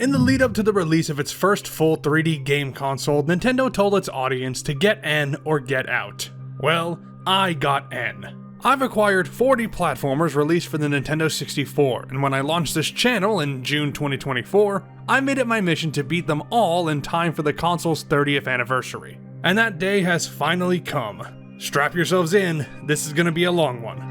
In the lead up to the release of its first full 3D game console, Nintendo told its audience to get N or get out. Well, I got N. I've acquired 40 platformers released for the Nintendo 64, and when I launched this channel in June 2024, I made it my mission to beat them all in time for the console's 30th anniversary. And that day has finally come. Strap yourselves in, this is gonna be a long one.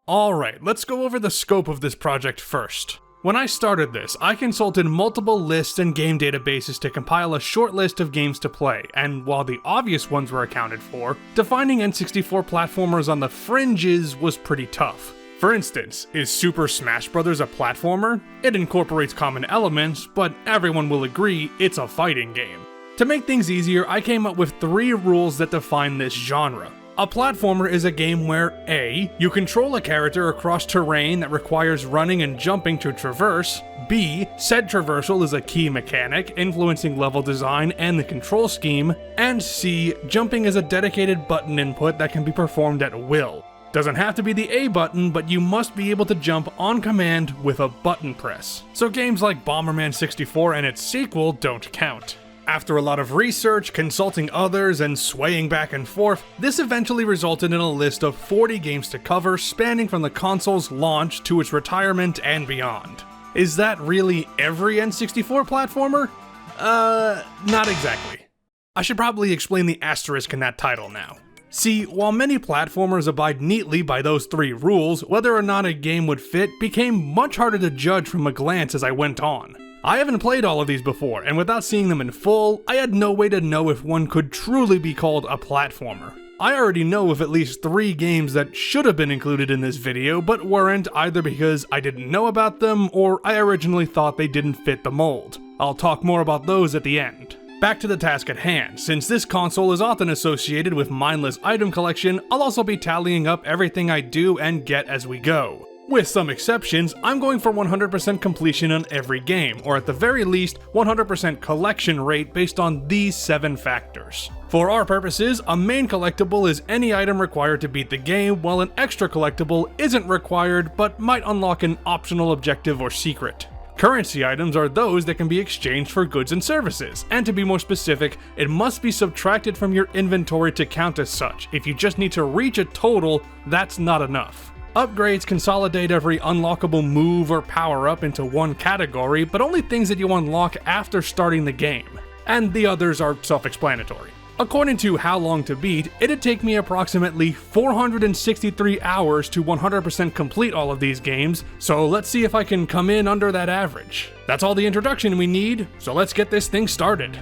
Alright, let's go over the scope of this project first. When I started this, I consulted multiple lists and game databases to compile a short list of games to play, and while the obvious ones were accounted for, defining N64 platformers on the fringes was pretty tough. For instance, is Super Smash Bros. A platformer? It incorporates common elements, but everyone will agree it's a fighting game. To make things easier, I came up with 3 rules that define this genre. A platformer is a game where A. You control a character across terrain that requires running and jumping to traverse, B. Said traversal is a key mechanic, influencing level design and the control scheme, and C. Jumping is a dedicated button input that can be performed at will. Doesn't have to be the A button, but you must be able to jump on command with a button press. So games like Bomberman 64 and its sequel don't count. After a lot of research, consulting others, and swaying back and forth, this eventually resulted in a list of 40 games to cover, spanning from the console's launch to its retirement and beyond. Is that really every N64 platformer? Not exactly. I should probably explain the asterisk in that title now. See, while many platformers abide neatly by those 3 rules, whether or not a game would fit became much harder to judge from a glance as I went on. I haven't played all of these before, and without seeing them in full, I had no way to know if one could truly be called a platformer. I already know of at least 3 games that should have been included in this video, but weren't, either because I didn't know about them, or I originally thought they didn't fit the mold. I'll talk more about those at the end. Back to the task at hand. Since this console is often associated with mindless item collection, I'll also be tallying up everything I do and get as we go. With some exceptions, I'm going for 100% completion on every game, or at the very least, 100% collection rate based on these 7 factors. For our purposes, a main collectible is any item required to beat the game, while an extra collectible isn't required but might unlock an optional objective or secret. Currency items are those that can be exchanged for goods and services, and to be more specific, it must be subtracted from your inventory to count as such. If you just need to reach a total, that's not enough. Upgrades consolidate every unlockable move or power-up into one category, but only things that you unlock after starting the game, and the others are self-explanatory. According to How Long to Beat, it'd take me approximately 463 hours to 100% complete all of these games, so let's see if I can come in under that average. That's all the introduction we need, so let's get this thing started.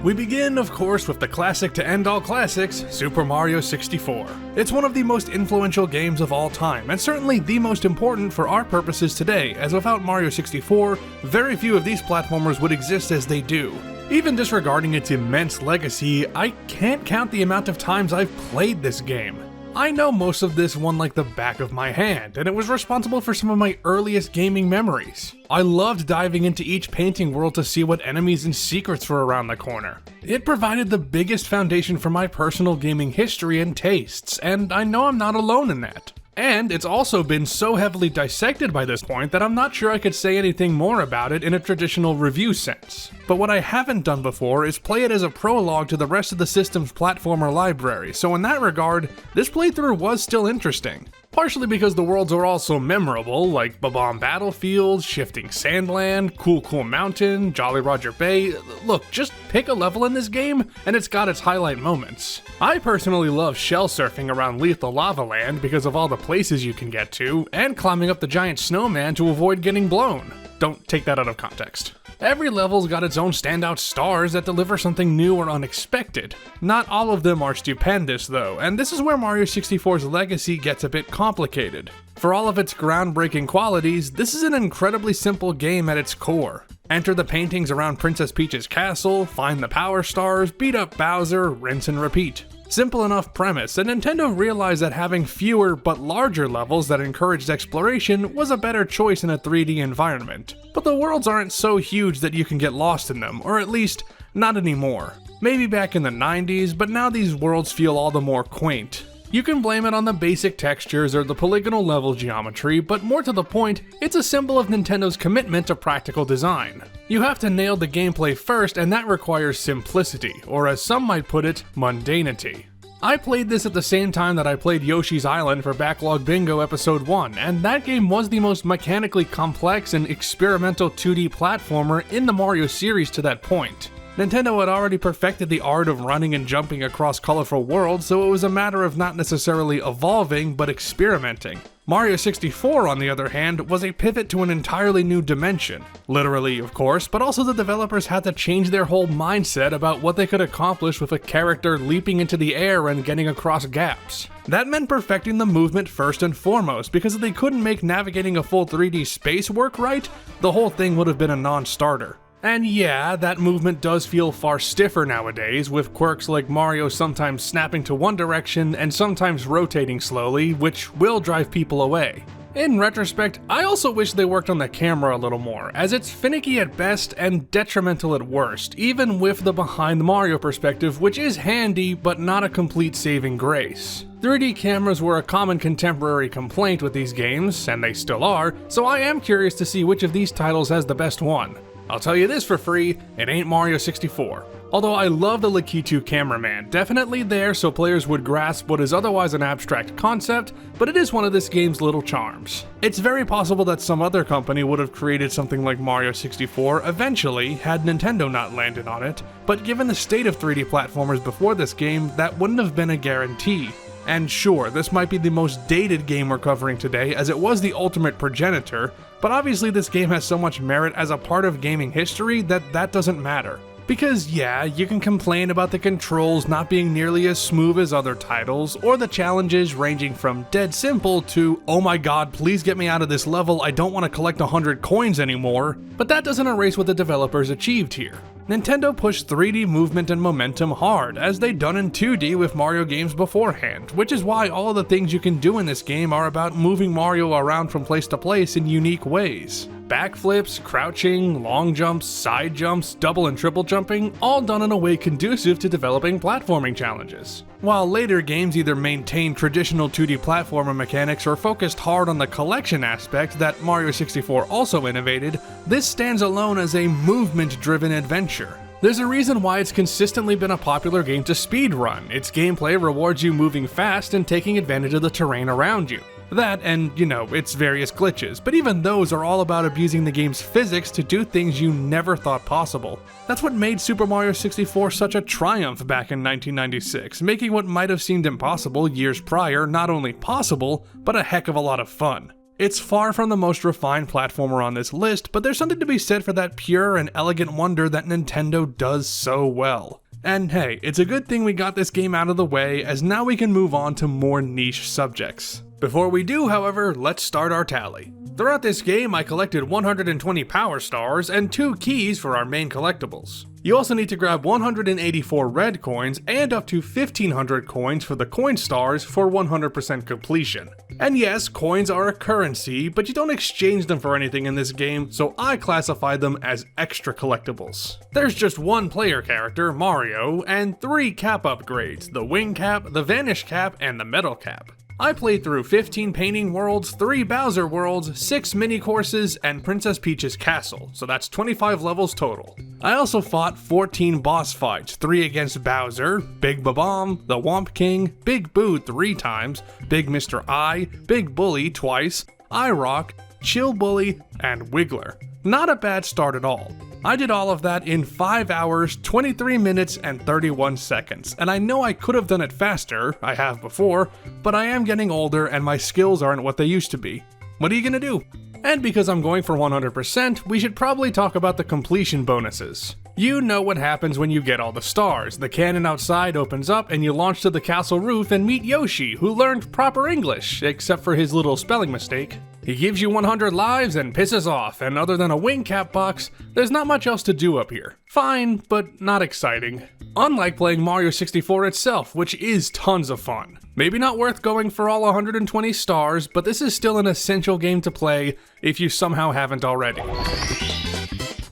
We begin, of course, with the classic to end all classics, Super Mario 64. It's one of the most influential games of all time, and certainly the most important for our purposes today, as without Mario 64, very few of these platformers would exist as they do. Even disregarding its immense legacy, I can't count the amount of times I've played this game. I know most of this one like the back of my hand, and it was responsible for some of my earliest gaming memories. I loved diving into each painting world to see what enemies and secrets were around the corner. It provided the biggest foundation for my personal gaming history and tastes, and I know I'm not alone in that. And it's also been so heavily dissected by this point that I'm not sure I could say anything more about it in a traditional review sense. But what I haven't done before is play it as a prologue to the rest of the system's platformer library, so in that regard, this playthrough was still interesting. Partially because the worlds are all so memorable, like Bob-omb Battlefield, Shifting Sandland, Cool Cool Mountain, Jolly Roger Bay. Look, just pick a level in this game, and it's got its highlight moments. I personally love shell surfing around Lethal Lava Land because of all the places you can get to, and climbing up the giant snowman to avoid getting blown. Don't take that out of context. Every level's got its own standout stars that deliver something new or unexpected. Not all of them are stupendous though, and this is where Mario 64's legacy gets a bit complicated. For all of its groundbreaking qualities, this is an incredibly simple game at its core. Enter the paintings around Princess Peach's castle, find the power stars, beat up Bowser, rinse and repeat. Simple enough premise, and Nintendo realized that having fewer but larger levels that encouraged exploration was a better choice in a 3D environment. But the worlds aren't so huge that you can get lost in them, or at least, not anymore. Maybe back in the 90s, but now these worlds feel all the more quaint. You can blame it on the basic textures or the polygonal level geometry, but more to the point, it's a symbol of Nintendo's commitment to practical design. You have to nail the gameplay first, and that requires simplicity, or as some might put it, mundanity. I played this at the same time that I played Yoshi's Island for Backlog Bingo Episode 1, and that game was the most mechanically complex and experimental 2D platformer in the Mario series to that point. Nintendo had already perfected the art of running and jumping across colorful worlds, so it was a matter of not necessarily evolving, but experimenting. Mario 64, on the other hand, was a pivot to an entirely new dimension. Literally, of course, but also the developers had to change their whole mindset about what they could accomplish with a character leaping into the air and getting across gaps. That meant perfecting the movement first and foremost, because if they couldn't make navigating a full 3D space work right, the whole thing would have been a non-starter. And yeah, that movement does feel far stiffer nowadays, with quirks like Mario sometimes snapping to one direction and sometimes rotating slowly, which will drive people away. In retrospect, I also wish they worked on the camera a little more, as it's finicky at best and detrimental at worst, even with the behind Mario perspective, which is handy but not a complete saving grace. 3D cameras were a common contemporary complaint with these games, and they still are, so I am curious to see which of these titles has the best one. I'll tell you this for free, it ain't Mario 64. Although I love the Lakitu cameraman, definitely there so players would grasp what is otherwise an abstract concept, but it is one of this game's little charms. It's very possible that some other company would have created something like Mario 64 eventually had Nintendo not landed on it, but given the state of 3D platformers before this game, that wouldn't have been a guarantee. And sure, this might be the most dated game we're covering today, as it was the ultimate progenitor, but obviously this game has so much merit as a part of gaming history that doesn't matter. Because yeah, you can complain about the controls not being nearly as smooth as other titles, or the challenges ranging from dead simple to, oh my god, please get me out of this level, I don't want to collect 100 coins anymore, but that doesn't erase what the developers achieved here. Nintendo pushed 3D movement and momentum hard, as they'd done in 2D with Mario games beforehand, which is why all of the things you can do in this game are about moving Mario around from place to place in unique ways. Backflips, crouching, long jumps, side jumps, double and triple jumping, all done in a way conducive to developing platforming challenges. While later games either maintained traditional 2D platformer mechanics or focused hard on the collection aspect that Mario 64 also innovated, this stands alone as a movement-driven adventure. There's a reason why it's consistently been a popular game to speedrun. Its gameplay rewards you moving fast and taking advantage of the terrain around you. That and, its various glitches, but even those are all about abusing the game's physics to do things you never thought possible. That's what made Super Mario 64 such a triumph back in 1996, making what might have seemed impossible years prior not only possible, but a heck of a lot of fun. It's far from the most refined platformer on this list, but there's something to be said for that pure and elegant wonder that Nintendo does so well. And hey, it's a good thing we got this game out of the way, as now we can move on to more niche subjects. Before we do, however, let's start our tally. Throughout this game, I collected 120 power stars and 2 keys for our main collectibles. You also need to grab 184 red coins and up to 1500 coins for the coin stars for 100% completion. And yes, coins are a currency, but you don't exchange them for anything in this game, so I classify them as extra collectibles. There's just one player character, Mario, and 3 cap upgrades, the wing cap, the vanish cap, and the metal cap. I played through 15 painting worlds, 3 Bowser worlds, 6 mini courses, and Princess Peach's castle, so that's 25 levels total. I also fought 14 boss fights, 3 against Bowser, Big Babam, the Womp King, Big Boo 3 times, Big Mr. I, Big Bully twice, I-Rock, Chill Bully, and Wiggler. Not a bad start at all. I did all of that in 5 hours, 23 minutes, and 31 seconds, and I know I could have done it faster, I have before, but I am getting older and my skills aren't what they used to be. What are you gonna do? And because I'm going for 100%, we should probably talk about the completion bonuses. You know what happens when you get all the stars. The cannon outside opens up and you launch to the castle roof and meet Yoshi, who learned proper English, except for his little spelling mistake. He gives you 100 lives and pisses off, and other than a wing cap box, there's not much else to do up here. Fine, but not exciting. Unlike playing Mario 64 itself, which is tons of fun. Maybe not worth going for all 120 stars, but this is still an essential game to play if you somehow haven't already.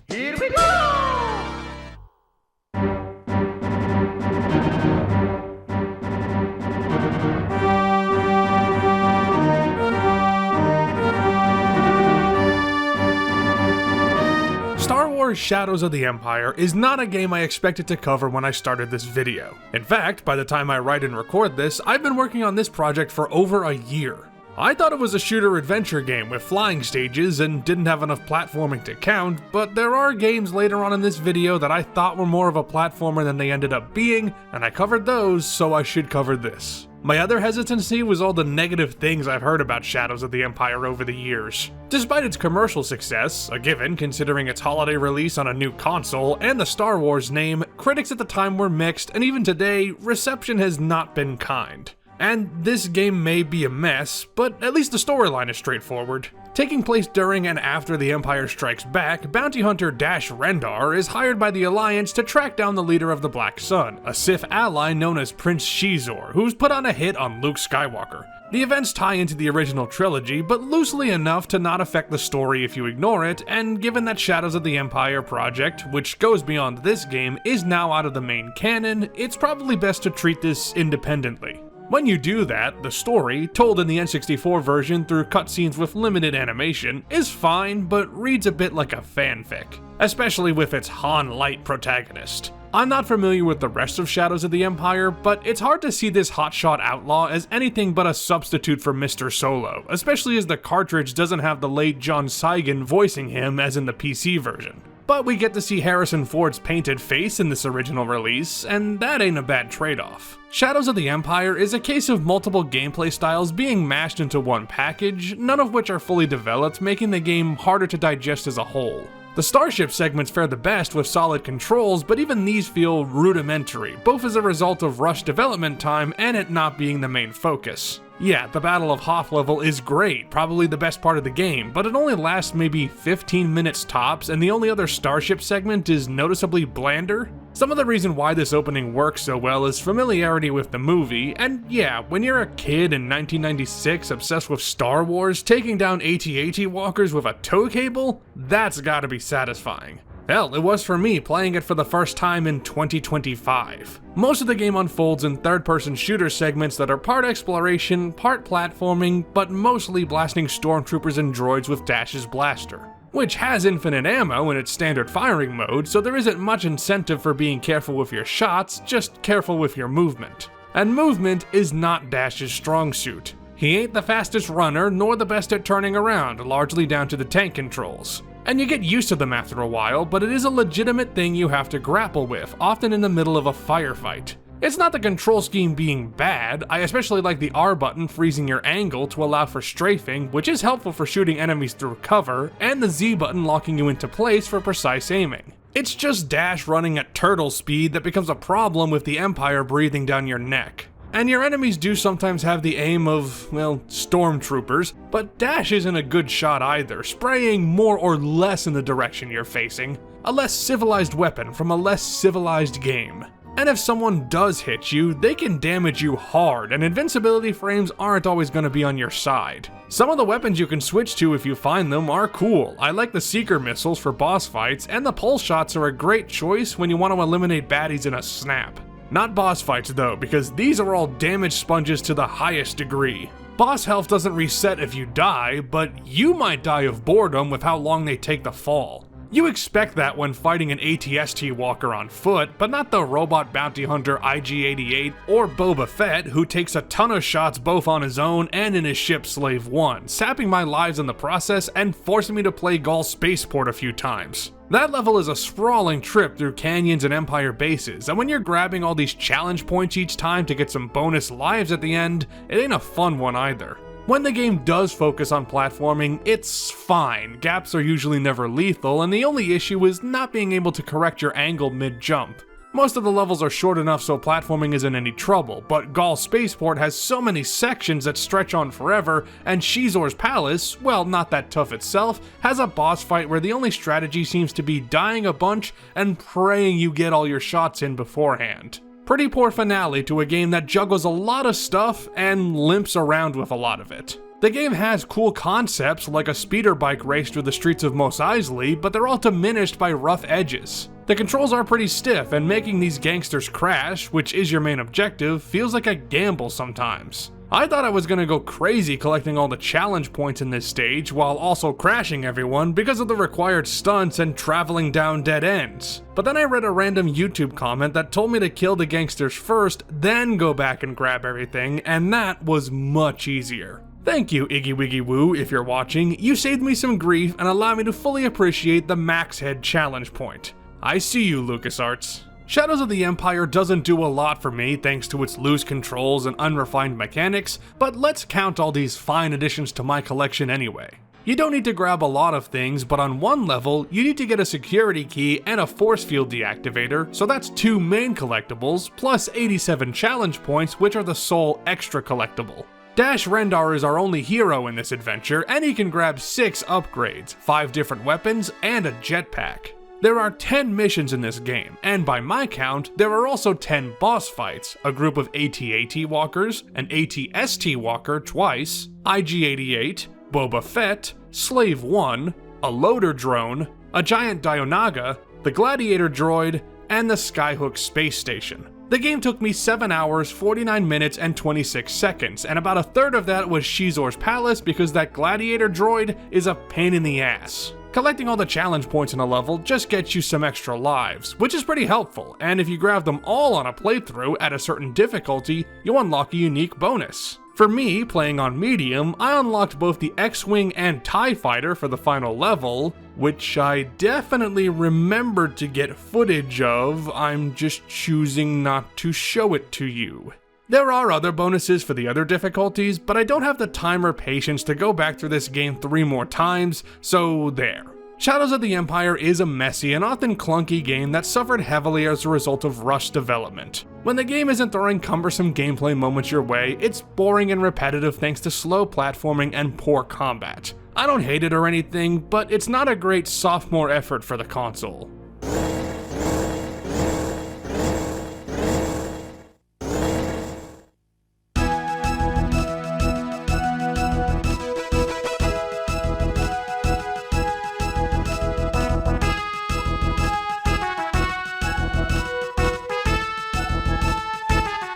Here we go! Star Wars Shadows of the Empire is not a game I expected to cover when I started this video. In fact, by the time I write and record this, I've been working on this project for over a year. I thought it was a shooter-adventure game with flying stages and didn't have enough platforming to count, but there are games later on in this video that I thought were more of a platformer than they ended up being, and I covered those, so I should cover this. My other hesitancy was all the negative things I've heard about Shadows of the Empire over the years. Despite its commercial success, a given considering its holiday release on a new console and the Star Wars name, critics at the time were mixed, and even today, reception has not been kind. And this game may be a mess, but at least the storyline is straightforward. Taking place during and after The Empire Strikes Back, bounty hunter Dash Rendar is hired by the Alliance to track down the leader of the Black Sun, a Sith ally known as Prince Xizor, who's put on a hit on Luke Skywalker. The events tie into the original trilogy, but loosely enough to not affect the story if you ignore it, and given that Shadows of the Empire project, which goes beyond this game, is now out of the main canon, it's probably best to treat this independently. When you do that, the story, told in the N64 version through cutscenes with limited animation, is fine, but reads a bit like a fanfic, especially with its Han Light protagonist. I'm not familiar with the rest of Shadows of the Empire, but it's hard to see this hotshot outlaw as anything but a substitute for Mr. Solo, especially as the cartridge doesn't have the late John Saigon voicing him as in the PC version. But we get to see Harrison Ford's painted face in this original release, and that ain't a bad trade-off. Shadows of the Empire is a case of multiple gameplay styles being mashed into one package, none of which are fully developed, making the game harder to digest as a whole. The Starship segments fare the best with solid controls, but even these feel rudimentary, both as a result of rushed development time and it not being the main focus. Yeah, the Battle of Hoth level is great, probably the best part of the game, but it only lasts maybe 15 minutes tops, and the only other Starship segment is noticeably blander. Some of the reason why this opening works so well is familiarity with the movie, and yeah, when you're a kid in 1996 obsessed with Star Wars, taking down AT-AT walkers with a tow cable, that's gotta be satisfying. Hell, it was for me playing it for the first time in 2025. Most of the game unfolds in third-person shooter segments that are part exploration, part platforming, but mostly blasting stormtroopers and droids with Dash's blaster, which has infinite ammo in its standard firing mode, so there isn't much incentive for being careful with your shots, just careful with your movement. And movement is not Dash's strong suit. He ain't the fastest runner, nor the best at turning around, largely down to the tank controls. And you get used to them after a while, but it is a legitimate thing you have to grapple with, often in the middle of a firefight. It's not the control scheme being bad, I especially like the R button freezing your angle to allow for strafing, which is helpful for shooting enemies through cover, and the Z button locking you into place for precise aiming. It's just Dash running at turtle speed that becomes a problem with the Empire breathing down your neck. And your enemies do sometimes have the aim of, well, stormtroopers, but Dash isn't a good shot either, spraying more or less in the direction you're facing. A less civilized weapon from a less civilized game. And if someone does hit you, they can damage you hard, and invincibility frames aren't always going to be on your side. Some of the weapons you can switch to if you find them are cool. I like the Seeker missiles for boss fights, and the pulse shots are a great choice when you want to eliminate baddies in a snap. Not boss fights though, because these are all damage sponges to the highest degree. Boss health doesn't reset if you die, but you might die of boredom with how long they take the fall. You expect that when fighting an AT-ST walker on foot, but not the robot bounty hunter IG-88 or Boba Fett, who takes a ton of shots both on his own and in his ship Slave 1, sapping my lives in the process and forcing me to play Gaul Spaceport a few times. That level is a sprawling trip through canyons and Empire bases, and when you're grabbing all these challenge points each time to get some bonus lives at the end, it ain't a fun one either. When the game does focus on platforming, it's fine. Gaps are usually never lethal, and the only issue is not being able to correct your angle mid-jump. Most of the levels are short enough so platforming isn't any trouble, but Gaul Spaceport has so many sections that stretch on forever, and Xizor's Palace, well, not that tough itself, has a boss fight where the only strategy seems to be dying a bunch and praying you get all your shots in beforehand. Pretty poor finale to a game that juggles a lot of stuff and limps around with a lot of it. The game has cool concepts like a speeder bike race through the streets of Mos Eisley, but they're all diminished by rough edges. The controls are pretty stiff, and making these gangsters crash, which is your main objective, feels like a gamble sometimes. I thought I was gonna go crazy collecting all the challenge points in this stage while also crashing everyone because of the required stunts and traveling down dead ends. But then I read a random YouTube comment that told me to kill the gangsters first, then go back and grab everything, and that was much easier. Thank you, Iggy Wiggy Woo, if you're watching. You saved me some grief and allowed me to fully appreciate the Max Head challenge point. I see you, LucasArts. Shadows of the Empire doesn't do a lot for me thanks to its loose controls and unrefined mechanics, but let's count all these fine additions to my collection anyway. You don't need to grab a lot of things, but on one level, you need to get a security key and a force field deactivator, so that's 2 main collectibles, plus 87 challenge points, which are the sole extra collectible. Dash Rendar is our only hero in this adventure, and he can grab 6 upgrades, 5 different weapons, and a jetpack. There are 10 missions in this game, and by my count, there are also 10 boss fights, a group of AT-AT walkers, an AT-ST walker twice, IG-88, Boba Fett, Slave 1, a loader drone, a giant Dianoga, the Gladiator droid, and the Skyhook space station. The game took me 7 hours, 49 minutes, and 26 seconds, and about a third of that was Xizor's Palace because that Gladiator droid is a pain in the ass. Collecting all the challenge points in a level just gets you some extra lives, which is pretty helpful, and if you grab them all on a playthrough at a certain difficulty, you unlock a unique bonus. For me, playing on medium, I unlocked both the X-Wing and TIE Fighter for the final level, which I definitely remembered to get footage of, I'm just choosing not to show it to you. There are other bonuses for the other difficulties, but I don't have the time or patience to go back through this game 3 more times, so there. Shadows of the Empire is a messy and often clunky game that suffered heavily as a result of rushed development. When the game isn't throwing cumbersome gameplay moments your way, it's boring and repetitive thanks to slow platforming and poor combat. I don't hate it or anything, but it's not a great sophomore effort for the console.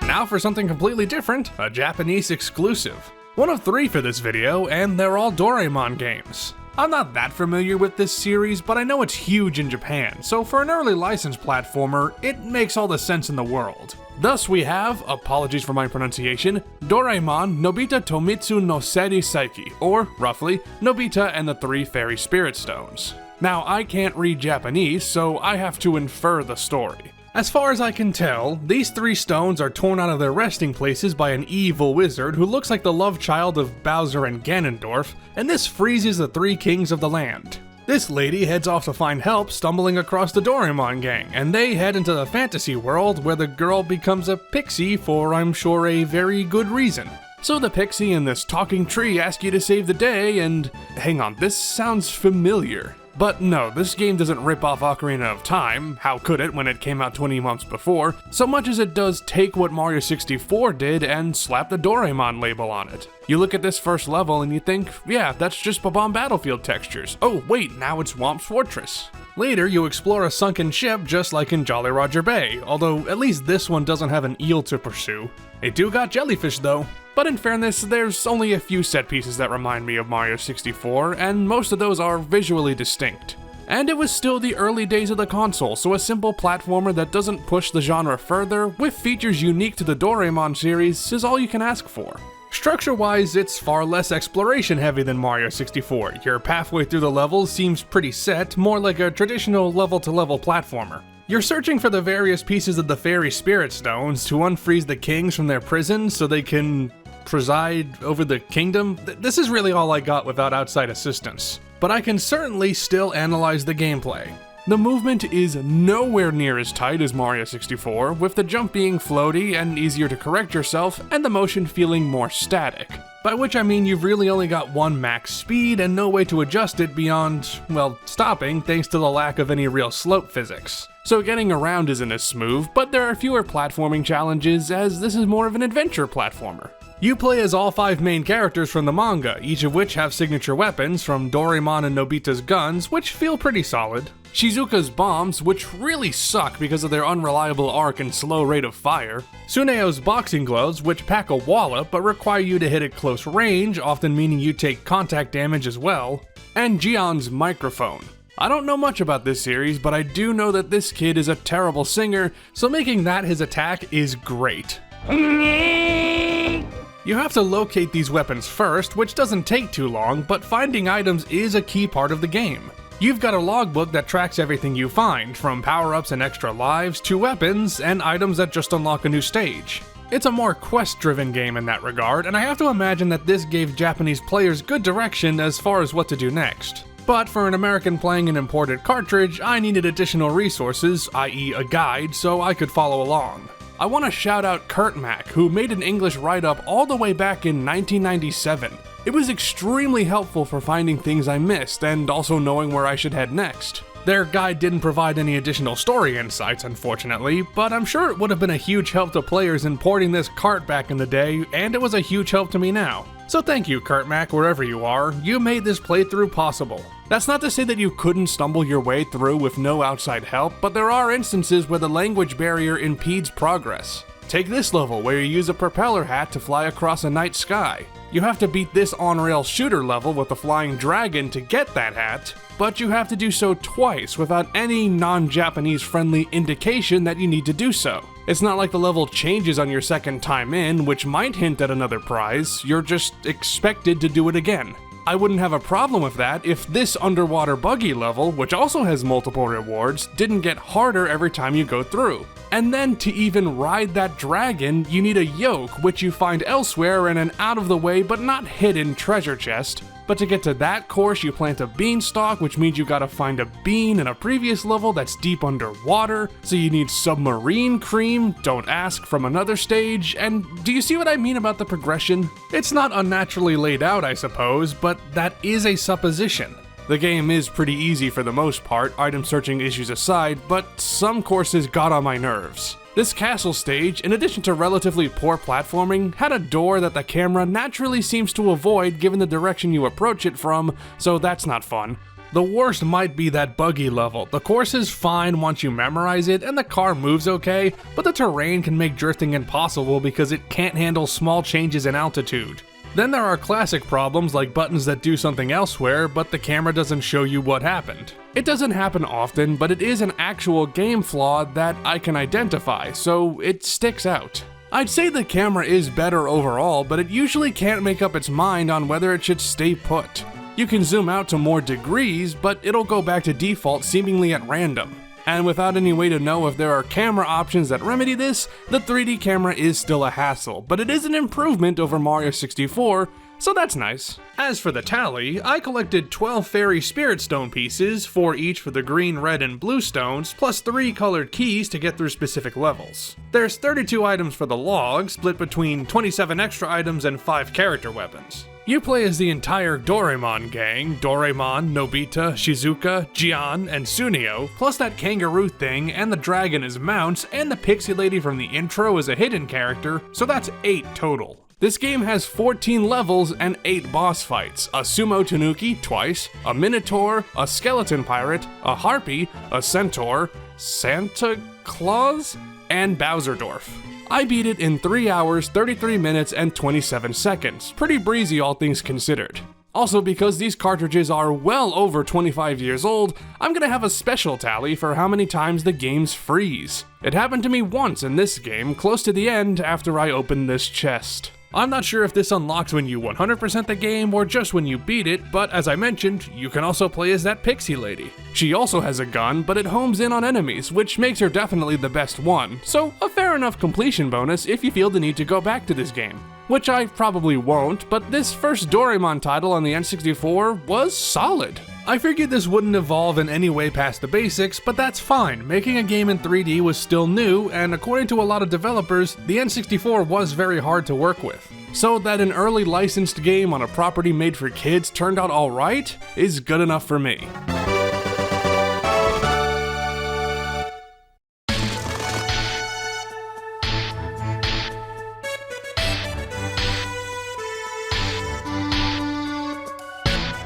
Now for something completely different, a Japanese exclusive. One of 3 for this video, and they're all Doraemon games. I'm not that familiar with this series, but I know it's huge in Japan, so for an early licensed platformer, it makes all the sense in the world. Thus we have, apologies for my pronunciation, Doraemon Nobita Tomitsu no Seri Saiki, or, roughly, Nobita and the 3 Fairy Spirit Stones. Now, I can't read Japanese, so I have to infer the story. As far as I can tell, these 3 stones are torn out of their resting places by an evil wizard who looks like the love child of Bowser and Ganondorf, and this freezes the 3 kings of the land. This lady heads off to find help, stumbling across the Doraemon gang, and they head into the fantasy world where the girl becomes a pixie for, I'm sure, a very good reason. So the pixie and this talking tree ask you to save the day, and hang on, this sounds familiar. But no, this game doesn't rip off Ocarina of Time, how could it when it came out 20 months before, so much as it does take what Mario 64 did and slap the Doraemon label on it. You look at this first level and you think, yeah, that's just Bob-omb Battlefield textures. Oh wait, now it's Whomp's Fortress. Later, you explore a sunken ship just like in Jolly Roger Bay, although at least this one doesn't have an eel to pursue. It do got jellyfish though. But in fairness, there's only a few set pieces that remind me of Mario 64, and most of those are visually distinct. And it was still the early days of the console, so a simple platformer that doesn't push the genre further, with features unique to the Doraemon series, is all you can ask for. Structure-wise, it's far less exploration-heavy than Mario 64. Your pathway through the levels seems pretty set, more like a traditional level-to-level platformer. You're searching for the various pieces of the Fairy Spirit Stones to unfreeze the kings from their prisons so they can preside over the kingdom. This is really all I got without outside assistance. But I can certainly still analyze the gameplay. The movement is nowhere near as tight as Mario 64, with the jump being floaty and easier to correct yourself, and the motion feeling more static. By which I mean you've really only got one max speed and no way to adjust it beyond, well, stopping thanks to the lack of any real slope physics. So getting around isn't as smooth, but there are fewer platforming challenges as this is more of an adventure platformer. You play as all 5 main characters from the manga, each of which have signature weapons from Doraemon and Nobita's guns, which feel pretty solid, Shizuka's bombs, which really suck because of their unreliable arc and slow rate of fire, Tsuneyo's boxing gloves, which pack a wallop but require you to hit at close range, often meaning you take contact damage as well, and Jian's microphone. I don't know much about this series, but I do know that this kid is a terrible singer, so making that his attack is great. You have to locate these weapons first, which doesn't take too long, but finding items is a key part of the game. You've got a logbook that tracks everything you find, from power-ups and extra lives to weapons and items that just unlock a new stage. It's a more quest-driven game in that regard, and I have to imagine that this gave Japanese players good direction as far as what to do next. But for an American playing an imported cartridge, I needed additional resources, i.e. a guide, so I could follow along. I want to shout out Kurtmac, who made an English write-up all the way back in 1997. It was extremely helpful for finding things I missed and also knowing where I should head next. Their guide didn't provide any additional story insights, unfortunately, but I'm sure it would have been a huge help to players importing this cart back in the day, and it was a huge help to me now. So thank you, Kurtmac, wherever you are, you made this playthrough possible. That's not to say that you couldn't stumble your way through with no outside help, but there are instances where the language barrier impedes progress. Take this level where you use a propeller hat to fly across a night sky. You have to beat this on-rail shooter level with a flying dragon to get that hat, but you have to do so twice without any non-Japanese friendly indication that you need to do so. It's not like the level changes on your second time in, which might hint at another prize, you're just expected to do it again. I wouldn't have a problem with that if this underwater buggy level, which also has multiple rewards, didn't get harder every time you go through. And then to even ride that dragon, you need a yoke, which you find elsewhere in an out-of-the-way but not hidden treasure chest. But to get to that course, you plant a beanstalk, which means you gotta find a bean in a previous level that's deep underwater, so you need submarine cream, don't ask, from another stage, and do you see what I mean about the progression? It's not unnaturally laid out, I suppose, but that is a supposition. The game is pretty easy for the most part, item searching issues aside, but some courses got on my nerves. This castle stage, in addition to relatively poor platforming, had a door that the camera naturally seems to avoid given the direction you approach it from, so that's not fun. The worst might be that buggy level. The course is fine once you memorize it, and the car moves okay, but the terrain can make drifting impossible because it can't handle small changes in altitude. Then there are classic problems like buttons that do something elsewhere, but the camera doesn't show you what happened. It doesn't happen often, but it is an actual game flaw that I can identify, so it sticks out. I'd say the camera is better overall, but it usually can't make up its mind on whether it should stay put. You can zoom out to more degrees, but it'll go back to default seemingly at random. And without any way to know if there are camera options that remedy this, the 3D camera is still a hassle, but it is an improvement over Mario 64, so that's nice. As for the tally, I collected 12 fairy spirit stone pieces, 4 each for the green, red, and blue stones, plus 3 colored keys to get through specific levels. There's 32 items for the log, split between 27 extra items and 5 character weapons. You play as the entire Doraemon gang, Doraemon, Nobita, Shizuka, Jian, and Tsuneyo, plus that kangaroo thing, and the dragon as mounts, and the pixie lady from the intro as a hidden character, so that's 8 total. This game has 14 levels and 8 boss fights, a sumo tanuki twice, a minotaur, a skeleton pirate, a harpy, a centaur, Santa Claus, and Bowserdorf. I beat it in 3 hours, 33 minutes, and 27 seconds. Pretty breezy all things considered. Also, because these cartridges are well over 25 years old, I'm gonna have a special tally for how many times the games freeze. It happened to me once in this game, close to the end after I opened this chest. I'm not sure if this unlocks when you 100% the game or just when you beat it, but as I mentioned, you can also play as that pixie lady. She also has a gun, but it homes in on enemies, which makes her definitely the best one, so a fair enough completion bonus if you feel the need to go back to this game. Which I probably won't, but this first Doraemon title on the N64 was solid. I figured this wouldn't evolve in any way past the basics, but that's fine. Making a game in 3D was still new, and according to a lot of developers, the N64 was very hard to work with. So that an early licensed game on a property made for kids turned out alright is good enough for me.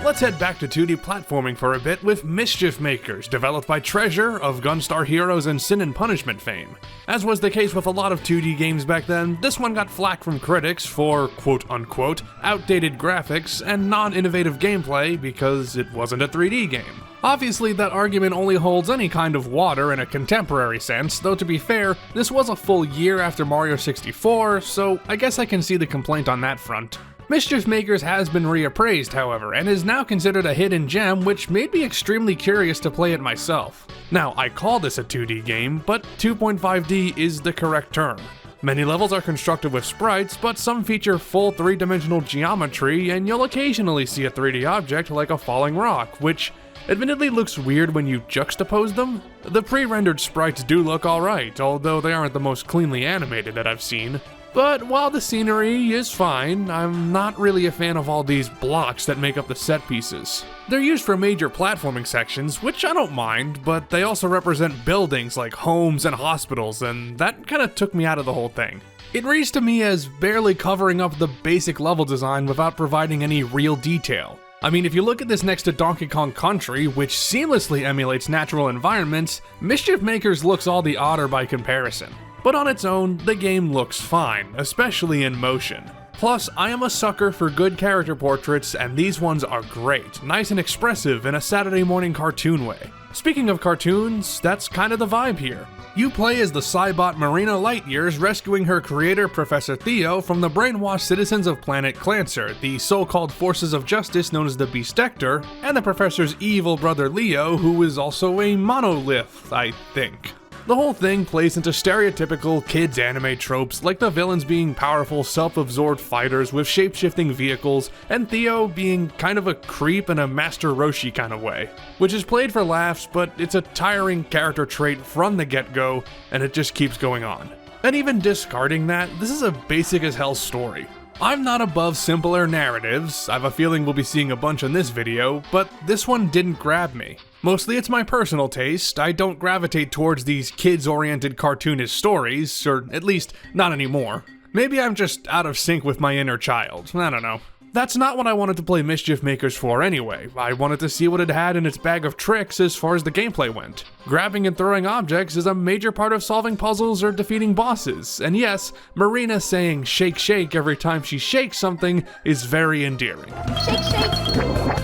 Let's head back to 2D platforming for a bit with Mischief Makers, developed by Treasure of Gunstar Heroes and Sin and Punishment fame. As was the case with a lot of 2D games back then, this one got flack from critics for quote-unquote outdated graphics and non-innovative gameplay because it wasn't a 3D game. Obviously, that argument only holds any kind of water in a contemporary sense, though to be fair, this was a full year after Mario 64, so I guess I can see the complaint on that front. Mischief Makers has been reappraised, however, and is now considered a hidden gem, which made me extremely curious to play it myself. Now, I call this a 2D game, but 2.5D is the correct term. Many levels are constructed with sprites, but some feature full 3-dimensional geometry, and you'll occasionally see a 3D object like a falling rock, which admittedly looks weird when you juxtapose them. The pre-rendered sprites do look alright, although they aren't the most cleanly animated that I've seen. But while the scenery is fine, I'm not really a fan of all these blocks that make up the set pieces. They're used for major platforming sections, which I don't mind, but they also represent buildings like homes and hospitals, and that kinda took me out of the whole thing. It reads to me as barely covering up the basic level design without providing any real detail. I mean, if you look at this next to Donkey Kong Country, which seamlessly emulates natural environments, Mischief Makers looks all the odder by comparison. But on its own, the game looks fine, especially in motion. Plus, I am a sucker for good character portraits, and these ones are great, nice and expressive in a Saturday morning cartoon way. Speaking of cartoons, that's kind of the vibe here. You play as the Cybot Marina Lightyears rescuing her creator Professor Theo from the brainwashed citizens of planet Clancer, the so-called forces of justice known as the Beastector, and the professor's evil brother Leo, who is also a monolith, I think. The whole thing plays into stereotypical kids anime tropes like the villains being powerful, self-absorbed fighters with shape-shifting vehicles, and Theo being kind of a creep in a Master Roshi kind of way. Which is played for laughs, but it's a tiring character trait from the get-go, and it just keeps going on. And even discarding that, this is a basic as hell story. I'm not above simpler narratives, I have a feeling we'll be seeing a bunch in this video, but this one didn't grab me. Mostly it's my personal taste, I don't gravitate towards these kids-oriented cartoonish stories, or at least not anymore. Maybe I'm just out of sync with my inner child, I don't know. That's not what I wanted to play Mischief Makers for anyway. I wanted to see what it had in its bag of tricks as far as the gameplay went. Grabbing and throwing objects is a major part of solving puzzles or defeating bosses, and yes, Marina saying shake shake every time she shakes something is very endearing. Shake, shake.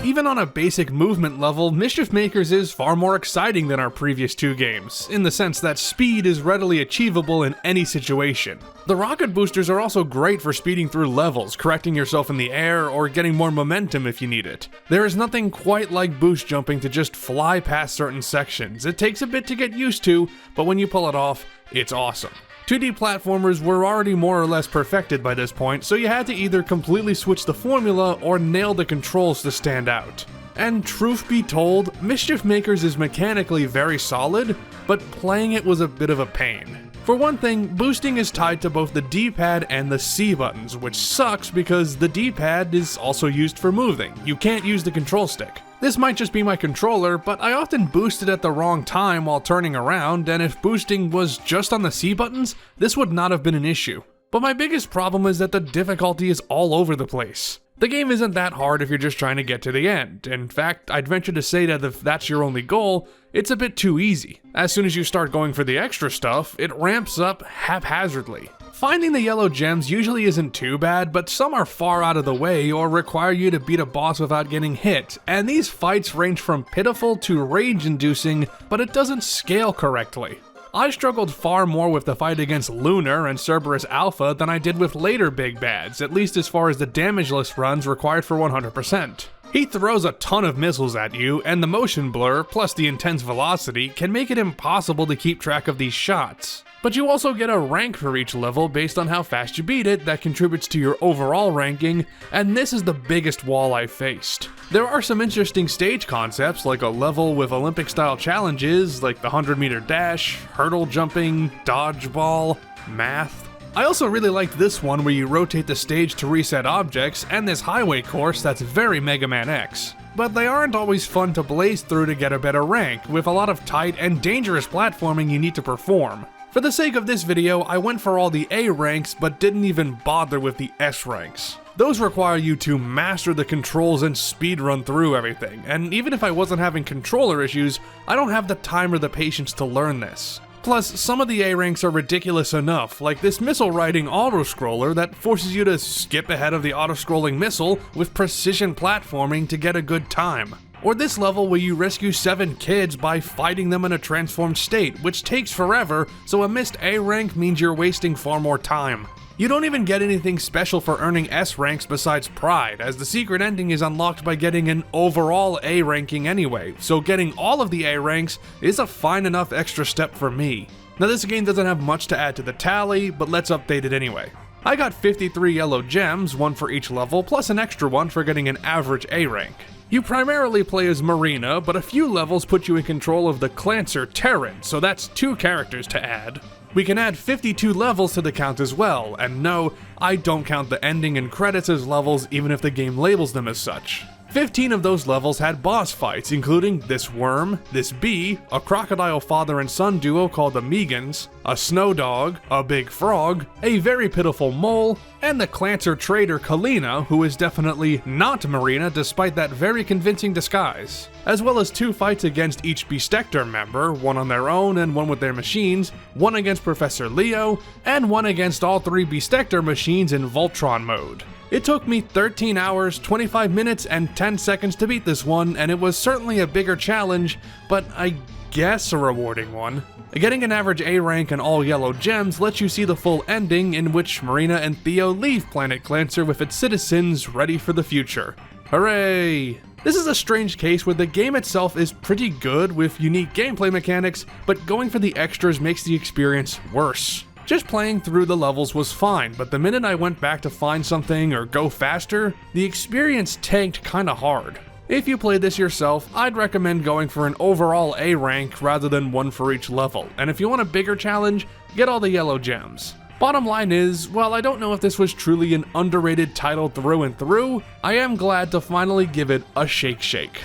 Even on a basic movement level, Mischief Makers is far more exciting than our previous two games, in the sense that speed is readily achievable in any situation. The rocket boosters are also great for speeding through levels, correcting yourself in the air, or getting more momentum if you need it. There is nothing quite like boost jumping to just fly past certain sections. It takes a bit to get used to, but when you pull it off, it's awesome. 2D platformers were already more or less perfected by this point, so you had to either completely switch the formula or nail the controls to stand out. And truth be told, Mischief Makers is mechanically very solid, but playing it was a bit of a pain. For one thing, boosting is tied to both the D-pad and the C buttons, which sucks because the D-pad is also used for moving. You can't use the control stick. This might just be my controller, but I often boosted at the wrong time while turning around, and if boosting was just on the C buttons, this would not have been an issue. But my biggest problem is that the difficulty is all over the place. The game isn't that hard if you're just trying to get to the end. In fact, I'd venture to say that if that's your only goal, it's a bit too easy. As soon as you start going for the extra stuff, it ramps up haphazardly. Finding the yellow gems usually isn't too bad, but some are far out of the way or require you to beat a boss without getting hit, and these fights range from pitiful to rage-inducing, but it doesn't scale correctly. I struggled far more with the fight against Lunar and Cerberus Alpha than I did with later big bads, at least as far as the damageless runs required for 100%. He throws a ton of missiles at you, and the motion blur, plus the intense velocity, can make it impossible to keep track of these shots. But you also get a rank for each level based on how fast you beat it that contributes to your overall ranking, and this is the biggest wall I've faced. There are some interesting stage concepts, like a level with Olympic-style challenges, like the 100-meter dash, hurdle jumping, dodgeball, math. I also really liked this one where you rotate the stage to reset objects, and this highway course that's very Mega Man X. But they aren't always fun to blaze through to get a better rank, with a lot of tight and dangerous platforming you need to perform. For the sake of this video, I went for all the A ranks, but didn't even bother with the S ranks. Those require you to master the controls and speedrun through everything, and even if I wasn't having controller issues, I don't have the time or the patience to learn this. Plus, some of the A ranks are ridiculous enough, like this missile-riding auto-scroller that forces you to skip ahead of the auto-scrolling missile with precision platforming to get a good time. Or this level where you rescue 7 kids by fighting them in a transformed state, which takes forever, so a missed A rank means you're wasting far more time. You don't even get anything special for earning S ranks besides pride, as the secret ending is unlocked by getting an overall A ranking anyway, so getting all of the A ranks is a fine enough extra step for me. Now this game doesn't have much to add to the tally, but let's update it anyway. I got 53 yellow gems, one for each level, plus an extra one for getting an average A rank. You primarily play as Marina, but a few levels put you in control of the Clancer Terran, so that's 2 characters to add. We can add 52 levels to the count as well, and no, I don't count the ending and credits as levels even if the game labels them as such. 15 of those levels had boss fights, including this worm, this bee, a crocodile father and son duo called the Megans, a snow dog, a big frog, a very pitiful mole, and the Clancer trader Kalina, who is definitely not Marina despite that very convincing disguise. As well as 2 fights against each Beastector member, one on their own and one with their machines, one against Professor Leo, and one against all 3 Beastector machines in Voltron mode. It took me 13 hours, 25 minutes, and 10 seconds to beat this one, and it was certainly a bigger challenge, but I guess a rewarding one. Getting an average A rank and all yellow gems lets you see the full ending in which Marina and Theo leave Planet Clancer with its citizens ready for the future. Hooray! This is a strange case where the game itself is pretty good with unique gameplay mechanics, but going for the extras makes the experience worse. Just playing through the levels was fine, but the minute I went back to find something or go faster, the experience tanked kinda hard. If you play this yourself, I'd recommend going for an overall A rank rather than one for each level, and if you want a bigger challenge, get all the yellow gems. Bottom line is, while I don't know if this was truly an underrated title through and through, I am glad to finally give it a shake.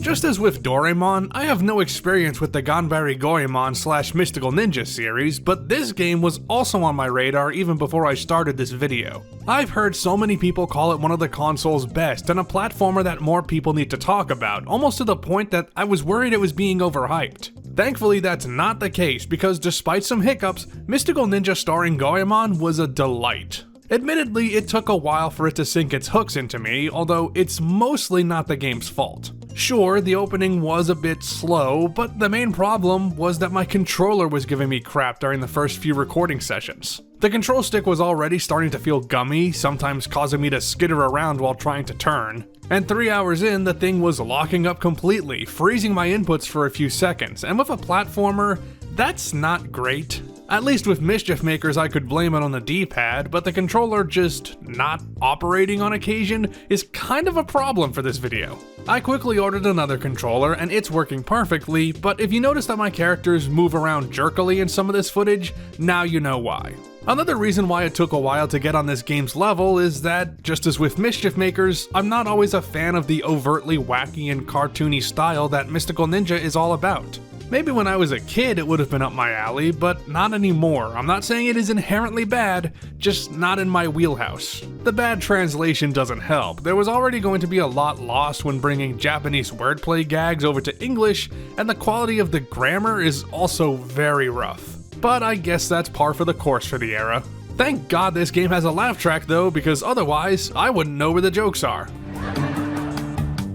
Just as with Doraemon, I have no experience with the Ganbare Goemon / Mystical Ninja series, but this game was also on my radar even before I started this video. I've heard so many people call it one of the console's best and a platformer that more people need to talk about, almost to the point that I was worried it was being overhyped. Thankfully that's not the case, because despite some hiccups, Mystical Ninja starring Goemon was a delight. Admittedly, it took a while for it to sink its hooks into me, although it's mostly not the game's fault. Sure, the opening was a bit slow, but the main problem was that my controller was giving me crap during the first few recording sessions. The control stick was already starting to feel gummy, sometimes causing me to skitter around while trying to turn. And 3 hours in, the thing was locking up completely, freezing my inputs for a few seconds, and with a platformer, that's not great. At least with Mischief Makers I could blame it on the D-pad, but the controller just not operating on occasion is kind of a problem for this video. I quickly ordered another controller and it's working perfectly, but if you notice that my characters move around jerkily in some of this footage, now you know why. Another reason why it took a while to get on this game's level is that, just as with Mischief Makers, I'm not always a fan of the overtly wacky and cartoony style that Mystical Ninja is all about. Maybe when I was a kid it would have been up my alley, but not anymore. I'm not saying it is inherently bad, just not in my wheelhouse. The bad translation doesn't help. There was already going to be a lot lost when bringing Japanese wordplay gags over to English, and the quality of the grammar is also very rough. but I guess that's par for the course for the era. Thank God this game has a laugh track though, because otherwise, I wouldn't know where the jokes are.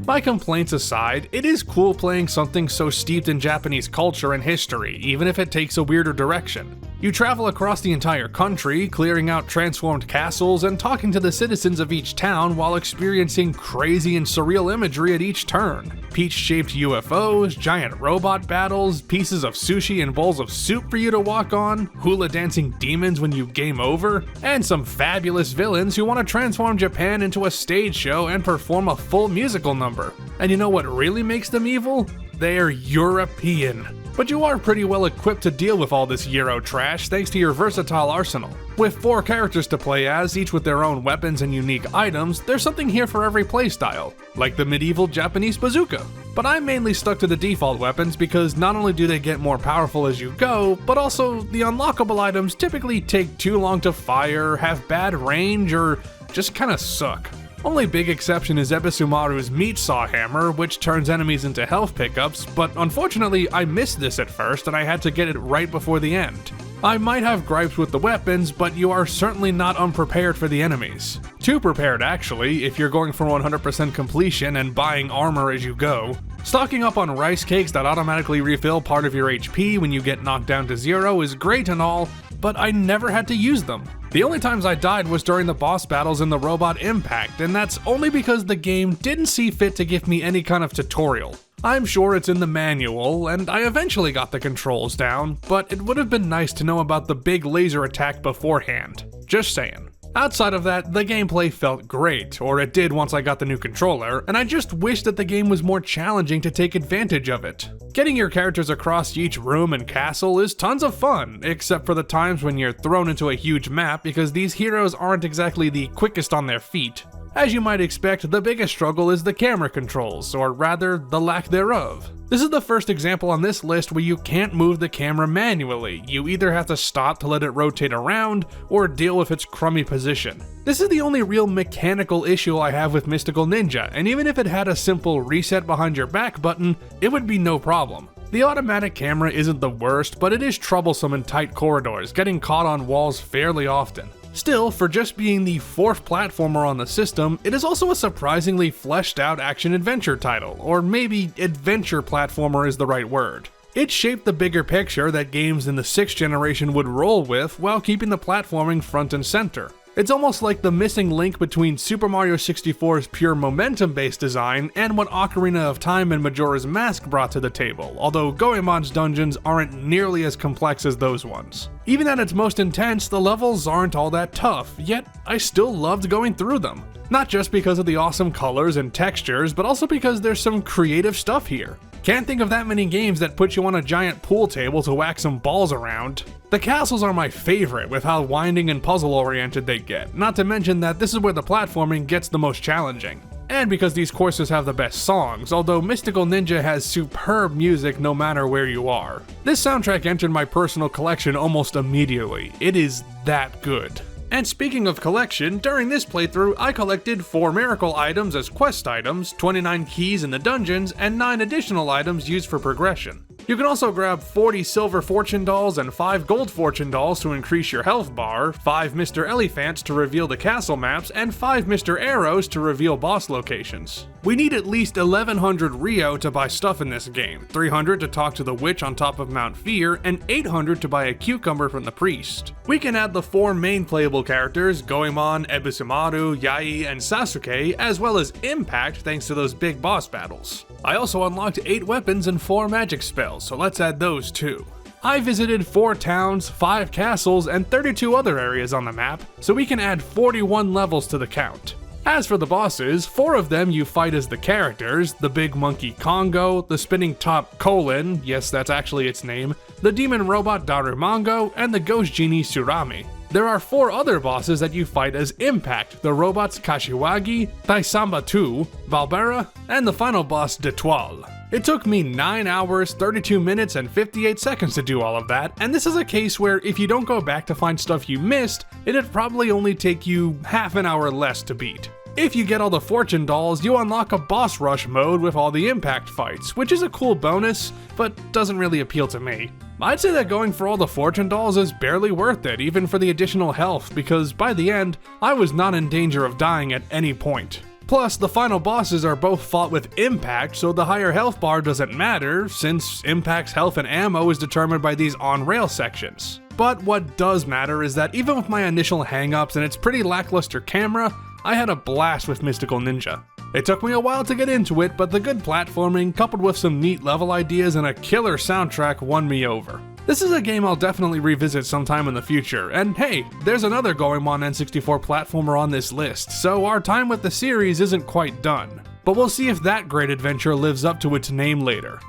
My complaints aside, it is cool playing something so steeped in Japanese culture and history, even if it takes a weirder direction. You travel across the entire country, clearing out transformed castles and talking to the citizens of each town while experiencing crazy and surreal imagery at each turn. Peach-shaped UFOs, giant robot battles, pieces of sushi and bowls of soup for you to walk on, hula-dancing demons when you game over, and some fabulous villains who want to transform Japan into a stage show and perform a full musical number. And you know what really makes them evil? They're European. But you are pretty well equipped to deal with all this Euro trash thanks to your versatile arsenal. With 4 characters to play as, each with their own weapons and unique items, there's something here for every playstyle, like the medieval Japanese bazooka. But I'm mainly stuck to the default weapons because not only do they get more powerful as you go, but also the unlockable items typically take too long to fire, have bad range, or just kinda suck. Only big exception is Ebisumaru's Meat Saw Hammer, which turns enemies into health pickups, but unfortunately I missed this at first and I had to get it right before the end. I might have gripes with the weapons, but you are certainly not unprepared for the enemies. Too prepared actually, if you're going for 100% completion and buying armor as you go. Stocking up on rice cakes that automatically refill part of your HP when you get knocked down to 0 is great and all, but I never had to use them. The only times I died was during the boss battles in the Robot Impact, and that's only because the game didn't see fit to give me any kind of tutorial. I'm sure it's in the manual, and I eventually got the controls down, but it would have been nice to know about the big laser attack beforehand. Just saying. Outside of that, the gameplay felt great, or it did once I got the new controller, and I just wish that the game was more challenging to take advantage of it. Getting your characters across each room and castle is tons of fun, except for the times when you're thrown into a huge map because these heroes aren't exactly the quickest on their feet. As you might expect, the biggest struggle is the camera controls, or rather, the lack thereof. This is the first example on this list where you can't move the camera manually. You either have to stop to let it rotate around, or deal with its crummy position. This is the only real mechanical issue I have with Mystical Ninja, and even if it had a simple reset behind your back button, it would be no problem. The automatic camera isn't the worst, but it is troublesome in tight corridors, getting caught on walls fairly often. Still, for just being the 4th platformer on the system, it is also a surprisingly fleshed out action-adventure title, or maybe adventure platformer is the right word. It shaped the bigger picture that games in the 6th generation would roll with while keeping the platforming front and center. It's almost like the missing link between Super Mario 64's pure momentum-based design and what Ocarina of Time and Majora's Mask brought to the table, although Goemon's dungeons aren't nearly as complex as those ones. Even at its most intense, the levels aren't all that tough, yet I still loved going through them. Not just because of the awesome colors and textures, but also because there's some creative stuff here. Can't think of that many games that put you on a giant pool table to whack some balls around. The castles are my favorite with how winding and puzzle oriented they get, not to mention that this is where the platforming gets the most challenging. And because these courses have the best songs, although Mystical Ninja has superb music no matter where you are. This soundtrack entered my personal collection almost immediately. It is that good. And speaking of collection, during this playthrough I collected 4 miracle items as quest items, 29 keys in the dungeons, and 9 additional items used for progression. You can also grab 40 silver fortune dolls and 5 gold fortune dolls to increase your health bar, 5 Mr. Elephants to reveal the castle maps, and 5 Mr. Arrows to reveal boss locations. We need at least 1100 Rio to buy stuff in this game, 300 to talk to the witch on top of Mount Fear, and 800 to buy a cucumber from the priest. We can add the 4 main playable characters, Goemon, Ebisumaru, Yai, and Sasuke, as well as Impact thanks to those big boss battles. I also unlocked 8 weapons and 4 magic spells, so let's add those too. I visited 4 towns, 5 castles, and 32 other areas on the map, so we can add 41 levels to the count. As for the bosses, 4 of them you fight as the characters, the big monkey Congo, the spinning top Colon, yes that's actually its name, the demon robot Darumango, and the ghost genie Surami. There are 4 other bosses that you fight as Impact, the robots Kashiwagi, Taisamba 2, Valbera, and the final boss D'Etoile. It took me 9 hours, 32 minutes, and 58 seconds to do all of that, and this is a case where if you don't go back to find stuff you missed, it'd probably only take you half an hour less to beat. If you get all the fortune dolls, you unlock a boss rush mode with all the Impact fights, which is a cool bonus, but doesn't really appeal to me. I'd say that going for all the fortune dolls is barely worth it, even for the additional health, because by the end, I was not in danger of dying at any point. Plus, the final bosses are both fought with impact, so the higher health bar doesn't matter, since impact's health and ammo is determined by these on-rail sections. But what does matter is that even with my initial hangups and its pretty lackluster camera, I had a blast with Mystical Ninja. It took me a while to get into it, but the good platforming, coupled with some neat level ideas and a killer soundtrack, won me over. This is a game I'll definitely revisit sometime in the future, and hey, there's another Goemon N64 platformer on this list, so our time with the series isn't quite done. But we'll see if that great adventure lives up to its name later.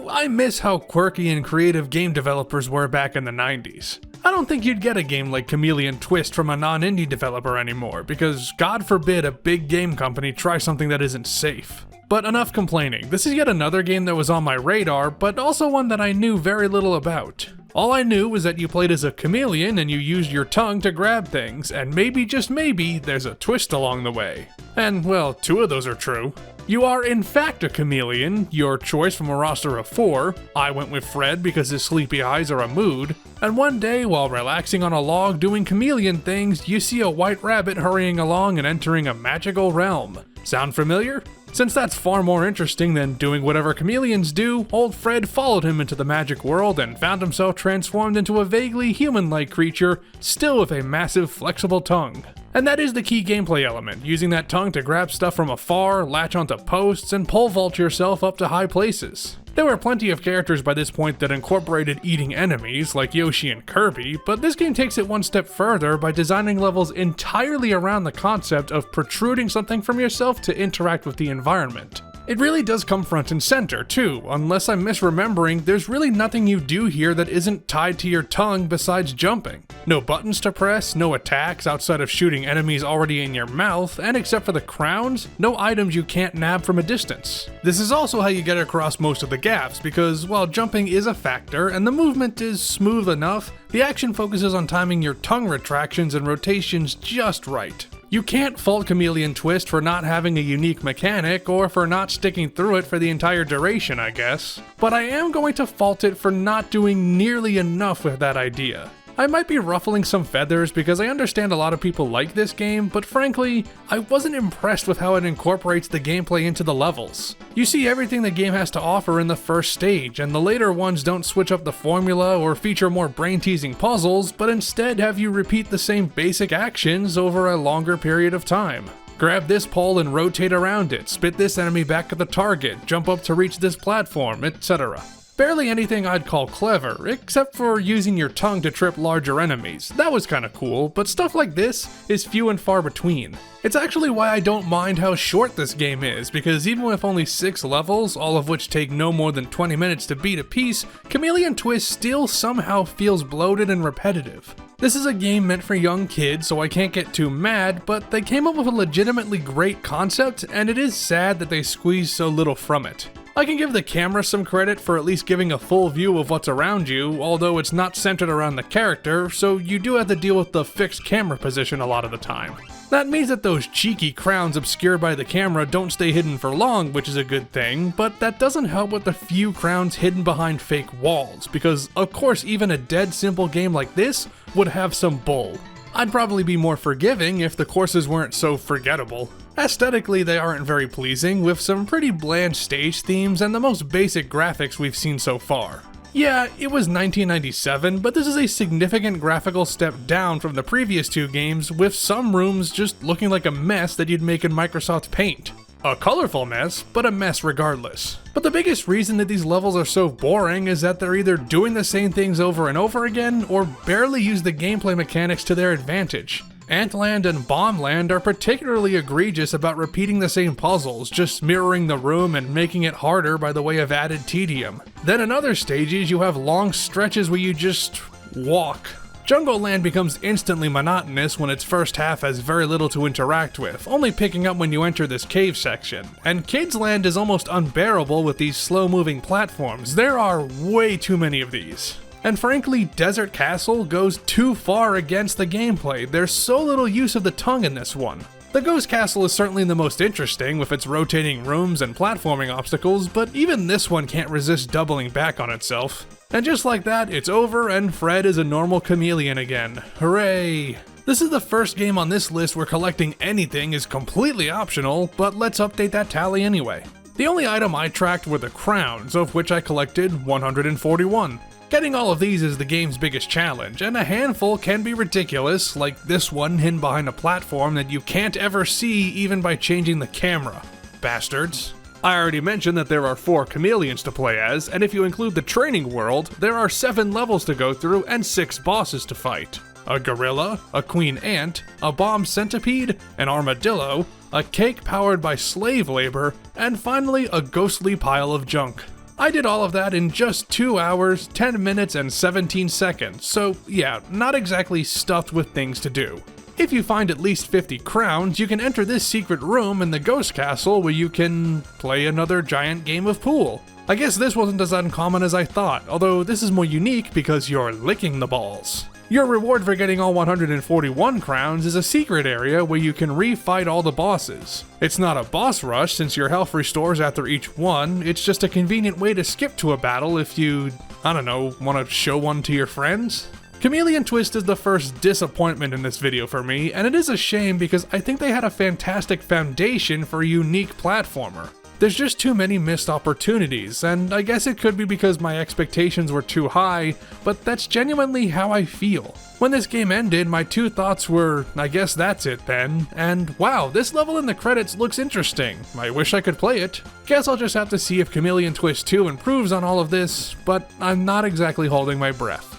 I miss how quirky and creative game developers were back in the 90s. I don't think you'd get a game like Chameleon Twist from a non-indie developer anymore, because God forbid a big game company try something that isn't safe. But enough complaining, this is yet another game that was on my radar, but also one that I knew very little about. All I knew was that you played as a chameleon and you used your tongue to grab things, and maybe, just maybe, there's a twist along the way. And, well, 2 of those are true. You are in fact a chameleon, your choice from a roster of 4. I went with Fred because his sleepy eyes are a mood. And one day, while relaxing on a log doing chameleon things, you see a white rabbit hurrying along and entering a magical realm. Sound familiar? Since that's far more interesting than doing whatever chameleons do, old Fred followed him into the magic world and found himself transformed into a vaguely human-like creature, still with a massive flexible tongue. And that is the key gameplay element, using that tongue to grab stuff from afar, latch onto posts, and pole vault yourself up to high places. There were plenty of characters by this point that incorporated eating enemies, like Yoshi and Kirby, but this game takes it one step further by designing levels entirely around the concept of protruding something from yourself to interact with the environment. It really does come front and center, too. Unless I'm misremembering, there's really nothing you do here that isn't tied to your tongue besides jumping. No buttons to press, no attacks outside of shooting enemies already in your mouth, and except for the crowns, no items you can't nab from a distance. This is also how you get across most of the gaps, because while jumping is a factor and the movement is smooth enough, the action focuses on timing your tongue retractions and rotations just right. You can't fault Chameleon Twist for not having a unique mechanic, or for not sticking through it for the entire duration, I guess. But I am going to fault it for not doing nearly enough with that idea. I might be ruffling some feathers because I understand a lot of people like this game, but frankly, I wasn't impressed with how it incorporates the gameplay into the levels. You see everything the game has to offer in the first stage, and the later ones don't switch up the formula or feature more brain-teasing puzzles, but instead have you repeat the same basic actions over a longer period of time. Grab this pole and rotate around it, spit this enemy back at the target, jump up to reach this platform, etc. Barely anything I'd call clever, except for using your tongue to trip larger enemies. That was kinda cool, but stuff like this is few and far between. It's actually why I don't mind how short this game is, because even with only 6 levels, all of which take no more than 20 minutes to beat a piece, Chameleon Twist still somehow feels bloated and repetitive. This is a game meant for young kids, so I can't get too mad, but they came up with a legitimately great concept, and it is sad that they squeezed so little from it. I can give the camera some credit for at least giving a full view of what's around you, although it's not centered around the character, so you do have to deal with the fixed camera position a lot of the time. That means that those cheeky crowns obscured by the camera don't stay hidden for long, which is a good thing, but that doesn't help with the few crowns hidden behind fake walls, because of course even a dead simple game like this would have some bull. I'd probably be more forgiving if the courses weren't so forgettable. Aesthetically, they aren't very pleasing, with some pretty bland stage themes and the most basic graphics we've seen so far. Yeah, it was 1997, but this is a significant graphical step down from the previous 2 games, with some rooms just looking like a mess that you'd make in Microsoft Paint. A colorful mess, but a mess regardless. But the biggest reason that these levels are so boring is that they're either doing the same things over and over again, or barely use the gameplay mechanics to their advantage. Antland and Bombland are particularly egregious about repeating the same puzzles, just mirroring the room and making it harder by the way of added tedium. Then in other stages you have long stretches where you just walk. Jungle Land becomes instantly monotonous when its first half has very little to interact with, only picking up when you enter this cave section. And Kids Land is almost unbearable with these slow-moving platforms. There are way too many of these. And frankly, Desert Castle goes too far against the gameplay. There's so little use of the tongue in this one. The Ghost Castle is certainly the most interesting with its rotating rooms and platforming obstacles, but even this one can't resist doubling back on itself. And just like that, it's over and Fred is a normal chameleon again. Hooray! This is the first game on this list where collecting anything is completely optional, but let's update that tally anyway. The only item I tracked were the crowns, of which I collected 141. Getting all of these is the game's biggest challenge, and a handful can be ridiculous, like this one hidden behind a platform that you can't ever see even by changing the camera. Bastards. I already mentioned that there are 4 chameleons to play as, and if you include the training world, there are 7 levels to go through and 6 bosses to fight. A gorilla, a queen ant, a bomb centipede, an armadillo, a cake powered by slave labor, and finally a ghostly pile of junk. I did all of that in just 2 hours, 10 minutes, and 17 seconds, so yeah, not exactly stuffed with things to do. If you find at least 50 crowns, you can enter this secret room in the Ghost Castle where you can play another giant game of pool. I guess this wasn't as uncommon as I thought, although this is more unique because you're licking the balls. Your reward for getting all 141 crowns is a secret area where you can re-fight all the bosses. It's not a boss rush since your health restores after each one, it's just a convenient way to skip to a battle if you, I don't know, want to show one to your friends? Chameleon Twist is the first disappointment in this video for me, and it is a shame because I think they had a fantastic foundation for a unique platformer. There's just too many missed opportunities, and I guess it could be because my expectations were too high, but that's genuinely how I feel. When this game ended, my 2 thoughts were, I guess that's it then, and wow, this level in the credits looks interesting. I wish I could play it. Guess I'll just have to see if Chameleon Twist 2 improves on all of this, but I'm not exactly holding my breath.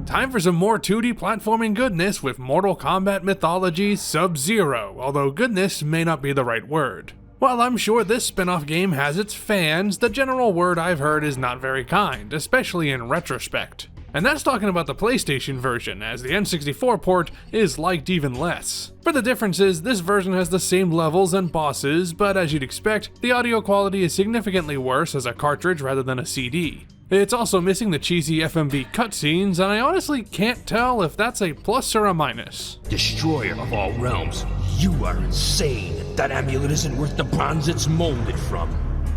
Time for some more 2D platforming goodness with Mortal Kombat Mythology Sub-Zero, although goodness may not be the right word. While I'm sure this spin-off game has its fans, the general word I've heard is not very kind, especially in retrospect. And that's talking about the PlayStation version, as the N64 port is liked even less. For the differences, this version has the same levels and bosses, but as you'd expect, the audio quality is significantly worse as a cartridge rather than a CD. It's also missing the cheesy FMV cutscenes, and I honestly can't tell if that's a plus or a minus. Destroyer of all realms, you are insane. That amulet isn't worth the bronze it's molded from.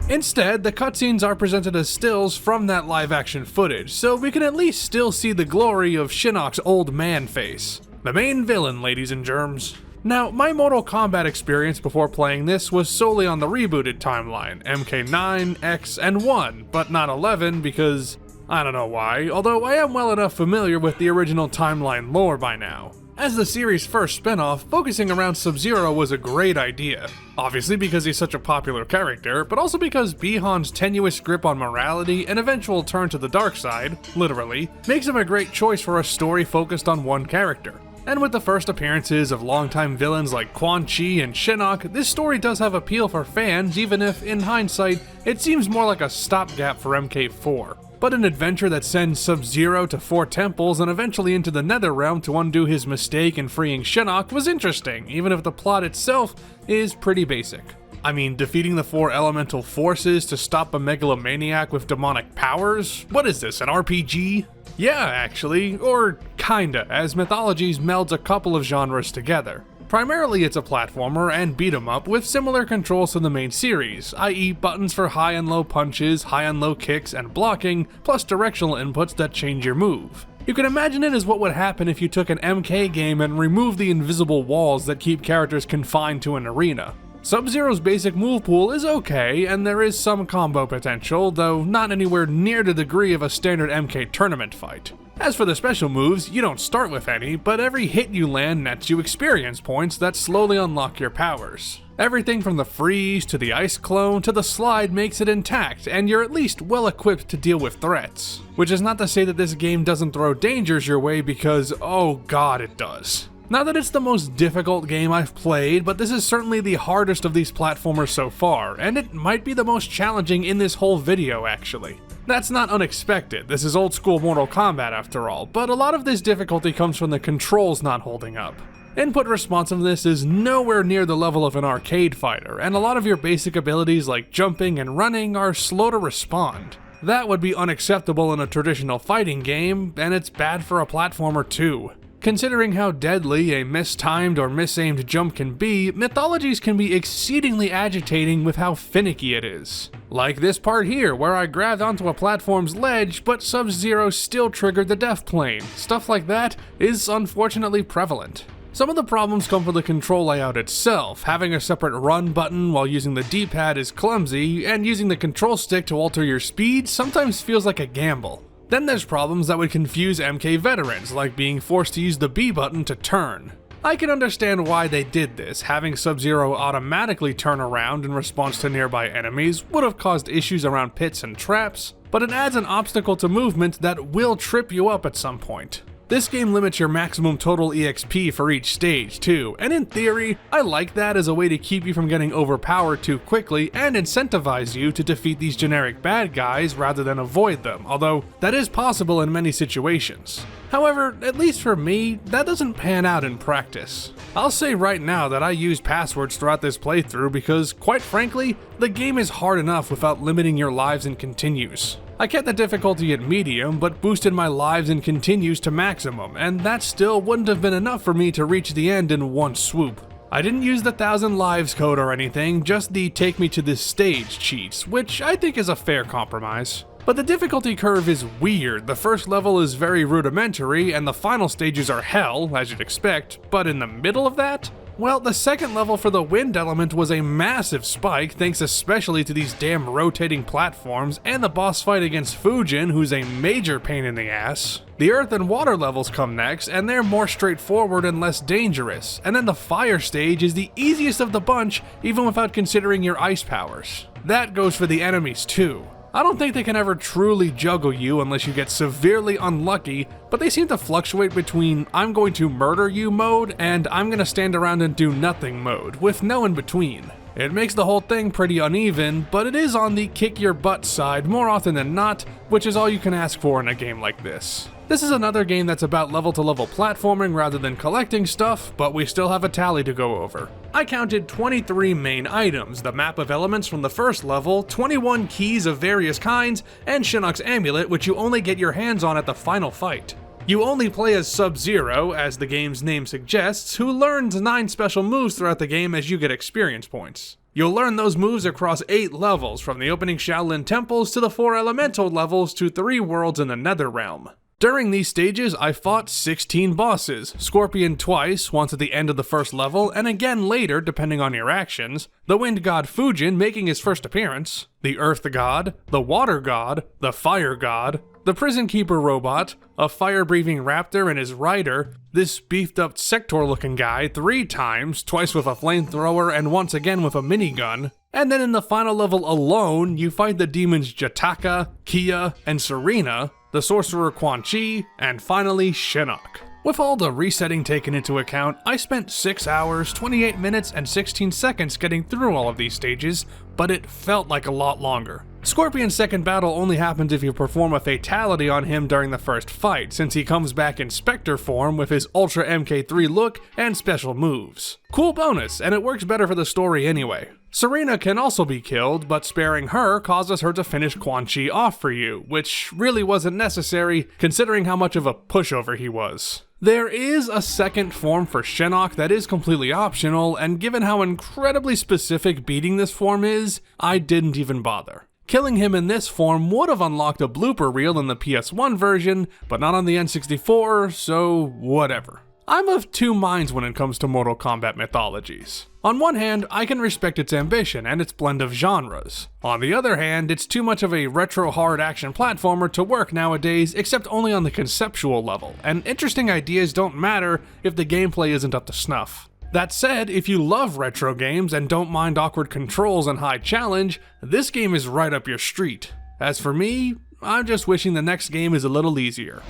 Instead, the cutscenes are presented as stills from that live-action footage, so we can at least still see the glory of Shinnok's old man face. The main villain, ladies and germs. Now, my Mortal Kombat experience before playing this was solely on the rebooted timeline, MK9, X, and 1, but not 11 because I don't know why, although I am well enough familiar with the original timeline lore by now. As the series' first spin-off, focusing around Sub-Zero was a great idea. Obviously because he's such a popular character, but also because Bi-Han's tenuous grip on morality and eventual turn to the dark side, literally, makes him a great choice for a story focused on one character. And with the first appearances of longtime villains like Quan Chi and Shinnok, this story does have appeal for fans even if, in hindsight, it seems more like a stopgap for MK4. But an adventure that sends Sub-Zero to 4 temples and eventually into the Netherrealm to undo his mistake in freeing Shinnok was interesting, even if the plot itself is pretty basic. I mean, defeating the 4 elemental forces to stop a megalomaniac with demonic powers? What is this, an RPG? Yeah, actually, or kinda, as Mythologies melds a couple of genres together. Primarily it's a platformer and beat 'em up with similar controls to the main series, i.e. buttons for high and low punches, high and low kicks, and blocking, plus directional inputs that change your move. You can imagine it as what would happen if you took an MK game and removed the invisible walls that keep characters confined to an arena. Sub-Zero's basic move pool is okay, and there is some combo potential, though not anywhere near the degree of a standard MK tournament fight. As for the special moves, you don't start with any, but every hit you land nets you experience points that slowly unlock your powers. Everything from the freeze to the ice clone to the slide makes it intact, and you're at least well equipped to deal with threats. Which is not to say that this game doesn't throw dangers your way because, oh god, it does. Not that it's the most difficult game I've played, but this is certainly the hardest of these platformers so far, and it might be the most challenging in this whole video actually. That's not unexpected, this is old school Mortal Kombat after all, but a lot of this difficulty comes from the controls not holding up. Input responsiveness is nowhere near the level of an arcade fighter, and a lot of your basic abilities like jumping and running are slow to respond. That would be unacceptable in a traditional fighting game, and it's bad for a platformer too. Considering how deadly a mistimed or misaimed jump can be, Mythologies can be exceedingly agitating with how finicky it is. Like this part here, where I grabbed onto a platform's ledge, but Sub-Zero still triggered the death plane. Stuff like that is unfortunately prevalent. Some of the problems come from the control layout itself. Having a separate run button while using the D-pad is clumsy, and using the control stick to alter your speed sometimes feels like a gamble. Then there's problems that would confuse MK veterans, like being forced to use the B button to turn. I can understand why they did this. Having Sub-Zero automatically turn around in response to nearby enemies would have caused issues around pits and traps, but it adds an obstacle to movement that will trip you up at some point. This game limits your maximum total EXP for each stage too, and in theory, I like that as a way to keep you from getting overpowered too quickly and incentivize you to defeat these generic bad guys rather than avoid them, although that is possible in many situations. However, at least for me, that doesn't pan out in practice. I'll say right now that I use passwords throughout this playthrough because, quite frankly, the game is hard enough without limiting your lives and continues. I kept the difficulty at medium, but boosted my lives and continues to maximum, and that still wouldn't have been enough for me to reach the end in one swoop. I didn't use the 1000 lives code or anything, just the take me to this stage cheats, which I think is a fair compromise. But the difficulty curve is weird. The first level is very rudimentary, and the final stages are hell, as you'd expect, but in the middle of that? Well, the second level for the wind element was a massive spike, thanks especially to these damn rotating platforms, and the boss fight against Fujin, who's a major pain in the ass. The earth and water levels come next, and they're more straightforward and less dangerous, and then the fire stage is the easiest of the bunch, even without considering your ice powers. That goes for the enemies too. I don't think they can ever truly juggle you unless you get severely unlucky, but they seem to fluctuate between I'm going to murder you mode and I'm gonna stand around and do nothing mode, with no in between. It makes the whole thing pretty uneven, but it is on the kick your butt side more often than not, which is all you can ask for in a game like this. This is another game that's about level-to-level platforming rather than collecting stuff, but we still have a tally to go over. I counted 23 main items, the map of elements from the first level, 21 keys of various kinds, and Shinnok's amulet, which you only get your hands on at the final fight. You only play as Sub-Zero, as the game's name suggests, who learns 9 special moves throughout the game as you get experience points. You'll learn those moves across 8 levels, from the opening Shaolin temples to the 4 elemental levels to 3 worlds in the Netherrealm. During these stages, I fought 16 bosses, Scorpion twice, once at the end of the first level, and again later depending on your actions, the Wind God Fujin making his first appearance, the Earth God, the Water God, the Fire God, the Prison Keeper robot, a fire-breathing raptor and his rider, this beefed-up Sector-looking guy 3 times, twice with a flamethrower and once again with a minigun, and then in the final level alone, you fight the demons Jataka, Kia, and Serena, the sorcerer Quan Chi, and finally Shinnok. With all the resetting taken into account, I spent 6 hours, 28 minutes, and 16 seconds getting through all of these stages, but it felt like a lot longer. Scorpion's second battle only happens if you perform a fatality on him during the first fight, since he comes back in Spectre form with his Ultra MK3 look and special moves. Cool bonus, and it works better for the story anyway. Serena can also be killed, but sparing her causes her to finish Quan Chi off for you, which really wasn't necessary considering how much of a pushover he was. There is a second form for Shinnok that is completely optional, and given how incredibly specific beating this form is, I didn't even bother. Killing him in this form would have unlocked a blooper reel in the PS1 version, but not on the N64, so whatever. I'm of 2 minds when it comes to Mortal Kombat Mythologies. On one hand, I can respect its ambition and its blend of genres. On the other hand, it's too much of a retro hard action platformer to work nowadays, except only on the conceptual level, and interesting ideas don't matter if the gameplay isn't up to snuff. That said, if you love retro games and don't mind awkward controls and high challenge, this game is right up your street. As for me, I'm just wishing the next game is a little easier.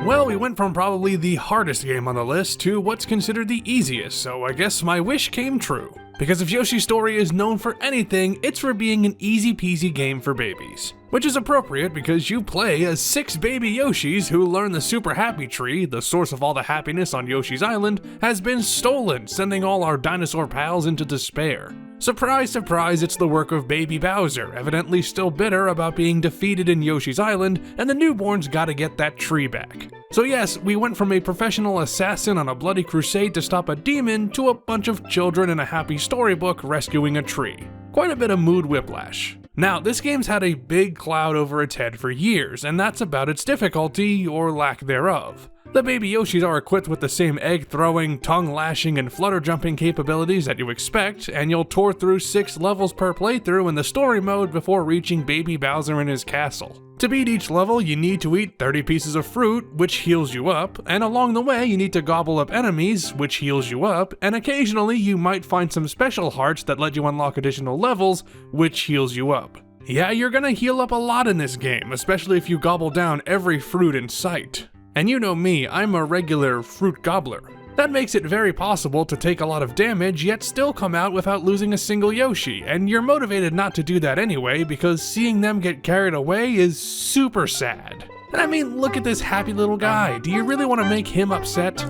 Well, we went from probably the hardest game on the list to what's considered the easiest, so I guess my wish came true. Because if Yoshi's Story is known for anything, it's for being an easy-peasy game for babies. Which is appropriate because you play as 6 baby Yoshis who learn the Super Happy Tree, the source of all the happiness on Yoshi's Island, has been stolen, sending all our dinosaur pals into despair. Surprise, surprise, it's the work of Baby Bowser, evidently still bitter about being defeated in Yoshi's Island, and the newborns gotta get that tree back. So yes, we went from a professional assassin on a bloody crusade to stop a demon to a bunch of children in a happy storybook rescuing a tree. Quite a bit of mood whiplash. Now, this game's had a big cloud over its head for years, and that's about its difficulty, or lack thereof. The baby Yoshis are equipped with the same egg-throwing, tongue-lashing, and flutter-jumping capabilities that you expect, and you'll tour through 6 levels per playthrough in the story mode before reaching Baby Bowser in his castle. To beat each level, you need to eat 30 pieces of fruit, which heals you up, and along the way you need to gobble up enemies, which heals you up, and occasionally you might find some special hearts that let you unlock additional levels, which heals you up. Yeah, you're gonna heal up a lot in this game, especially if you gobble down every fruit in sight. And you know me, I'm a regular fruit gobbler. That makes it very possible to take a lot of damage yet still come out without losing a single Yoshi, and you're motivated not to do that anyway because seeing them get carried away is super sad. And I mean, look at this happy little guy, do you really want to make him upset?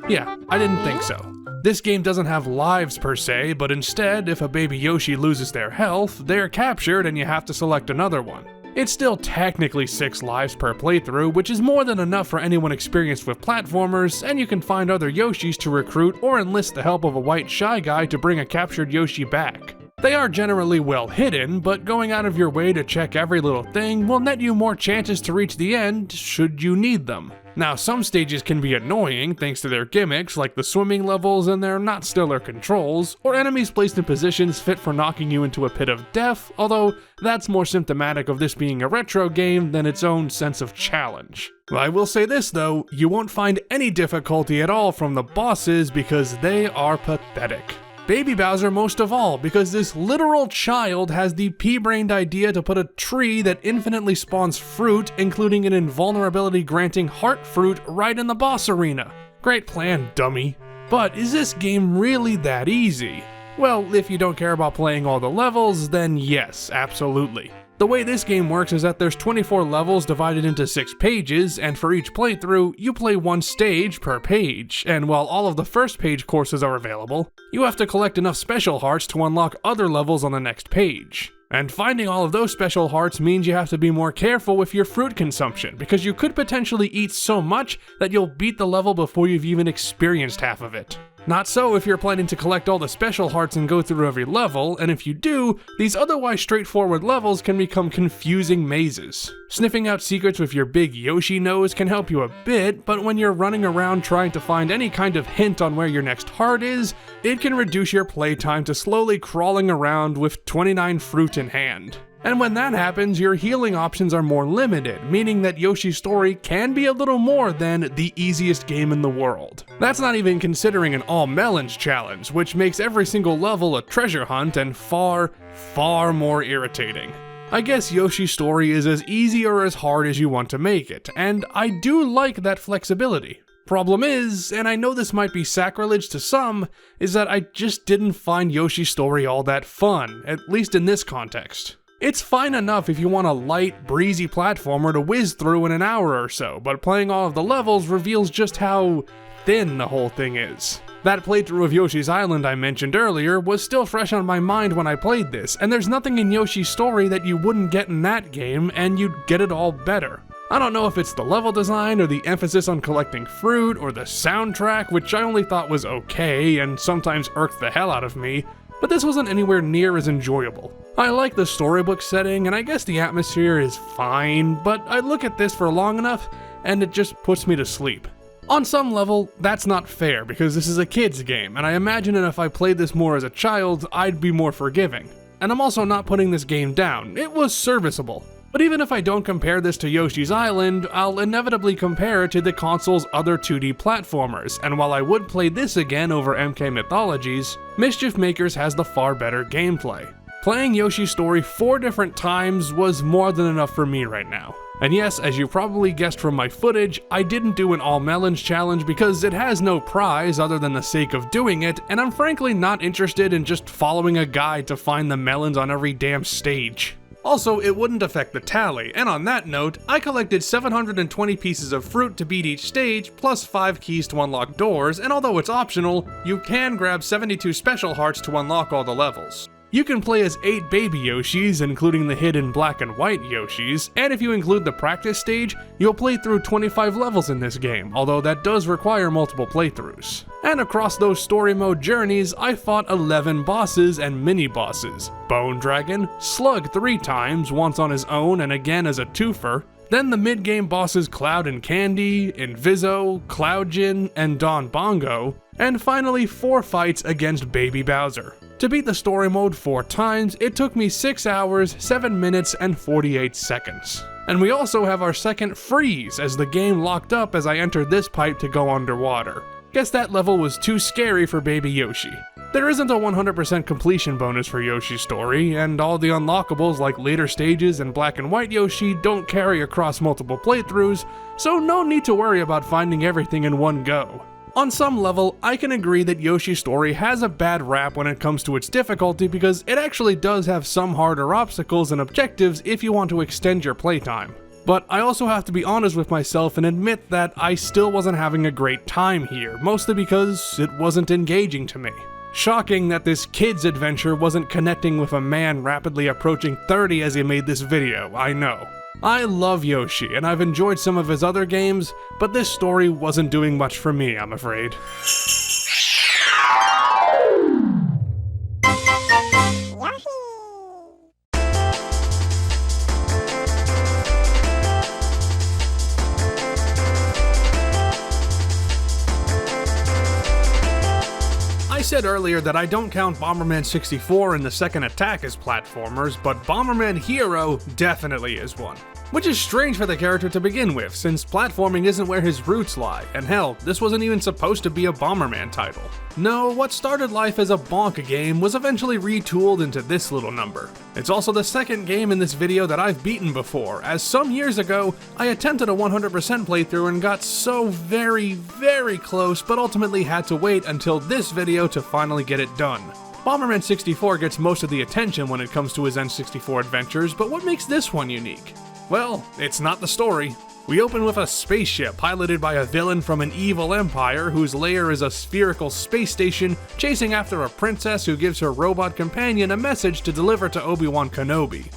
Yeah, I didn't think so. This game doesn't have lives per se, but instead, if a baby Yoshi loses their health, they're captured and you have to select another one. It's still technically 6 lives per playthrough, which is more than enough for anyone experienced with platformers, and you can find other Yoshis to recruit or enlist the help of a white shy guy to bring a captured Yoshi back. They are generally well hidden, but going out of your way to check every little thing will net you more chances to reach the end should you need them. Now, some stages can be annoying thanks to their gimmicks like the swimming levels and their not stellar controls, or enemies placed in positions fit for knocking you into a pit of death, although that's more symptomatic of this being a retro game than its own sense of challenge. I will say this though, you won't find any difficulty at all from the bosses because they are pathetic. Baby Bowser most of all, because this literal child has the pea-brained idea to put a tree that infinitely spawns fruit, including an invulnerability-granting heart fruit, right in the boss arena. Great plan, dummy. But is this game really that easy? Well, if you don't care about playing all the levels, then yes, absolutely. The way this game works is that there's 24 levels divided into 6 pages, and for each playthrough, you play 1 stage per page, and while all of the first page courses are available, you have to collect enough special hearts to unlock other levels on the next page. And finding all of those special hearts means you have to be more careful with your fruit consumption, because you could potentially eat so much that you'll beat the level before you've even experienced half of it. Not so if you're planning to collect all the special hearts and go through every level, and if you do, these otherwise straightforward levels can become confusing mazes. Sniffing out secrets with your big Yoshi nose can help you a bit, but when you're running around trying to find any kind of hint on where your next heart is, it can reduce your playtime to slowly crawling around with 29 fruit in hand. And when that happens, your healing options are more limited, meaning that Yoshi's Story can be a little more than the easiest game in the world. That's not even considering an all melons challenge, which makes every single level a treasure hunt and far, far more irritating. I guess Yoshi's Story is as easy or as hard as you want to make it, and I do like that flexibility. Problem is, and I know this might be sacrilege to some, is that I just didn't find Yoshi's Story all that fun, at least in this context. It's fine enough if you want a light, breezy platformer to whiz through in an hour or so, but playing all of the levels reveals just how thin the whole thing is. That playthrough of Yoshi's Island I mentioned earlier was still fresh on my mind when I played this, and there's nothing in Yoshi's Story that you wouldn't get in that game, and you'd get it all better. I don't know if it's the level design, or the emphasis on collecting fruit, or the soundtrack, which I only thought was okay, and sometimes irked the hell out of me, but this wasn't anywhere near as enjoyable. I like the storybook setting, and I guess the atmosphere is fine, but I look at this for long enough, and it just puts me to sleep. On some level, that's not fair, because this is a kid's game, and I imagine that if I played this more as a child, I'd be more forgiving. And I'm also not putting this game down, it was serviceable. But even if I don't compare this to Yoshi's Island, I'll inevitably compare it to the console's other 2D platformers, and while I would play this again over MK Mythologies, Mischief Makers has the far better gameplay. Playing Yoshi's Story 4 different times was more than enough for me right now. And yes, as you probably guessed from my footage, I didn't do an all melons challenge because it has no prize other than the sake of doing it, and I'm frankly not interested in just following a guide to find the melons on every damn stage. Also, it wouldn't affect the tally, and on that note, I collected 720 pieces of fruit to beat each stage, plus 5 keys to unlock doors, and although it's optional, you can grab 72 special hearts to unlock all the levels. You can play as 8 baby Yoshis, including the hidden black and white Yoshis, and if you include the practice stage, you'll play through 25 levels in this game, although that does require multiple playthroughs. And across those story mode journeys, I fought 11 bosses and mini-bosses. Bone Dragon, Slug 3 times, once on his own and again as a twofer, then the mid-game bosses Cloud and Candy, Inviso, Cloudjin, and Don Bongo, and finally 4 fights against Baby Bowser. To beat the story mode 4 times, it took me 6 hours, 7 minutes, and 48 seconds. And we also have our second freeze, as the game locked up as I entered this pipe to go underwater. Guess that level was too scary for Baby Yoshi. There isn't a 100% completion bonus for Yoshi's story, and all the unlockables like later stages and Black and White Yoshi don't carry across multiple playthroughs, so no need to worry about finding everything in one go. On some level, I can agree that Yoshi's story has a bad rap when it comes to its difficulty because it actually does have some harder obstacles and objectives if you want to extend your playtime. But I also have to be honest with myself and admit that I still wasn't having a great time here, mostly because it wasn't engaging to me. Shocking that this kid's adventure wasn't connecting with a man rapidly approaching 30 as he made this video, I know. I love Yoshi, and I've enjoyed some of his other games, but this story wasn't doing much for me, I'm afraid. I said earlier that I don't count Bomberman 64 and the Second Attack as platformers, but Bomberman Hero definitely is one. Which is strange for the character to begin with, since platforming isn't where his roots lie, and hell, this wasn't even supposed to be a Bomberman title. No, what started life as a Bonk game was eventually retooled into this little number. It's also the second game in this video that I've beaten before, as some years ago, I attempted a 100% playthrough and got so very close, but ultimately had to wait until this video to finally get it done. Bomberman 64 gets most of the attention when it comes to his N64 adventures, but what makes this one unique? Well, it's not the story. We open with a spaceship piloted by a villain from an evil empire whose lair is a spherical space station chasing after a princess who gives her robot companion a message to deliver to Obi-Wan Kenobi.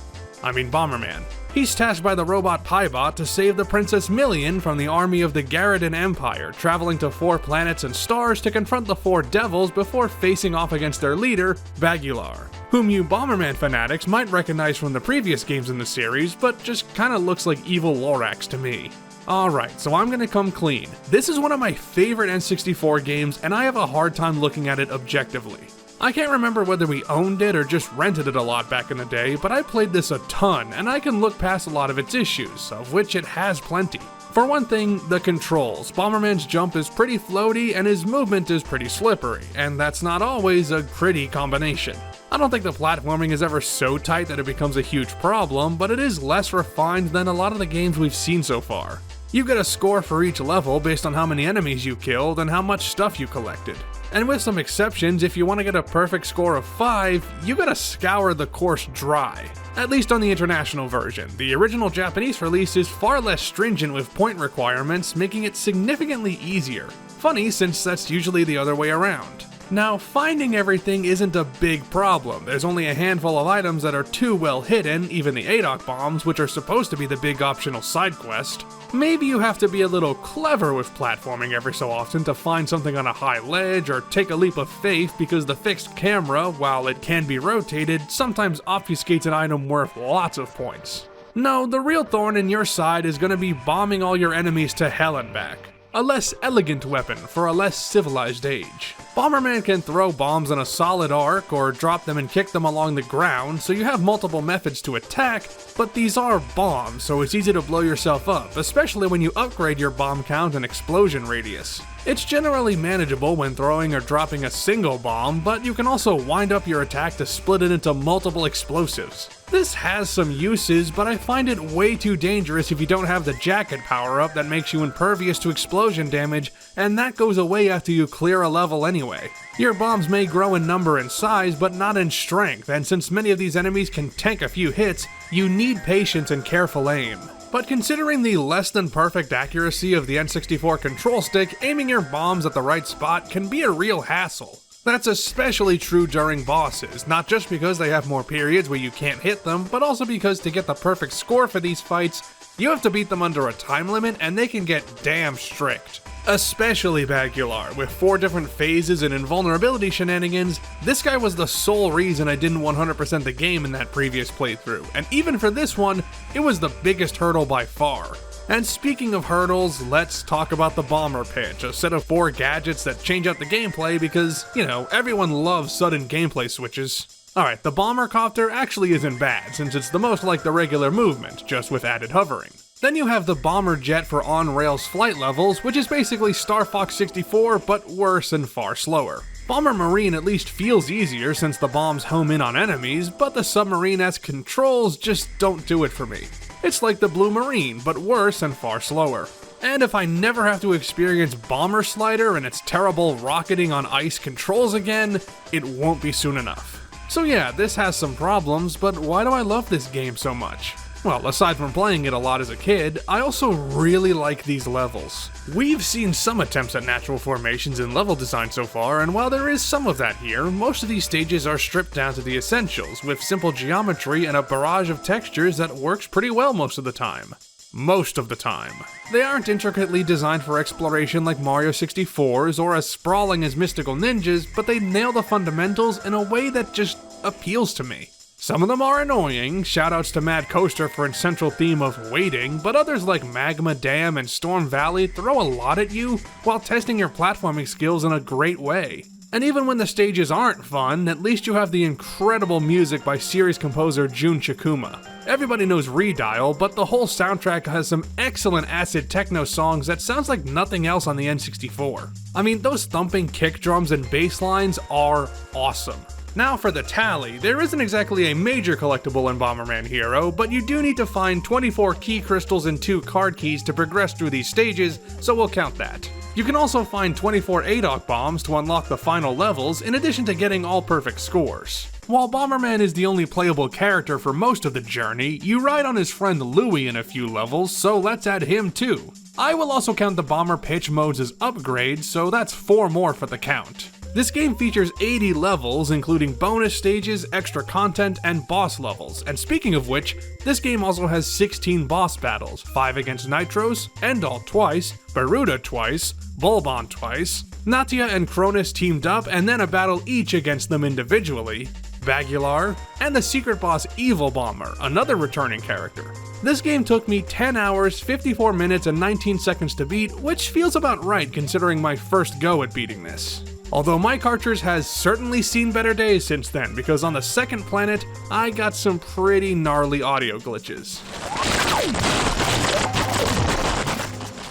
I mean Bomberman. He's tasked by the robot Piebot to save the Princess Million from the army of the Garridan Empire, traveling to 4 planets and stars to confront the 4 devils before facing off against their leader, Bagular, whom you Bomberman fanatics might recognize from the previous games in the series, but just kinda looks like evil Lorax to me. Alright, so I'm gonna come clean. This is one of my favorite N64 games, and I have a hard time looking at it objectively. I can't remember whether we owned it or just rented it a lot back in the day, but I played this a ton, and I can look past a lot of its issues, of which it has plenty. For one thing, the controls. Bomberman's jump is pretty floaty, and his movement is pretty slippery, and that's not always a pretty combination. I don't think the platforming is ever so tight that it becomes a huge problem, but it is less refined than a lot of the games we've seen so far. You get a score for each level based on how many enemies you killed and how much stuff you collected. And with some exceptions, if you want to get a perfect score of 5, you gotta scour the course dry. At least on the international version. The original Japanese release is far less stringent with point requirements, making it significantly easier. Funny, since that's usually the other way around. Now, finding everything isn't a big problem. There's only a handful of items that are too well hidden, even the ADOC bombs, which are supposed to be the big optional side quest. Maybe you have to be a little clever with platforming every so often to find something on a high ledge, or take a leap of faith because the fixed camera, while it can be rotated, sometimes obfuscates an item worth lots of points. No, the real thorn in your side is going to be bombing all your enemies to hell and back. A less elegant weapon for a less civilized age. Bomberman can throw bombs in a solid arc or drop them and kick them along the ground, so you have multiple methods to attack, but these are bombs, so it's easy to blow yourself up, especially when you upgrade your bomb count and explosion radius. It's generally manageable when throwing or dropping a single bomb, but you can also wind up your attack to split it into multiple explosives. This has some uses, but I find it way too dangerous if you don't have the jacket power-up that makes you impervious to explosion damage, and that goes away after you clear a level anyway. Your bombs may grow in number and size, but not in strength, and since many of these enemies can tank a few hits, you need patience and careful aim. But considering the less than perfect accuracy of the N64 control stick, aiming your bombs at the right spot can be a real hassle. That's especially true during bosses, not just because they have more periods where you can't hit them, but also because to get the perfect score for these fights, you have to beat them under a time limit and they can get damn strict. Especially Bagular, with 4 different phases and invulnerability shenanigans. This guy was the sole reason I didn't 100% the game in that previous playthrough, and even for this one, it was the biggest hurdle by far. And speaking of hurdles, let's talk about the Bomber Pitch, a set of 4 gadgets that change out the gameplay because, you know, everyone loves sudden gameplay switches. Alright, the Bomber Copter actually isn't bad, since it's the most like the regular movement, just with added hovering. Then you have the Bomber Jet for on-rails flight levels, which is basically Star Fox 64, but worse and far slower. Bomber Marine at least feels easier since the bombs home in on enemies, but the submarine-esque controls just don't do it for me. It's like the Blue Marine, but worse and far slower. And if I never have to experience Bomber Slider and its terrible rocketing on ice controls again, it won't be soon enough. So yeah, this has some problems, but why do I love this game so much? Well, aside from playing it a lot as a kid, I also really like these levels. We've seen some attempts at natural formations in level design so far, and while there is some of that here, most of these stages are stripped down to the essentials, with simple geometry and a barrage of textures that works pretty well most of the time. Most of the time. They aren't intricately designed for exploration like Mario 64's or as sprawling as Mystical Ninjas, but they nail the fundamentals in a way that just appeals to me. Some of them are annoying, shoutouts to Mad Coaster for its central theme of waiting, but others like Magma Dam and Storm Valley throw a lot at you while testing your platforming skills in a great way. And even when the stages aren't fun, at least you have the incredible music by series composer Jun Chikuma. Everybody knows Redial, but the whole soundtrack has some excellent acid techno songs that sounds like nothing else on the N64. I mean, those thumping kick drums and bass lines are awesome. Now for the tally, there isn't exactly a major collectible in Bomberman Hero, but you do need to find 24 key crystals and 2 card keys to progress through these stages, so we'll count that. You can also find 24 ADOC bombs to unlock the final levels, in addition to getting all perfect scores. While Bomberman is the only playable character for most of the journey, you ride on his friend Louie in a few levels, so let's add him too. I will also count the Bomber Pitch modes as upgrades, so that's 4 more for the count. This game features 80 levels, including bonus stages, extra content, and boss levels, and speaking of which, this game also has 16 boss battles, 5 against Nitros, Endalt twice, Baruda twice, Bulbon twice, Natia and Cronus teamed up and then a battle each against them individually, Bagular, and the secret boss Evil Bomber, another returning character. This game took me 10 hours, 54 minutes, and 19 seconds to beat, which feels about right considering my first go at beating this. Although my cartridge has certainly seen better days since then, because on the second planet, I got some pretty gnarly audio glitches.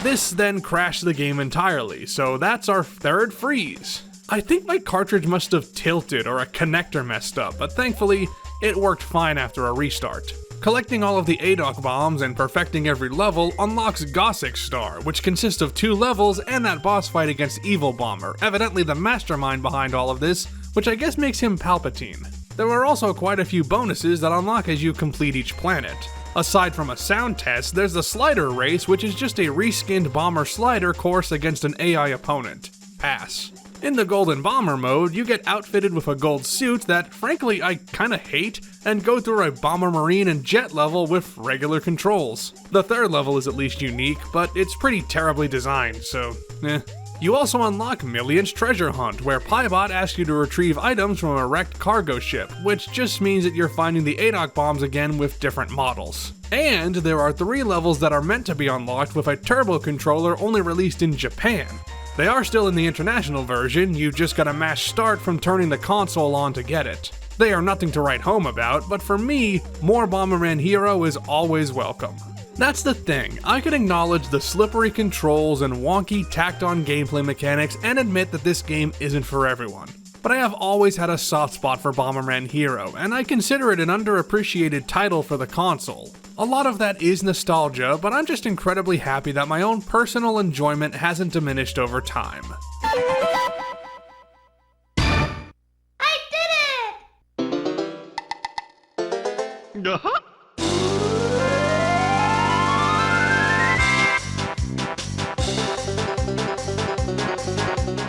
This then crashed the game entirely, so that's our 3rd freeze. I think my cartridge must have tilted or a connector messed up, but thankfully, it worked fine after a restart. Collecting all of the ADOC bombs and perfecting every level unlocks Gossick Star, which consists of 2 levels and that boss fight against Evil Bomber, evidently the mastermind behind all of this, which I guess makes him Palpatine. There are also quite a few bonuses that unlock as you complete each planet. Aside from a sound test, there's the Slider Race, which is just a reskinned Bomber Slider course against an AI opponent. Pass. In the Golden Bomber mode, you get outfitted with a gold suit that, frankly, I kinda hate, and go through a Bomber Marine and Jet level with regular controls. The 3rd level is at least unique, but it's pretty terribly designed, so eh. You also unlock Million's Treasure Hunt, where Piebot asks you to retrieve items from a wrecked cargo ship, which just means that you're finding the ADOC bombs again with different models. And there are 3 levels that are meant to be unlocked with a turbo controller only released in Japan. They are still in the international version, you just gotta mash start from turning the console on to get it. They are nothing to write home about, but for me, more Bomberman Hero is always welcome. That's the thing, I can acknowledge the slippery controls and wonky tacked-on gameplay mechanics and admit that this game isn't for everyone. But I have always had a soft spot for Bomberman Hero, and I consider it an underappreciated title for the console. A lot of that is nostalgia, but I'm just incredibly happy that my own personal enjoyment hasn't diminished over time. I did it! Uh-huh.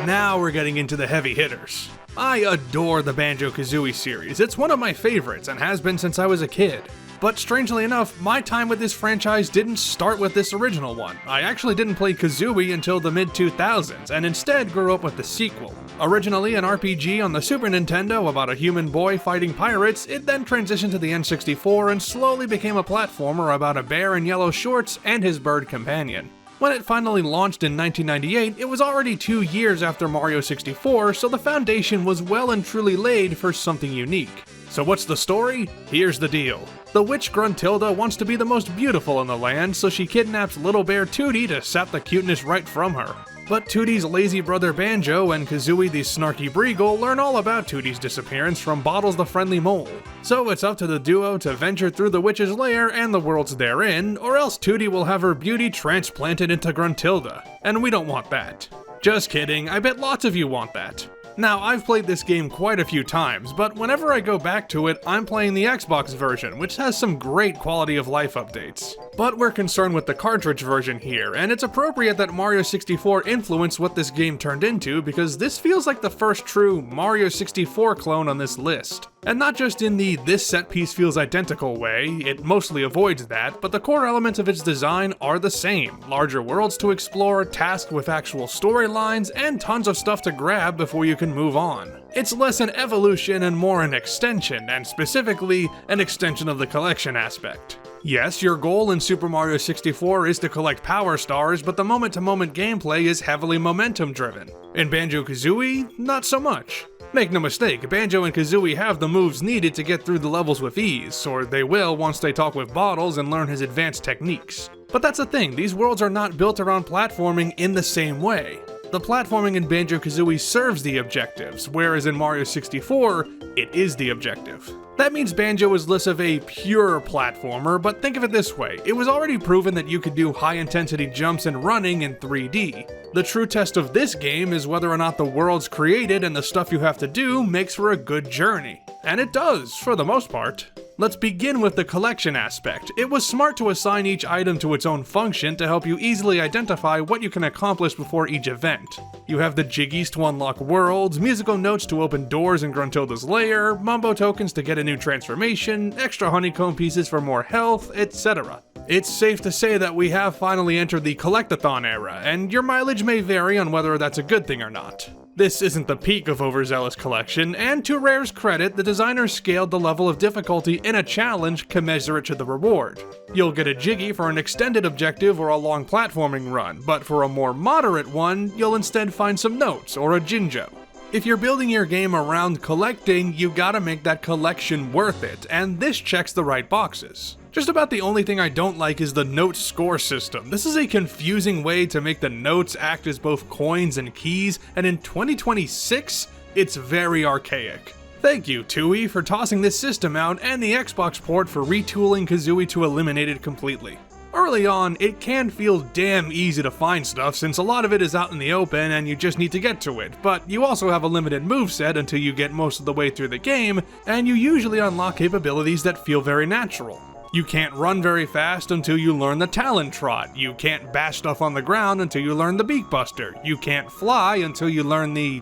Now we're getting into the heavy hitters. I adore the Banjo-Kazooie series, it's one of my favorites and has been since I was a kid. But strangely enough, my time with this franchise didn't start with this original one. I actually didn't play Kazooie until the mid-2000s, and instead grew up with the sequel. Originally an RPG on the Super Nintendo about a human boy fighting pirates, it then transitioned to the N64 and slowly became a platformer about a bear in yellow shorts and his bird companion. When it finally launched in 1998, it was already 2 years after Mario 64, so the foundation was well and truly laid for something unique. So what's the story? Here's the deal. The witch Gruntilda wants to be the most beautiful in the land, so she kidnaps little bear Tooty to sap the cuteness right from her. But Tooty's lazy brother Banjo and Kazooie the snarky Breagle learn all about Tooty's disappearance from Bottles the friendly mole. So it's up to the duo to venture through the witch's lair and the worlds therein, or else Tooty will have her beauty transplanted into Gruntilda. And we don't want that. Just kidding, I bet lots of you want that. Now, I've played this game quite a few times, but whenever I go back to it, I'm playing the Xbox version, which has some great quality of life updates. But we're concerned with the cartridge version here, and it's appropriate that Mario 64 influenced what this game turned into, because this feels like the first true Mario 64 clone on this list. And not just in the "this set piece feels identical" way, it mostly avoids that, but the core elements of its design are the same. Larger worlds to explore, tasked with actual storylines, and tons of stuff to grab before you can move on. It's less an evolution and more an extension, and specifically, an extension of the collection aspect. Yes, your goal in Super Mario 64 is to collect Power Stars, but the moment-to-moment gameplay is heavily momentum-driven. In Banjo-Kazooie, not so much. Make no mistake, Banjo and Kazooie have the moves needed to get through the levels with ease, or they will once they talk with Bottles and learn his advanced techniques. But that's the thing, these worlds are not built around platforming in the same way. The platforming in Banjo-Kazooie serves the objectives, whereas in Mario 64, it is the objective. That means Banjo is less of a pure platformer, but think of it this way, it was already proven that you could do high-intensity jumps and running in 3D. The true test of this game is whether or not the worlds created and the stuff you have to do makes for a good journey. And it does, for the most part. Let's begin with the collection aspect. It was smart to assign each item to its own function to help you easily identify what you can accomplish before each event. You have the Jiggies to unlock worlds, musical notes to open doors in Gruntilda's lair, Mumbo tokens to get a new transformation, extra honeycomb pieces for more health, etc. It's safe to say that we have finally entered the Collectathon era, and your mileage may vary on whether that's a good thing or not. This isn't the peak of Overzealous Collection, and to Rare's credit, the designers scaled the level of difficulty in a challenge commensurate to the reward. You'll get a Jiggy for an extended objective or a long platforming run, but for a more moderate one, you'll instead find some notes or a Jinjo. If you're building your game around collecting, you gotta make that collection worth it, and this checks the right boxes. Just about the only thing I don't like is the note score system. This is a confusing way to make the notes act as both coins and keys, and in 2026, it's very archaic. Thank you, TUI, for tossing this system out, and the Xbox port for retooling Kazooie to eliminate it completely. Early on, it can feel damn easy to find stuff since a lot of it is out in the open and you just need to get to it, but you also have a limited moveset until you get most of the way through the game, and you usually unlock capabilities that feel very natural. You can't run very fast until you learn the Talon Trot, you can't bash stuff on the ground until you learn the Beak Buster, you can't fly until you learn the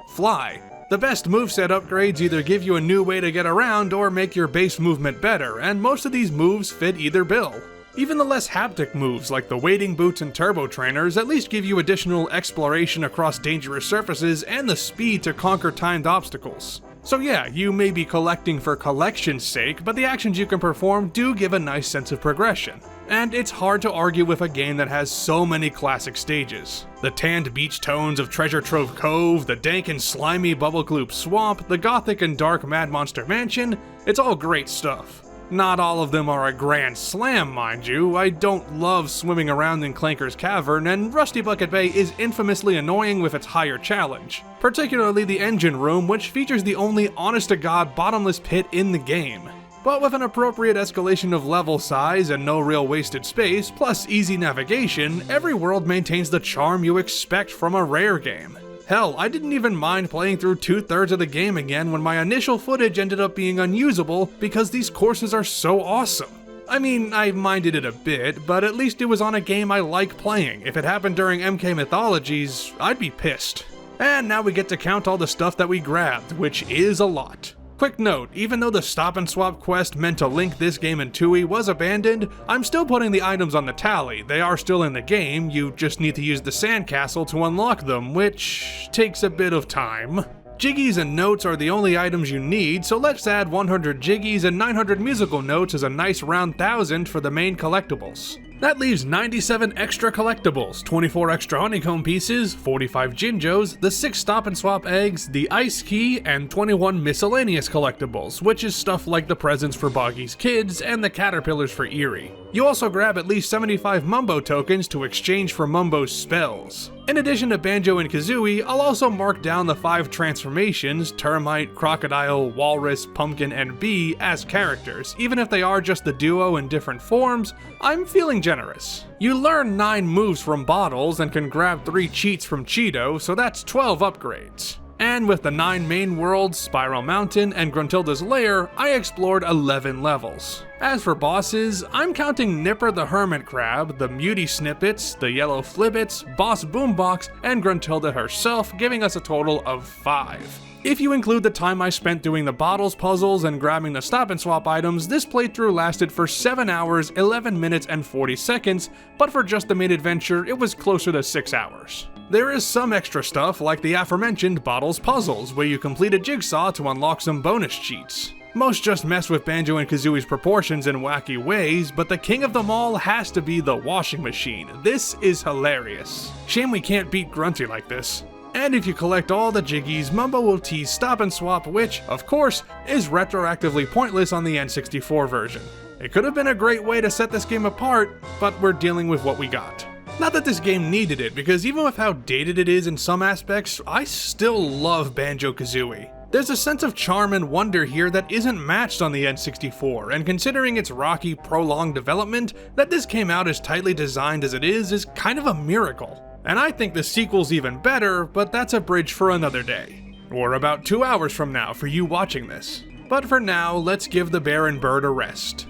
fly. The best moveset upgrades either give you a new way to get around or make your base movement better, and most of these moves fit either bill. Even the less haptic moves like the Wading Boots and Turbo Trainers at least give you additional exploration across dangerous surfaces and the speed to conquer timed obstacles. So yeah, you may be collecting for collection's sake, but the actions you can perform do give a nice sense of progression. And it's hard to argue with a game that has so many classic stages. The tanned beach tones of Treasure Trove Cove, the dank and slimy Bubble Gloop Swamp, the gothic and dark Mad Monster Mansion, it's all great stuff. Not all of them are a grand slam, mind you. I don't love swimming around in Clanker's Cavern, and Rusty Bucket Bay is infamously annoying with its higher challenge, particularly the engine room, which features the only honest-to-god bottomless pit in the game. But with an appropriate escalation of level size and no real wasted space, plus easy navigation, every world maintains the charm you expect from a Rare game. Hell, I didn't even mind playing through 2/3 of the game again when my initial footage ended up being unusable because these courses are so awesome. I mean, I minded it a bit, but at least it was on a game I like playing. If it happened during MK Mythologies, I'd be pissed. And now we get to count all the stuff that we grabbed, which is a lot. Quick note, even though the Stop and Swap quest meant to link this game and TUI was abandoned, I'm still putting the items on the tally. They are still in the game, you just need to use the sandcastle to unlock them, which takes a bit of time. Jiggies and notes are the only items you need, so let's add 100 jiggies and 900 musical notes as a nice round 1,000 for the main collectibles. That leaves 97 extra collectibles, 24 extra honeycomb pieces, 45 Jinjos, the 6 Stop and Swap eggs, the ice key, and 21 miscellaneous collectibles, which is stuff like the presents for Boggy's kids and the caterpillars for Eerie. You also grab at least 75 Mumbo tokens to exchange for Mumbo's spells. In addition to Banjo and Kazooie, I'll also mark down the 5 transformations, Termite, Crocodile, Walrus, Pumpkin, and Bee as characters. Even if they are just the duo in different forms, I'm feeling generous. You learn 9 moves from bottles and can grab 3 cheats from Cheeto, so that's 12 upgrades. And with the 9 main worlds, Spiral Mountain, and Gruntilda's Lair, I explored 11 levels. As for bosses, I'm counting Nipper the Hermit Crab, the Muty Snippets, the Yellow Flibbits, Boss Boombox, and Gruntilda herself, giving us a total of 5. If you include the time I spent doing the bottles puzzles and grabbing the Stop and Swap items, this playthrough lasted for 7 hours, 11 minutes, and 40 seconds, but for just the main adventure, it was closer to 6 hours. There is some extra stuff like the aforementioned bottles puzzles, where you complete a jigsaw to unlock some bonus cheats. Most just mess with Banjo and Kazooie's proportions in wacky ways, but the king of them all has to be the washing machine. This is hilarious. Shame we can't beat Grunty like this. And if you collect all the jiggies, Mumbo will tease Stop and Swap, which, of course, is retroactively pointless on the N64 version. It could have been a great way to set this game apart, but we're dealing with what we got. Not that this game needed it, because even with how dated it is in some aspects, I still love Banjo-Kazooie. There's a sense of charm and wonder here that isn't matched on the N64, and considering its rocky, prolonged development, that this came out as tightly designed as it is kind of a miracle. And I think the sequel's even better, but that's a bridge for another day. Or about 2 hours from now for you watching this. But for now, let's give the bear and bird a rest.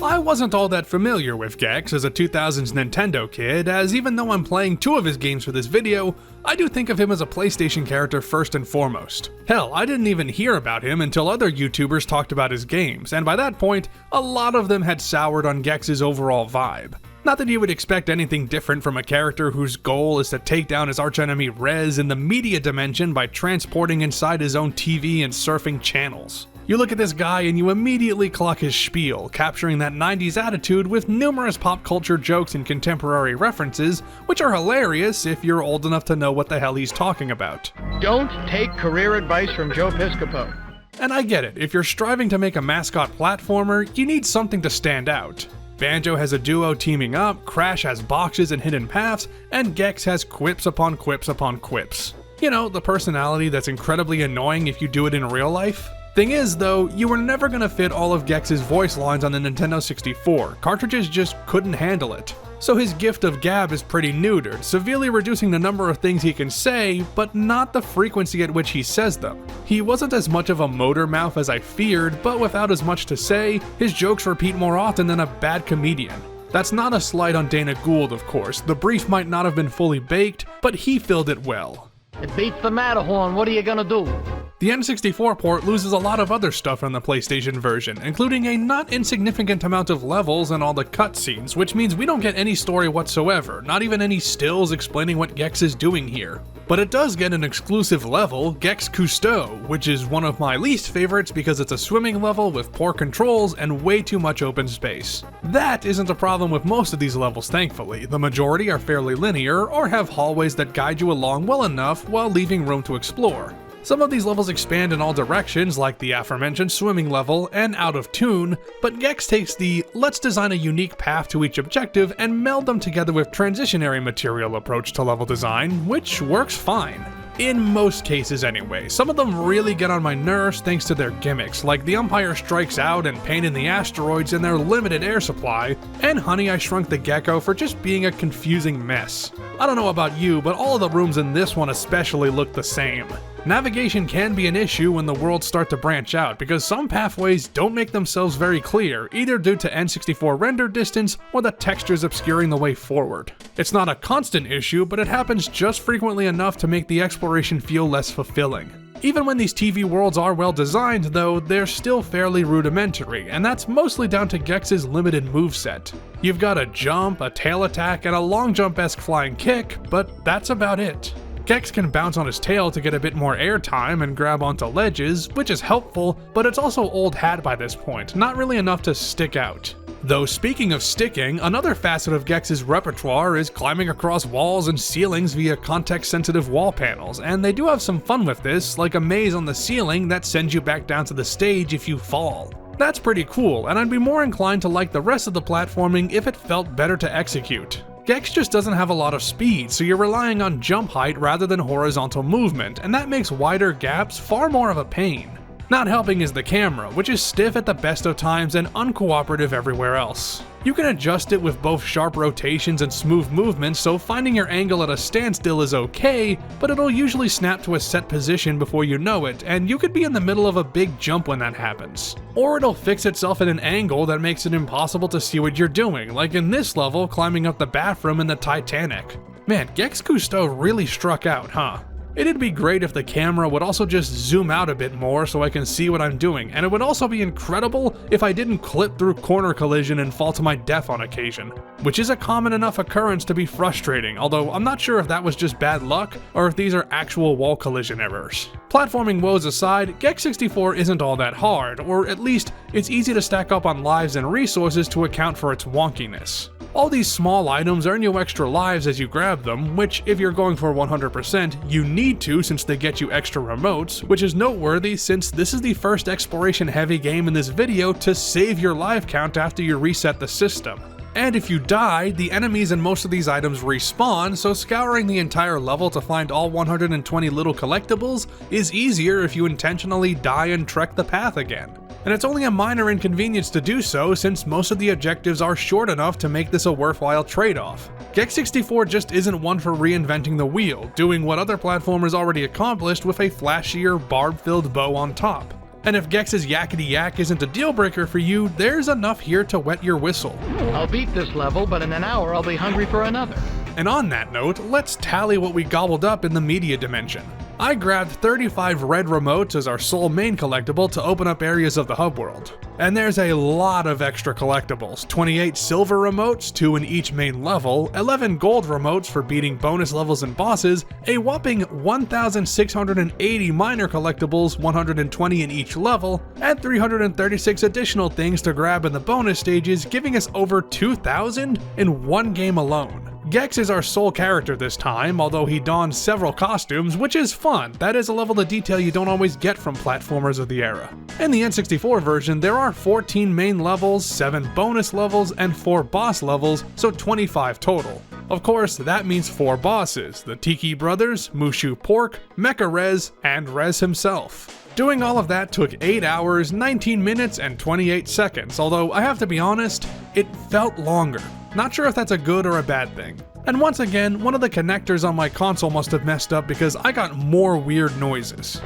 I wasn't all that familiar with Gex as a 2000s Nintendo kid, as even though I'm playing 2 of his games for this video, I do think of him as a PlayStation character first and foremost. Hell, I didn't even hear about him until other YouTubers talked about his games, and by that point, a lot of them had soured on Gex's overall vibe. Not that you would expect anything different from a character whose goal is to take down his archenemy Rez in the media dimension by transporting inside his own TV and surfing channels. You look at this guy and you immediately clock his spiel, capturing that 90s attitude with numerous pop culture jokes and contemporary references, which are hilarious if you're old enough to know what the hell he's talking about. Don't take career advice from Joe Piscopo. And I get it, if you're striving to make a mascot platformer, you need something to stand out. Banjo has a duo teaming up, Crash has boxes and hidden paths, and Gex has quips upon quips upon quips. You know, the personality that's incredibly annoying if you do it in real life? Thing is, though, you were never gonna fit all of Gex's voice lines on the Nintendo 64, cartridges just couldn't handle it. So his gift of gab is pretty neutered, severely reducing the number of things he can say, but not the frequency at which he says them. He wasn't as much of a motor mouth as I feared, but without as much to say, his jokes repeat more often than a bad comedian. That's not a slight on Dana Gould, of course, the brief might not have been fully baked, but he filled it well. It beats the Matterhorn, what are you gonna do? The N64 port loses a lot of other stuff from the PlayStation version, including a not insignificant amount of levels and all the cutscenes, which means we don't get any story whatsoever, not even any stills explaining what Gex is doing here. But it does get an exclusive level, Gex Cousteau, which is one of my least favorites because it's a swimming level with poor controls and way too much open space. That isn't a problem with most of these levels, thankfully. The majority are fairly linear or have hallways that guide you along well enough while leaving room to explore. Some of these levels expand in all directions, like the aforementioned swimming level and Out of Tune, but Gex takes the let's design a unique path to each objective and meld them together with transitionary material approach to level design, which works fine. In most cases anyway. Some of them really get on my nerves thanks to their gimmicks, like the Umpire Strikes Out and Pain in the Asteroids and their limited air supply, and Honey, I Shrunk the Gecko for just being a confusing mess. I don't know about you, but all of the rooms in this one especially look the same. Navigation can be an issue when the worlds start to branch out because some pathways don't make themselves very clear, either due to N64 render distance or the textures obscuring the way forward. It's not a constant issue, but it happens just frequently enough to make the exploration feel less fulfilling. Even when these TV worlds are well designed though, they're still fairly rudimentary, and that's mostly down to Gex's limited moveset. You've got a jump, a tail attack, and a long jump-esque flying kick, but that's about it. Gex can bounce on his tail to get a bit more airtime and grab onto ledges, which is helpful, but it's also old hat by this point, not really enough to stick out. Though speaking of sticking, another facet of Gex's repertoire is climbing across walls and ceilings via context-sensitive wall panels, and they do have some fun with this, like a maze on the ceiling that sends you back down to the stage if you fall. That's pretty cool, and I'd be more inclined to like the rest of the platforming if it felt better to execute. Gex just doesn't have a lot of speed, so you're relying on jump height rather than horizontal movement, and that makes wider gaps far more of a pain. Not helping is the camera, which is stiff at the best of times and uncooperative everywhere else. You can adjust it with both sharp rotations and smooth movements, so finding your angle at a standstill is okay, but it'll usually snap to a set position before you know it, and you could be in the middle of a big jump when that happens. Or it'll fix itself at an angle that makes it impossible to see what you're doing, like in this level climbing up the bathroom in the Titanic. Man, Gex Cousteau really struck out, huh? It'd be great if the camera would also just zoom out a bit more so I can see what I'm doing, and it would also be incredible if I didn't clip through corner collision and fall to my death on occasion, which is a common enough occurrence to be frustrating, although I'm not sure if that was just bad luck or if these are actual wall collision errors. Platforming woes aside, Gex 64 isn't all that hard, or at least it's easy to stack up on lives and resources to account for its wonkiness. All these small items earn you extra lives as you grab them, which if you're going for 100%, you need to since they get you extra remotes, which is noteworthy since this is the first exploration heavy game in this video to save your life count after you reset the system. And if you die, the enemies and most of these items respawn, so scouring the entire level to find all 120 little collectibles is easier if you intentionally die and trek the path again. And it's only a minor inconvenience to do so since most of the objectives are short enough to make this a worthwhile trade-off. Gex 64 just isn't one for reinventing the wheel, doing what other platformers already accomplished with a flashier, barb-filled bow on top. And if Gex's yakety yak isn't a deal breaker for you, there's enough here to wet your whistle. I'll beat this level, but in an hour I'll be hungry for another. And on that note, let's tally what we gobbled up in the media dimension. I grabbed 35 red remotes as our sole main collectible to open up areas of the hub world. And there's a lot of extra collectibles, 28 silver remotes, 2 in each main level, 11 gold remotes for beating bonus levels and bosses, a whopping 1,680 minor collectibles, 120 in each level, and 336 additional things to grab in the bonus stages, giving us over 2,000 in one game alone. Gex is our sole character this time, although he dons several costumes, which is fun. That is a level of detail you don't always get from platformers of the era. In the N64 version, there are 14 main levels, 7 bonus levels, and 4 boss levels, so 25 total. Of course, that means 4 bosses, the Tiki Brothers, Mushu Pork, Mecha Rez, and Rez himself. Doing all of that took 8 hours, 19 minutes, and 28 seconds, although I have to be honest, it felt longer. Not sure if that's a good or a bad thing. And once again, one of the connectors on my console must have messed up because I got more weird noises.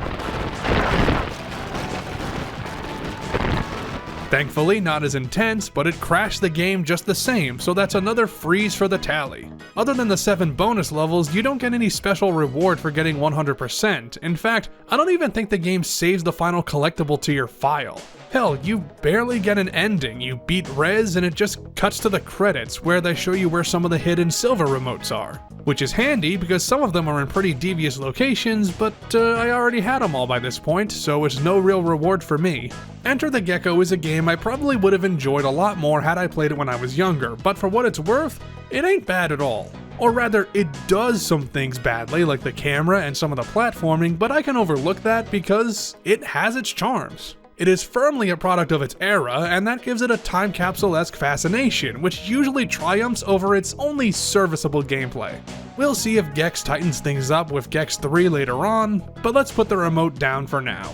Thankfully, not as intense, but it crashed the game just the same, so that's another freeze for the tally. Other than the 7 bonus levels, you don't get any special reward for getting 100%. In fact, I don't even think the game saves the final collectible to your file. Hell, you barely get an ending, you beat Rez and it just cuts to the credits where they show you where some of the hidden silver remotes are. Which is handy because some of them are in pretty devious locations, but I already had them all by this point, so it's no real reward for me. Enter the Gecko is a game I probably would have enjoyed a lot more had I played it when I was younger, but for what it's worth, it ain't bad at all. Or rather, it does some things badly, like the camera and some of the platforming, but I can overlook that because it has its charms. It is firmly a product of its era, and that gives it a time capsule-esque fascination, which usually triumphs over its only serviceable gameplay. We'll see if Gex tightens things up with Gex 3 later on, but let's put the remote down for now.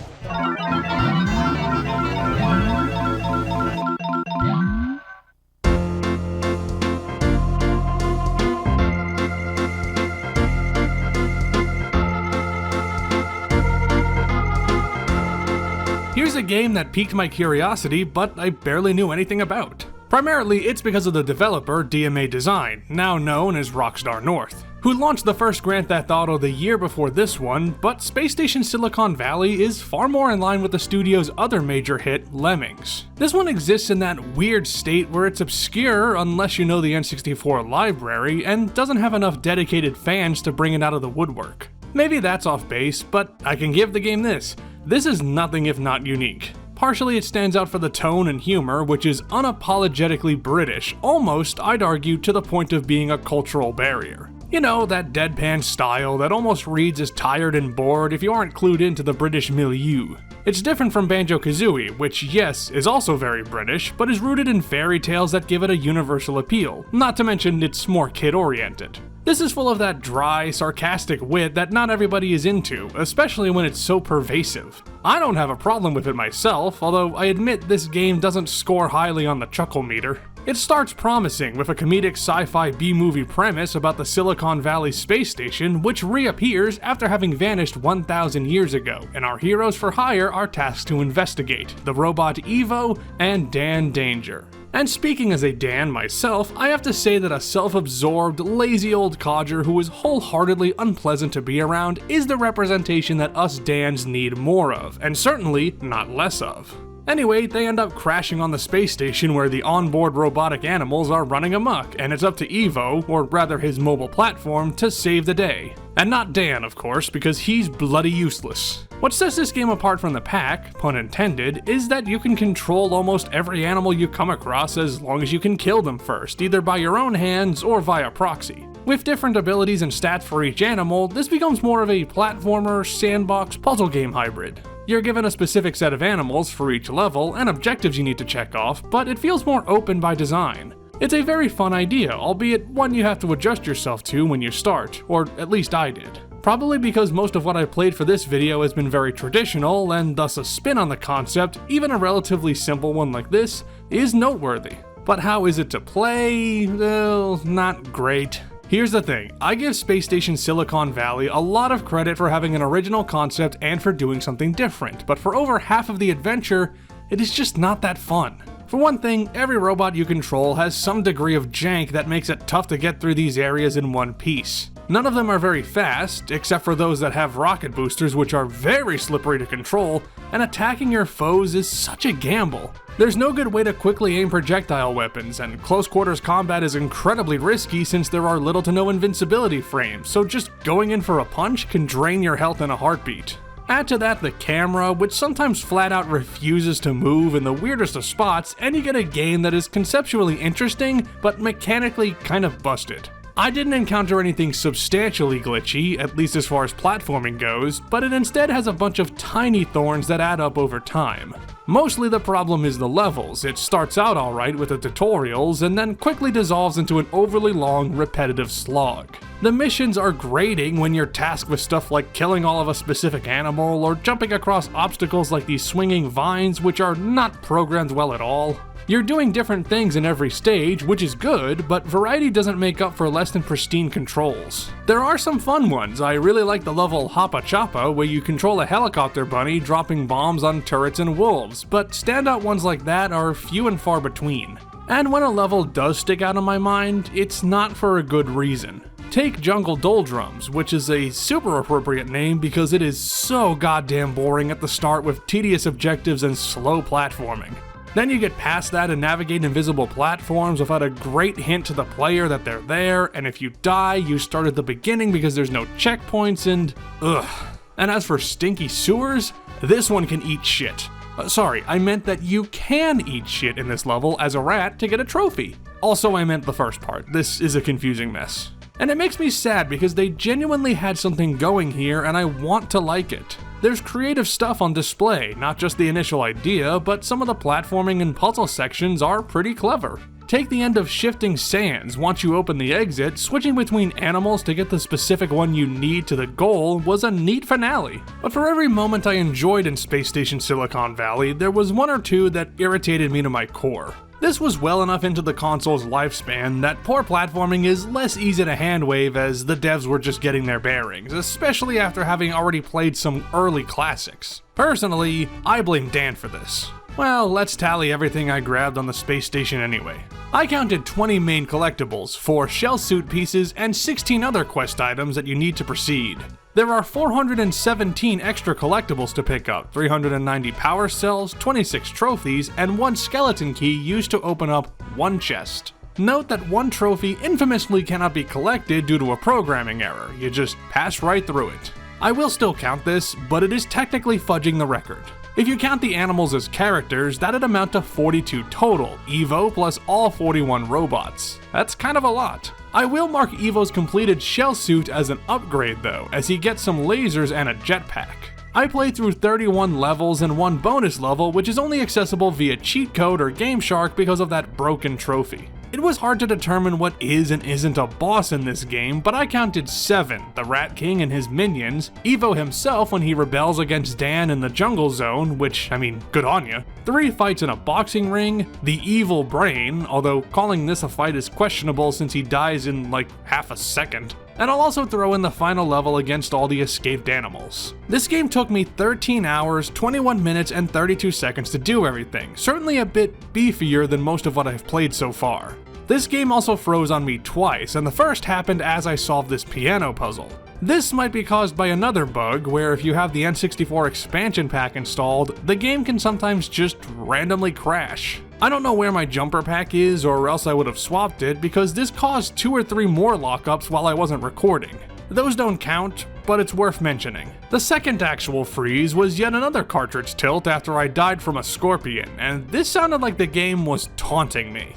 Here's a game that piqued my curiosity, but I barely knew anything about. Primarily, it's because of the developer DMA Design, now known as Rockstar North, who launched the first Grand Theft Auto the year before this one, but Space Station Silicon Valley is far more in line with the studio's other major hit, Lemmings. This one exists in that weird state where it's obscure unless you know the N64 library, and doesn't have enough dedicated fans to bring it out of the woodwork. Maybe that's off base, but I can give the game this. This is nothing if not unique. Partially it stands out for the tone and humor, which is unapologetically British, almost, I'd argue, to the point of being a cultural barrier. You know, that deadpan style that almost reads as tired and bored if you aren't clued into the British milieu. It's different from Banjo-Kazooie, which, yes, is also very British, but is rooted in fairy tales that give it a universal appeal, not to mention it's more kid-oriented. This is full of that dry, sarcastic wit that not everybody is into, especially when it's so pervasive. I don't have a problem with it myself, although I admit this game doesn't score highly on the chuckle meter. It starts promising with a comedic sci-fi B-movie premise about the Silicon Valley space station, which reappears after having vanished 1,000 years ago, and our heroes for hire are tasked to investigate, the robot Evo and Dan Danger. And speaking as a Dan myself, I have to say that a self-absorbed, lazy old codger who is wholeheartedly unpleasant to be around is the representation that us Dans need more of, and certainly not less of. Anyway, they end up crashing on the space station where the onboard robotic animals are running amok, and it's up to Evo, or rather his mobile platform, to save the day. And not Dan, of course, because he's bloody useless. What sets this game apart from the pack, pun intended, is that you can control almost every animal you come across as long as you can kill them first, either by your own hands or via proxy. With different abilities and stats for each animal, this becomes more of a platformer, sandbox, puzzle game hybrid. You're given a specific set of animals for each level and objectives you need to check off, but it feels more open by design. It's a very fun idea, albeit one you have to adjust yourself to when you start, or at least I did. Probably because most of what I've played for this video has been very traditional, and thus a spin on the concept, even a relatively simple one like this, is noteworthy. But how is it to play? Well, not great. Here's the thing, I give Space Station Silicon Valley a lot of credit for having an original concept and for doing something different, but for over half of the adventure, it is just not that fun. For one thing, every robot you control has some degree of jank that makes it tough to get through these areas in one piece. None of them are very fast, except for those that have rocket boosters, which are very slippery to control, and attacking your foes is such a gamble. There's no good way to quickly aim projectile weapons, and close quarters combat is incredibly risky since there are little to no invincibility frames, so just going in for a punch can drain your health in a heartbeat. Add to that the camera, which sometimes flat out refuses to move in the weirdest of spots, and you get a game that is conceptually interesting, but mechanically kind of busted. I didn't encounter anything substantially glitchy, at least as far as platforming goes, but it instead has a bunch of tiny thorns that add up over time. Mostly the problem is the levels. It starts out alright with the tutorials, and then quickly dissolves into an overly long, repetitive slog. The missions are grating when you're tasked with stuff like killing all of a specific animal, or jumping across obstacles like these swinging vines which are not programmed well at all. You're doing different things in every stage, which is good, but variety doesn't make up for less than pristine controls. There are some fun ones. I really like the level Hoppa Choppa, where you control a helicopter bunny dropping bombs on turrets and wolves, but standout ones like that are few and far between. And when a level does stick out in my mind, it's not for a good reason. Take Jungle Doldrums, which is a super appropriate name because it is so goddamn boring at the start with tedious objectives and slow platforming. Then you get past that and navigate invisible platforms without a great hint to the player that they're there, and if you die, you start at the beginning because there's no checkpoints and ugh. And as for stinky sewers, this one can eat shit. Sorry, I meant that you can eat shit in this level as a rat to get a trophy. Also, I meant the first part. This is a confusing mess. And it makes me sad because they genuinely had something going here and I want to like it. There's creative stuff on display, not just the initial idea, but some of the platforming and puzzle sections are pretty clever. Take the end of Shifting Sands. Once you open the exit, switching between animals to get the specific one you need to the goal was a neat finale. But for every moment I enjoyed in Space Station Silicon Valley, there was one or two that irritated me to my core. This was well enough into the console's lifespan that poor platforming is less easy to handwave as the devs were just getting their bearings, especially after having already played some early classics. Personally, I blame Dan for this. Well, let's tally everything I grabbed on the space station anyway. I counted 20 main collectibles, 4 shell suit pieces, and 16 other quest items that you need to proceed. There are 417 extra collectibles to pick up, 390 power cells, 26 trophies, and 1 skeleton key used to open up 1 chest. Note that 1 trophy infamously cannot be collected due to a programming error, you just pass right through it. I will still count this, but it is technically fudging the record. If you count the animals as characters, that'd amount to 42 total, Evo plus all 41 robots. That's kind of a lot. I will mark Evo's completed shell suit as an upgrade though, as he gets some lasers and a jetpack. I played through 31 levels and 1 bonus level, which is only accessible via cheat code or GameShark because of that broken trophy. It was hard to determine what is and isn't a boss in this game, but I counted 7, the Rat King and his minions, Evo himself when he rebels against Dan in the jungle zone, which, I mean, good on ya, 3 fights in a boxing ring, the Evil Brain, although calling this a fight is questionable since he dies in like half a second, and I'll also throw in the final level against all the escaped animals. This game took me 13 hours, 21 minutes, and 32 seconds to do everything, certainly a bit beefier than most of what I've played so far. This game also froze on me twice, and the first happened as I solved this piano puzzle. This might be caused by another bug, where if you have the N64 expansion pack installed, the game can sometimes just randomly crash. I don't know where my jumper pack is, or else I would have swapped it, because this caused 2 or 3 more lockups while I wasn't recording. Those don't count, but it's worth mentioning. The second actual freeze was yet another cartridge tilt after I died from a scorpion, and this sounded like the game was taunting me.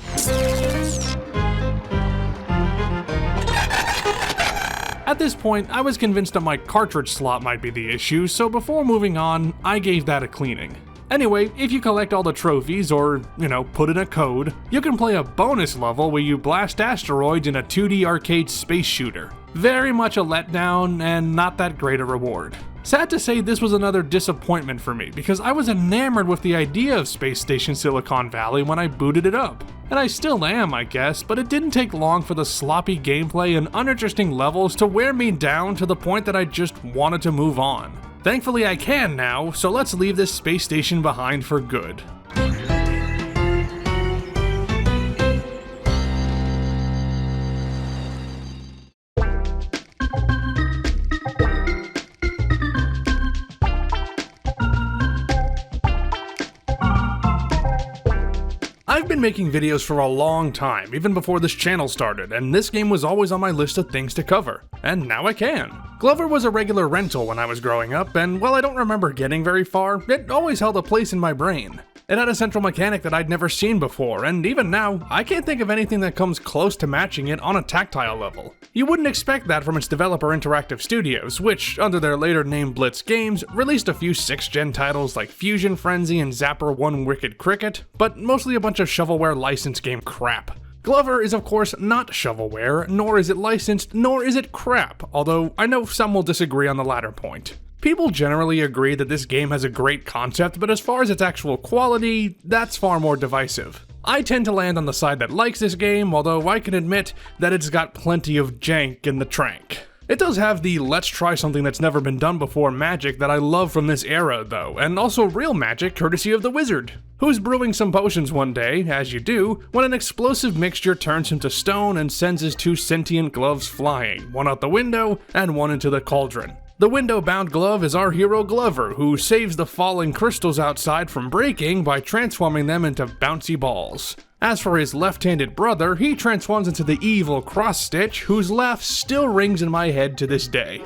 At this point, I was convinced that my cartridge slot might be the issue, so before moving on, I gave that a cleaning. Anyway, if you collect all the trophies or, put in a code, you can play a bonus level where you blast asteroids in a 2D arcade space shooter. Very much a letdown and not that great a reward. Sad to say, this was another disappointment for me because I was enamored with the idea of Space Station Silicon Valley when I booted it up. And I still am, I guess, but it didn't take long for the sloppy gameplay and uninteresting levels to wear me down to the point that I just wanted to move on. Thankfully I can now, so let's leave this space station behind for good. I've been making videos for a long time, even before this channel started, and this game was always on my list of things to cover. And now I can. Glover was a regular rental when I was growing up, and while I don't remember getting very far, it always held a place in my brain. It had a central mechanic that I'd never seen before, and even now, I can't think of anything that comes close to matching it on a tactile level. You wouldn't expect that from its developer Interactive Studios, which, under their later name Blitz Games, released a few 6th-gen titles like Fusion Frenzy and Zapper 1 Wicked Cricket, but mostly a bunch of shovelware licensed game crap. Glover is of course not shovelware, nor is it licensed, nor is it crap, although I know some will disagree on the latter point. People generally agree that this game has a great concept, but as far as its actual quality, that's far more divisive. I tend to land on the side that likes this game, although I can admit that it's got plenty of jank in the trank. It does have the let's try something that's never been done before magic that I love from this era though, and also real magic courtesy of the wizard, who's brewing some potions one day, as you do, when an explosive mixture turns him to stone and sends his 2 sentient gloves flying, one out the window and one into the cauldron. The window-bound glove is our hero Glover, who saves the falling crystals outside from breaking by transforming them into bouncy balls. As for his left-handed brother, he transforms into the evil Cross-Stitch, whose laugh still rings in my head to this day.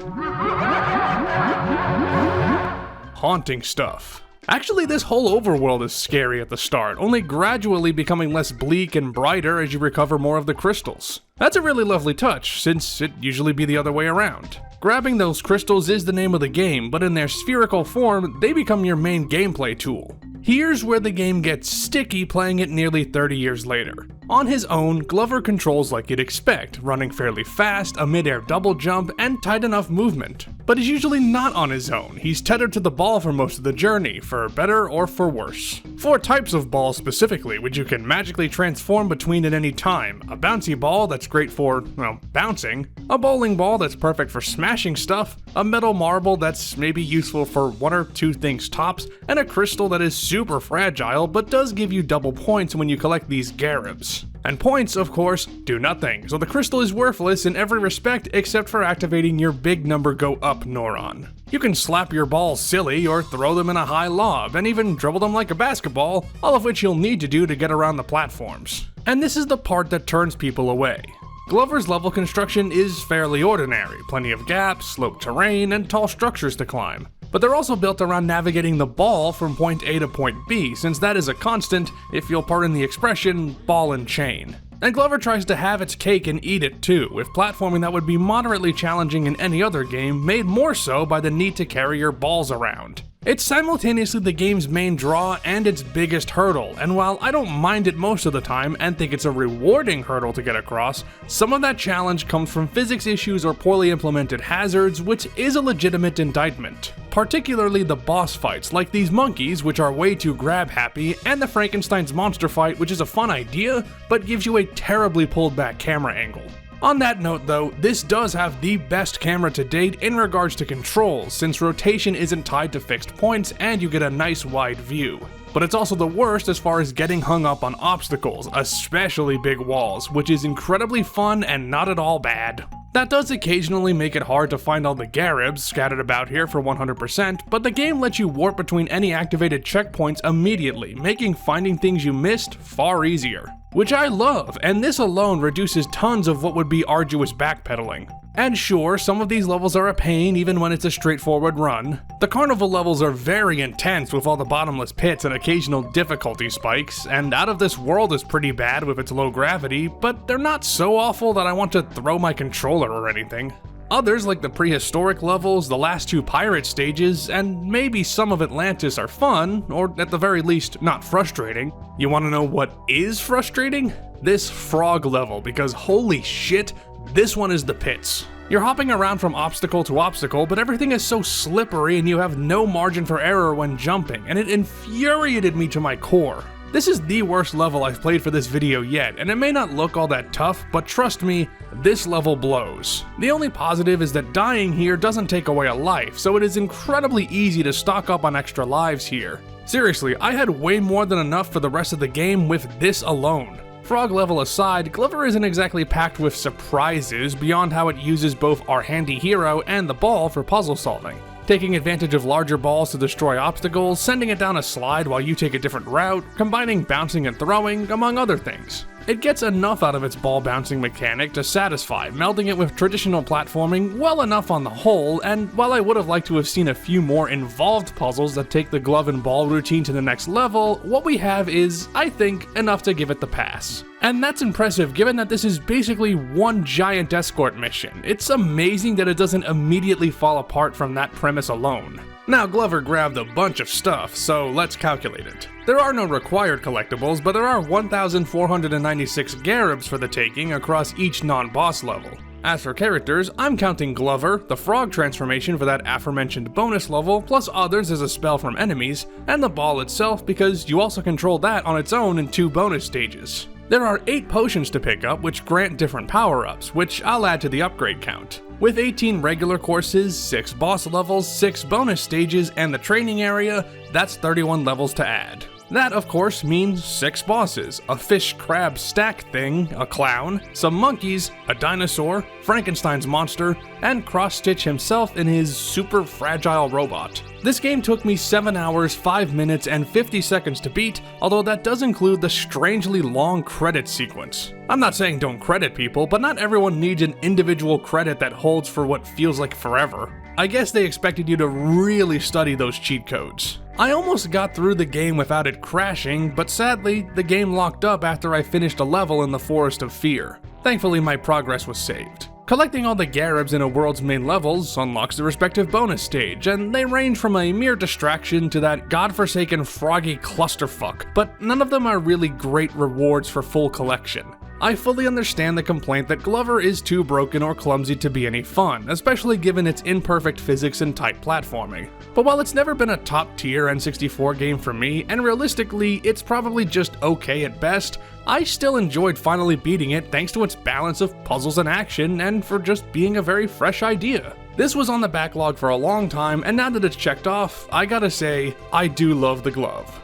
Haunting stuff. Actually, this whole overworld is scary at the start, only gradually becoming less bleak and brighter as you recover more of the crystals. That's a really lovely touch, since it'd usually be the other way around. Grabbing those crystals is the name of the game, but in their spherical form, they become your main gameplay tool. Here's where the game gets sticky playing it nearly 30 years later. On his own, Glover controls like you'd expect, running fairly fast, a mid-air double jump, and tight enough movement. But he's usually not on his own, he's tethered to the ball for most of the journey, for better or for worse. 4 types of balls specifically, which you can magically transform between at any time. A bouncy ball that's great for, well, bouncing, a bowling ball that's perfect for smashing stuff, a metal marble that's maybe useful for 1 or 2 things tops, and a crystal that is super fragile but does give you double points when you collect these Garibs. And points, of course, do nothing, so the crystal is worthless in every respect except for activating your big number go up neuron. You can slap your balls silly or throw them in a high lob, and even dribble them like a basketball, all of which you'll need to do to get around the platforms. And this is the part that turns people away. Glover's level construction is fairly ordinary, plenty of gaps, sloped terrain, and tall structures to climb. But they're also built around navigating the ball from point A to point B, since that is a constant, if you'll pardon the expression, ball and chain. And Glover tries to have its cake and eat it too, with platforming that would be moderately challenging in any other game, made more so by the need to carry your balls around. It's simultaneously the game's main draw and its biggest hurdle, and while I don't mind it most of the time and think it's a rewarding hurdle to get across, some of that challenge comes from physics issues or poorly implemented hazards, which is a legitimate indictment. Particularly the boss fights, like these monkeys, which are way too grab-happy, and the Frankenstein's monster fight, which is a fun idea, but gives you a terribly pulled-back camera angle. On that note though, this does have the best camera to date in regards to controls, since rotation isn't tied to fixed points and you get a nice wide view. But it's also the worst as far as getting hung up on obstacles, especially big walls, which is incredibly fun and not at all bad. That does occasionally make it hard to find all the Garibs scattered about here for 100%, but the game lets you warp between any activated checkpoints immediately, making finding things you missed far easier. Which I love, and this alone reduces tons of what would be arduous backpedaling. And sure, some of these levels are a pain even when it's a straightforward run. The carnival levels are very intense with all the bottomless pits and occasional difficulty spikes, and Out of This World is pretty bad with its low gravity, but they're not so awful that I want to throw my controller or anything. Others, like the prehistoric levels, the last 2 pirate stages, and maybe some of Atlantis are fun, or at the very least, not frustrating. You wanna know what is frustrating? This frog level, because holy shit, this one is the pits. You're hopping around from obstacle to obstacle, but everything is so slippery and you have no margin for error when jumping, and it infuriated me to my core. This is the worst level I've played for this video yet, and it may not look all that tough, but trust me, this level blows. The only positive is that dying here doesn't take away a life, so it is incredibly easy to stock up on extra lives here. Seriously, I had way more than enough for the rest of the game with this alone. Frog level aside, Glover isn't exactly packed with surprises beyond how it uses both our handy hero and the ball for puzzle solving. Taking advantage of larger balls to destroy obstacles, sending it down a slide while you take a different route, combining bouncing and throwing, among other things. It gets enough out of its ball bouncing mechanic to satisfy, melding it with traditional platforming well enough on the whole, and while I would have liked to have seen a few more involved puzzles that take the glove and ball routine to the next level, what we have is, I think, enough to give it the pass. And that's impressive given that this is basically one giant escort mission. It's amazing that it doesn't immediately fall apart from that premise alone. Now, Glover grabbed a bunch of stuff, so let's calculate it. There are no required collectibles, but there are 1,496 Garibs for the taking across each non-boss level. As for characters, I'm counting Glover, the frog transformation for that aforementioned bonus level, plus others as a spell from enemies, and the ball itself because you also control that on its own in 2 bonus stages. There are 8 potions to pick up which grant different power-ups, which I'll add to the upgrade count. With 18 regular courses, 6 boss levels, 6 bonus stages, and the training area, that's 31 levels to add. That, of course, means 6 bosses, a fish crab stack thing, a clown, some monkeys, a dinosaur, Frankenstein's monster, and Cross-Stitch himself in his super fragile robot. This game took me 7 hours, 5 minutes, and 50 seconds to beat, although that does include the strangely long credit sequence. I'm not saying don't credit people, but not everyone needs an individual credit that holds for what feels like forever. I guess they expected you to really study those cheat codes. I almost got through the game without it crashing, but sadly, the game locked up after I finished a level in the Forest of Fear. Thankfully, my progress was saved. Collecting all the Garibs in a world's main levels unlocks the respective bonus stage, and they range from a mere distraction to that godforsaken froggy clusterfuck, but none of them are really great rewards for full collection. I fully understand the complaint that Glover is too broken or clumsy to be any fun, especially given its imperfect physics and tight platforming. But while it's never been a top tier N64 game for me, and realistically it's probably just okay at best, I still enjoyed finally beating it thanks to its balance of puzzles and action, and for just being a very fresh idea. This was on the backlog for a long time, and now that it's checked off, I gotta say, I do love the glove.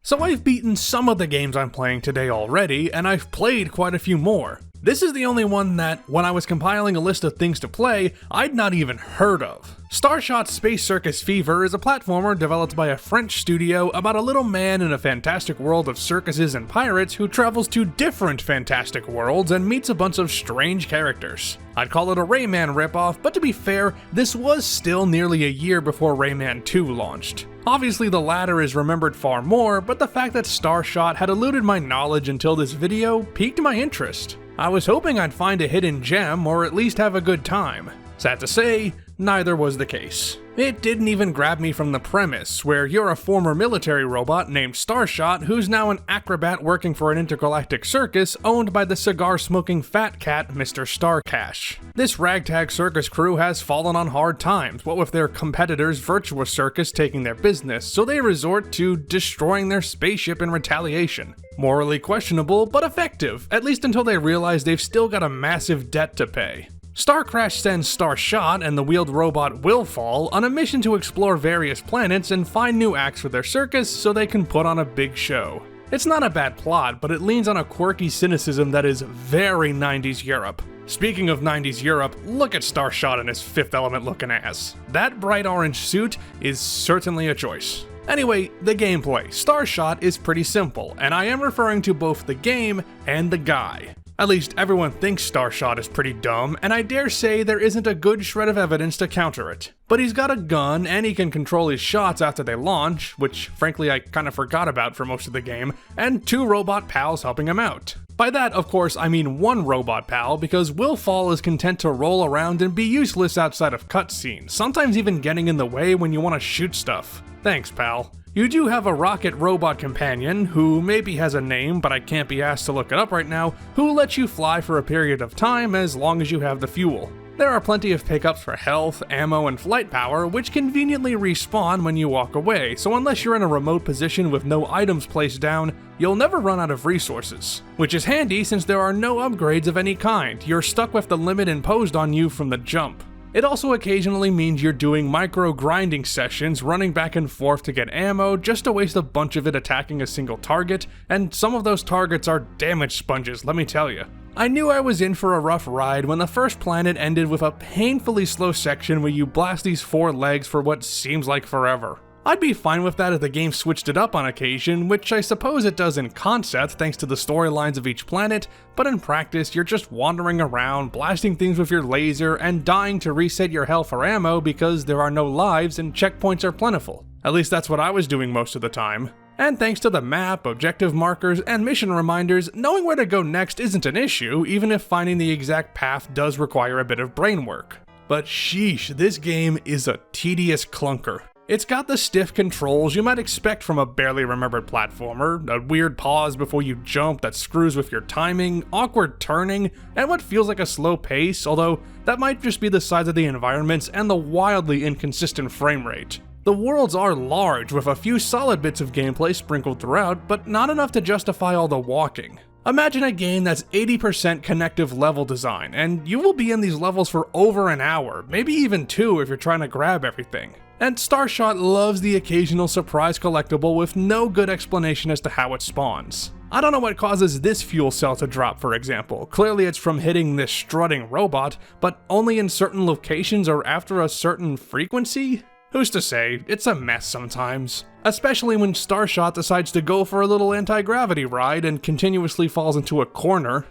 So I've beaten some of the games I'm playing today already, and I've played quite a few more. This is the only one that, when I was compiling a list of things to play, I'd not even heard of. Starshot Space Circus Fever is a platformer developed by a French studio about a little man in a fantastic world of circuses and pirates who travels to different fantastic worlds and meets a bunch of strange characters. I'd call it a Rayman ripoff, but to be fair, this was still nearly a year before Rayman 2 launched. Obviously the latter is remembered far more, but the fact that Starshot had eluded my knowledge until this video piqued my interest. I was hoping I'd find a hidden gem or at least have a good time. Sad to say, neither was the case. It didn't even grab me from the premise, where you're a former military robot named Starshot who's now an acrobat working for an intergalactic circus owned by the cigar-smoking fat cat Mr. Starcash. This ragtag circus crew has fallen on hard times, what with their competitors Virtua Circus taking their business, so they resort to destroying their spaceship in retaliation. Morally questionable, but effective, at least until they realize they've still got a massive debt to pay. Starcrash sends Starshot and the wheeled robot Willfall on a mission to explore various planets and find new acts for their circus so they can put on a big show. It's not a bad plot, but it leans on a quirky cynicism that is very 90s Europe. Speaking of 90s Europe, look at Starshot in his Fifth Element looking ass. That bright orange suit is certainly a choice. Anyway, the gameplay. Starshot is pretty simple, and I am referring to both the game and the guy. At least everyone thinks Starshot is pretty dumb, and I dare say there isn't a good shred of evidence to counter it. But he's got a gun, and he can control his shots after they launch, which frankly I kinda forgot about for most of the game, and 2 robot pals helping him out. By that, of course, I mean 1 robot pal, because Willfall is content to roll around and be useless outside of cutscenes, sometimes even getting in the way when you want to shoot stuff. Thanks, pal. You do have a rocket robot companion, who maybe has a name, but I can't be asked to look it up right now, who lets you fly for a period of time as long as you have the fuel. There are plenty of pickups for health, ammo, and flight power, which conveniently respawn when you walk away, so unless you're in a remote position with no items placed down, you'll never run out of resources. Which is handy since there are no upgrades of any kind, you're stuck with the limit imposed on you from the jump. It also occasionally means you're doing micro-grinding sessions, running back and forth to get ammo, just to waste a bunch of it attacking a single target, and some of those targets are damage sponges, let me tell you. I knew I was in for a rough ride when the first planet ended with a painfully slow section where you blast these 4 legs for what seems like forever. I'd be fine with that if the game switched it up on occasion, which I suppose it does in concept thanks to the storylines of each planet, but in practice you're just wandering around, blasting things with your laser, and dying to reset your health or ammo because there are no lives and checkpoints are plentiful. At least that's what I was doing most of the time. And thanks to the map, objective markers, and mission reminders, knowing where to go next isn't an issue, even if finding the exact path does require a bit of brain work. But sheesh, this game is a tedious clunker. It's got the stiff controls you might expect from a barely remembered platformer, a weird pause before you jump that screws with your timing, awkward turning, and what feels like a slow pace, although that might just be the size of the environments and the wildly inconsistent frame rate. The worlds are large, with a few solid bits of gameplay sprinkled throughout, but not enough to justify all the walking. Imagine a game that's 80% connective level design, and you will be in these levels for over an hour, maybe even 2 if you're trying to grab everything. And Starshot loves the occasional surprise collectible with no good explanation as to how it spawns. I don't know what causes this fuel cell to drop, for example. Clearly it's from hitting this strutting robot, but only in certain locations or after a certain frequency? Who's to say? It's a mess sometimes. Especially when Starshot decides to go for a little anti-gravity ride and continuously falls into a corner.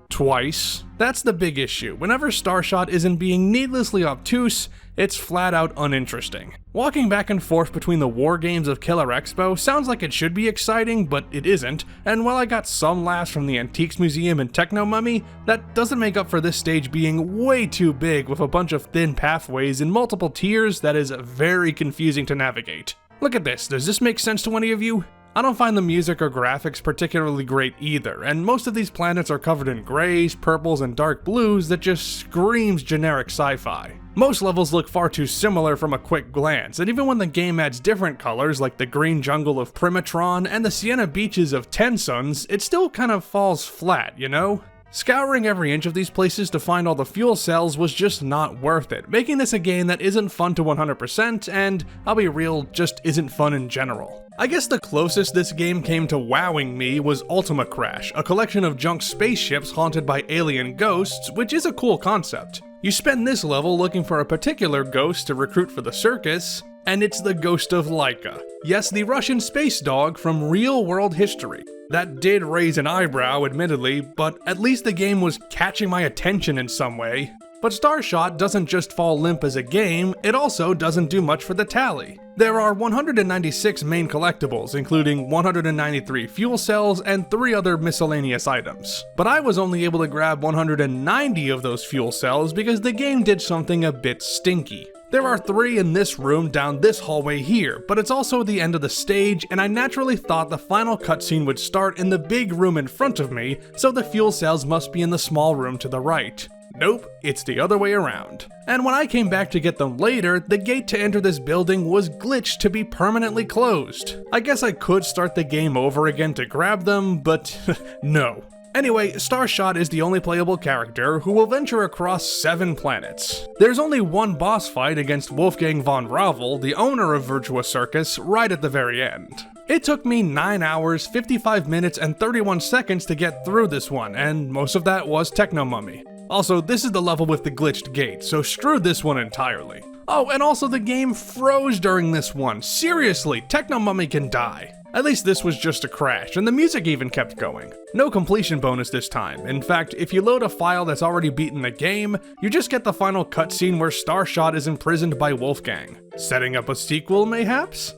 Twice. That's the big issue. Whenever Starshot isn't being needlessly obtuse, it's flat out uninteresting. Walking back and forth between the war games of Killer Expo sounds like it should be exciting, but it isn't, and while I got some laughs from the Antiques Museum and Techno Mummy, that doesn't make up for this stage being way too big with a bunch of thin pathways in multiple tiers that is very confusing to navigate. Look at this, does this make sense to any of you? I don't find the music or graphics particularly great either, and most of these planets are covered in grays, purples, and dark blues that just screams generic sci-fi. Most levels look far too similar from a quick glance, and even when the game adds different colors like the green jungle of Primatron and the sienna beaches of Ten Suns, it still kind of falls flat, you know? Scouring every inch of these places to find all the fuel cells was just not worth it, making this a game that isn't fun to 100%, and, I'll be real, just isn't fun in general. I guess the closest this game came to wowing me was Ultima Crash, a collection of junk spaceships haunted by alien ghosts, which is a cool concept. You spend this level looking for a particular ghost to recruit for the circus, and it's the ghost of Laika. Yes, the Russian space dog from real-world history. That did raise an eyebrow, admittedly, but at least the game was catching my attention in some way. But Starshot doesn't just fall limp as a game, it also doesn't do much for the tally. There are 196 main collectibles, including 193 fuel cells and 3 other miscellaneous items. But I was only able to grab 190 of those fuel cells because the game did something a bit stinky. There are 3 in this room down this hallway here, but it's also the end of the stage, and I naturally thought the final cutscene would start in the big room in front of me, so the fuel cells must be in the small room to the right. Nope, it's the other way around. And when I came back to get them later, the gate to enter this building was glitched to be permanently closed. I guess I could start the game over again to grab them, but no. Anyway, Starshot is the only playable character who will venture across 7 planets. There's only one boss fight against Wolfgang von Ravel, the owner of Virtua Circus, right at the very end. It took me 9 hours, 55 minutes, and 31 seconds to get through this one, and most of that was Techno Mummy. Also, this is the level with the glitched gate, so screw this one entirely. Oh, and also the game froze during this one. Seriously, Techno Mummy can die. At least this was just a crash, and the music even kept going. No completion bonus this time. In fact, if you load a file that's already beaten the game, you just get the final cutscene where Starshot is imprisoned by Wolfgang. Setting up a sequel, mayhaps?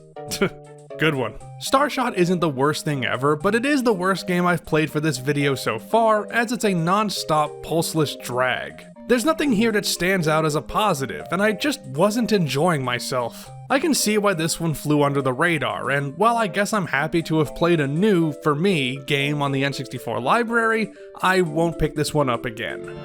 Good one. Starshot isn't the worst thing ever, but it is the worst game I've played for this video so far, as it's a non-stop, pulseless drag. There's nothing here that stands out as a positive, and I just wasn't enjoying myself. I can see why this one flew under the radar, and while I guess I'm happy to have played a new, for me, game on the N64 library, I won't pick this one up again.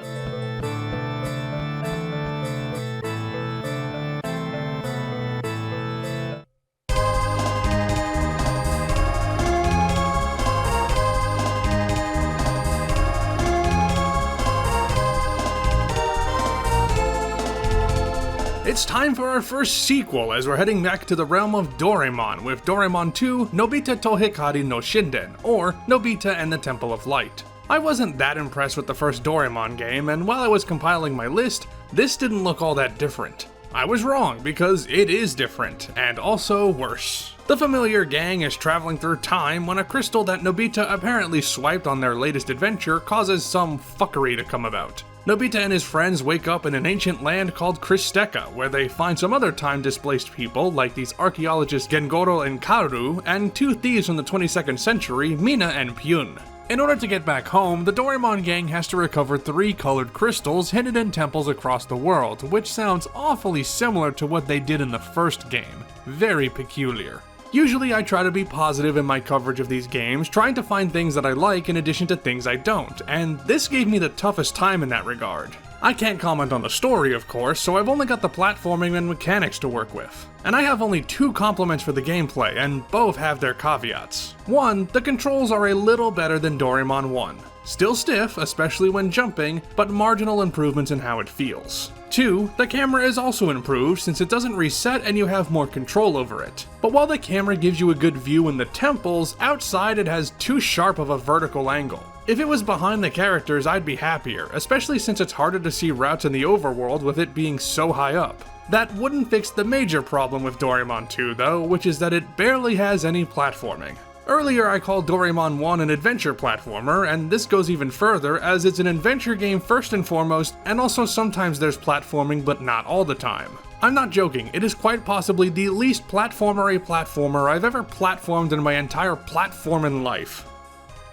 It's time for our first sequel as we're heading back to the realm of Doraemon with Doraemon 2 Nobita to Hikari no Shinden, or Nobita and the Temple of Light. I wasn't that impressed with the first Doraemon game, and while I was compiling my list, this didn't look all that different. I was wrong, because it is different, and also worse. The familiar gang is traveling through time when a crystal that Nobita apparently swiped on their latest adventure causes some fuckery to come about. Nobita and his friends wake up in an ancient land called Kristeka, where they find some other time-displaced people, like these archaeologists Gengoro and Karu, and two thieves from the 22nd century, Mina and Pyun. In order to get back home, the Doraemon gang has to recover 3 colored crystals hidden in temples across the world, which sounds awfully similar to what they did in the first game. Very peculiar. Usually I try to be positive in my coverage of these games, trying to find things that I like in addition to things I don't, and this gave me the toughest time in that regard. I can't comment on the story, of course, so I've only got the platforming and mechanics to work with. And I have only 2 compliments for the gameplay, and both have their caveats. 1, the controls are a little better than Doraemon 1. Still stiff, especially when jumping, but marginal improvements in how it feels. 2, the camera is also improved since it doesn't reset and you have more control over it. But while the camera gives you a good view in the temples, outside it has too sharp of a vertical angle. If it was behind the characters, I'd be happier, especially since it's harder to see routes in the overworld with it being so high up. That wouldn't fix the major problem with Doraemon 2 though, which is that it barely has any platforming. Earlier I called Doraemon 1 an adventure platformer, and this goes even further as it's an adventure game first and foremost, and also sometimes there's platforming but not all the time. I'm not joking, it is quite possibly the least platformer I've ever platformed in my entire platforming life.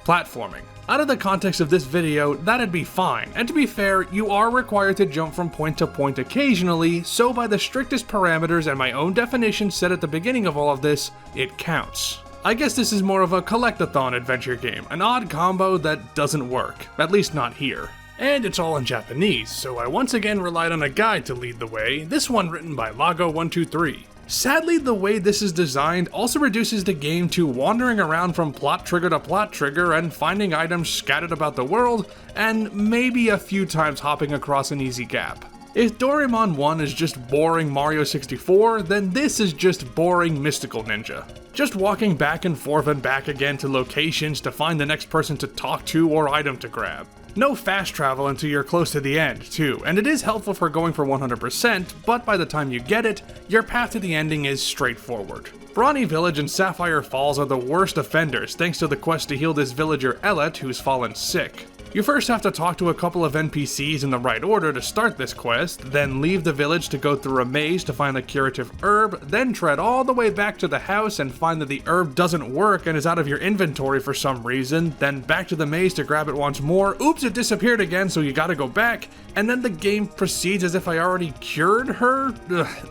Platforming. Out of the context of this video, that'd be fine, and to be fair, you are required to jump from point to point occasionally, so by the strictest parameters and my own definition set at the beginning of all of this, it counts. I guess this is more of a collect-a-thon adventure game, an odd combo that doesn't work, at least not here. And it's all in Japanese, so I once again relied on a guide to lead the way, this one written by Lago123. Sadly, the way this is designed also reduces the game to wandering around from plot trigger to plot trigger and finding items scattered about the world, and maybe a few times hopping across an easy gap. If Doraemon 1 is just boring Mario 64, then this is just boring Mystical Ninja. Just walking back and forth and back again to locations to find the next person to talk to or item to grab. No fast travel until you're close to the end, too, and it is helpful for going for 100%, but by the time you get it, your path to the ending is straightforward. Brawny Village and Sapphire Falls are the worst offenders thanks to the quest to heal this villager Ellet who's fallen sick. You first have to talk to a couple of NPCs in the right order to start this quest, then leave the village to go through a maze to find the curative herb, then tread all the way back to the house and find that the herb doesn't work and is out of your inventory for some reason, then back to the maze to grab it once more, oops it disappeared again so you gotta go back, and then the game proceeds as if I already cured her?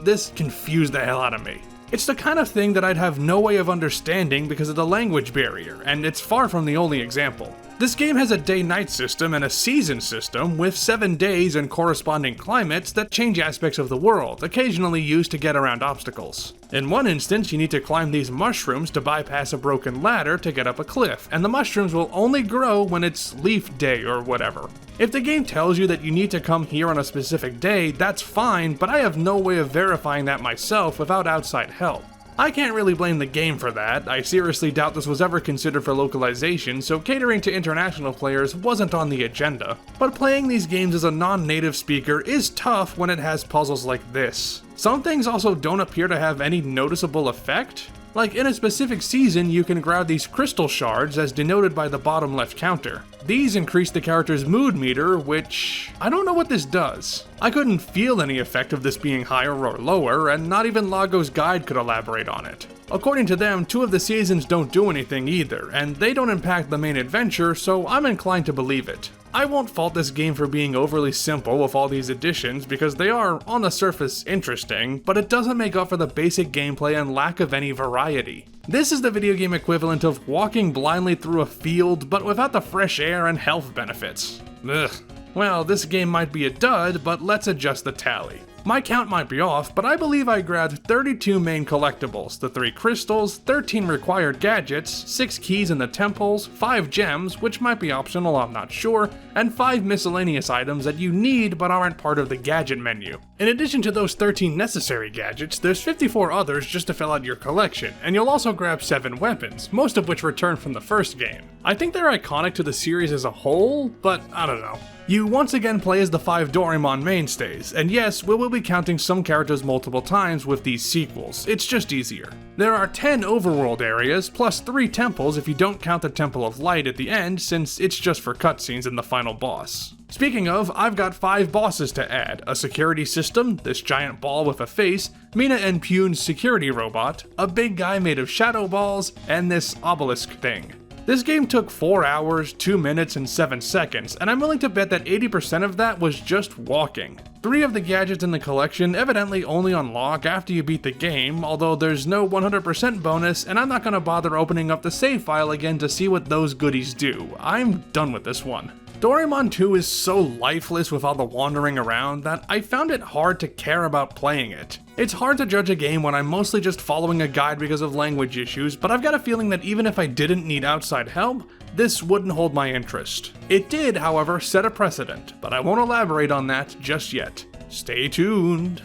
This confused the hell out of me. It's the kind of thing that I'd have no way of understanding because of the language barrier, and it's far from the only example. This game has a day-night system and a season system with 7 days and corresponding climates that change aspects of the world, occasionally used to get around obstacles. In one instance, you need to climb these mushrooms to bypass a broken ladder to get up a cliff, and the mushrooms will only grow when it's leaf day or whatever. If the game tells you that you need to come here on a specific day, that's fine, but I have no way of verifying that myself without outside help. I can't really blame the game for that. I seriously doubt this was ever considered for localization, so catering to international players wasn't on the agenda. But playing these games as a non-native speaker is tough when it has puzzles like this. Some things also don't appear to have any noticeable effect. Like in a specific season, you can grab these crystal shards as denoted by the bottom left counter. These increase the character's mood meter, which I don't know what this does. I couldn't feel any effect of this being higher or lower, and not even Lago's guide could elaborate on it. According to them, 2 of the seasons don't do anything either, and they don't impact the main adventure, so I'm inclined to believe it. I won't fault this game for being overly simple with all these additions because they are, on the surface, interesting, but it doesn't make up for the basic gameplay and lack of any variety. This is the video game equivalent of walking blindly through a field, but without the fresh air and health benefits. Ugh. Well, this game might be a dud, but let's adjust the tally. My count might be off, but I believe I grabbed 32 main collectibles, the 3 crystals, 13 required gadgets, 6 keys in the temples, 5 gems, which might be optional, I'm not sure, and 5 miscellaneous items that you need but aren't part of the gadget menu. In addition to those 13 necessary gadgets, there's 54 others just to fill out your collection, and you'll also grab 7 weapons, most of which return from the first game. I think they're iconic to the series as a whole, but I don't know. You once again play as the 5 Doraemon mainstays, and yes, we will be counting some characters multiple times with these sequels, it's just easier. There are 10 overworld areas, plus 3 temples if you don't count the Temple of Light at the end, since it's just for cutscenes and the final boss. Speaking of, I've got 5 bosses to add: a security system, this giant ball with a face, Mina and Pune's security robot, a big guy made of shadow balls, and this obelisk thing. This game took 4 hours, 2 minutes, and 7 seconds, and I'm willing to bet that 80% of that was just walking. 3 of the gadgets in the collection evidently only unlock after you beat the game, although there's no 100% bonus, and I'm not gonna bother opening up the save file again to see what those goodies do. I'm done with this one. Doraemon 2 is so lifeless with all the wandering around that I found it hard to care about playing it. It's hard to judge a game when I'm mostly just following a guide because of language issues, but I've got a feeling that even if I didn't need outside help, this wouldn't hold my interest. It did, however, set a precedent, but I won't elaborate on that just yet. Stay tuned.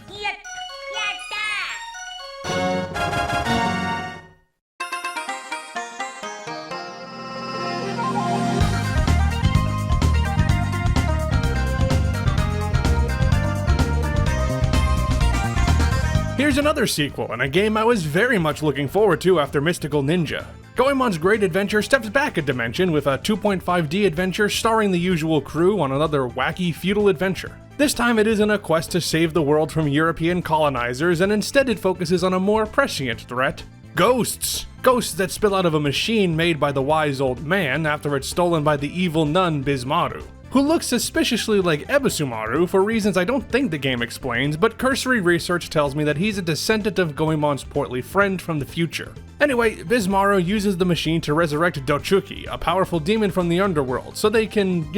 Here's another sequel, and a game I was very much looking forward to after Mystical Ninja. Goemon's Great Adventure steps back a dimension with a 2.5D adventure starring the usual crew on another wacky feudal adventure. This time it isn't a quest to save the world from European colonizers, and instead it focuses on a more prescient threat: ghosts! Ghosts that spill out of a machine made by the wise old man after it's stolen by the evil nun Bismaru, who looks suspiciously like Ebisumaru for reasons I don't think the game explains, but cursory research tells me that he's a descendant of Goemon's portly friend from the future. Anyway, Bismaru uses the machine to resurrect Dochuki, a powerful demon from the underworld, so they can,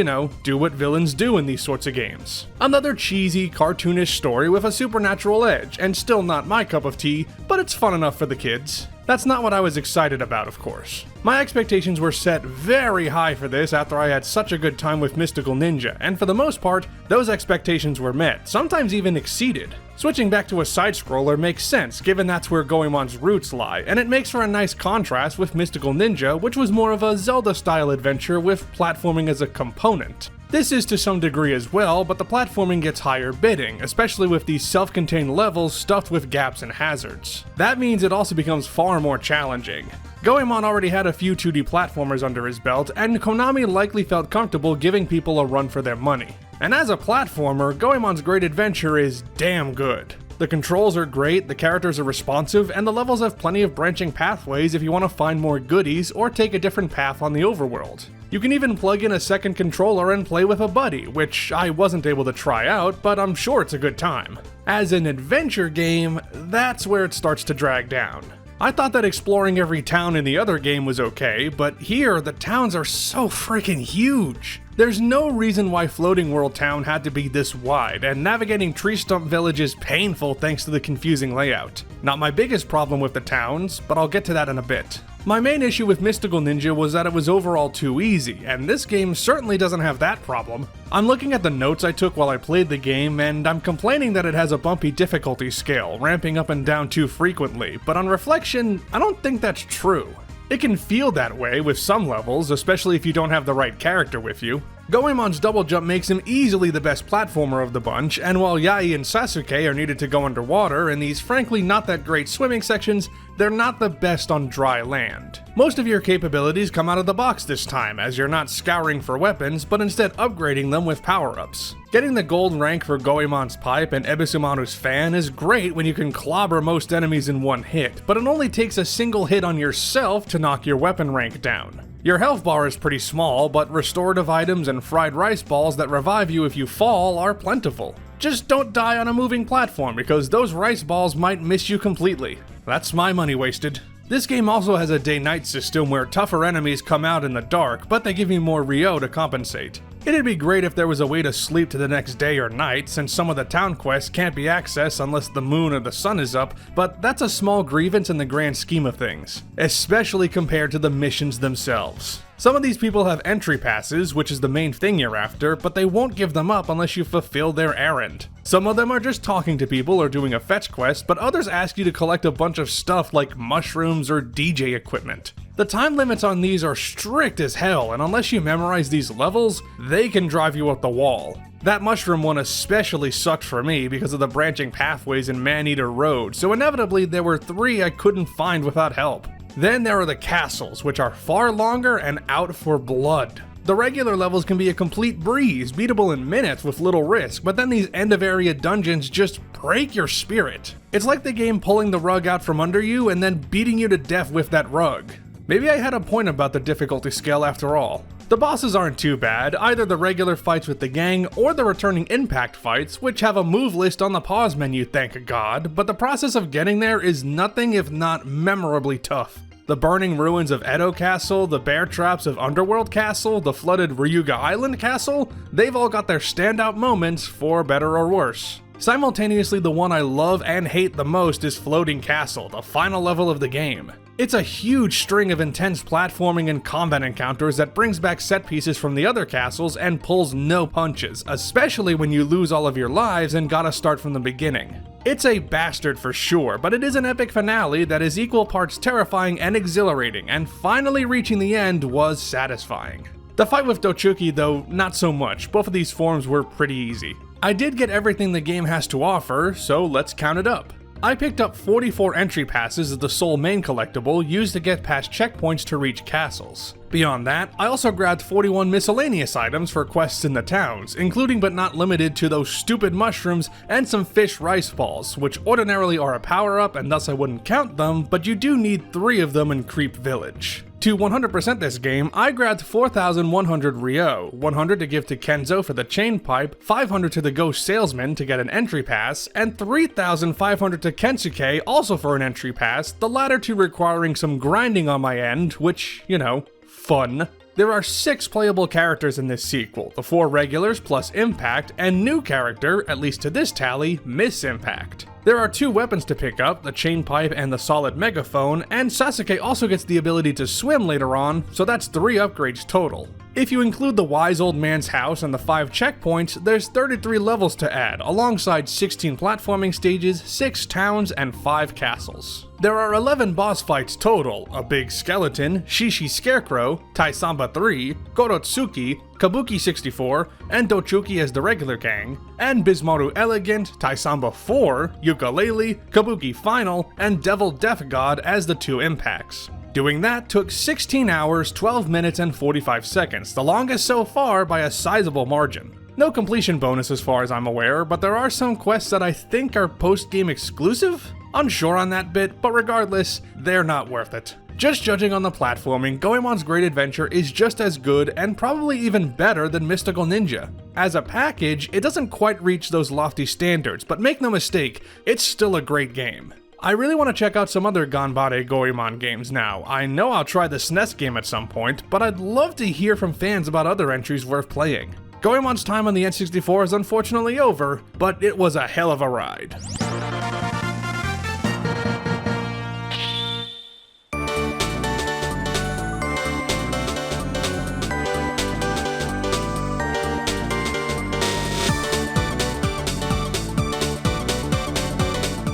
do what villains do in these sorts of games. Another cheesy, cartoonish story with a supernatural edge, and still not my cup of tea, but it's fun enough for the kids. That's not what I was excited about, of course. My expectations were set very high for this after I had such a good time with Mystical Ninja, and for the most part, those expectations were met, sometimes even exceeded. Switching back to a side-scroller makes sense, given that's where Goemon's roots lie, and it makes for a nice contrast with Mystical Ninja, which was more of a Zelda-style adventure with platforming as a component. This is to some degree as well, but the platforming gets higher bidding, especially with these self-contained levels stuffed with gaps and hazards. That means it also becomes far more challenging. Goemon already had a few 2D platformers under his belt, and Konami likely felt comfortable giving people a run for their money. And as a platformer, Goemon's Great Adventure is damn good. The controls are great, the characters are responsive, and the levels have plenty of branching pathways if you want to find more goodies or take a different path on the overworld. You can even plug in a second controller and play with a buddy, which I wasn't able to try out, but I'm sure it's a good time. As an adventure game, that's where it starts to drag down. I thought that exploring every town in the other game was okay, but here the towns are so freaking huge. There's no reason why Floating World Town had to be this wide, and navigating Tree Stump Village is painful thanks to the confusing layout. Not my biggest problem with the towns, but I'll get to that in a bit. My main issue with Mystical Ninja was that it was overall too easy, and this game certainly doesn't have that problem. I'm looking at the notes I took while I played the game, and I'm complaining that it has a bumpy difficulty scale, ramping up and down too frequently, but on reflection, I don't think that's true. It can feel that way with some levels, especially if you don't have the right character with you. Goemon's double jump makes him easily the best platformer of the bunch, and while Yai and Sasuke are needed to go underwater in these frankly not that great swimming sections, they're not the best on dry land. Most of your capabilities come out of the box this time, as you're not scouring for weapons, but instead upgrading them with power-ups. Getting the gold rank for Goemon's pipe and Ebisumaru's fan is great when you can clobber most enemies in one hit, but it only takes a single hit on yourself to knock your weapon rank down. Your health bar is pretty small, but restorative items and fried rice balls that revive you if you fall are plentiful. Just don't die on a moving platform, because those rice balls might miss you completely. That's my money wasted. This game also has a day-night system where tougher enemies come out in the dark, but they give you more Ryo to compensate. It'd be great if there was a way to sleep to the next day or night, since some of the town quests can't be accessed unless the moon or the sun is up, but that's a small grievance in the grand scheme of things, especially compared to the missions themselves. Some of these people have entry passes, which is the main thing you're after, but they won't give them up unless you fulfill their errand. Some of them are just talking to people or doing a fetch quest, but others ask you to collect a bunch of stuff like mushrooms or DJ equipment. The time limits on these are strict as hell, and unless you memorize these levels, they can drive you up the wall. That mushroom one especially sucked for me because of the branching pathways in Maneater Road, so inevitably there were 3 I couldn't find without help. Then there are the castles, which are far longer and out for blood. The regular levels can be a complete breeze, beatable in minutes with little risk, but then these end-of-area dungeons just break your spirit. It's like the game pulling the rug out from under you and then beating you to death with that rug. Maybe I had a point about the difficulty scale after all. The bosses aren't too bad, either the regular fights with the gang or the returning impact fights, which have a move list on the pause menu, thank God, but the process of getting there is nothing if not memorably tough. The burning ruins of Edo Castle, the bear traps of Underworld Castle, the flooded Ryuga Island Castle, they've all got their standout moments, for better or worse. Simultaneously, the one I love and hate the most is Floating Castle, the final level of the game. It's a huge string of intense platforming and combat encounters that brings back set pieces from the other castles and pulls no punches, especially when you lose all of your lives and gotta start from the beginning. It's a bastard for sure, but it is an epic finale that is equal parts terrifying and exhilarating, and finally reaching the end was satisfying. The fight with Dochuki though, not so much, both of these forms were pretty easy. I did get everything the game has to offer, so let's count it up. I picked up 44 entry passes as the sole main collectible used to get past checkpoints to reach castles. Beyond that, I also grabbed 41 miscellaneous items for quests in the towns, including but not limited to those stupid mushrooms and some fish rice balls, which ordinarily are a power-up and thus I wouldn't count them, but you do need 3 of them in Creep Village. To 100% this game, I grabbed 4,100 Ryo, 100 to give to Kenzo for the chain pipe, 500 to the Ghost Salesman to get an entry pass, and 3,500 to Kensuke also for an entry pass, the latter two requiring some grinding on my end, which, you know, fun. There are 6 playable characters in this sequel, the 4 regulars plus Impact, and new character, at least to this tally, Miss Impact. There are 2 weapons to pick up, the chain pipe and the solid megaphone, and Sasuke also gets the ability to swim later on, so that's 3 upgrades total. If you include the wise old man's house and the 5 checkpoints, there's 33 levels to add, alongside 16 platforming stages, 6 towns, and 5 castles. There are 11 boss fights total, a big skeleton, Shishi Scarecrow, Taisamba 3, Gorotsuki, Kabuki 64, and Dochuki as the regular gang, and Bismaru Elegant, Taisamba 4, Yooka-Laylee, Kabuki Final, and Devil Death God as the 2 impacts. Doing that took 16 hours, 12 minutes, and 45 seconds, the longest so far by a sizable margin. No completion bonus as far as I'm aware, but there are some quests that I think are post-game exclusive? Unsure on that bit, but regardless, they're not worth it. Just judging on the platforming, Goemon's Great Adventure is just as good and probably even better than Mystical Ninja. As a package, it doesn't quite reach those lofty standards, but make no mistake, it's still a great game. I really want to check out some other Ganbare Goemon games now. I know I'll try the SNES game at some point, but I'd love to hear from fans about other entries worth playing. Goemon's time on the N64 is unfortunately over, but it was a hell of a ride.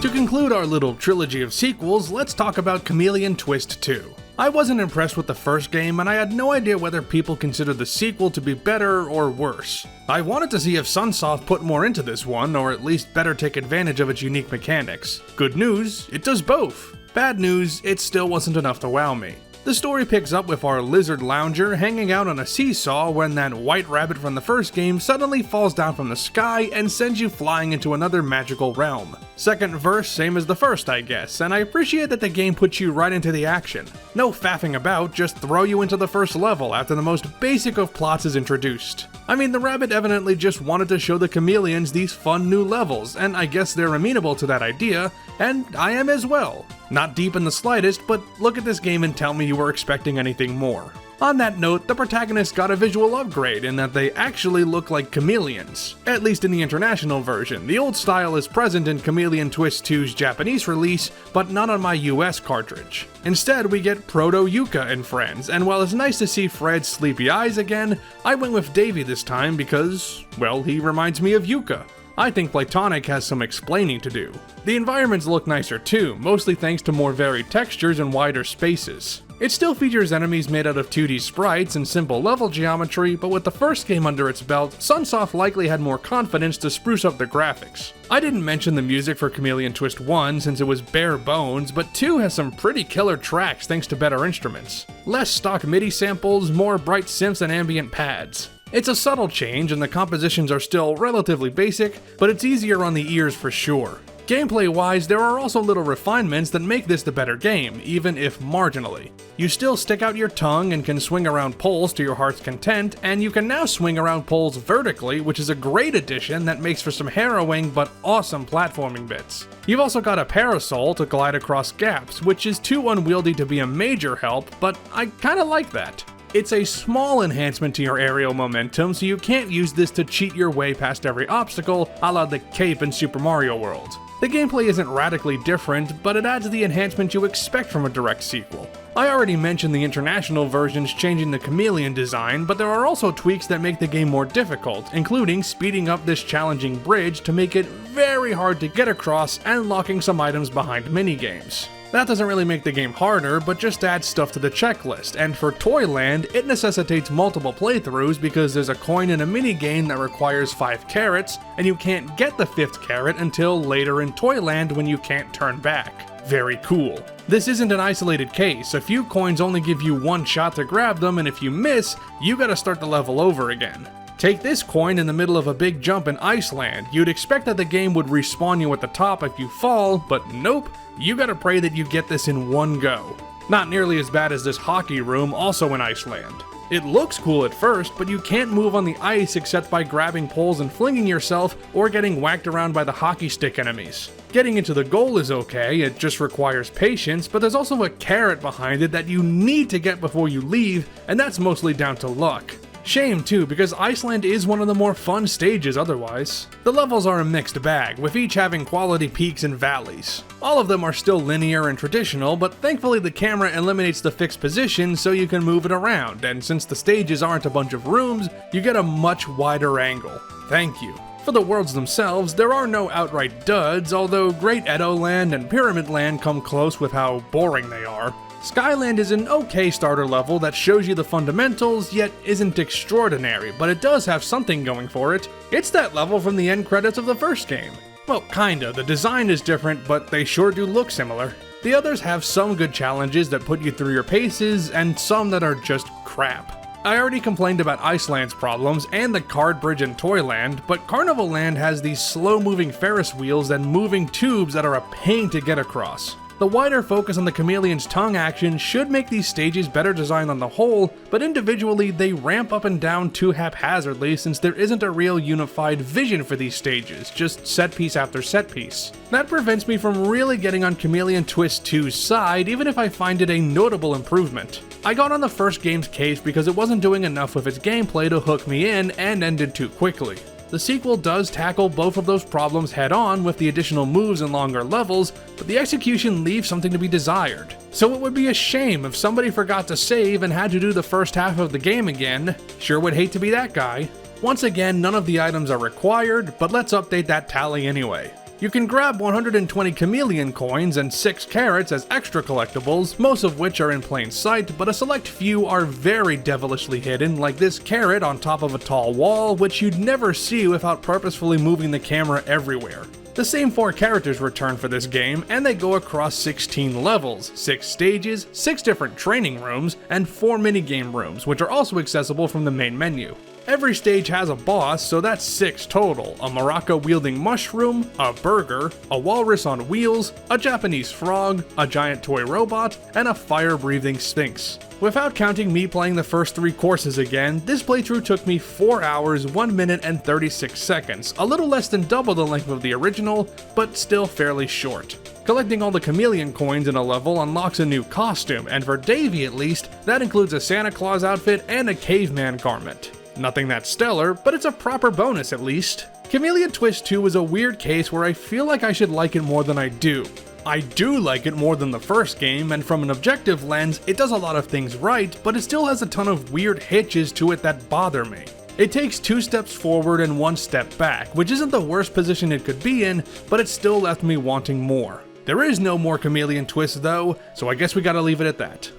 To conclude our little trilogy of sequels, let's talk about Chameleon Twist 2. I wasn't impressed with the first game, and I had no idea whether people considered the sequel to be better or worse. I wanted to see if Sunsoft put more into this one, or at least better take advantage of its unique mechanics. Good news, it does both. Bad news, it still wasn't enough to wow me. The story picks up with our lizard lounger hanging out on a seesaw when that white rabbit from the first game suddenly falls down from the sky and sends you flying into another magical realm. Second verse, same as the first I guess, and I appreciate that the game puts you right into the action. No faffing about, just throw you into the first level after the most basic of plots is introduced. I mean, the rabbit evidently just wanted to show the chameleons these fun new levels, and I guess they're amenable to that idea, and I am as well. Not deep in the slightest, but look at this game and tell me you were expecting anything more. On that note, the protagonist got a visual upgrade in that they actually look like chameleons. At least in the international version. The old style is present in Chameleon Twist 2's Japanese release, but not on my US cartridge. Instead, we get Proto-Yuka and friends, and while it's nice to see Fred's sleepy eyes again, I went with Davy this time because, well, he reminds me of Yuka. I think Playtonic has some explaining to do. The environments look nicer too, mostly thanks to more varied textures and wider spaces. It still features enemies made out of 2D sprites and simple level geometry, but with the first game under its belt, Sunsoft likely had more confidence to spruce up the graphics. I didn't mention the music for Chameleon Twist 1 since it was bare bones, but 2 has some pretty killer tracks thanks to better instruments. Less stock MIDI samples, more bright synths and ambient pads. It's a subtle change and the compositions are still relatively basic, but it's easier on the ears for sure. Gameplay-wise, there are also little refinements that make this the better game, even if marginally. You still stick out your tongue and can swing around poles to your heart's content, and you can now swing around poles vertically, which is a great addition that makes for some harrowing but awesome platforming bits. You've also got a parasol to glide across gaps, which is too unwieldy to be a major help, but I kinda like that. It's a small enhancement to your aerial momentum, so you can't use this to cheat your way past every obstacle, a la the cape in Super Mario World. The gameplay isn't radically different, but it adds the enhancement you expect from a direct sequel. I already mentioned the international versions changing the chameleon design, but there are also tweaks that make the game more difficult, including speeding up this challenging bridge to make it very hard to get across and locking some items behind minigames. That doesn't really make the game harder, but just adds stuff to the checklist, and for Toyland, it necessitates multiple playthroughs because there's a coin in a minigame that requires 5 carrots, and you can't get the 5th carrot until later in Toyland when you can't turn back. Very cool. This isn't an isolated case, a few coins only give you one shot to grab them, and if you miss, you gotta start the level over again. Take this coin in the middle of a big jump in Iceland. You'd expect that the game would respawn you at the top if you fall, but nope, you gotta pray that you get this in one go. Not nearly as bad as this hockey room, also in Iceland. It looks cool at first, but you can't move on the ice except by grabbing poles and flinging yourself, or getting whacked around by the hockey stick enemies. Getting into the goal is okay, it just requires patience, but there's also a carrot behind it that you need to get before you leave, and that's mostly down to luck. Shame too, because Iceland is one of the more fun stages otherwise. The levels are a mixed bag, with each having quality peaks and valleys. All of them are still linear and traditional, but thankfully the camera eliminates the fixed position so you can move it around, and since the stages aren't a bunch of rooms, you get a much wider angle. Thank you. For the worlds themselves, there are no outright duds, although Great Edo Land and Pyramid Land come close with how boring they are. Skyland is an okay starter level that shows you the fundamentals, yet isn't extraordinary, but it does have something going for it. It's that level from the end credits of the first game. Well, kinda, the design is different, but they sure do look similar. The others have some good challenges that put you through your paces, and some that are just crap. I already complained about Iceland's problems and the card bridge in Toyland, but Carnival Land has these slow-moving Ferris wheels and moving tubes that are a pain to get across. The wider focus on the chameleon's tongue action should make these stages better designed on the whole, but individually they ramp up and down too haphazardly since there isn't a real unified vision for these stages, just set piece after set piece. That prevents me from really getting on Chameleon Twist 2's side, even if I find it a notable improvement. I got on the first game's case because it wasn't doing enough with its gameplay to hook me in and ended too quickly. The sequel does tackle both of those problems head on with the additional moves and longer levels, but the execution leaves something to be desired. So it would be a shame if somebody forgot to save and had to do the first half of the game again. Sure would hate to be that guy. Once again, none of the items are required, but let's update that tally anyway. You can grab 120 chameleon coins and 6 carrots as extra collectibles, most of which are in plain sight, but a select few are very devilishly hidden, like this carrot on top of a tall wall, which you'd never see without purposefully moving the camera everywhere. The same 4 characters return for this game, and they go across 16 levels, 6 stages, 6 different training rooms, and 4 minigame rooms, which are also accessible from the main menu. Every stage has a boss, so that's 6 total: a maraca-wielding mushroom, a burger, a walrus on wheels, a Japanese frog, a giant toy robot, and a fire-breathing sphinx. Without counting me playing the first 3 courses again, this playthrough took me 4 hours, 1 minute, and 36 seconds, a little less than double the length of the original, but still fairly short. Collecting all the chameleon coins in a level unlocks a new costume, and for Davey at least, that includes a Santa Claus outfit and a caveman garment. Nothing that stellar, but it's a proper bonus at least. Chameleon Twist 2 is a weird case where I feel like I should like it more than I do. I do like it more than the first game, and from an objective lens, it does a lot of things right, but it still has a ton of weird hitches to it that bother me. It takes 2 steps forward and 1 step back, which isn't the worst position it could be in, but it still left me wanting more. There is no more Chameleon Twist though, so I guess we gotta leave it at that.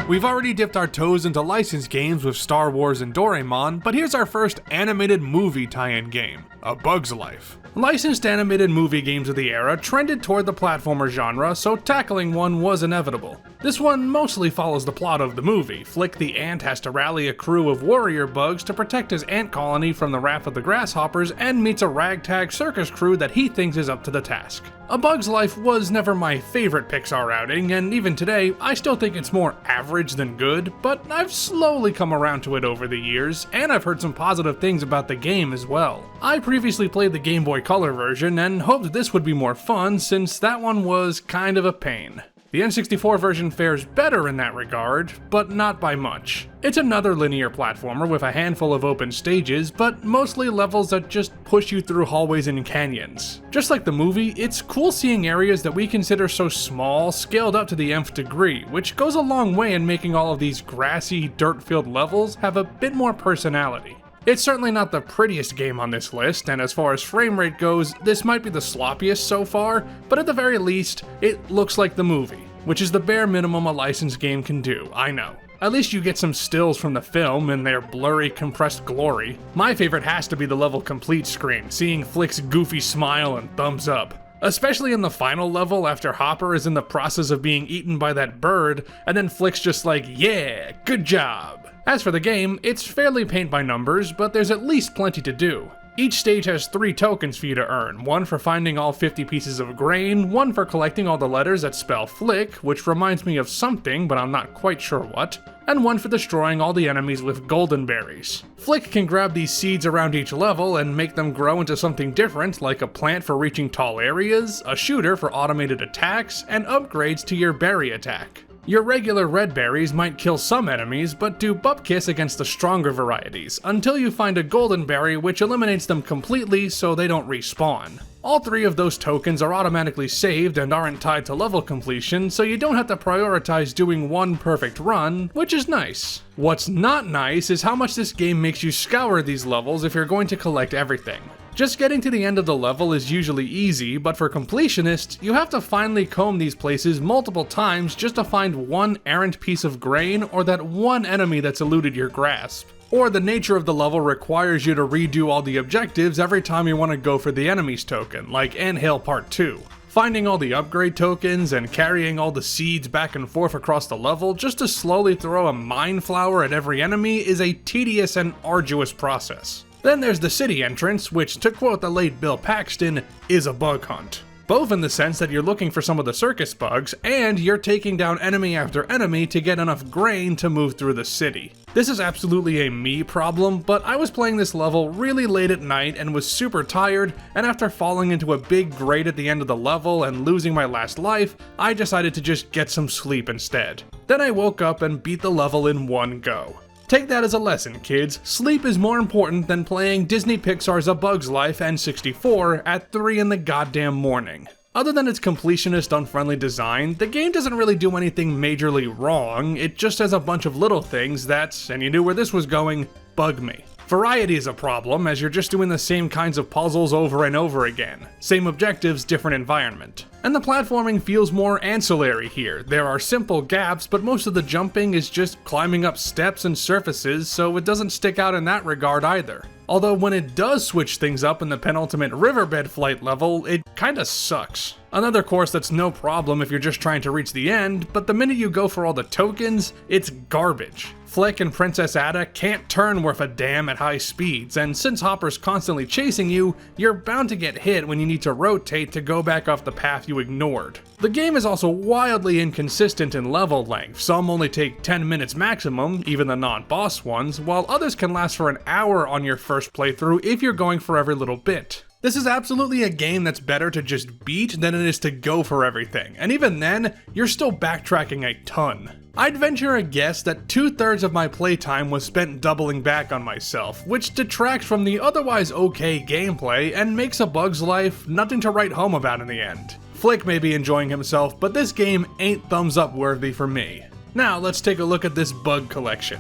We've already dipped our toes into licensed games with Star Wars and Doraemon, but here's our first animated movie tie-in game, A Bug's Life. Licensed animated movie games of the era trended toward the platformer genre, so tackling one was inevitable. This one mostly follows the plot of the movie. Flick the ant has to rally a crew of warrior bugs to protect his ant colony from the wrath of the grasshoppers and meets a ragtag circus crew that he thinks is up to the task. A Bug's Life was never my favorite Pixar outing, and even today, I still think it's more average than good, but I've slowly come around to it over the years, and I've heard some positive things about the game as well. I previously played the Game Boy Color version and hoped this would be more fun since that one was kind of a pain. The N64 version fares better in that regard, but not by much. It's another linear platformer with a handful of open stages, but mostly levels that just push you through hallways and canyons. Just like the movie, it's cool seeing areas that we consider so small scaled up to the nth degree, which goes a long way in making all of these grassy, dirt-filled levels have a bit more personality. It's certainly not the prettiest game on this list, and as far as frame rate goes, this might be the sloppiest so far, but at the very least, it looks like the movie, which is the bare minimum a licensed game can do, I know. At least you get some stills from the film in their blurry, compressed glory. My favorite has to be the level complete screen, seeing Flick's goofy smile and thumbs up. Especially in the final level after Hopper is in the process of being eaten by that bird, and then Flick's just like, yeah, good job. As for the game, it's fairly paint by numbers, but there's at least plenty to do. Each stage has 3 tokens for you to earn, one for finding all 50 pieces of grain, one for collecting all the letters that spell Flick, which reminds me of something, but I'm not quite sure what, and one for destroying all the enemies with golden berries. Flick can grab these seeds around each level and make them grow into something different, like a plant for reaching tall areas, a shooter for automated attacks, and upgrades to your berry attack. Your regular red berries might kill some enemies, but do bupkis against the stronger varieties, until you find a golden berry which eliminates them completely so they don't respawn. All 3 of those tokens are automatically saved and aren't tied to level completion, so you don't have to prioritize doing one perfect run, which is nice. What's not nice is how much this game makes you scour these levels if you're going to collect everything. Just getting to the end of the level is usually easy, but for completionists, you have to finally comb these places multiple times just to find one errant piece of grain or that one enemy that's eluded your grasp. Or the nature of the level requires you to redo all the objectives every time you want to go for the enemy's token, like Anthill Part 2. Finding all the upgrade tokens and carrying all the seeds back and forth across the level just to slowly throw a mine flower at every enemy is a tedious and arduous process. Then there's the city entrance, which, to quote the late Bill Paxton, is a bug hunt. Both in the sense that you're looking for some of the circus bugs, and you're taking down enemy after enemy to get enough grain to move through the city. This is absolutely a me problem, but I was playing this level really late at night and was super tired, and after falling into a big grate at the end of the level and losing my last life, I decided to just get some sleep instead. Then I woke up and beat the level in one go. Take that as a lesson, kids. Sleep is more important than playing Disney Pixar's A Bug's Life N64 at 3 in the goddamn morning. Other than its completionist unfriendly design, the game doesn't really do anything majorly wrong, it just has a bunch of little things that, and you knew where this was going, bug me. Variety is a problem, as you're just doing the same kinds of puzzles over and over again. Same objectives, different environment. And the platforming feels more ancillary here. There are simple gaps, but most of the jumping is just climbing up steps and surfaces, so it doesn't stick out in that regard either. Although when it does switch things up in the penultimate riverbed flight level, it kinda sucks. Another course that's no problem if you're just trying to reach the end, but the minute you go for all the tokens, it's garbage. Flick and Princess Ada can't turn worth a damn at high speeds, and since Hopper's constantly chasing you, you're bound to get hit when you need to rotate to go back off the path you ignored. The game is also wildly inconsistent in level length. Some only take 10 minutes maximum, even the non-boss ones, while others can last for an hour on your first playthrough if you're going for every little bit. This is absolutely a game that's better to just beat than it is to go for everything, and even then, you're still backtracking a ton. I'd venture a guess that 2/3 of my playtime was spent doubling back on myself, which detracts from the otherwise okay gameplay and makes A Bug's Life nothing to write home about in the end. Flick may be enjoying himself, but this game ain't thumbs up worthy for me. Now let's take a look at this bug collection.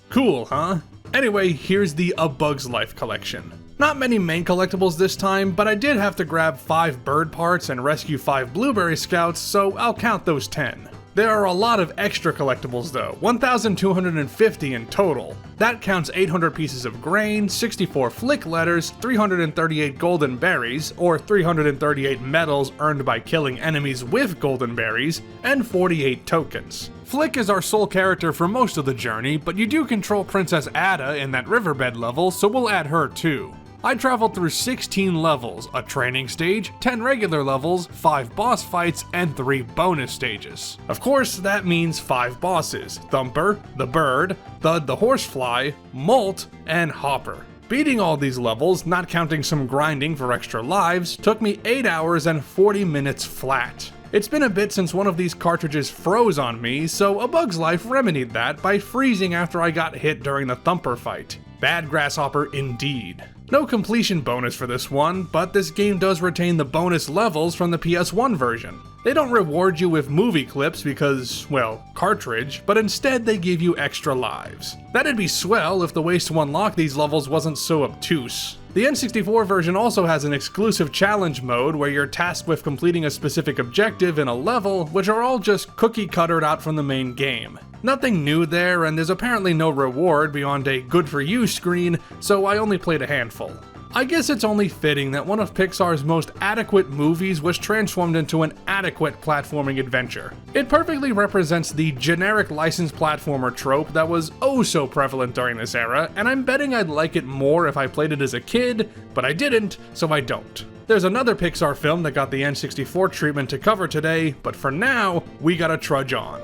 Cool, huh? Anyway, here's the A Bug's Life collection. Not many main collectibles this time, but I did have to grab 5 bird parts and rescue 5 blueberry scouts, so I'll count those 10. There are a lot of extra collectibles though, 1,250 in total. That counts 800 pieces of grain, 64 flick letters, 338 golden berries, or 338 medals earned by killing enemies with golden berries, and 48 tokens. Flick is our sole character for most of the journey, but you do control Princess Ada in that riverbed level, so we'll add her too. I traveled through 16 levels, a training stage, 10 regular levels, 5 boss fights, and 3 bonus stages. Of course, that means 5 bosses: Thumper, the Bird, Thud the Horsefly, Molt, and Hopper. Beating all these levels, not counting some grinding for extra lives, took me 8 hours and 40 minutes flat. It's been a bit since one of these cartridges froze on me, so A Bug's Life remedied that by freezing after I got hit during the Thumper fight. Bad Grasshopper indeed. No completion bonus for this one, but this game does retain the bonus levels from the PS1 version. They don't reward you with movie clips because, well, cartridge, but instead they give you extra lives. That'd be swell if the ways to unlock these levels wasn't so obtuse. The N64 version also has an exclusive challenge mode where you're tasked with completing a specific objective in a level, which are all just cookie-cuttered out from the main game. Nothing new there, and there's apparently no reward beyond a good for you screen, so I only played a handful. I guess it's only fitting that one of Pixar's most adequate movies was transformed into an adequate platforming adventure. It perfectly represents the generic licensed platformer trope that was oh so prevalent during this era, and I'm betting I'd like it more if I played it as a kid, but I didn't, so I don't. There's another Pixar film that got the N64 treatment to cover today, but for now, we gotta trudge on.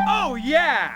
Oh yeah!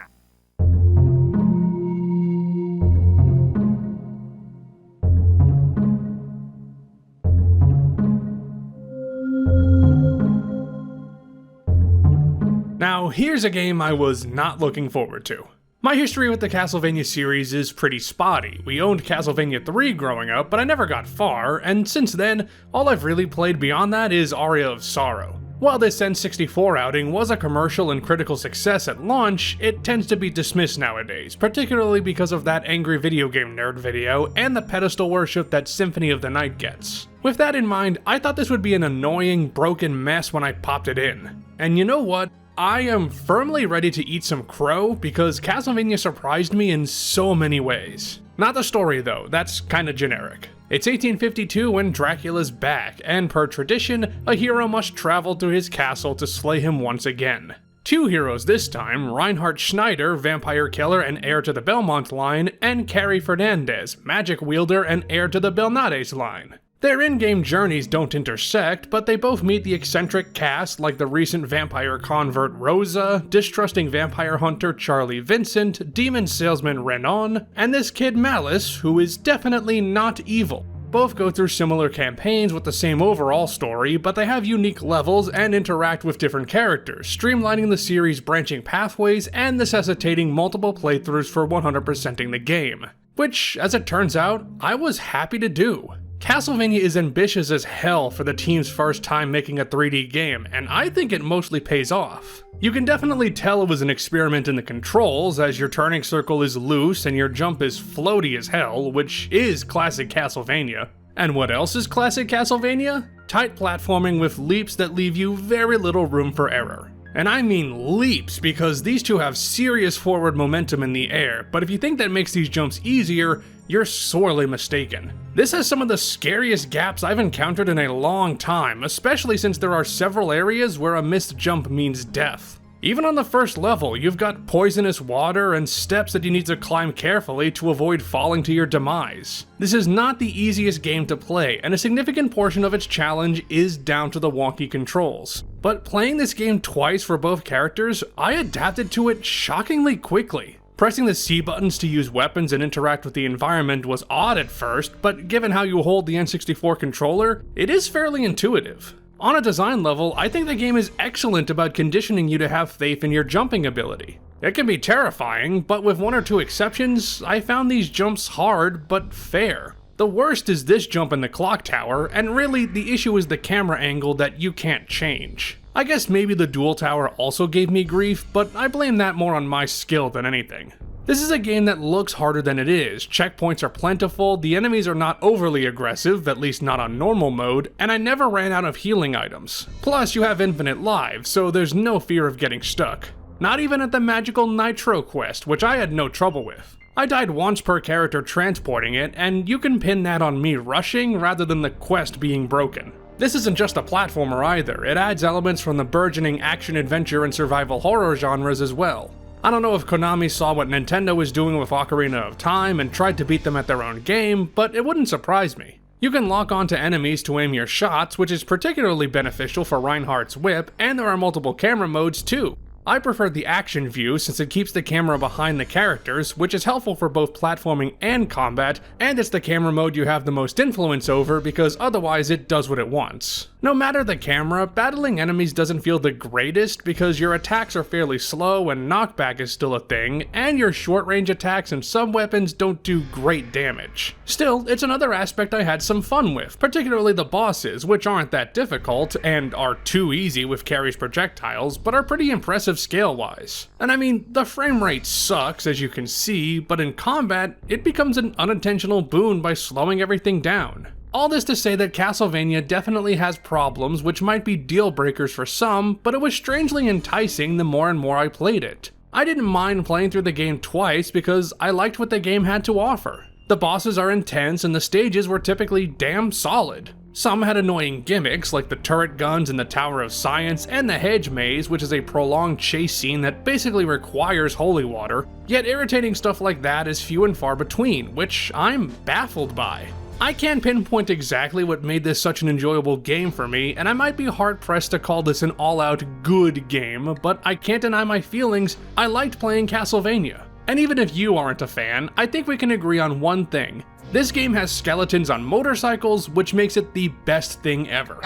Now, here's a game I was not looking forward to. My history with the Castlevania series is pretty spotty. We owned Castlevania 3 growing up, but I never got far, and since then, all I've really played beyond that is Aria of Sorrow. While this N64 outing was a commercial and critical success at launch, it tends to be dismissed nowadays, particularly because of that Angry Video Game Nerd video and the pedestal worship that Symphony of the Night gets. With that in mind, I thought this would be an annoying, broken mess when I popped it in. And you know what? I am firmly ready to eat some crow because Castlevania surprised me in so many ways. Not the story though, that's kinda generic. It's 1852 when Dracula's back, and per tradition, a hero must travel to his castle to slay him once again. 2 heroes this time, Reinhard Schneider, vampire killer and heir to the Belmont line, and Carrie Fernandez, magic wielder and heir to the Belnades line. Their in-game journeys don't intersect, but they both meet the eccentric cast like the recent vampire convert Rosa, distrusting vampire hunter Charlie Vincent, demon salesman Renon, and this kid Malice, who is definitely not evil. Both go through similar campaigns with the same overall story, but they have unique levels and interact with different characters, streamlining the series' branching pathways and necessitating multiple playthroughs for 100%ing the game. Which, as it turns out, I was happy to do. Castlevania is ambitious as hell for the team's first time making a 3D game, and I think it mostly pays off. You can definitely tell it was an experiment in the controls, as your turning circle is loose and your jump is floaty as hell, which is classic Castlevania. And what else is classic Castlevania? Tight platforming with leaps that leave you very little room for error. And I mean leaps, because these two have serious forward momentum in the air, but if you think that makes these jumps easier, you're sorely mistaken. This has some of the scariest gaps I've encountered in a long time, especially since there are several areas where a missed jump means death. Even on the first level, you've got poisonous water and steps that you need to climb carefully to avoid falling to your demise. This is not the easiest game to play, and a significant portion of its challenge is down to the wonky controls. But playing this game twice for both characters, I adapted to it shockingly quickly. Pressing the C buttons to use weapons and interact with the environment was odd at first, but given how you hold the N64 controller, it is fairly intuitive. On a design level, I think the game is excellent about conditioning you to have faith in your jumping ability. It can be terrifying, but with 1 or 2 exceptions, I found these jumps hard, but fair. The worst is this jump in the clock tower, and really the issue is the camera angle that you can't change. I guess maybe the dual tower also gave me grief, but I blame that more on my skill than anything. This is a game that looks harder than it is, checkpoints are plentiful, the enemies are not overly aggressive, at least not on normal mode, and I never ran out of healing items. Plus, you have infinite lives, so there's no fear of getting stuck. Not even at the magical Nitro quest, which I had no trouble with. I died once per character transporting it, and you can pin that on me rushing rather than the quest being broken. This isn't just a platformer either, it adds elements from the burgeoning action-adventure and survival horror genres as well. I don't know if Konami saw what Nintendo was doing with Ocarina of Time and tried to beat them at their own game, but it wouldn't surprise me. You can lock onto enemies to aim your shots, which is particularly beneficial for Reinhardt's whip, and there are multiple camera modes too. I prefer the action view since it keeps the camera behind the characters, which is helpful for both platforming and combat, and it's the camera mode you have the most influence over because otherwise it does what it wants. No matter the camera, battling enemies doesn't feel the greatest because your attacks are fairly slow and knockback is still a thing, and your short-range attacks and sub-weapons don't do great damage. Still, it's another aspect I had some fun with, particularly the bosses, which aren't that difficult, and are too easy with Carrie's projectiles, but are pretty impressive scale-wise. And I mean, the frame rate sucks as you can see, but in combat, it becomes an unintentional boon by slowing everything down. All this to say that Castlevania definitely has problems which might be deal breakers for some, but it was strangely enticing the more and more I played it. I didn't mind playing through the game twice because I liked what the game had to offer. The bosses are intense and the stages were typically damn solid. Some had annoying gimmicks like the turret guns in the Tower of Science and the Hedge Maze, which is a prolonged chase scene that basically requires holy water, yet irritating stuff like that is few and far between, which I'm baffled by. I can't pinpoint exactly what made this such an enjoyable game for me, and I might be hard-pressed to call this an all-out good game, but I can't deny my feelings. I liked playing Castlevania. And even if you aren't a fan, I think we can agree on one thing. This game has skeletons on motorcycles, which makes it the best thing ever.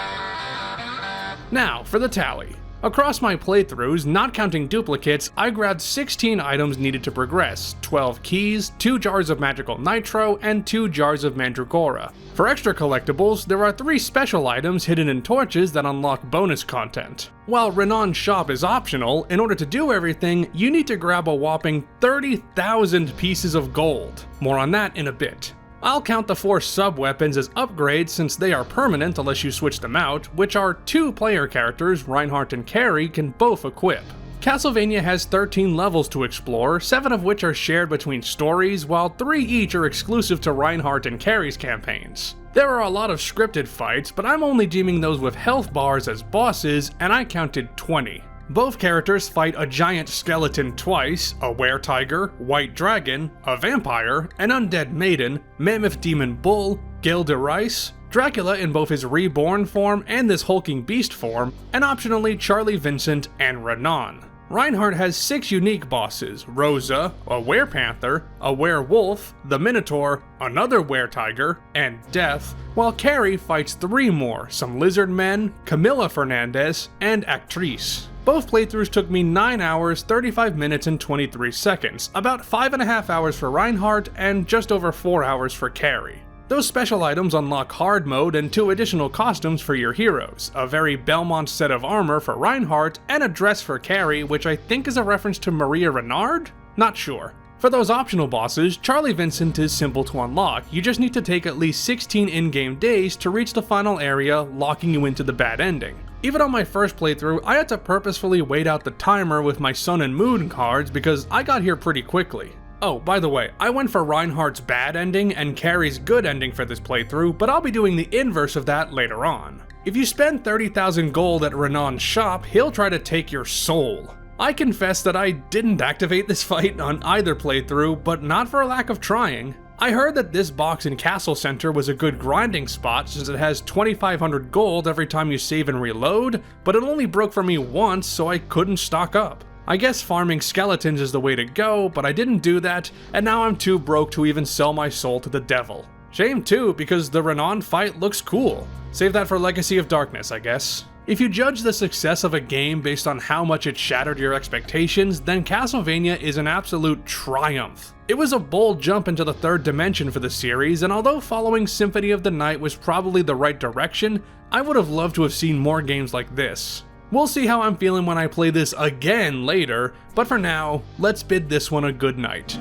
Now, for the tally. Across my playthroughs, not counting duplicates, I grabbed 16 items needed to progress, 12 keys, 2 jars of magical nitro, and 2 jars of mandragora. For extra collectibles, there are 3 special items hidden in torches that unlock bonus content. While Renan's shop is optional, in order to do everything, you need to grab a whopping 30,000 pieces of gold. More on that in a bit. I'll count the 4 sub-weapons as upgrades since they are permanent unless you switch them out, which our 2 player characters, Reinhardt and Carrie, can both equip. Castlevania has 13 levels to explore, 7 of which are shared between stories, while 3 each are exclusive to Reinhardt and Carrie's campaigns. There are a lot of scripted fights, but I'm only deeming those with health bars as bosses, and I counted 20. Both characters fight a giant skeleton twice, a were-tiger, white dragon, a vampire, an undead maiden, mammoth demon bull, Gil de Rice, Dracula in both his reborn form and this hulking beast form, and optionally Charlie Vincent and Renan. Reinhardt has 6 unique bosses: Rosa, a were-panther, a werewolf, the Minotaur, another were-tiger, and Death, while Carrie fights 3 more, some lizard men, Camilla Fernandez, and Actrice. Both playthroughs took me 9 hours, 35 minutes, and 23 seconds, about 5.5 hours for Reinhardt and just over 4 hours for Carrie. Those special items unlock hard mode and 2 additional costumes for your heroes, a very Belmont set of armor for Reinhardt and a dress for Carrie, which I think is a reference to Maria Renard? Not sure. For those optional bosses, Charlie Vincent is simple to unlock, you just need to take at least 16 in-game days to reach the final area, locking you into the bad ending. Even on my first playthrough, I had to purposefully wait out the timer with my Sun and Moon cards because I got here pretty quickly. Oh, by the way, I went for Reinhardt's bad ending and Carrie's good ending for this playthrough, but I'll be doing the inverse of that later on. If you spend 30,000 gold at Renan's shop, he'll try to take your soul. I confess that I didn't activate this fight on either playthrough, but not for a lack of trying. I heard that this box in Castle Center was a good grinding spot since it has 2,500 gold every time you save and reload, but it only broke for me once, so I couldn't stock up. I guess farming skeletons is the way to go, but I didn't do that, and now I'm too broke to even sell my soul to the devil. Shame too, because the Renan fight looks cool. Save that for Legacy of Darkness, I guess. If you judge the success of a game based on how much it shattered your expectations, then Castlevania is an absolute triumph. It was a bold jump into the 3rd dimension for the series, and although following Symphony of the Night was probably the right direction, I would have loved to have seen more games like this. We'll see how I'm feeling when I play this again later, but for now, let's bid this one a good night.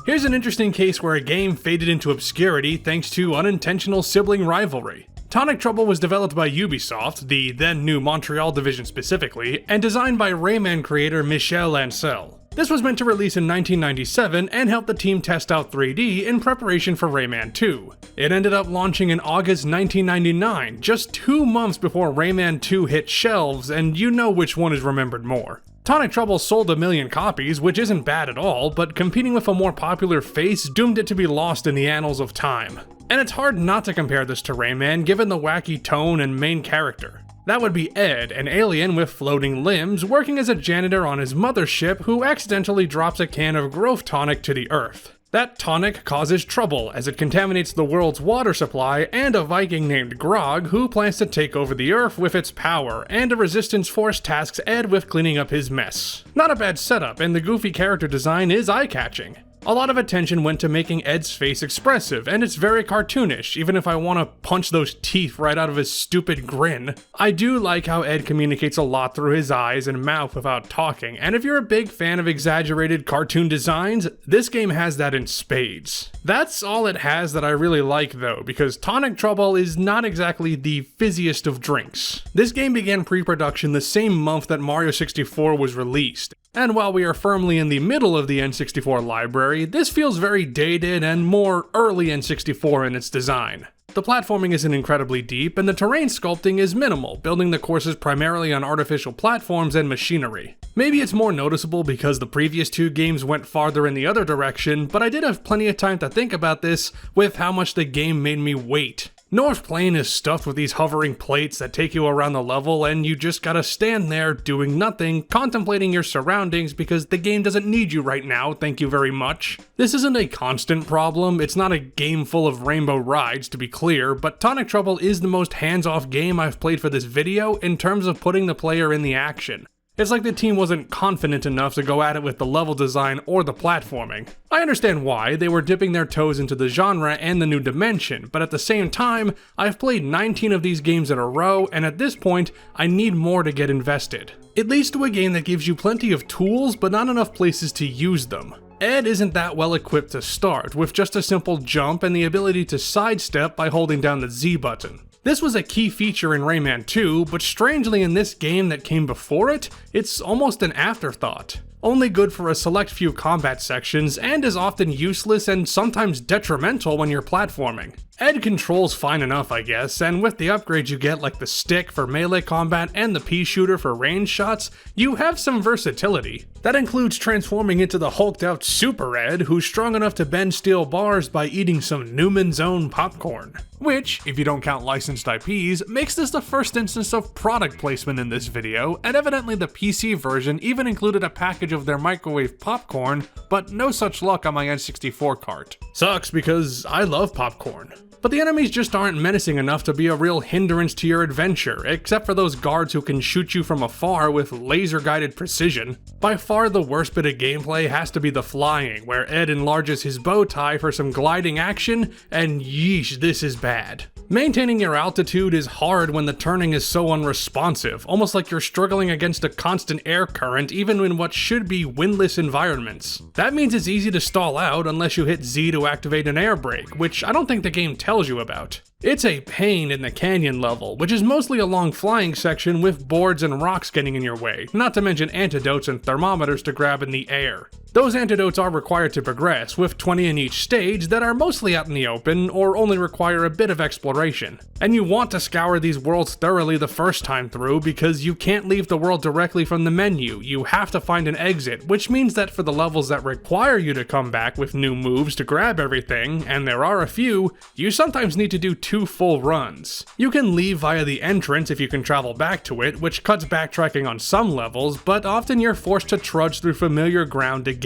Here's an interesting case where a game faded into obscurity thanks to unintentional sibling rivalry. Tonic Trouble was developed by Ubisoft, the then new Montreal division specifically, and designed by Rayman creator Michel Ancel. This was meant to release in 1997 and help the team test out 3D in preparation for Rayman 2. It ended up launching in August 1999, just 2 months before Rayman 2 hit shelves, and you know which one is remembered more. Tonic Trouble sold 1 million copies, which isn't bad at all, but competing with a more popular face doomed it to be lost in the annals of time. And it's hard not to compare this to Rayman given the wacky tone and main character. That would be Ed, an alien with floating limbs, working as a janitor on his mothership who accidentally drops a can of growth tonic to the Earth. That tonic causes trouble as it contaminates the world's water supply and a Viking named Grog who plans to take over the Earth with its power, and a resistance force tasks Ed with cleaning up his mess. Not a bad setup, and the goofy character design is eye-catching. A lot of attention went to making Ed's face expressive, and it's very cartoonish, even if I want to punch those teeth right out of his stupid grin. I do like how Ed communicates a lot through his eyes and mouth without talking, and if you're a big fan of exaggerated cartoon designs, this game has that in spades. That's all it has that I really like though, because Tonic Trouble is not exactly the fizziest of drinks. This game began pre-production the same month that Mario 64 was released. And while we are firmly in the middle of the N64 library, this feels very dated and more early N64 in its design. The platforming isn't incredibly deep, and the terrain sculpting is minimal, building the courses primarily on artificial platforms and machinery. Maybe it's more noticeable because the previous 2 games went farther in the other direction, but I did have plenty of time to think about this with how much the game made me wait. North Plain is stuffed with these hovering plates that take you around the level, and you just gotta stand there doing nothing, contemplating your surroundings because the game doesn't need you right now, thank you very much. This isn't a constant problem, it's not a game full of rainbow rides to be clear, but Tonic Trouble is the most hands-off game I've played for this video in terms of putting the player in the action. It's like the team wasn't confident enough to go at it with the level design or the platforming. I understand why, they were dipping their toes into the genre and the new dimension, but at the same time, I've played 19 of these games in a row, and at this point, I need more to get invested. It leads to a game that gives you plenty of tools, but not enough places to use them. Ed isn't that well equipped to start, with just a simple jump and the ability to sidestep by holding down the Z button. This was a key feature in Rayman 2, but strangely in this game that came before it, it's almost an afterthought. Only good for a select few combat sections, and is often useless and sometimes detrimental when you're platforming. Ed controls fine enough, I guess, and with the upgrades you get like the stick for melee combat and the pea shooter for range shots, you have some versatility. That includes transforming into the hulked out Super Ed, who's strong enough to bend steel bars by eating some Newman's Own popcorn. Which, if you don't count licensed IPs, makes this the first instance of product placement in this video, and evidently the PC version even included a package of their microwave popcorn, but no such luck on my N64 cart. Sucks because I love popcorn. But the enemies just aren't menacing enough to be a real hindrance to your adventure, except for those guards who can shoot you from afar with laser-guided precision. By far the worst bit of gameplay has to be the flying, where Ed enlarges his bow tie for some gliding action, and yeesh, this is bad. Maintaining your altitude is hard when the turning is so unresponsive, almost like you're struggling against a constant air current even in what should be windless environments. That means it's easy to stall out unless you hit Z to activate an air brake, which I don't think the game tells you about. It's a pain in the canyon level, which is mostly a long flying section with boards and rocks getting in your way, not to mention antidotes and thermometers to grab in the air. Those antidotes are required to progress, with 20 in each stage that are mostly out in the open or only require a bit of exploration. And you want to scour these worlds thoroughly the first time through because you can't leave the world directly from the menu, you have to find an exit, which means that for the levels that require you to come back with new moves to grab everything, and there are a few, you sometimes need to do 2 full runs. You can leave via the entrance if you can travel back to it, which cuts backtracking on some levels, but often you're forced to trudge through familiar ground again.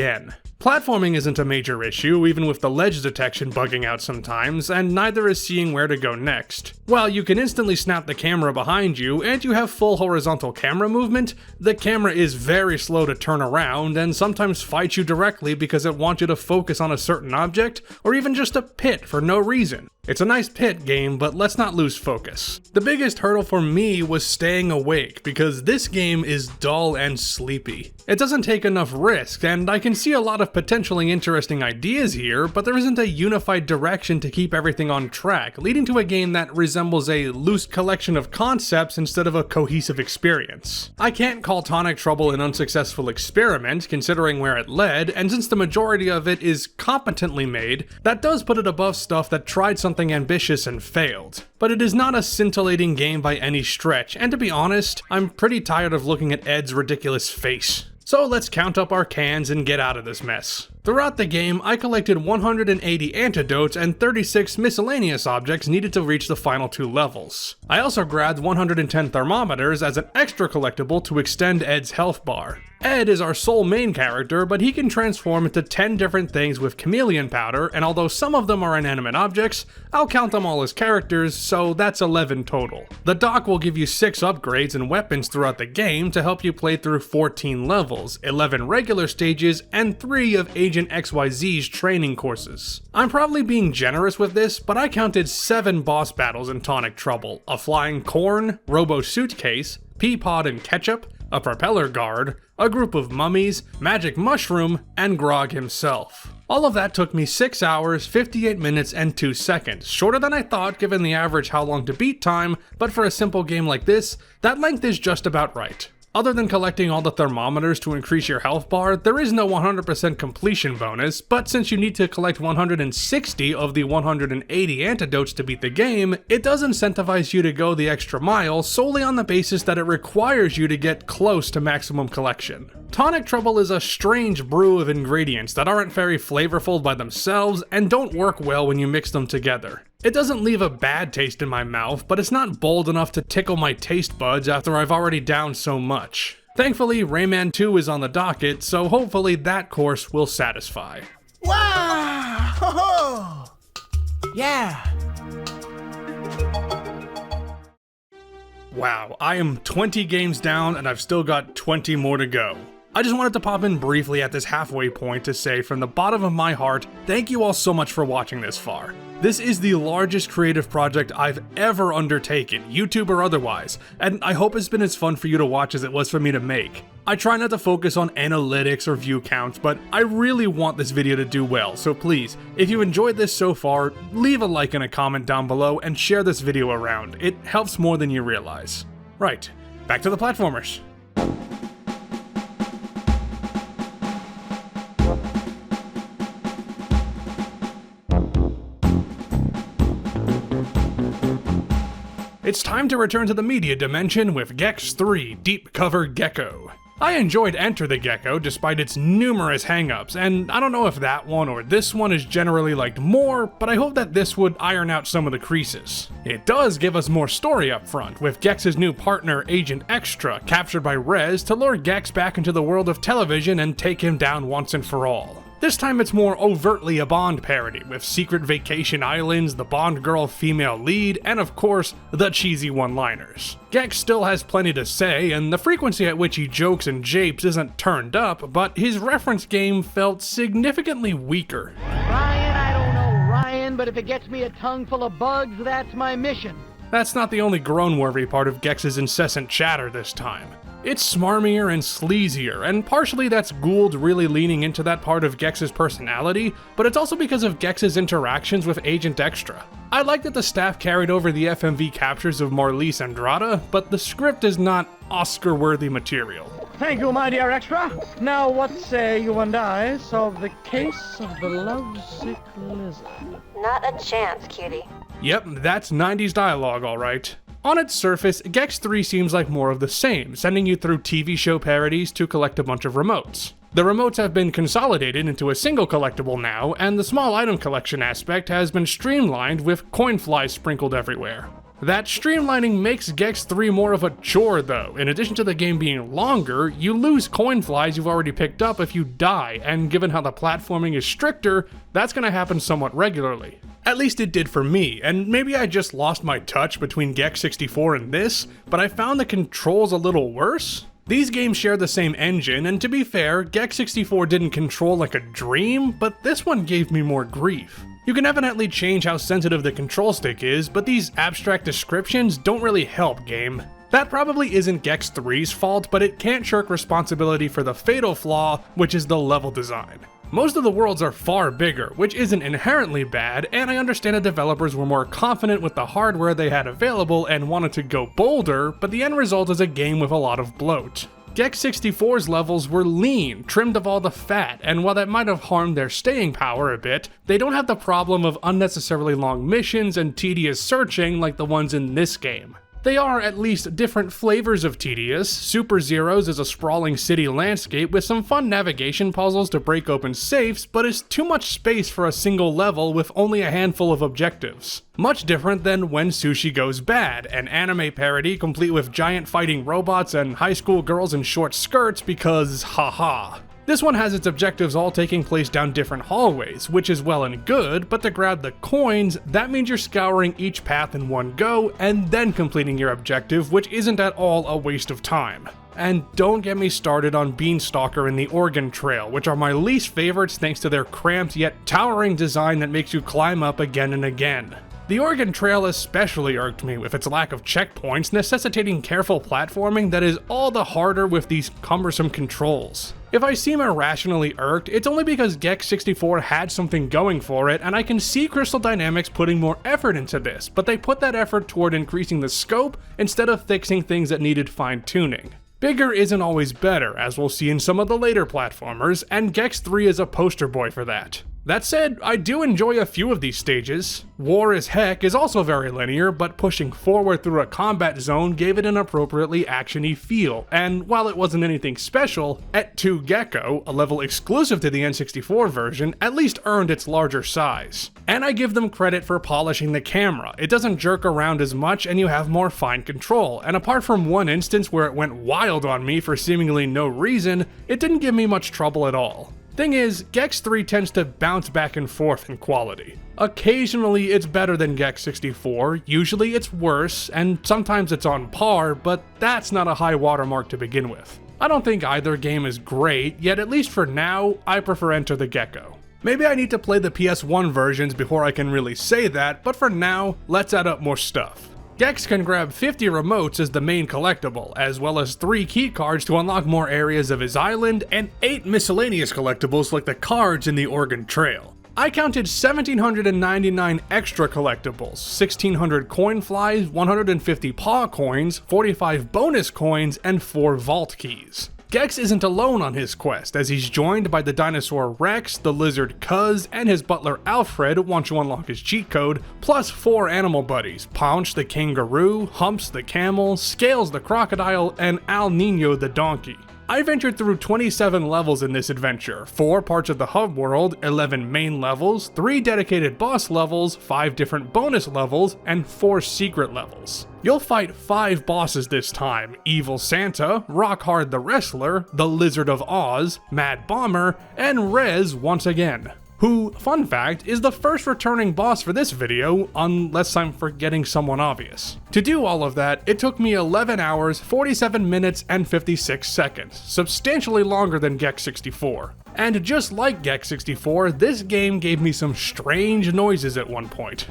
Platforming isn't a major issue, even with the ledge detection bugging out sometimes, and neither is seeing where to go next. While you can instantly snap the camera behind you and you have full horizontal camera movement, the camera is very slow to turn around and sometimes fights you directly because it wants you to focus on a certain object or even just a pit for no reason. It's a nice pit game, but let's not lose focus. The biggest hurdle for me was staying awake because this game is dull and sleepy. It doesn't take enough risk, and I can see a lot of potentially interesting ideas here, but there isn't a unified direction to keep everything on track, leading to a game that resembles a loose collection of concepts instead of a cohesive experience. I can't call Tonic Trouble an unsuccessful experiment, considering where it led, and since the majority of it is competently made, that does put it above stuff that tried something ambitious and failed. But it is not a scintillating game by any stretch, and to be honest, I'm pretty tired of looking at Ed's ridiculous face. So let's count up our cans and get out of this mess. Throughout the game, I collected 180 antidotes and 36 miscellaneous objects needed to reach the final 2 levels. I also grabbed 110 thermometers as an extra collectible to extend Ed's health bar. Ed is our sole main character, but he can transform into 10 different things with chameleon powder, and although some of them are inanimate objects, I'll count them all as characters, so that's 11 total. The dock will give you 6 upgrades and weapons throughout the game to help you play through 14 levels, 11 regular stages, and 3 of Agent XYZ's training courses. I'm probably being generous with this, but I counted 7 boss battles in Tonic Trouble: a flying corn, robo suitcase, Peapod and ketchup, a propeller guard, a group of mummies, magic mushroom, and Grog himself. All of that took me 6 hours, 58 minutes, and 2 seconds, shorter than I thought given the average how long to beat time, but for a simple game like this, that length is just about right. Other than collecting all the thermometers to increase your health bar, there is no 100% completion bonus, but since you need to collect 160 of the 180 antidotes to beat the game, it does incentivize you to go the extra mile solely on the basis that it requires you to get close to maximum collection. Tonic Trouble is a strange brew of ingredients that aren't very flavorful by themselves and don't work well when you mix them together. It doesn't leave a bad taste in my mouth, but it's not bold enough to tickle my taste buds after I've already downed so much. Thankfully, Rayman 2 is on the docket, so hopefully that course will satisfy. Wow! Ho-ho! Yeah! Wow, I am 20 games down and I've still got 20 more to go. I just wanted to pop in briefly at this halfway point to say from the bottom of my heart, thank you all so much for watching this far. This is the largest creative project I've ever undertaken, YouTube or otherwise, and I hope it's been as fun for you to watch as it was for me to make. I try not to focus on analytics or view counts, but I really want this video to do well, so please, if you enjoyed this so far, leave a like and a comment down below and share this video around. It helps more than you realize. Right, back to the platformers. It's time to return to the media dimension with Gex 3 Deep Cover Gecko. I enjoyed Enter the Gecko despite its numerous hangups, and I don't know if that one or this one is generally liked more, but I hope that this would iron out some of the creases. It does give us more story up front, with Gex's new partner Agent Extra captured by Rez to lure Gex back into the world of television and take him down once and for all. This time it's more overtly a Bond parody, with secret vacation islands, the Bond girl female lead, and of course, the cheesy one-liners. Gex still has plenty to say, and the frequency at which he jokes and japes isn't turned up, but his reference game felt significantly weaker. Ryan, I don't know Ryan, but if it gets me a tongue full of bugs, that's my mission. That's not the only groan-worthy part of Gex's incessant chatter this time. It's smarmier and sleazier, and partially that's Gould really leaning into that part of Gex's personality, but it's also because of Gex's interactions with Agent Extra. I like that the staff carried over the FMV captures of Marlise Andrada, but the script is not Oscar-worthy material. Thank you, my dear Extra. Now what say you and I solve the case of the lovesick lizard? Not a chance, cutie. Yep, that's 90s dialogue, alright. On its surface, Gex 3 seems like more of the same, sending you through TV show parodies to collect a bunch of remotes. The remotes have been consolidated into a single collectible now, and the small item collection aspect has been streamlined with coin flies sprinkled everywhere. That streamlining makes Gex 3 more of a chore though. In addition to the game being longer, you lose coin flies you've already picked up if you die, and given how the platforming is stricter, that's gonna happen somewhat regularly. At least it did for me, and maybe I just lost my touch between Gex 64 and this, but I found the controls a little worse. These games share the same engine, and to be fair, Gex 64 didn't control like a dream, but this one gave me more grief. You can evidently change how sensitive the control stick is, but these abstract descriptions don't really help, game. That probably isn't Gex 3's fault, but it can't shirk responsibility for the fatal flaw, which is the level design. Most of the worlds are far bigger, which isn't inherently bad, and I understand the developers were more confident with the hardware they had available and wanted to go bolder, but the end result is a game with a lot of bloat. Gex 64's levels were lean, trimmed of all the fat, and while that might have harmed their staying power a bit, they don't have the problem of unnecessarily long missions and tedious searching like the ones in this game. They are at least different flavors of tedious. Super Zeroes is a sprawling city landscape with some fun navigation puzzles to break open safes, but is too much space for a single level with only a handful of objectives. Much different than When Sushi Goes Bad, an anime parody complete with giant fighting robots and high school girls in short skirts because haha. This one has its objectives all taking place down different hallways, which is well and good, but to grab the coins, that means you're scouring each path in one go and then completing your objective, which isn't at all a waste of time. And don't get me started on Beanstalker and the Oregon Trail, which are my least favorites thanks to their cramped yet towering design that makes you climb up again and again. The Oregon Trail especially irked me with its lack of checkpoints, necessitating careful platforming that is all the harder with these cumbersome controls. If I seem irrationally irked, it's only because Gex 64 had something going for it, and I can see Crystal Dynamics putting more effort into this, but they put that effort toward increasing the scope instead of fixing things that needed fine-tuning. Bigger isn't always better, as we'll see in some of the later platformers, and Gex 3 is a poster boy for that. That said, I do enjoy a few of these stages. War as Heck is also very linear, but pushing forward through a combat zone gave it an appropriately action-y feel, and while it wasn't anything special, Et2 Gecko, a level exclusive to the N64 version, at least earned its larger size. And I give them credit for polishing the camera. It doesn't jerk around as much and you have more fine control, and apart from one instance where it went wild on me for seemingly no reason, it didn't give me much trouble at all. Thing is, Gex 3 tends to bounce back and forth in quality. Occasionally it's better than Gex 64, usually it's worse, and sometimes it's on par, but that's not a high watermark to begin with. I don't think either game is great, yet at least for now, I prefer Enter the Gecko. Maybe I need to play the PS1 versions before I can really say that, but for now, let's add up more stuff. Gex can grab 50 remotes as the main collectible, as well as 3 key cards to unlock more areas of his island, and 8 miscellaneous collectibles like the cards in the Oregon Trail. I counted 1,799 extra collectibles, 1,600 coin flies, 150 paw coins, 45 bonus coins, and 4 vault keys. Gex isn't alone on his quest, as he's joined by the dinosaur Rex, the lizard Cuz, and his butler Alfred once you unlock his cheat code, plus 4 animal buddies, Paunch the kangaroo, Humps the camel, Scales the crocodile, and Al Nino the donkey. I ventured through 27 levels in this adventure, 4 parts of the hub world, 11 main levels, 3 dedicated boss levels, 5 different bonus levels, and 4 secret levels. You'll fight 5 bosses this time: Evil Santa, Rockhard the Wrestler, the Lizard of Oz, Mad Bomber, and Rez once again. Who, fun fact, is the first returning boss for this video, unless I'm forgetting someone obvious. To do all of that, it took me 11 hours, 47 minutes, and 56 seconds, substantially longer than Gex 64. And just like Gex 64, this game gave me some strange noises at one point,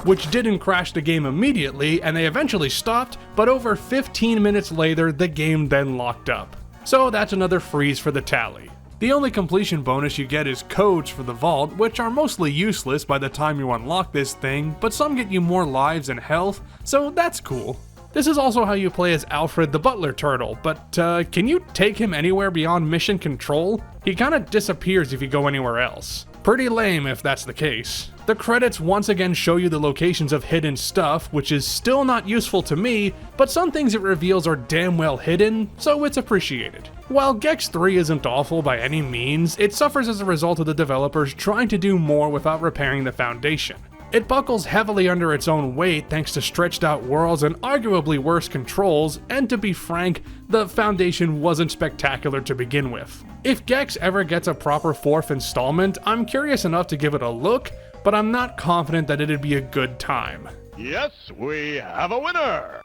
which didn't crash the game immediately, and they eventually stopped, but over 15 minutes later, the game then locked up. So that's another freeze for the tally. The only completion bonus you get is codes for the vault, which are mostly useless by the time you unlock this thing, but some get you more lives and health, so that's cool. This is also how you play as Alfred the Butler Turtle, but can you take him anywhere beyond mission control? He kinda disappears if you go anywhere else. Pretty lame if that's the case. The credits once again show you the locations of hidden stuff, which is still not useful to me, but some things it reveals are damn well hidden, so it's appreciated. While Gex 3 isn't awful by any means, it suffers as a result of the developers trying to do more without repairing the foundation. It buckles heavily under its own weight thanks to stretched out worlds and arguably worse controls, and to be frank, the foundation wasn't spectacular to begin with. If Gex ever gets a proper 4th installment, I'm curious enough to give it a look, but I'm not confident that it'd be a good time. Yes, we have a winner!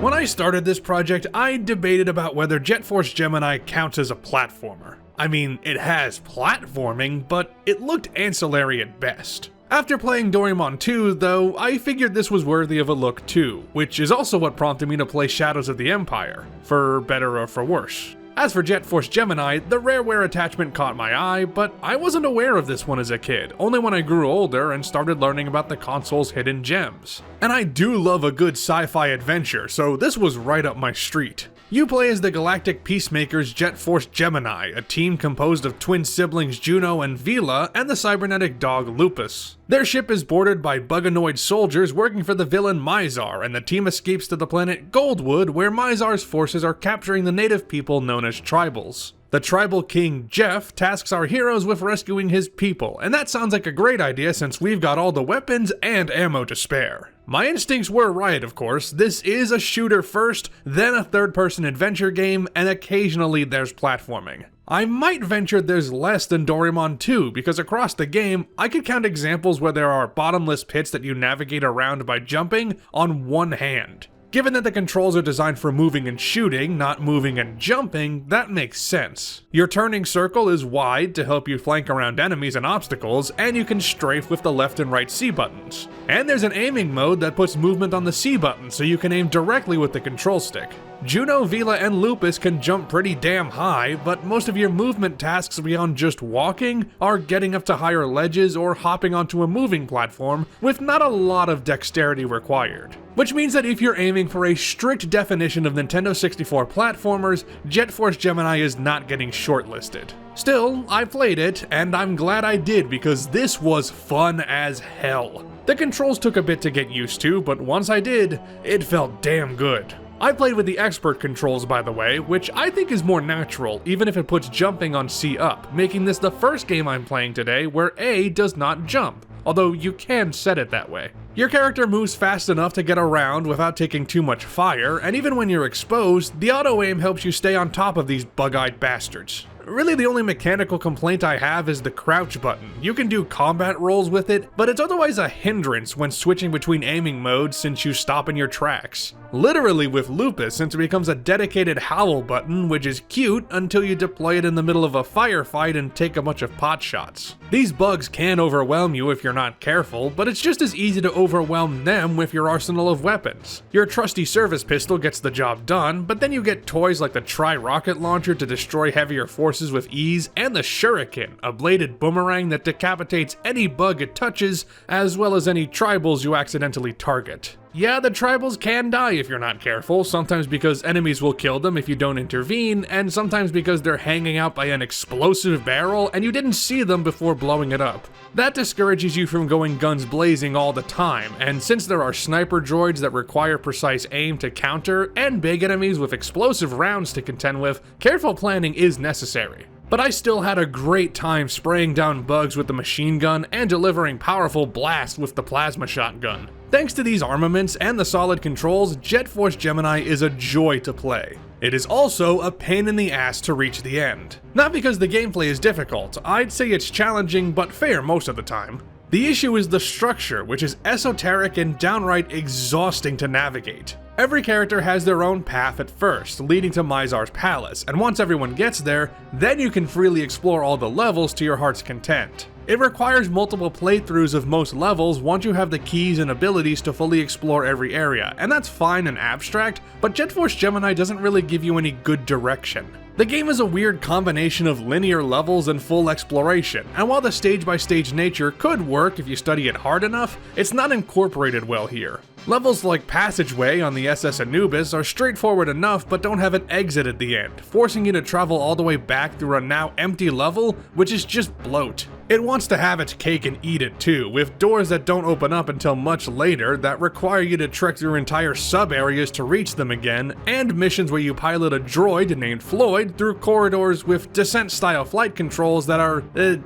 When I started this project, I debated about whether Jet Force Gemini counts as a platformer. I mean, it has platforming, but it looked ancillary at best. After playing Doraemon 2, though, I figured this was worthy of a look too, which is also what prompted me to play Shadows of the Empire, for better or for worse. As for Jet Force Gemini, the Rareware attachment caught my eye, but I wasn't aware of this one as a kid, only when I grew older and started learning about the console's hidden gems. And I do love a good sci-fi adventure, so this was right up my street. You play as the Galactic Peacemakers Jet Force Gemini, a team composed of twin siblings Juno and Vila and the cybernetic dog Lupus. Their ship is boarded by Buganoid soldiers working for the villain Mizar, and the team escapes to the planet Goldwood, where Mizar's forces are capturing the native people known as tribals. The tribal king Jeff tasks our heroes with rescuing his people, and that sounds like a great idea since we've got all the weapons and ammo to spare. My instincts were right, of course. This is a shooter first, then a third-person adventure game, and occasionally there's platforming. I might venture there's less than Doraemon 2, because across the game, I could count examples where there are bottomless pits that you navigate around by jumping on one hand. Given that the controls are designed for moving and shooting, not moving and jumping, that makes sense. Your turning circle is wide to help you flank around enemies and obstacles, and you can strafe with the left and right C buttons. And there's an aiming mode that puts movement on the C button so you can aim directly with the control stick. Juno, Vila, and Lupus can jump pretty damn high, but most of your movement tasks beyond just walking are getting up to higher ledges or hopping onto a moving platform with not a lot of dexterity required. Which means that if you're aiming for a strict definition of Nintendo 64 platformers, Jet Force Gemini is not getting shortlisted. Still, I played it, and I'm glad I did because this was fun as hell. The controls took a bit to get used to, but once I did, it felt damn good. I played with the expert controls, by the way, which I think is more natural, even if it puts jumping on C up, making this the first game I'm playing today where A does not jump, although you can set it that way. Your character moves fast enough to get around without taking too much fire, and even when you're exposed, the auto-aim helps you stay on top of these bug-eyed bastards. Really, the only mechanical complaint I have is the crouch button. You can do combat rolls with it, but it's otherwise a hindrance when switching between aiming modes since you stop in your tracks. Literally with Lupus, since it becomes a dedicated howl button, which is cute until you deploy it in the middle of a firefight and take a bunch of pot shots. These bugs can overwhelm you if you're not careful, but it's just as easy to overwhelm them with your arsenal of weapons. Your trusty service pistol gets the job done, but then you get toys like the Tri-Rocket Launcher to destroy heavier forces with ease, and the Shuriken, a bladed boomerang that decapitates any bug it touches, as well as any tribals you accidentally target. Yeah, the tribals can die if you're not careful, sometimes because enemies will kill them if you don't intervene, and sometimes because they're hanging out by an explosive barrel and you didn't see them before blowing it up. That discourages you from going guns blazing all the time, and since there are sniper droids that require precise aim to counter, and big enemies with explosive rounds to contend with, careful planning is necessary. But I still had a great time spraying down bugs with the machine gun and delivering powerful blasts with the plasma shotgun. Thanks to these armaments and the solid controls, Jet Force Gemini is a joy to play. It is also a pain in the ass to reach the end. Not because the gameplay is difficult, I'd say it's challenging but fair most of the time. The issue is the structure, which is esoteric and downright exhausting to navigate. Every character has their own path at first, leading to Mizar's palace, and once everyone gets there, then you can freely explore all the levels to your heart's content. It requires multiple playthroughs of most levels once you have the keys and abilities to fully explore every area, and that's fine and abstract, but Jet Force Gemini doesn't really give you any good direction. The game is a weird combination of linear levels and full exploration, and while the stage-by-stage nature could work if you study it hard enough, it's not incorporated well here. Levels like Passageway on the SS Anubis are straightforward enough but don't have an exit at the end, forcing you to travel all the way back through a now empty level, which is just bloat. It wants to have its cake and eat it too, with doors that don't open up until much later that require you to trek through entire sub-areas to reach them again, and missions where you pilot a droid named Floyd through corridors with Descent-style flight controls that are,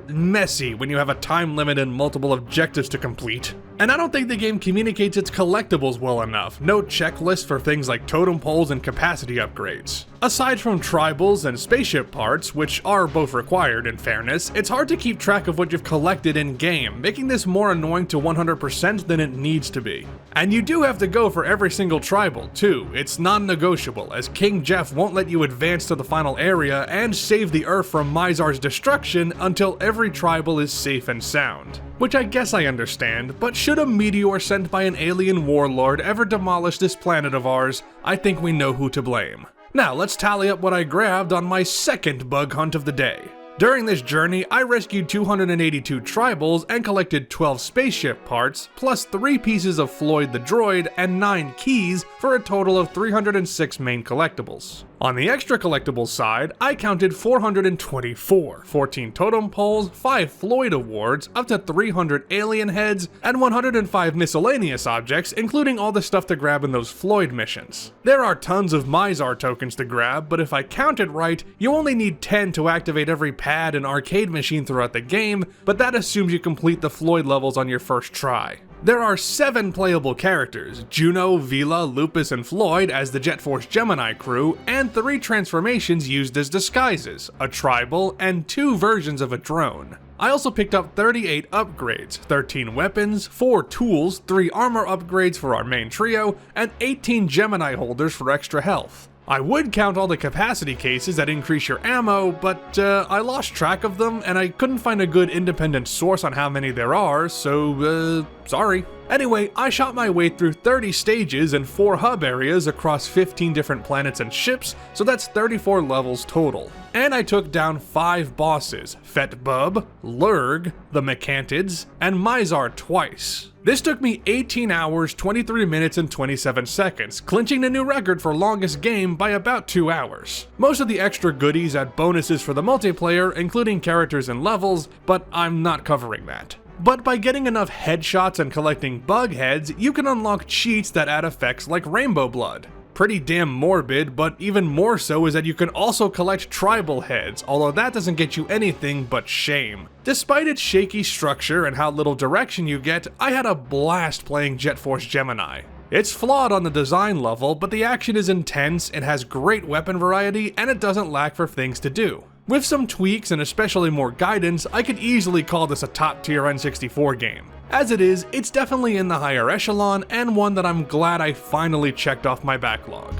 messy when you have a time limit and multiple objectives to complete. And I don't think the game communicates its collectibles well enough, no checklist for things like totem poles and capacity upgrades. Aside from tribals and spaceship parts, which are both required in fairness, it's hard to keep track of what you've collected in-game, making this more annoying to 100% than it needs to be. And you do have to go for every single tribal, too. It's non-negotiable, as King Jeff won't let you advance to the final area and save the Earth from Mizar's destruction until every tribal is safe and sound. Which I guess I understand, but should a meteor sent by an alien warlord ever demolish this planet of ours, I think we know who to blame. Now let's tally up what I grabbed on my second bug hunt of the day. During this journey, I rescued 282 tribals and collected 12 spaceship parts, plus 3 pieces of Floyd the droid and 9 keys for a total of 306 main collectibles. On the extra collectibles side, I counted 424, 14 totem poles, 5 Floyd awards, up to 300 alien heads, and 105 miscellaneous objects, including all the stuff to grab in those Floyd missions. There are tons of Mizar tokens to grab, but if I counted right, you only need 10 to activate every pad and arcade machine throughout the game, but that assumes you complete the Floyd levels on your first try. There are 7 playable characters, Juno, Vila, Lupus, and Floyd as the Jet Force Gemini crew, and 3 transformations used as disguises, a tribal, and 2 versions of a drone. I also picked up 38 upgrades, 13 weapons, 4 tools, 3 armor upgrades for our main trio, and 18 Gemini holders for extra health. I would count all the capacity cases that increase your ammo, but I lost track of them and I couldn't find a good independent source on how many there are, so sorry. Anyway, I shot my way through 30 stages and 4 hub areas across 15 different planets and ships, so that's 34 levels total. And I took down 5 bosses, Fet Bub, Lurg, the Mechanids, and Mizar twice. This took me 18 hours, 23 minutes, and 27 seconds, clinching the new record for longest game by about 2 hours. Most of the extra goodies add bonuses for the multiplayer, including characters and levels, but I'm not covering that. But by getting enough headshots and collecting bug heads, you can unlock cheats that add effects like Rainbow Blood. Pretty damn morbid, but even more so is that you can also collect tribal heads, although that doesn't get you anything but shame. Despite its shaky structure and how little direction you get, I had a blast playing Jet Force Gemini. It's flawed on the design level, but the action is intense, it has great weapon variety, and it doesn't lack for things to do. With some tweaks and especially more guidance, I could easily call this a top tier N64 game. As it is, it's definitely in the higher echelon, and one that I'm glad I finally checked off my backlog.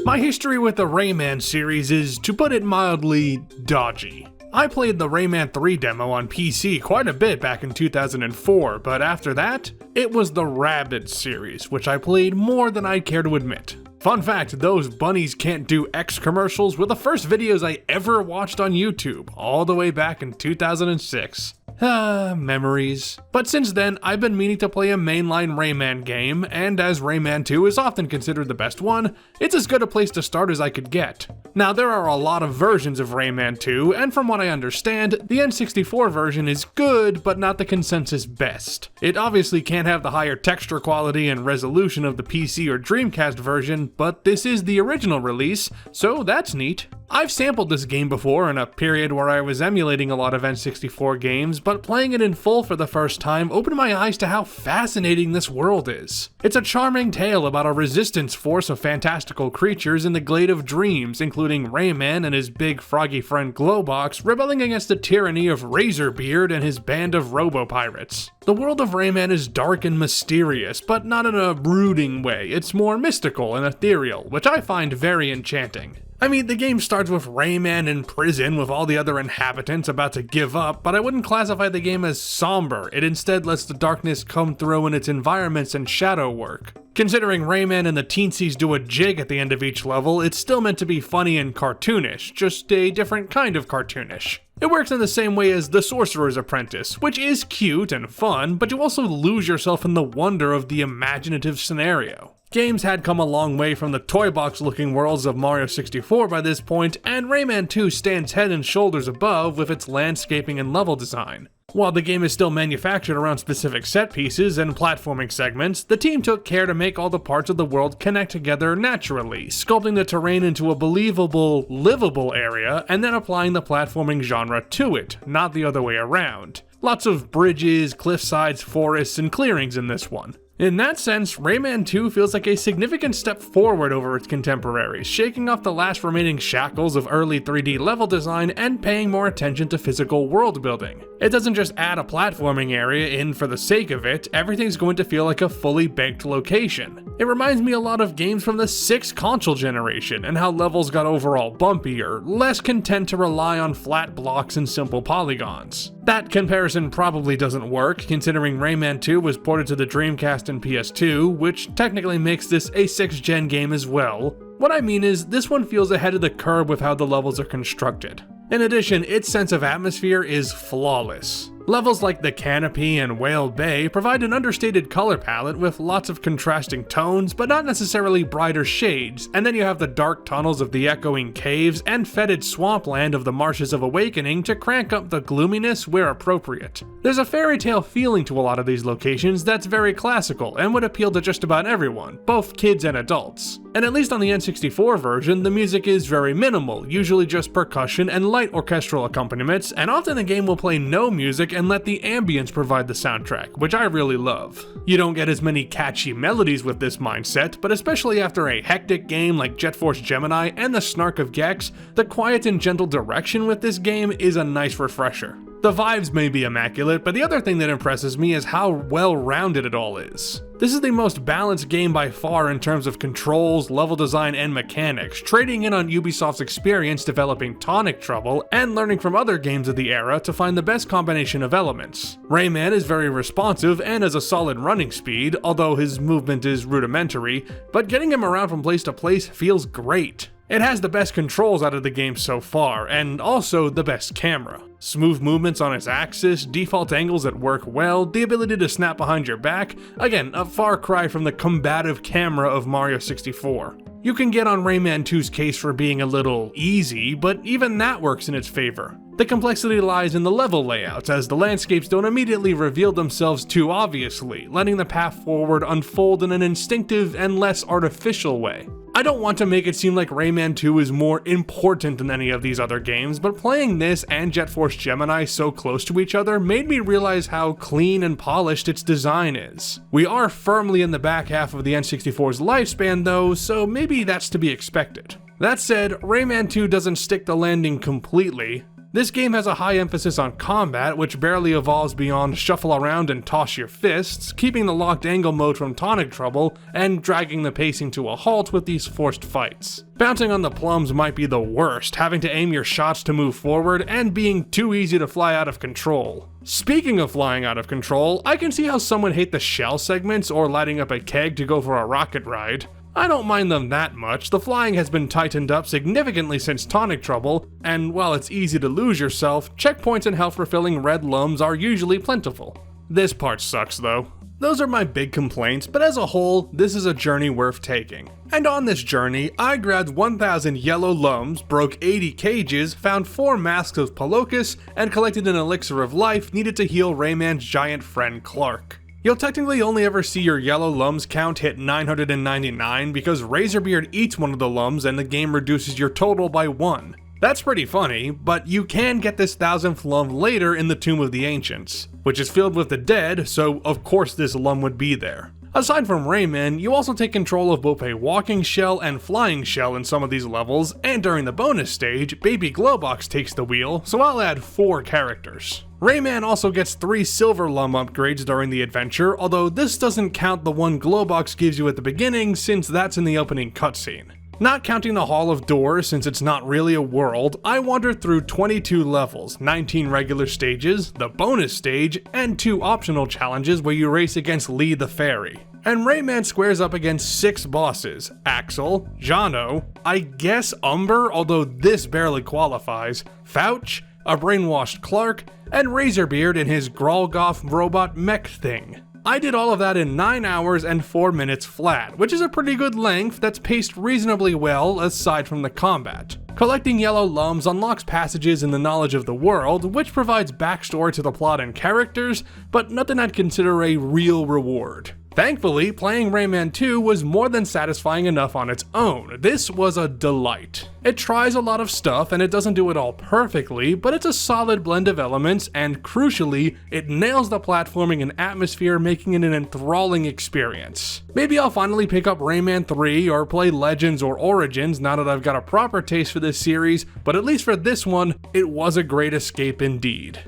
My history with the Rayman series is, to put it mildly, dodgy. I played the Rayman 3 demo on PC quite a bit back in 2004, but after that, it was the Rabbids series, which I played more than I care to admit. Fun fact, those bunnies can't do X commercials were the first videos I ever watched on YouTube, all the way back in 2006. Memories. But since then, I've been meaning to play a mainline Rayman game, and as Rayman 2 is often considered the best one, it's as good a place to start as I could get. Now, there are a lot of versions of Rayman 2, and from what I understand, the N64 version is good, but not the consensus best. It obviously can't have the higher texture quality and resolution of the PC or Dreamcast version, but this is the original release, so that's neat. I've sampled this game before in a period where I was emulating a lot of N64 games, but playing it in full for the first time opened my eyes to how fascinating this world is. It's a charming tale about a resistance force of fantastical creatures in the Glade of Dreams, including Rayman and his big froggy friend Glowbox rebelling against the tyranny of Razorbeard and his band of robo-pirates. The world of Rayman is dark and mysterious, but not in a brooding way. It's more mystical and ethereal, which I find very enchanting. I mean, the game starts with Rayman in prison with all the other inhabitants about to give up, but I wouldn't classify the game as somber. It instead lets the darkness come through in its environments and shadow work. Considering Rayman and the Teensies do a jig at the end of each level, it's still meant to be funny and cartoonish, just a different kind of cartoonish. It works in the same way as The Sorcerer's Apprentice, which is cute and fun, but you also lose yourself in the wonder of the imaginative scenario. Games had come a long way from the toy box looking worlds of Mario 64 by this point, and Rayman 2 stands head and shoulders above with its landscaping and level design. While the game is still manufactured around specific set pieces and platforming segments, the team took care to make all the parts of the world connect together naturally, sculpting the terrain into a believable, livable area, and then applying the platforming genre to it, not the other way around. Lots of bridges, cliffsides, forests, and clearings in this one. In that sense, Rayman 2 feels like a significant step forward over its contemporaries, shaking off the last remaining shackles of early 3D level design and paying more attention to physical world building. It doesn't just add a platforming area in for the sake of it, everything's going to feel like a fully baked location. It reminds me a lot of games from the 6th console generation and how levels got overall bumpier, less content to rely on flat blocks and simple polygons. That comparison probably doesn't work, considering Rayman 2 was ported to the Dreamcast and PS2, which technically makes this a 6th gen game as well. What I mean is, this one feels ahead of the curve with how the levels are constructed. In addition, its sense of atmosphere is flawless. Levels like the Canopy and Whale Bay provide an understated color palette with lots of contrasting tones, but not necessarily brighter shades, and then you have the dark tunnels of the echoing caves and fetid swampland of the Marshes of Awakening to crank up the gloominess where appropriate. There's a fairy tale feeling to a lot of these locations that's very classical and would appeal to just about everyone, both kids and adults. And at least on the N64 version, the music is very minimal, usually just percussion and light orchestral accompaniments, and often the game will play no music and let the ambience provide the soundtrack, which I really love. You don't get as many catchy melodies with this mindset, but especially after a hectic game like Jet Force Gemini and the snark of Gex, the quiet and gentle direction with this game is a nice refresher. The vibes may be immaculate, but the other thing that impresses me is how well-rounded it all is. This is the most balanced game by far in terms of controls, level design, and mechanics, trading in on Ubisoft's experience developing Tonic Trouble and learning from other games of the era to find the best combination of elements. Rayman is very responsive and has a solid running speed, although his movement is rudimentary, but getting him around from place to place feels great. It has the best controls out of the game so far, and also the best camera. Smooth movements on its axis, default angles that work well, the ability to snap behind your back, again, a far cry from the combative camera of Mario 64. You can get on Rayman 2's case for being a little easy, but even that works in its favor. The complexity lies in the level layouts, as the landscapes don't immediately reveal themselves too obviously, letting the path forward unfold in an instinctive and less artificial way. I don't want to make it seem like Rayman 2 is more important than any of these other games, but playing this and Jet Force Gemini so close to each other made me realize how clean and polished its design is. We are firmly in the back half of the N64's lifespan though, so maybe that's to be expected. That said, Rayman 2 doesn't stick the landing completely. This game has a high emphasis on combat, which barely evolves beyond shuffle around and toss your fists, keeping the locked angle mode from Tonic Trouble, and dragging the pacing to a halt with these forced fights. Bouncing on the plums might be the worst, having to aim your shots to move forward, and being too easy to fly out of control. Speaking of flying out of control, I can see how some would hate the shell segments or lighting up a keg to go for a rocket ride. I don't mind them that much. The flying has been tightened up significantly since Tonic Trouble, and while it's easy to lose yourself, checkpoints and health refilling red lums are usually plentiful. This part sucks though. Those are my big complaints, but as a whole, this is a journey worth taking. And on this journey, I grabbed 1,000 yellow lums, broke 80 cages, found 4 masks of Palocus, and collected an elixir of life needed to heal Rayman's giant friend Clark. You'll technically only ever see your yellow lums count hit 999 because Razorbeard eats one of the lums and the game reduces your total by 1. That's pretty funny, but you can get this 1000th lum later in the Tomb of the Ancients, which is filled with the dead, so of course this lum would be there. Aside from Rayman, you also take control of both a walking shell and flying shell in some of these levels, and during the bonus stage, Baby Glowbox takes the wheel, so I'll add 4 characters. Rayman also gets 3 silver lum upgrades during the adventure, although this doesn't count the one Glowbox gives you at the beginning since that's in the opening cutscene. Not counting the Hall of Doors since it's not really a world, I wandered through 22 levels, 19 regular stages, the bonus stage, and 2 optional challenges where you race against Lee the Fairy. And Rayman squares up against 6 bosses: Axel, Jano, I guess Umber, although this barely qualifies, Fouch, a brainwashed Clark, and Razorbeard in his Grolgoth robot mech thing. I did all of that in 9 hours and 4 minutes flat, which is a pretty good length that's paced reasonably well aside from the combat. Collecting yellow lums unlocks passages in the knowledge of the world, which provides backstory to the plot and characters, but nothing I'd consider a real reward. Thankfully, playing Rayman 2 was more than satisfying enough on its own. This was a delight. It tries a lot of stuff and it doesn't do it all perfectly, but it's a solid blend of elements, and crucially, it nails the platforming and atmosphere, making it an enthralling experience. Maybe I'll finally pick up Rayman 3 or play Legends or Origins now that I've got a proper taste for this series, but at least for this one, it was a great escape indeed.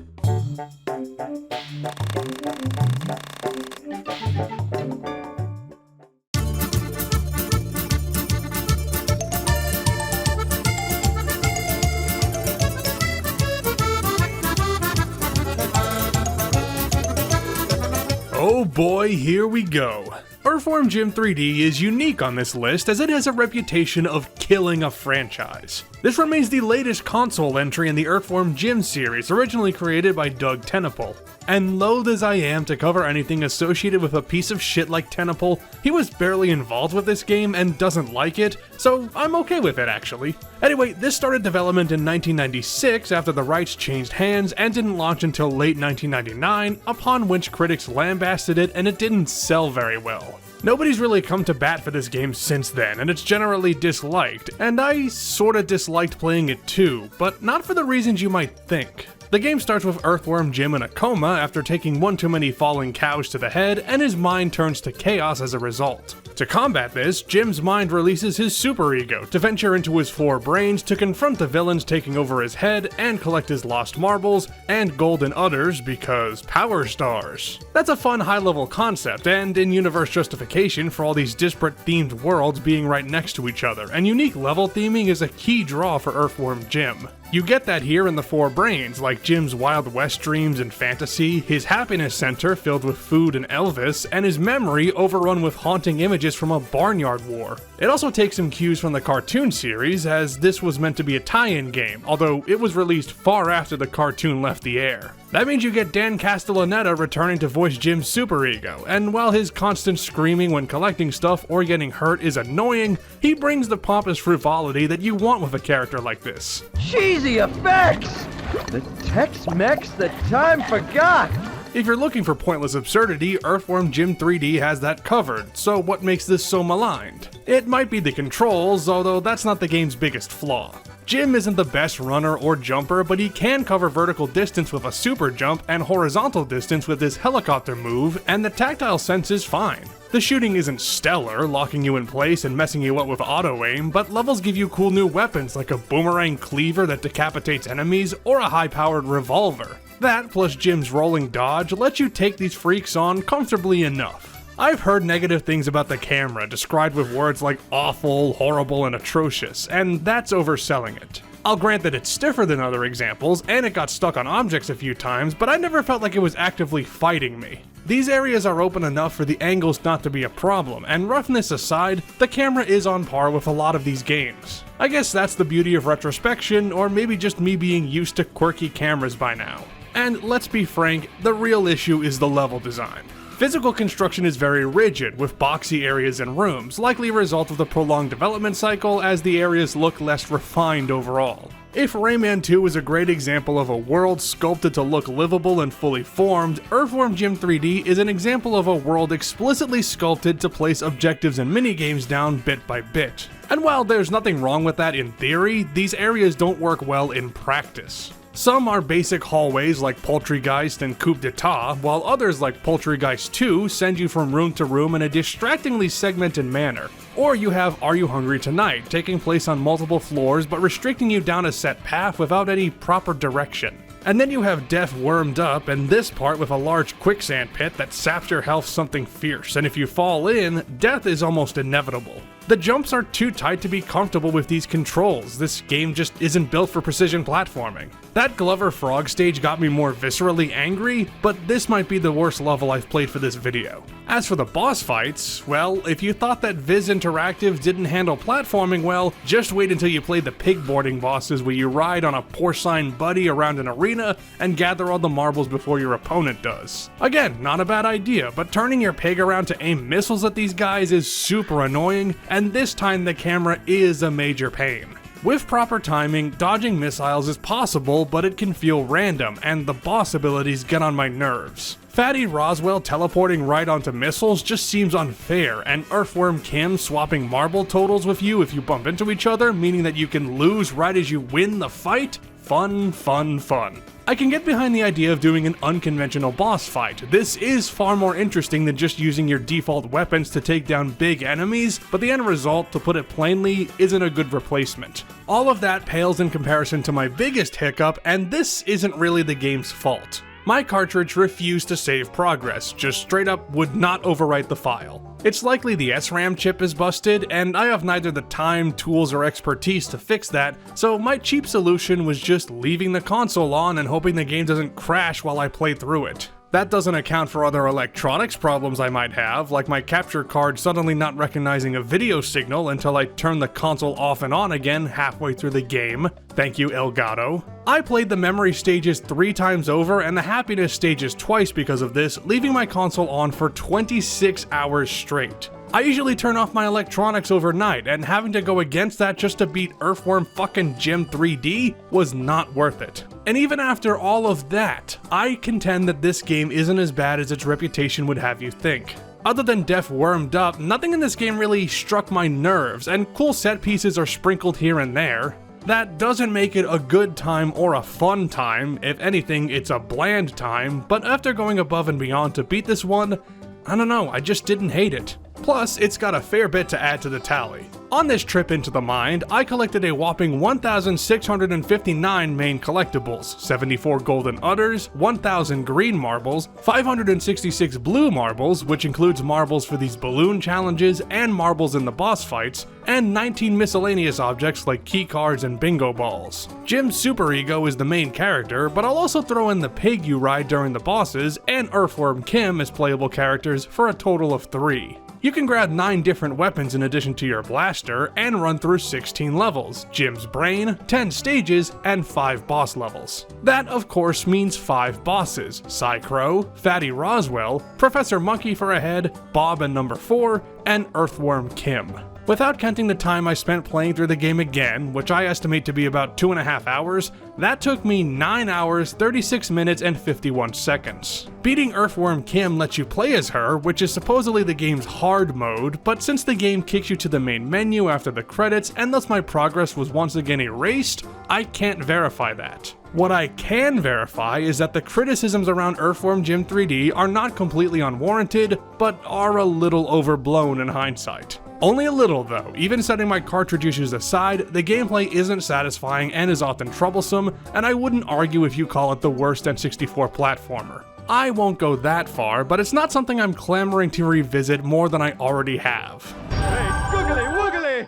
Oh boy, here we go. Earthworm Jim 3D is unique on this list as it has a reputation of killing a franchise. This remains the latest console entry in the Earthworm Jim series, originally created by Doug Tennepool. And loath as I am to cover anything associated with a piece of shit like Tennepool, he was barely involved with this game and doesn't like it, so I'm okay with it actually. Anyway, this started development in 1996 after the rights changed hands and didn't launch until late 1999, upon which critics lambasted it and it didn't sell very well. Nobody's really come to bat for this game since then, and it's generally disliked, and I sorta disliked playing it too, but not for the reasons you might think. The game starts with Earthworm Jim in a coma after taking one too many falling cows to the head, and his mind turns to chaos as a result. To combat this, Jim's mind releases his superego to venture into his 4 brains to confront the villains taking over his head and collect his lost marbles and golden udders because power stars. That's a fun high-level concept and in-universe justification for all these disparate themed worlds being right next to each other, and unique level theming is a key draw for Earthworm Jim. You get that here in the 4 brains, like Jim's Wild West dreams and fantasy, his happiness center filled with food and Elvis, and his memory overrun with haunting images from a barnyard war. It also takes some cues from the cartoon series, as this was meant to be a tie-in game, although it was released far after the cartoon left the air. That means you get Dan Castellaneta returning to voice Jim's superego, and while his constant screaming when collecting stuff or getting hurt is annoying, he brings the pompous frivolity that you want with a character like this. Cheesy effects! The Tex-Mex that time forgot! If you're looking for pointless absurdity, Earthworm Jim 3D has that covered, so what makes this so maligned? It might be the controls, although that's not the game's biggest flaw. Jim isn't the best runner or jumper, but he can cover vertical distance with a super jump and horizontal distance with his helicopter move, and the tactile sense is fine. The shooting isn't stellar, locking you in place and messing you up with auto-aim, but levels give you cool new weapons like a boomerang cleaver that decapitates enemies or a high-powered revolver. That, plus Jim's rolling dodge, lets you take these freaks on comfortably enough. I've heard negative things about the camera, described with words like awful, horrible, and atrocious, and that's overselling it. I'll grant that it's stiffer than other examples, and it got stuck on objects a few times, but I never felt like it was actively fighting me. These areas are open enough for the angles not to be a problem, and roughness aside, the camera is on par with a lot of these games. I guess that's the beauty of retrospection, or maybe just me being used to quirky cameras by now. And let's be frank, the real issue is the level design. Physical construction is very rigid, with boxy areas and rooms, likely a result of the prolonged development cycle as the areas look less refined overall. If Rayman 2 is a great example of a world sculpted to look livable and fully formed, Earthworm Jim 3D is an example of a world explicitly sculpted to place objectives and minigames down bit by bit. And while there's nothing wrong with that in theory, these areas don't work well in practice. Some are basic hallways like Poultrygeist and Coup d'etat, while others like Poultrygeist 2 send you from room to room in a distractingly segmented manner. Or you have Are You Hungry Tonight, taking place on multiple floors but restricting you down a set path without any proper direction. And then you have Death Wormed Up, and this part with a large quicksand pit that saps your health something fierce, and if you fall in, death is almost inevitable. The jumps are too tight to be comfortable with these controls. This game just isn't built for precision platforming. That Glover Frog stage got me more viscerally angry, but this might be the worst level I've played for this video. As for the boss fights, well, if you thought that Viz Interactive didn't handle platforming well, just wait until you play the pigboarding bosses where you ride on a porcine buddy around an arena and gather all the marbles before your opponent does. Again, not a bad idea, but turning your pig around to aim missiles at these guys is super annoying, and this time the camera is a major pain. With proper timing, dodging missiles is possible, but it can feel random, and the boss abilities get on my nerves. Fatty Roswell teleporting right onto missiles just seems unfair, and Earthworm Kim swapping marble totals with you if you bump into each other, meaning that you can lose right as you win the fight? Fun, fun, fun. I can get behind the idea of doing an unconventional boss fight. This is far more interesting than just using your default weapons to take down big enemies, but the end result, to put it plainly, isn't a good replacement. All of that pales in comparison to my biggest hiccup, and this isn't really the game's fault. My cartridge refused to save progress, just straight up would not overwrite the file. It's likely the SRAM chip is busted, and I have neither the time, tools, or expertise to fix that, so my cheap solution was just leaving the console on and hoping the game doesn't crash while I play through it. That doesn't account for other electronics problems I might have, like my capture card suddenly not recognizing a video signal until I turn the console off and on again halfway through the game. Thank you, Elgato. I played the memory stages 3 times over and the happiness stages twice because of this, leaving my console on for 26 hours straight. I usually turn off my electronics overnight, and having to go against that just to beat Earthworm fucking Jim 3D was not worth it. And even after all of that, I contend that this game isn't as bad as its reputation would have you think. Other than Death Wormed Up, nothing in this game really struck my nerves, and cool set pieces are sprinkled here and there. That doesn't make it a good time or a fun time. If anything, it's a bland time, but after going above and beyond to beat this one, I don't know, I just didn't hate it. Plus, it's got a fair bit to add to the tally. On this trip into the mind, I collected a whopping 1,659 main collectibles, 74 golden udders, 1,000 green marbles, 566 blue marbles, which includes marbles for these balloon challenges and marbles in the boss fights, and 19 miscellaneous objects like key cards and bingo balls. Jim's super ego is the main character, but I'll also throw in the pig you ride during the bosses and Earthworm Kim as playable characters for a total of 3. You can grab 9 different weapons in addition to your blaster, and run through 16 levels, Jim's brain, 10 stages, and 5 boss levels. That, of course, means 5 bosses: Psy-Crow, Fatty Roswell, Professor Monkey for a head, Bob and Number 4, and Earthworm Kim. Without counting the time I spent playing through the game again, which I estimate to be about 2.5 hours, that took me 9 hours, 36 minutes, and 51 seconds. Beating Earthworm Kim lets you play as her, which is supposedly the game's hard mode, but since the game kicks you to the main menu after the credits, and thus my progress was once again erased, I can't verify that. What I can verify is that the criticisms around Earthworm Jim 3D are not completely unwarranted, but are a little overblown in hindsight. Only a little though. Even setting my cartridge issues aside, the gameplay isn't satisfying and is often troublesome, and I wouldn't argue if you call it the worst N64 platformer. I won't go that far, but it's not something I'm clamoring to revisit more than I already have. Hey, googly woogly!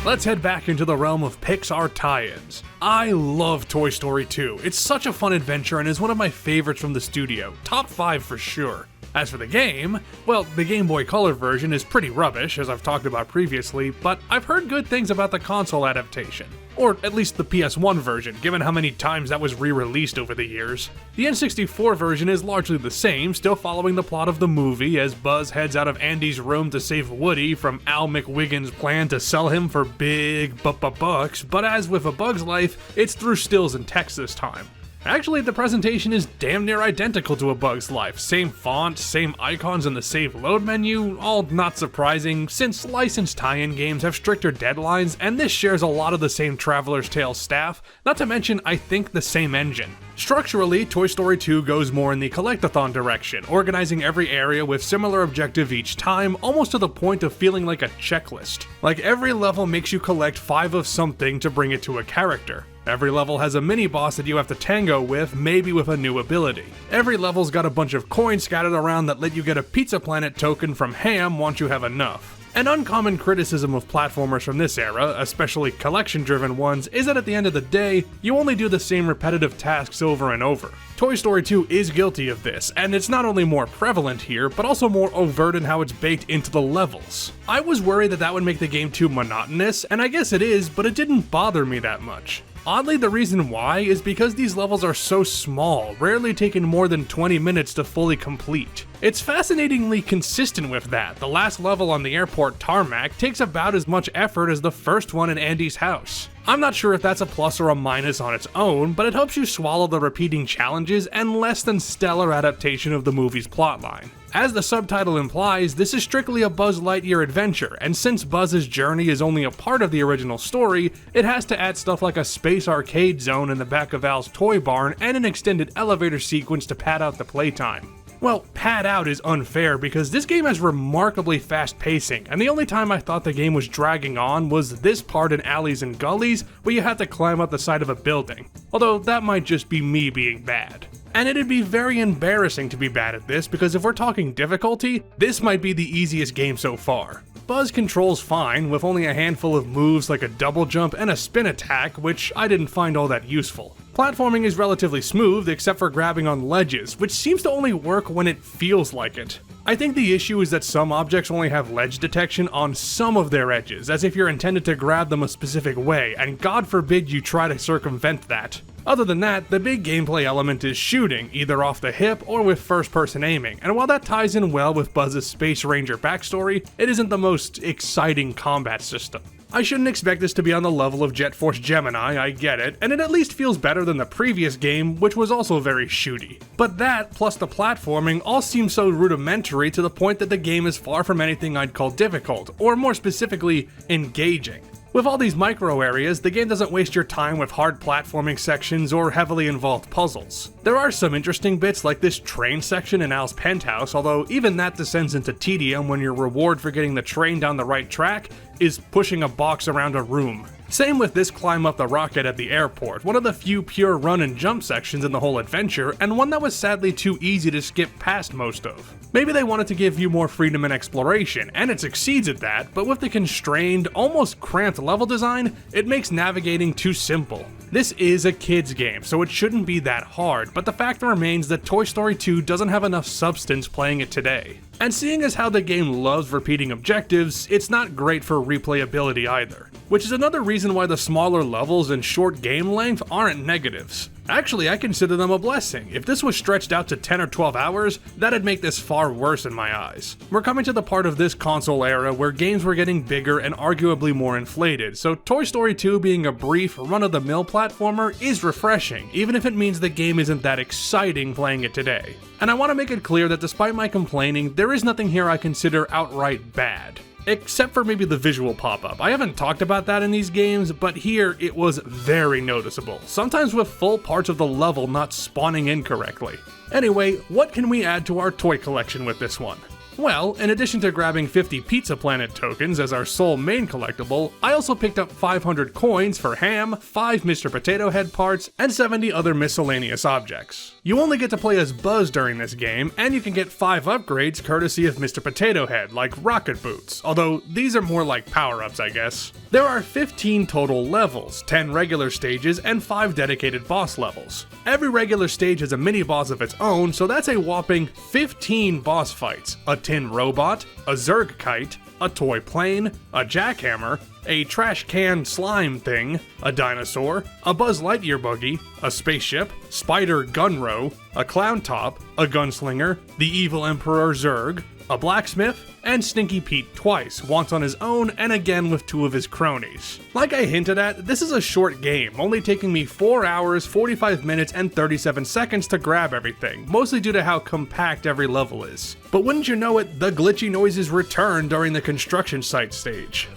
Let's head back into the realm of Pixar tie-ins. I love Toy Story 2. It's such a fun adventure and is one of my favorites from the studio. Top 5 for sure. As for the game, well, the Game Boy Color version is pretty rubbish, as I've talked about previously, but I've heard good things about the console adaptation. Or at least the PS1 version, given how many times that was re-released over the years. The N64 version is largely the same, still following the plot of the movie as Buzz heads out of Andy's room to save Woody from Al McWiggins' plan to sell him for big bucks, but as with A Bug's Life, it's through stills and text this time. Actually, the presentation is damn near identical to A Bug's Life. Same font, same icons in the save load menu, all not surprising since licensed tie-in games have stricter deadlines and this shares a lot of the same Traveler's Tales staff, not to mention I think the same engine. Structurally, Toy Story 2 goes more in the collectathon direction, organizing every area with similar objective each time, almost to the point of feeling like a checklist. Like every level makes you collect 5 of something to bring it to a character. Every level has a mini-boss that you have to tango with, maybe with a new ability. Every level's got a bunch of coins scattered around that let you get a Pizza Planet token from Ham once you have enough. An uncommon criticism of platformers from this era, especially collection-driven ones, is that at the end of the day, you only do the same repetitive tasks over and over. Toy Story 2 is guilty of this, and it's not only more prevalent here, but also more overt in how it's baked into the levels. I was worried that that would make the game too monotonous, and I guess it is, but it didn't bother me that much. Oddly, the reason why is because these levels are so small, rarely taking more than 20 minutes to fully complete. It's fascinatingly consistent with that. The last level on the airport tarmac takes about as much effort as the first one in Andy's house. I'm not sure if that's a plus or a minus on its own, but it helps you swallow the repeating challenges and less than stellar adaptation of the movie's plotline. As the subtitle implies, this is strictly a Buzz Lightyear adventure, and since Buzz's journey is only a part of the original story, it has to add stuff like a space arcade zone in the back of Al's toy barn and an extended elevator sequence to pad out the playtime. Well, pad out is unfair because this game has remarkably fast pacing, and the only time I thought the game was dragging on was this part in Alleys and Gullies where you have to climb up the side of a building, although that might just be me being bad. And it'd be very embarrassing to be bad at this because if we're talking difficulty, this might be the easiest game so far. Buzz controls fine, with only a handful of moves like a double jump and a spin attack, which I didn't find all that useful. Platforming is relatively smooth except for grabbing on ledges, which seems to only work when it feels like it. I think the issue is that some objects only have ledge detection on some of their edges, as if you're intended to grab them a specific way, and God forbid you try to circumvent that. Other than that, the big gameplay element is shooting, either off the hip or with first-person aiming, and while that ties in well with Buzz's Space Ranger backstory, it isn't the most exciting combat system. I shouldn't expect this to be on the level of Jet Force Gemini, I get it, and it at least feels better than the previous game, which was also very shooty. But that, plus the platforming, all seem so rudimentary to the point that the game is far from anything I'd call difficult, or more specifically, engaging. With all these micro areas, the game doesn't waste your time with hard platforming sections or heavily involved puzzles. There are some interesting bits like this train section in Al's penthouse, although even that descends into tedium when your reward for getting the train down the right track is pushing a box around a room. Same with this climb up the rocket at the airport, one of the few pure run and jump sections in the whole adventure, and one that was sadly too easy to skip past most of. Maybe they wanted to give you more freedom and exploration, and it succeeds at that, but with the constrained, almost cramped level design, it makes navigating too simple. This is a kid's game, so it shouldn't be that hard, but the fact remains that Toy Story 2 doesn't have enough substance playing it today. And seeing as how the game loves repeating objectives, it's not great for replayability either. Which is another reason why the smaller levels and short game length aren't negatives. Actually, I consider them a blessing. If this was stretched out to 10 or 12 hours, that'd make this far worse in my eyes. We're coming to the part of this console era where games were getting bigger and arguably more inflated, so Toy Story 2 being a brief, run-of-the-mill platformer is refreshing, even if it means the game isn't that exciting playing it today. And I want to make it clear that despite my complaining, there is nothing here I consider outright bad. Except for maybe the visual pop-up. I haven't talked about that in these games, but here it was very noticeable, sometimes with full parts of the level not spawning in correctly. Anyway, what can we add to our toy collection with this one? Well, in addition to grabbing 50 Pizza Planet tokens as our sole main collectible, I also picked up 500 coins for ham, 5 Mr. Potato Head parts, and 70 other miscellaneous objects. You only get to play as Buzz during this game, and you can get 5 upgrades courtesy of Mr. Potato Head, like rocket boots, although these are more like power-ups, I guess. There are 15 total levels, 10 regular stages, and 5 dedicated boss levels. Every regular stage has a mini-boss of its own, so that's a whopping 15 boss fights, a tin robot, a Zerg kite, a toy plane, a jackhammer, a trash can slime thing, a dinosaur, a Buzz Lightyear buggy, a spaceship, Spider Gunrow, a clown top, a gunslinger, the evil Emperor Zurg, a blacksmith, and Stinky Pete twice, once on his own and again with 2 of his cronies. Like I hinted at, this is a short game, only taking me 4 hours, 45 minutes, and 37 seconds to grab everything, mostly due to how compact every level is. But wouldn't you know it, the glitchy noises return during the construction site stage.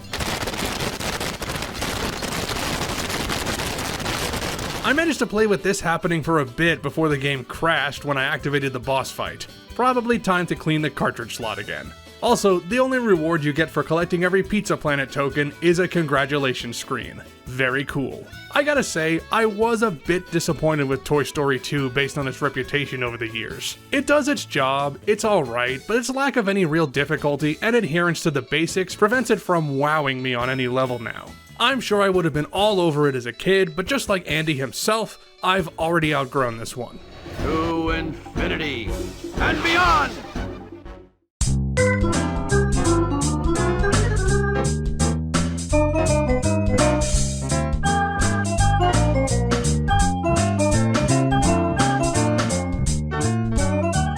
I managed to play with this happening for a bit before the game crashed when I activated the boss fight. Probably time to clean the cartridge slot again. Also, the only reward you get for collecting every Pizza Planet token is a congratulations screen. Very cool. I gotta say, I was a bit disappointed with Toy Story 2 based on its reputation over the years. It does its job, it's alright, but its lack of any real difficulty and adherence to the basics prevents it from wowing me on any level now. I'm sure I would have been all over it as a kid, but just like Andy himself, I've already outgrown this one. To infinity and beyond!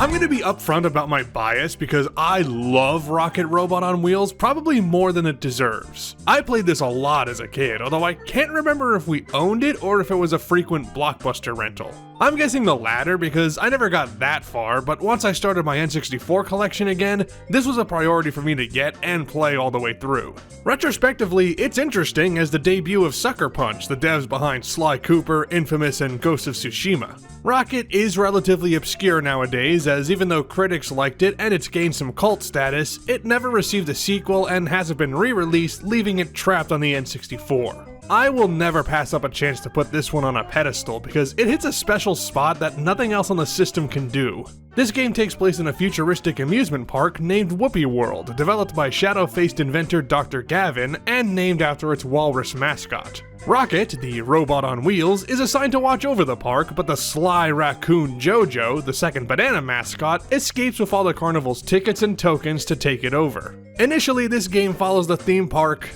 I'm going to be upfront about my bias because I love Rocket Robot on Wheels probably more than it deserves. I played this a lot as a kid, although I can't remember if we owned it or if it was a frequent Blockbuster rental. I'm guessing the latter because I never got that far, but once I started my N64 collection again, this was a priority for me to get and play all the way through. Retrospectively, it's interesting as the debut of Sucker Punch, the devs behind Sly Cooper, Infamous, and Ghost of Tsushima. Rocket is relatively obscure nowadays, as even though critics liked it and it's gained some cult status, it never received a sequel and hasn't been re-released, leaving it trapped on the N64. I will never pass up a chance to put this one on a pedestal because it hits a special spot that nothing else on the system can do. This game takes place in a futuristic amusement park named Whoopie World, developed by shadow-faced inventor Dr. Gavin and named after its walrus mascot. Rocket, the robot on wheels, is assigned to watch over the park, but the sly raccoon Jojo, the second banana mascot, escapes with all the carnival's tickets and tokens to take it over. Initially, this game follows the theme park,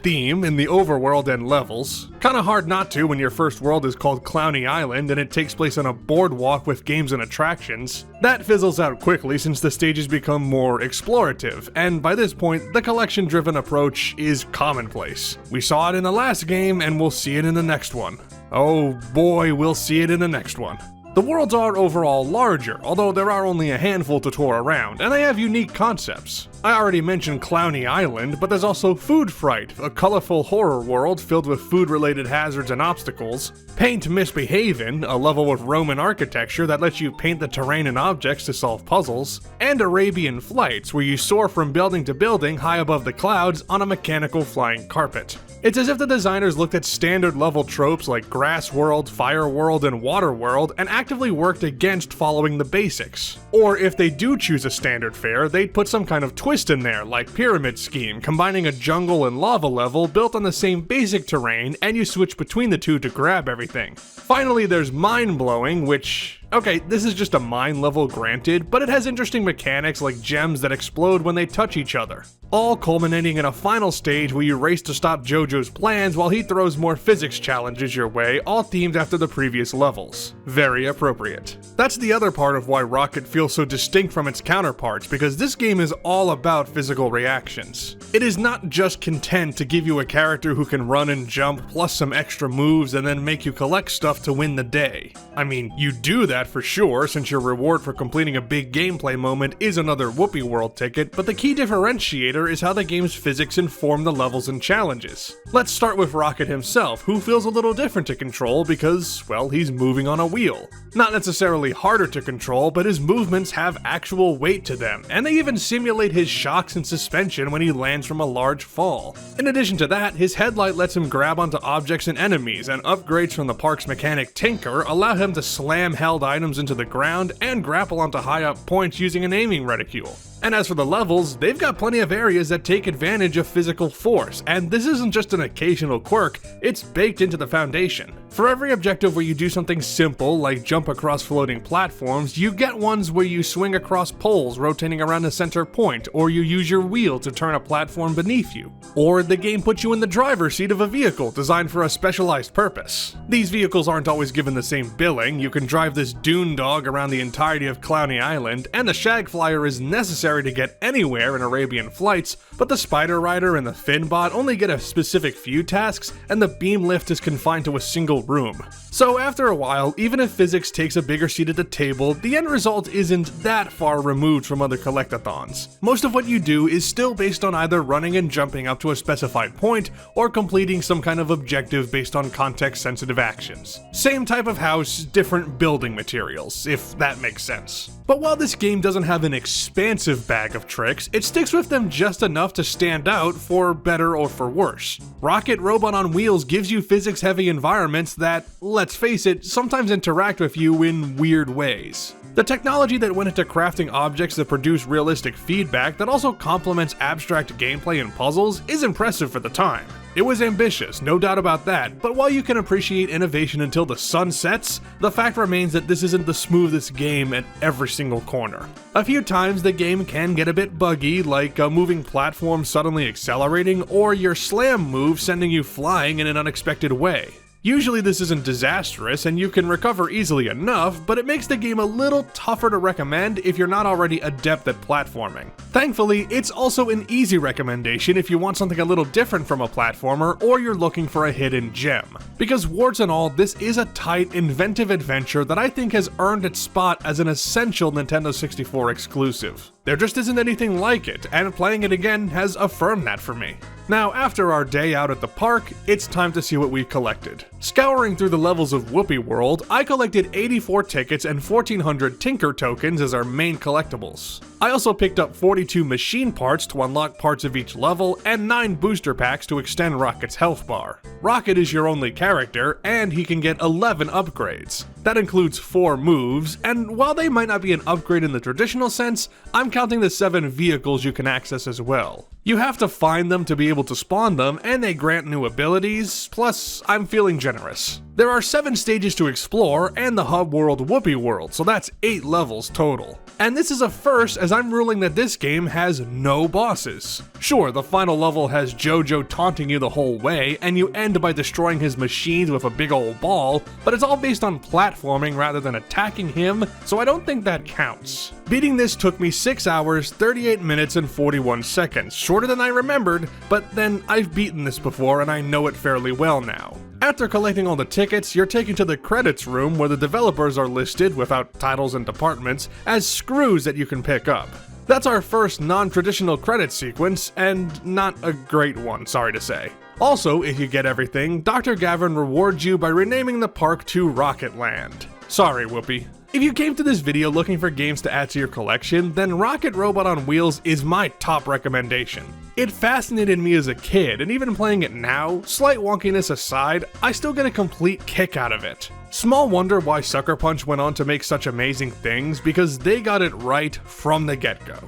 theme in the overworld and levels. Kinda hard not to when your first world is called Clowny Island and it takes place on a boardwalk with games and attractions. That fizzles out quickly since the stages become more explorative, and by this point, the collection-driven approach is commonplace. We saw it in the last game, and we'll see it in the next one. Oh boy, we'll see it in the next one. The worlds are overall larger, although there are only a handful to tour around, and they have unique concepts. I already mentioned Clowny Island, but there's also Food Fright, a colorful horror world filled with food-related hazards and obstacles, Paint Misbehavin', a level with Roman architecture that lets you paint the terrain and objects to solve puzzles, and Arabian Flights, where you soar from building to building high above the clouds on a mechanical flying carpet. It's as if the designers looked at standard level tropes like Grass World, Fire World, and Water World and actively worked against following the basics. Or if they do choose a standard fare, they'd put some kind of twist in there, like Pyramid Scheme, combining a jungle and lava level built on the same basic terrain, and you switch between the two to grab everything. Finally, there's Mind Blowing, which... okay, this is just a mine level granted, but it has interesting mechanics like gems that explode when they touch each other. All culminating in a final stage where you race to stop Jojo's plans while he throws more physics challenges your way, all themed after the previous levels. Very appropriate. That's the other part of why Rocket feels so distinct from its counterparts, because this game is all about physical reactions. It is not just content to give you a character who can run and jump plus some extra moves and then make you collect stuff to win the day. I mean, you do that that for sure, since your reward for completing a big gameplay moment is another Whoopee World ticket, but the key differentiator is how the game's physics inform the levels and challenges. Let's start with Rocket himself, who feels a little different to control because, well, he's moving on a wheel. Not necessarily harder to control, but his movements have actual weight to them, and they even simulate his shocks and suspension when he lands from a large fall. In addition to that, his headlight lets him grab onto objects and enemies, and upgrades from the park's mechanic Tinker allow him to slam held items into the ground and grapple onto high up points using an aiming reticule. And as for the levels, they've got plenty of areas that take advantage of physical force, and this isn't just an occasional quirk, it's baked into the foundation. For every objective where you do something simple, like jump across floating platforms, you get ones where you swing across poles rotating around a center point, or you use your wheel to turn a platform beneath you. Or the game puts you in the driver's seat of a vehicle designed for a specialized purpose. These vehicles aren't always given the same billing. You can drive this dune dog around the entirety of Clowney Island, and the Shag Flyer is necessary to get anywhere in Arabian flights, but the Spider Rider and the Finbot only get a specific few tasks, and the Beam Lift is confined to a single room. So after a while, even if physics takes a bigger seat at the table, the end result isn't that far removed from other collectathons. Most of what you do is still based on either running and jumping up to a specified point, or completing some kind of objective based on context-sensitive actions. Same type of house, different building materials, if that makes sense. But while this game doesn't have an expansive bag of tricks, it sticks with them just enough to stand out, for better or for worse. Rocket Robot on Wheels gives you physics-heavy environments that, let's face it, sometimes interact with you in weird ways. The technology that went into crafting objects that produce realistic feedback that also complements abstract gameplay and puzzles is impressive for the time. It was ambitious, no doubt about that, but while you can appreciate innovation until the sun sets, the fact remains that this isn't the smoothest game at every single corner. A few times the game can get a bit buggy, like a moving platform suddenly accelerating, or your slam move sending you flying in an unexpected way. Usually this isn't disastrous and you can recover easily enough, but it makes the game a little tougher to recommend if you're not already adept at platforming. Thankfully, it's also an easy recommendation if you want something a little different from a platformer or you're looking for a hidden gem. Because warts and all, this is a tight, inventive adventure that I think has earned its spot as an essential Nintendo 64 exclusive. There just isn't anything like it, and playing it again has affirmed that for me. Now, after our day out at the park, it's time to see what we've collected. Scouring through the levels of Whoopee World, I collected 84 tickets and 1400 Tinker tokens as our main collectibles. I also picked up 42 machine parts to unlock parts of each level, and 9 booster packs to extend Rocket's health bar. Rocket is your only character, and he can get 11 upgrades. That includes 4 moves, and while they might not be an upgrade in the traditional sense, I'm counting the 7 vehicles you can access as well. You have to find them to be able to spawn them, and they grant new abilities, plus I'm feeling generous. There are 7 stages to explore, and the hub world Whoopee World, so that's 8 levels total. And this is a first, as I'm ruling that this game has no bosses. Sure, the final level has JoJo taunting you the whole way, and you end by destroying his machines with a big old ball, but it's all based on platforming rather than attacking him, so I don't think that counts. Beating this took me 6 hours, 38 minutes, and 41 seconds, shorter than I remembered, but then I've beaten this before and I know it fairly well now. After collecting all the tickets, you're taken to the credits room where the developers are listed, without titles and departments, as screws that you can pick up. That's our first non-traditional credit sequence, and not a great one, sorry to say. Also, if you get everything, Dr. Gavin rewards you by renaming the park to Rocket Land. Sorry, Whoopi. If you came to this video looking for games to add to your collection, then Rocket Robot on Wheels is my top recommendation. It fascinated me as a kid, and even playing it now, slight wonkiness aside, I still get a complete kick out of it. Small wonder why Sucker Punch went on to make such amazing things, because they got it right from the get-go.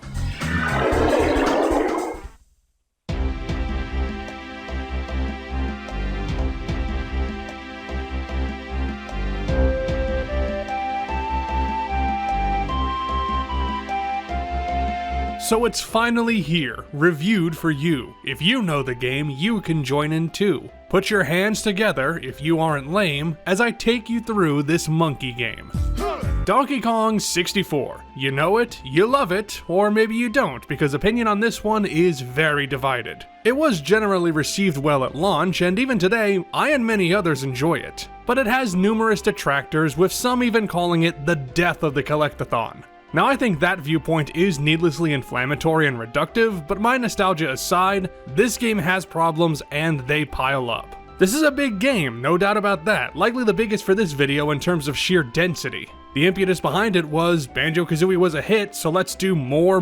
So it's finally here, reviewed for you. If you know the game, you can join in too. Put your hands together, if you aren't lame, as I take you through this monkey game. Donkey Kong 64. You know it, you love it, or maybe you don't, because opinion on this one is very divided. It was generally received well at launch, and even today, I and many others enjoy it. But it has numerous detractors, with some even calling it the death of the collectathon. Now I think that viewpoint is needlessly inflammatory and reductive, but my nostalgia aside, this game has problems and they pile up. This is a big game, no doubt about that, likely the biggest for this video in terms of sheer density. The impetus behind it was, Banjo-Kazooie was a hit, so let's do more,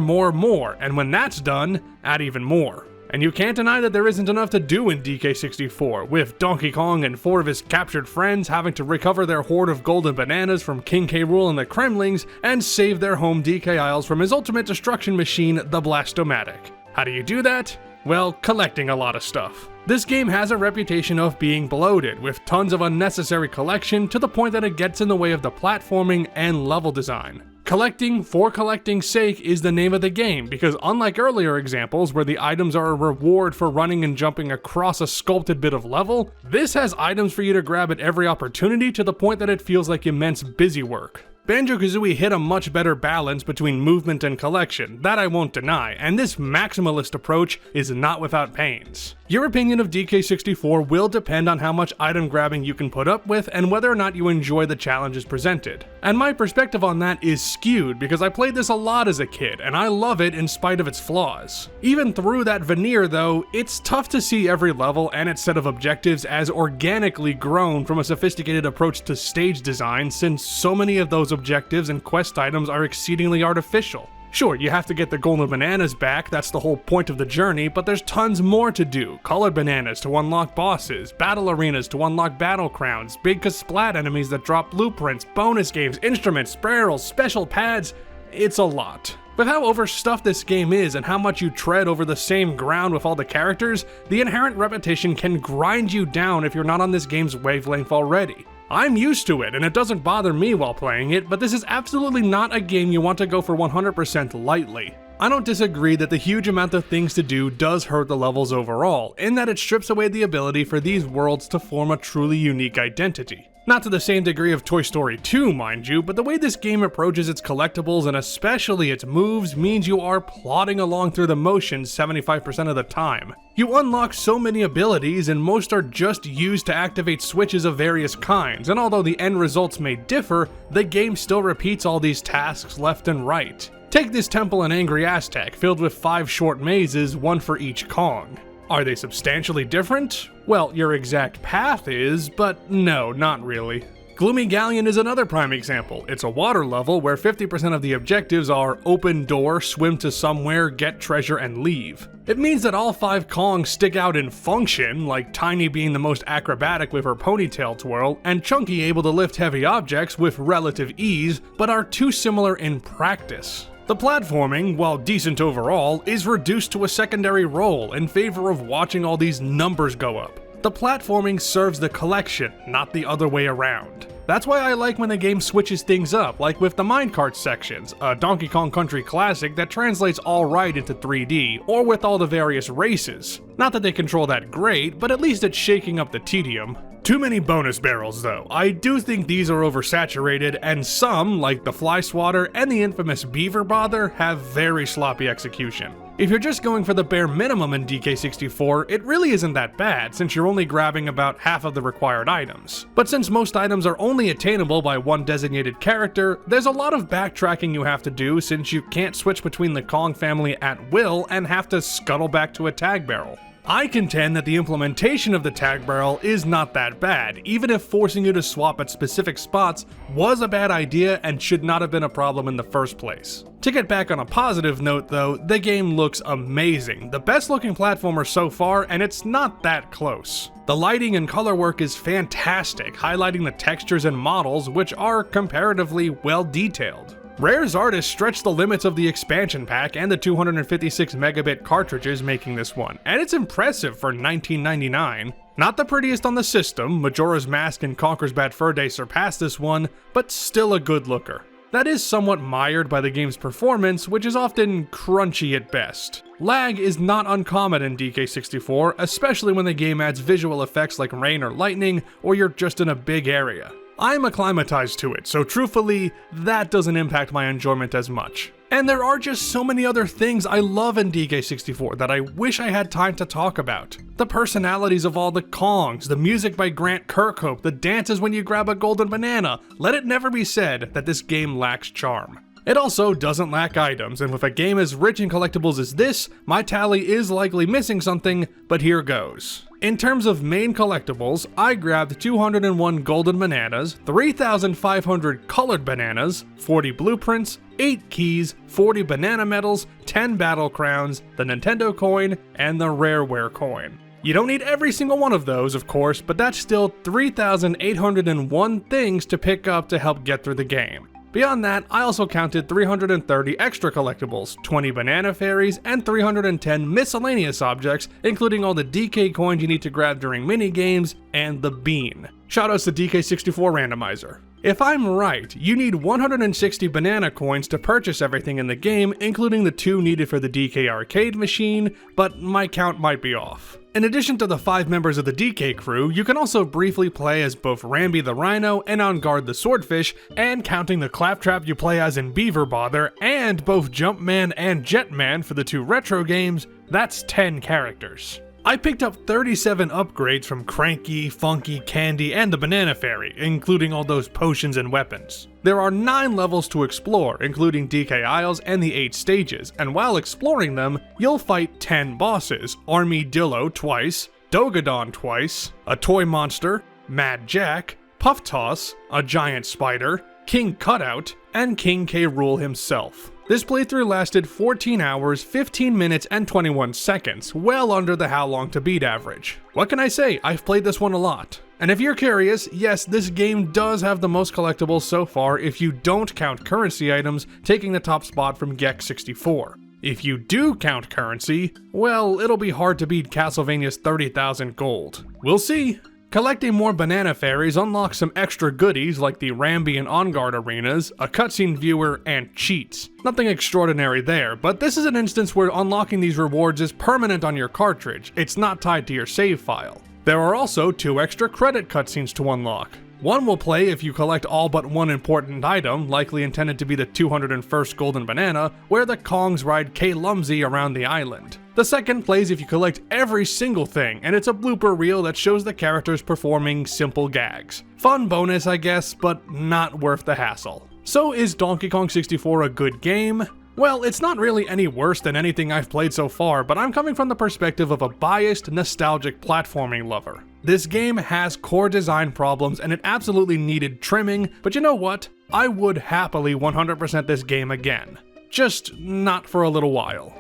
and when that's done, add even more. And you can't deny that there isn't enough to do in DK64, with Donkey Kong and 4 of his captured friends having to recover their hoard of golden bananas from King K. Rool and the Kremlings, and save their home DK Isles from his ultimate destruction machine, the Blastomatic. How do you do that? Well, collecting a lot of stuff. This game has a reputation of being bloated, with tons of unnecessary collection to the point that it gets in the way of the platforming and level design. Collecting for collecting's sake is the name of the game, because unlike earlier examples where the items are a reward for running and jumping across a sculpted bit of level, this has items for you to grab at every opportunity to the point that it feels like immense busy work. Banjo-Kazooie hit a much better balance between movement and collection, that I won't deny, and this maximalist approach is not without pains. Your opinion of DK64 will depend on how much item grabbing you can put up with and whether or not you enjoy the challenges presented. And my perspective on that is skewed because I played this a lot as a kid, and I love it in spite of its flaws. Even through that veneer though, it's tough to see every level and its set of objectives as organically grown from a sophisticated approach to stage design, since so many of those objectives and quest items are exceedingly artificial. Sure, you have to get the golden bananas back, that's the whole point of the journey, but there's tons more to do. Colored bananas to unlock bosses, battle arenas to unlock battle crowns, big Kasplat enemies that drop blueprints, bonus games, instruments, barrels, special pads. It's a lot. With how overstuffed this game is and how much you tread over the same ground with all the characters, the inherent repetition can grind you down if you're not on this game's wavelength already. I'm used to it, and it doesn't bother me while playing it, but this is absolutely not a game you want to go for 100% lightly. I don't disagree that the huge amount of things to do does hurt the levels overall, in that it strips away the ability for these worlds to form a truly unique identity. Not to the same degree of Toy Story 2, mind you, but the way this game approaches its collectibles and especially its moves means you are plodding along through the motions 75% of the time. You unlock so many abilities and most are just used to activate switches of various kinds, and although the end results may differ, the game still repeats all these tasks left and right. Take this temple in Angry Aztec, filled with 5 short mazes, one for each Kong. Are they substantially different? Well, your exact path is, but no, not really. Gloomy Galleon is another prime example. It's a water level where 50% of the objectives are open door, swim to somewhere, get treasure, and leave. It means that all 5 Kongs stick out in function, like Tiny being the most acrobatic with her ponytail twirl, and Chunky able to lift heavy objects with relative ease, but are too similar in practice. The platforming, while decent overall, is reduced to a secondary role in favor of watching all these numbers go up. The platforming serves the collection, not the other way around. That's why I like when the game switches things up, like with the minecart sections, a Donkey Kong Country classic that translates alright into 3D, or with all the various races. Not that they control that great, but at least it's shaking up the tedium. Too many bonus barrels though. I do think these are oversaturated, and some, like the Fly Swatter and the infamous Beaver Bother, have very sloppy execution. If you're just going for the bare minimum in DK64, it really isn't that bad, since you're only grabbing about half of the required items. But since most items are only attainable by one designated character, there's a lot of backtracking you have to do since you can't switch between the Kong family at will and have to scuttle back to a tag barrel. I contend that the implementation of the tag barrel is not that bad, even if forcing you to swap at specific spots was a bad idea and should not have been a problem in the first place. To get back on a positive note though, the game looks amazing, the best looking platformer so far, and it's not that close. The lighting and color work is fantastic, highlighting the textures and models, which are comparatively well detailed. Rare's artists stretched the limits of the expansion pack and the 256 megabit cartridges making this one, and it's impressive for $19.99. Not the prettiest on the system, Majora's Mask and Conker's Bad Fur Day surpassed this one, but still a good looker. That is somewhat mired by the game's performance, which is often crunchy at best. Lag is not uncommon in DK64, especially when the game adds visual effects like rain or lightning, or you're just in a big area. I'm acclimatized to it, so truthfully, that doesn't impact my enjoyment as much. And there are just so many other things I love in DK64 that I wish I had time to talk about. The personalities of all the Kongs, the music by Grant Kirkhope, the dances when you grab a golden banana. Let it never be said that this game lacks charm. It also doesn't lack items, and with a game as rich in collectibles as this, my tally is likely missing something, but here goes. In terms of main collectibles, I grabbed 201 golden bananas, 3,500 colored bananas, 40 blueprints, 8 keys, 40 banana medals, 10 battle crowns, the Nintendo coin, and the Rareware coin. You don't need every single one of those, of course, but that's still 3,801 things to pick up to help get through the game. Beyond that, I also counted 330 extra collectibles, 20 banana fairies, and 310 miscellaneous objects, including all the DK coins you need to grab during minigames, and the bean. Shoutouts to DK64 Randomizer. If I'm right, you need 160 banana coins to purchase everything in the game, including the 2 needed for the DK arcade machine, but my count might be off. In addition to the 5 members of the DK crew, you can also briefly play as both Rambi the Rhino and On Guard the Swordfish, and counting the Claptrap you play as in Beaver Bother, and both Jumpman and Jetman for the 2 retro games, that's 10 characters. I picked up 37 upgrades from Cranky, Funky, Candy, and the Banana Fairy, including all those potions and weapons. There are 9 levels to explore, including DK Isles and the 8 stages, and while exploring them, you'll fight 10 bosses, Armadillo twice, Dogadon twice, a toy monster, Mad Jack, Puff Toss, a giant spider, King Cutout, and King K. Rool himself. This playthrough lasted 14 hours, 15 minutes, and 21 seconds, well under the how long to beat average. What can I say? I've played this one a lot. And if you're curious, yes, this game does have the most collectibles so far if you don't count currency items, taking the top spot from Gex64. If you do count currency, well, it'll be hard to beat Castlevania's 30,000 gold. We'll see. Collecting more banana fairies unlocks some extra goodies like the Rambi and On Guard arenas, a cutscene viewer, and cheats. Nothing extraordinary there, but this is an instance where unlocking these rewards is permanent on your cartridge, it's not tied to your save file. There are also 2 extra credit cutscenes to unlock. One will play if you collect all but one important item, likely intended to be the 201st golden banana, where the Kongs ride K. Lumsy around the island. The second plays if you collect every single thing, and it's a blooper reel that shows the characters performing simple gags. Fun bonus, I guess, but not worth the hassle. So is Donkey Kong 64 a good game? Well, it's not really any worse than anything I've played so far, but I'm coming from the perspective of a biased, nostalgic platforming lover. This game has core design problems and it absolutely needed trimming, but you know what? I would happily 100% this game again. Just not for a little while.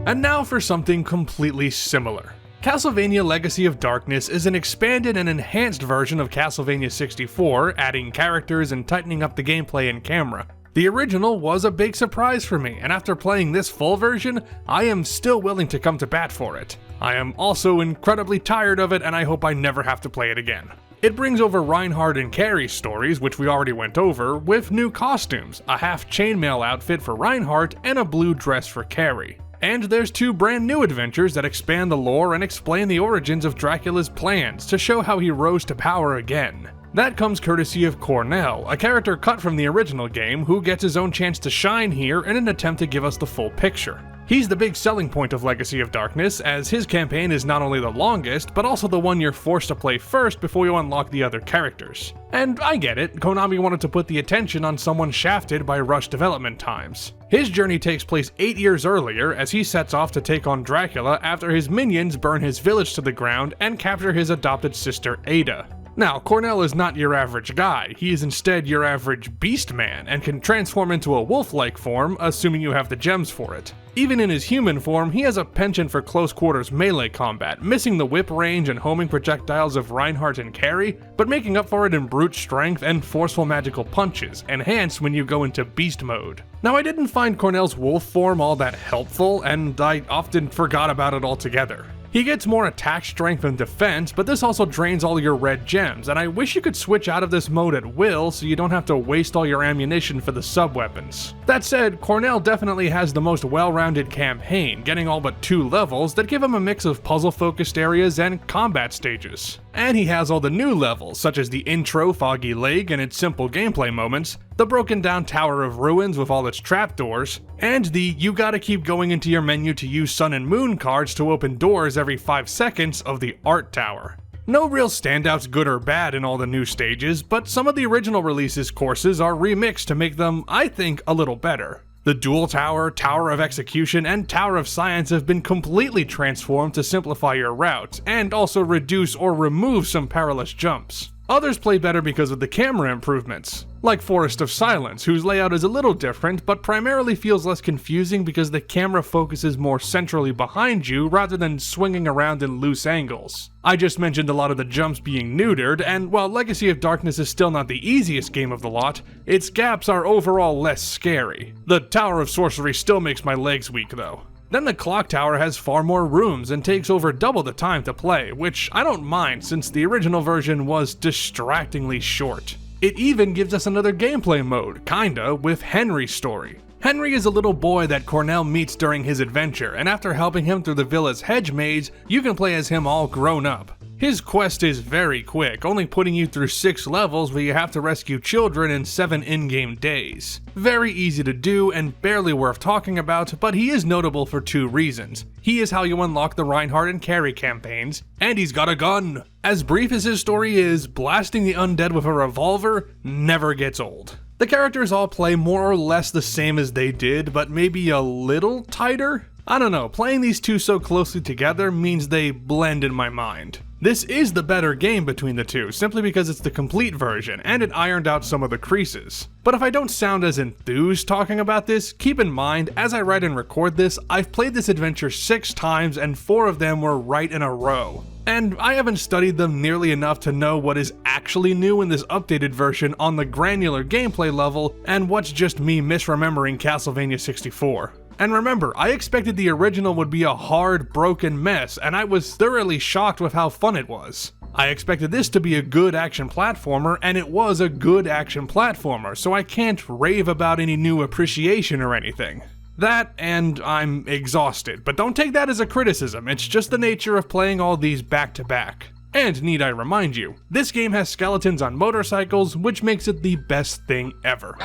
And now for something completely similar. Castlevania Legacy of Darkness is an expanded and enhanced version of Castlevania 64, adding characters and tightening up the gameplay and camera. The original was a big surprise for me, and after playing this full version, I am still willing to come to bat for it. I am also incredibly tired of it, and I hope I never have to play it again. It brings over Reinhardt and Carrie's stories, which we already went over, with new costumes, a half chainmail outfit for Reinhardt and a blue dress for Carrie. And there's 2 brand new adventures that expand the lore and explain the origins of Dracula's plans to show how he rose to power again. That comes courtesy of Cornell, a character cut from the original game who gets his own chance to shine here in an attempt to give us the full picture. He's the big selling point of Legacy of Darkness, as his campaign is not only the longest, but also the one you're forced to play first before you unlock the other characters. And I get it, Konami wanted to put the attention on someone shafted by rushed development times. His journey takes place 8 years earlier as he sets off to take on Dracula after his minions burn his village to the ground and capture his adopted sister Ada. Now, Cornell is not your average guy, he is instead your average beast man and can transform into a wolf-like form, assuming you have the gems for it. Even in his human form, he has a penchant for close quarters melee combat, missing the whip range and homing projectiles of Reinhardt and Carrie, but making up for it in brute strength and forceful magical punches, enhanced when you go into beast mode. Now, I didn't find Cornell's wolf form all that helpful, and I often forgot about it altogether. He gets more attack strength and defense, but this also drains all your red gems, and I wish you could switch out of this mode at will so you don't have to waste all your ammunition for the sub-weapons. That said, Cornell definitely has the most well-rounded campaign, getting all but 2 levels that give him a mix of puzzle-focused areas and combat stages. And he has all the new levels, such as the intro Foggy Lake and its simple gameplay moments, the broken down Tower of Ruins with all its trapdoors, and the you gotta keep going into your menu to use Sun and Moon cards to open doors every 5 seconds of the Art Tower. No real standouts good or bad in all the new stages, but some of the original releases courses are remixed to make them, I think, a little better. The Duel Tower, Tower of Execution, and Tower of Science have been completely transformed to simplify your routes, and also reduce or remove some perilous jumps. Others play better because of the camera improvements, like Forest of Silence, whose layout is a little different, but primarily feels less confusing because the camera focuses more centrally behind you rather than swinging around in loose angles. I just mentioned a lot of the jumps being neutered, and while Legacy of Darkness is still not the easiest game of the lot, its gaps are overall less scary. The Tower of Sorcery still makes my legs weak though. Then the Clock Tower has far more rooms and takes over double the time to play, which I don't mind since the original version was distractingly short. It even gives us another gameplay mode, kinda, with Henry's story. Henry is a little boy that Cornell meets during his adventure, and after helping him through the villa's hedge maze, you can play as him all grown up. His quest is very quick, only putting you through 6 levels where you have to rescue children in 7 in-game days. Very easy to do and barely worth talking about, but he is notable for 2 reasons. He is how you unlock the Reinhardt and Carrie campaigns, and he's got a gun! As brief as his story is, blasting the undead with a revolver never gets old. The characters all play more or less the same as they did, but maybe a little tighter? I don't know, playing these 2 so closely together means they blend in my mind. This is the better game between the 2, simply because it's the complete version, and it ironed out some of the creases. But if I don't sound as enthused talking about this, keep in mind, as I write and record this, I've played this adventure 6 times and 4 of them were right in a row. And I haven't studied them nearly enough to know what is actually new in this updated version on the granular gameplay level, and what's just me misremembering Castlevania 64. And remember, I expected the original would be a hard, broken mess, and I was thoroughly shocked with how fun it was. I expected this to be a good action platformer, and it was a good action platformer, so I can't rave about any new appreciation or anything. That, and I'm exhausted, but don't take that as a criticism, it's just the nature of playing all these back to back. And need I remind you, this game has skeletons on motorcycles, which makes it the best thing ever.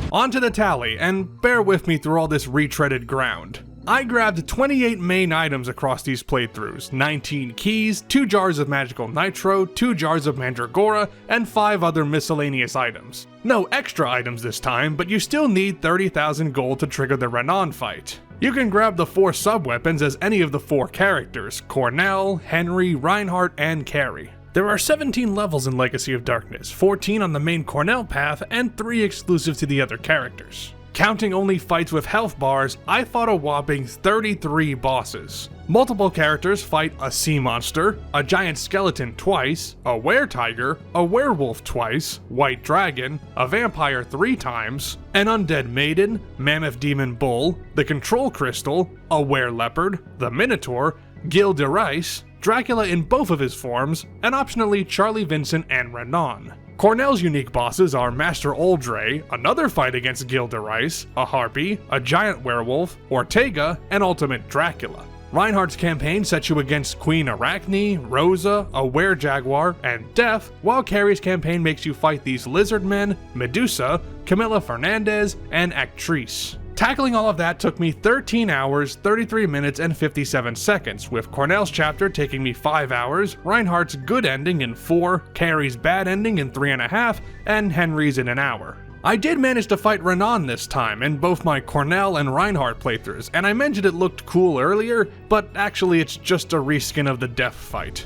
On to the tally, and bear with me through all this retreaded ground. I grabbed 28 main items across these playthroughs, 19 keys, 2 jars of magical nitro, 2 jars of mandragora, and 5 other miscellaneous items. No extra items this time, but you still need 30,000 gold to trigger the Renan fight. You can grab the 4 sub-weapons as any of the 4 characters, Cornell, Henry, Reinhardt, and Carrie. There are 17 levels in Legacy of Darkness, 14 on the main Cornell path, and 3 exclusive to the other characters. Counting only fights with health bars, I fought a whopping 33 bosses. Multiple characters fight a sea monster, a giant skeleton twice, a were-tiger, a werewolf twice, white dragon, a vampire 3 times, an undead maiden, mammoth demon bull, the control crystal, a were-leopard, the minotaur, Gil de Rice, Dracula in both of his forms, and optionally Charlie Vincent and Renan. Cornell's unique bosses are Master Oldre, another fight against Gil de Rice, a harpy, a giant werewolf, Ortega, and ultimate Dracula. Reinhardt's campaign sets you against Queen Arachne, Rosa, a were-jaguar, and Death, while Carrie's campaign makes you fight these lizardmen, Medusa, Camilla Fernandez, and Actrice. Tackling all of that took me 13 hours, 33 minutes, and 57 seconds, with Cornell's chapter taking me 5 hours, Reinhardt's good ending in 4, Carrie's bad ending in 3.5, and Henry's in an hour. I did manage to fight Renan this time in both my Cornell and Reinhardt playthroughs, and I mentioned it looked cool earlier, but actually it's just a reskin of the Death fight.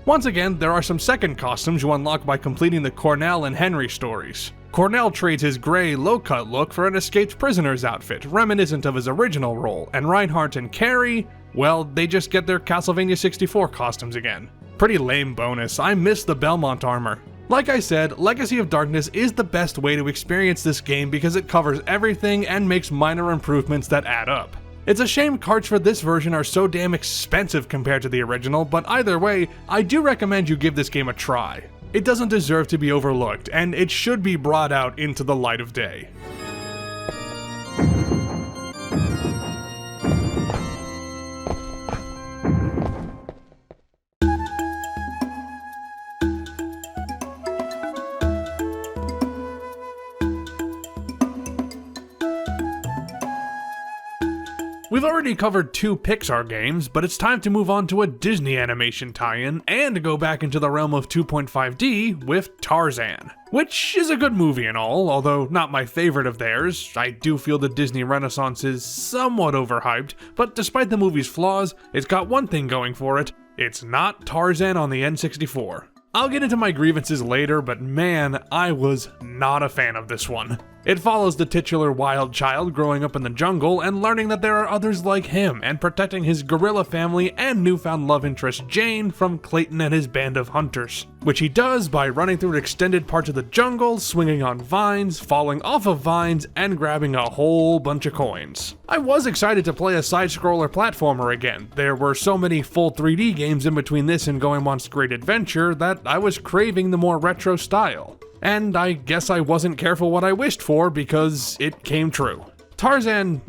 Once again, there are some second costumes you unlock by completing the Cornell and Henry stories. Cornell trades his gray, low-cut look for an escaped prisoner's outfit, reminiscent of his original role, and Reinhardt and Carrie, well, they just get their Castlevania 64 costumes again. Pretty lame bonus, I miss the Belmont armor. Like I said, Legacy of Darkness is the best way to experience this game because it covers everything and makes minor improvements that add up. It's a shame carts for this version are so damn expensive compared to the original, but either way, I do recommend you give this game a try. It doesn't deserve to be overlooked, and it should be brought out into the light of day. We've already covered 2 Pixar games, but it's time to move on to a Disney animation tie-in and go back into the realm of 2.5D with Tarzan. Which is a good movie and all, although not my favorite of theirs. I do feel the Disney Renaissance is somewhat overhyped, but despite the movie's flaws, it's got one thing going for it: it's not Tarzan on the N64. I'll get into my grievances later, but man, I was not a fan of this one. It follows the titular wild child growing up in the jungle and learning that there are others like him, and protecting his gorilla family and newfound love interest Jane from Clayton and his band of hunters. Which he does by running through extended parts of the jungle, swinging on vines, falling off of vines, and grabbing a whole bunch of coins. I was excited to play a side-scroller platformer again. There were so many full 3D games in between this and Goemon's Great Adventure that I was craving the more retro style. And I guess I wasn't careful what I wished for, because it came true. Tarzan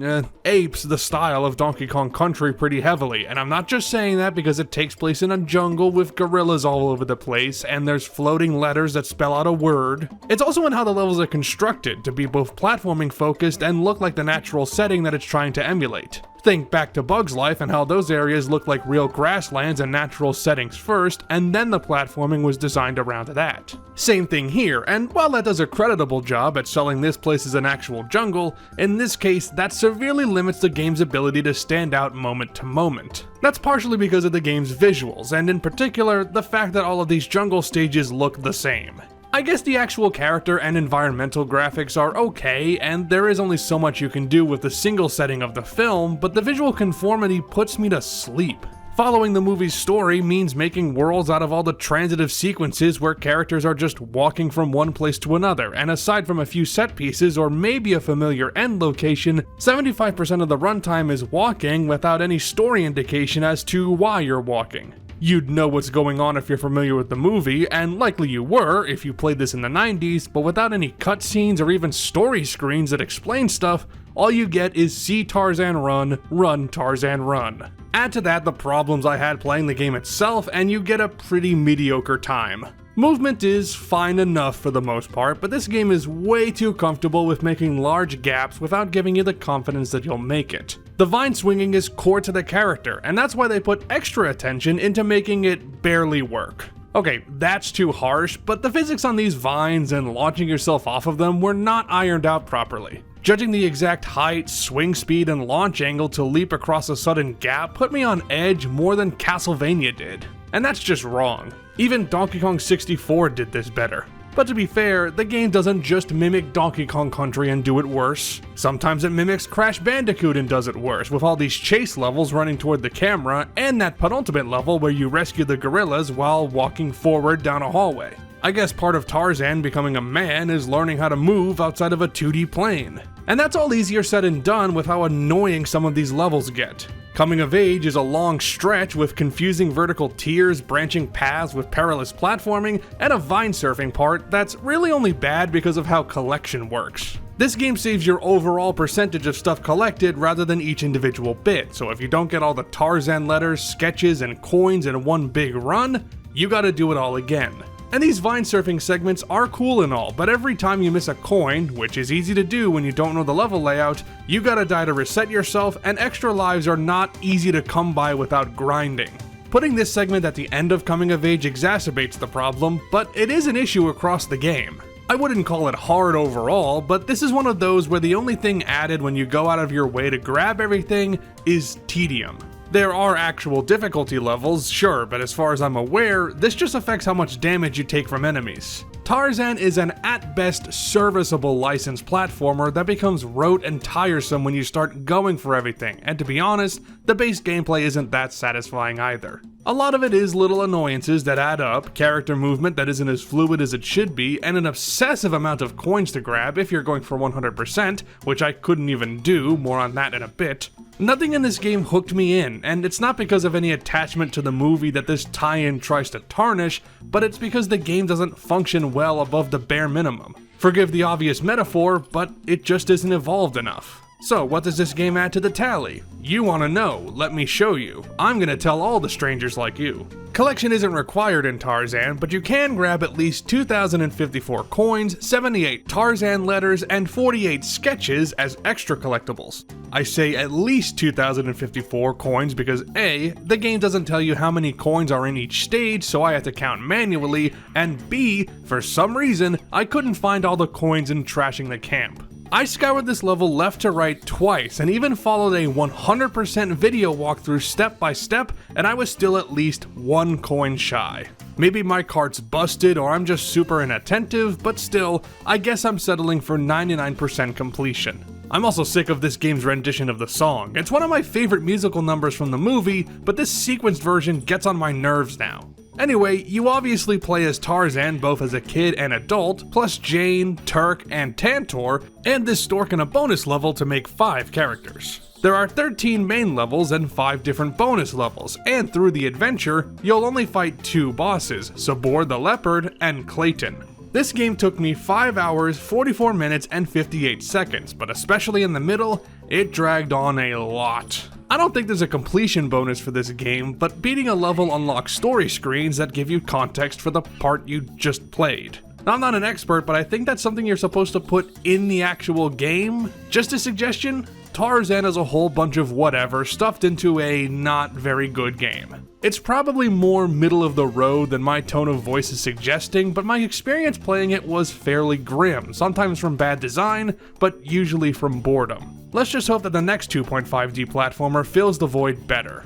apes the style of Donkey Kong Country pretty heavily, and I'm not just saying that because it takes place in a jungle with gorillas all over the place, and there's floating letters that spell out a word. It's also in how the levels are constructed to be both platforming focused and look like the natural setting that it's trying to emulate. Think back to Bug's Life and how those areas look like real grasslands and natural settings first, and then the platforming was designed around that. Same thing here, and while that does a creditable job at selling this place as an actual jungle, in this case that severely limits the game's ability to stand out moment to moment. That's partially because of the game's visuals, and in particular, the fact that all of these jungle stages look the same. I guess the actual character and environmental graphics are okay, and there is only so much you can do with the single setting of the film, but the visual conformity puts me to sleep. Following the movie's story means making worlds out of all the transitive sequences where characters are just walking from one place to another, and aside from a few set pieces or maybe a familiar end location, 75% of the runtime is walking without any story indication as to why you're walking. You'd know what's going on if you're familiar with the movie, and likely you were if you played this in the 90s, but without any cutscenes or even story screens that explain stuff, all you get is see Tarzan run, run Tarzan run. Add to that the problems I had playing the game itself, and you get a pretty mediocre time. Movement is fine enough for the most part, but this game is way too comfortable with making large gaps without giving you the confidence that you'll make it. The vine swinging is core to the character, and that's why they put extra attention into making it barely work. Okay, that's too harsh, but the physics on these vines and launching yourself off of them were not ironed out properly. Judging the exact height, swing speed, and launch angle to leap across a sudden gap put me on edge more than Castlevania did. And that's just wrong. Even Donkey Kong 64 did this better. But to be fair, the game doesn't just mimic Donkey Kong Country and do it worse. Sometimes it mimics Crash Bandicoot and does it worse, with all these chase levels running toward the camera, and that penultimate level where you rescue the gorillas while walking forward down a hallway. I guess part of Tarzan becoming a man is learning how to move outside of a 2D plane. And that's all easier said and done with how annoying some of these levels get. Coming of Age is a long stretch with confusing vertical tiers, branching paths with perilous platforming, and a vine surfing part that's really only bad because of how collection works. This game saves your overall percentage of stuff collected rather than each individual bit, so if you don't get all the Tarzan letters, sketches, and coins in one big run, you gotta do it all again. And these vine surfing segments are cool and all, but every time you miss a coin, which is easy to do when you don't know the level layout, you gotta die to reset yourself, and extra lives are not easy to come by without grinding. Putting this segment at the end of Coming of Age exacerbates the problem, but it is an issue across the game. I wouldn't call it hard overall, but this is one of those where the only thing added when you go out of your way to grab everything is tedium. There are actual difficulty levels, sure, but as far as I'm aware, this just affects how much damage you take from enemies. Tarzan is an at best serviceable licensed platformer that becomes rote and tiresome when you start going for everything, and to be honest, the base gameplay isn't that satisfying either. A lot of it is little annoyances that add up, character movement that isn't as fluid as it should be, and an obsessive amount of coins to grab if you're going for 100%, which I couldn't even do, more on that in a bit. Nothing in this game hooked me in, and it's not because of any attachment to the movie that this tie-in tries to tarnish, but it's because the game doesn't function well above the bare minimum. Forgive the obvious metaphor, but it just isn't evolved enough. So what does this game add to the tally? You wanna know, let me show you. I'm gonna tell all the strangers like you. Collection isn't required in Tarzan, but you can grab at least 2,054 coins, 78 Tarzan letters, and 48 sketches as extra collectibles. I say at least 2,054 coins because A, the game doesn't tell you how many coins are in each stage, so I have to count manually, and B, for some reason, I couldn't find all the coins in Trashing the Camp. I scoured this level left to right twice and even followed a 100% video walkthrough step by step, and I was still at least 1 coin shy. Maybe my cart's busted or I'm just super inattentive, but still, I guess I'm settling for 99% completion. I'm also sick of this game's rendition of the song. It's one of my favorite musical numbers from the movie, but this sequenced version gets on my nerves now. Anyway, you obviously play as Tarzan both as a kid and adult, plus Jane, Turk, and Tantor, and this stork in a bonus level to make 5 characters. There are 13 main levels and 5 different bonus levels, and through the adventure, you'll only fight 2 bosses, Sabor the Leopard and Clayton. This game took me 5 hours, 44 minutes, and 58 seconds, but especially in the middle, it dragged on a lot. I don't think there's a completion bonus for this game, but beating a level unlocks story screens that give you context for the part you just played. Now, I'm not an expert, but I think that's something you're supposed to put in the actual game. Just a suggestion, Tarzan is a whole bunch of whatever stuffed into a not very good game. It's probably more middle of the road than my tone of voice is suggesting, but my experience playing it was fairly grim, sometimes from bad design, but usually from boredom. Let's just hope that the next 2.5D platformer fills the void better.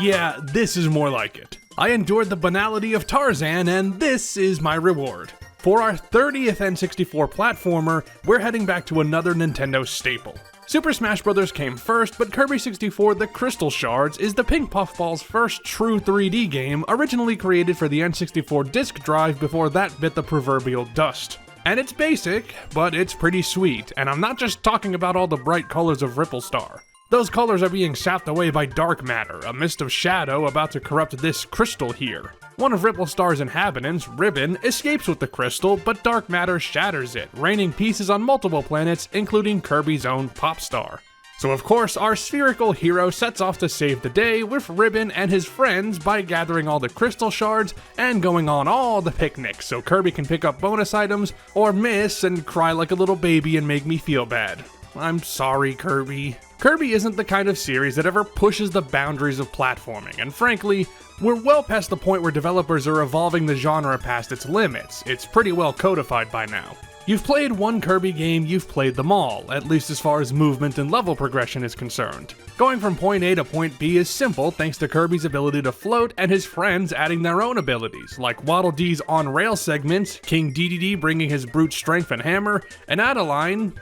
Yeah, this is more like it. I endured the banality of Tarzan, and this is my reward. For our 30th N64 platformer, we're heading back to another Nintendo staple. Super Smash Bros. Came first, but Kirby 64 The Crystal Shards is the Pink Puffball's first true 3D game, originally created for the N64 disk drive before that bit the proverbial dust. And it's basic, but it's pretty sweet, and I'm not just talking about all the bright colors of Ripple Star. Those colors are being sapped away by dark matter, a mist of shadow about to corrupt this crystal here. One of Ripple Star's inhabitants, Ribbon, escapes with the crystal, but dark matter shatters it, raining pieces on multiple planets, including Kirby's own Popstar. So of course, our spherical hero sets off to save the day with Ribbon and his friends by gathering all the crystal shards and going on all the picnics so Kirby can pick up bonus items, or miss and cry like a little baby and make me feel bad. I'm sorry, Kirby. Kirby isn't the kind of series that ever pushes the boundaries of platforming, and frankly, we're well past the point where developers are evolving the genre past its limits. It's pretty well codified by now. You've played one Kirby game, you've played them all, at least as far as movement and level progression is concerned. Going from point A to point B is simple thanks to Kirby's ability to float and his friends adding their own abilities, like Waddle Dee's on-rail segments, King Dedede bringing his brute strength and hammer, and Adeline,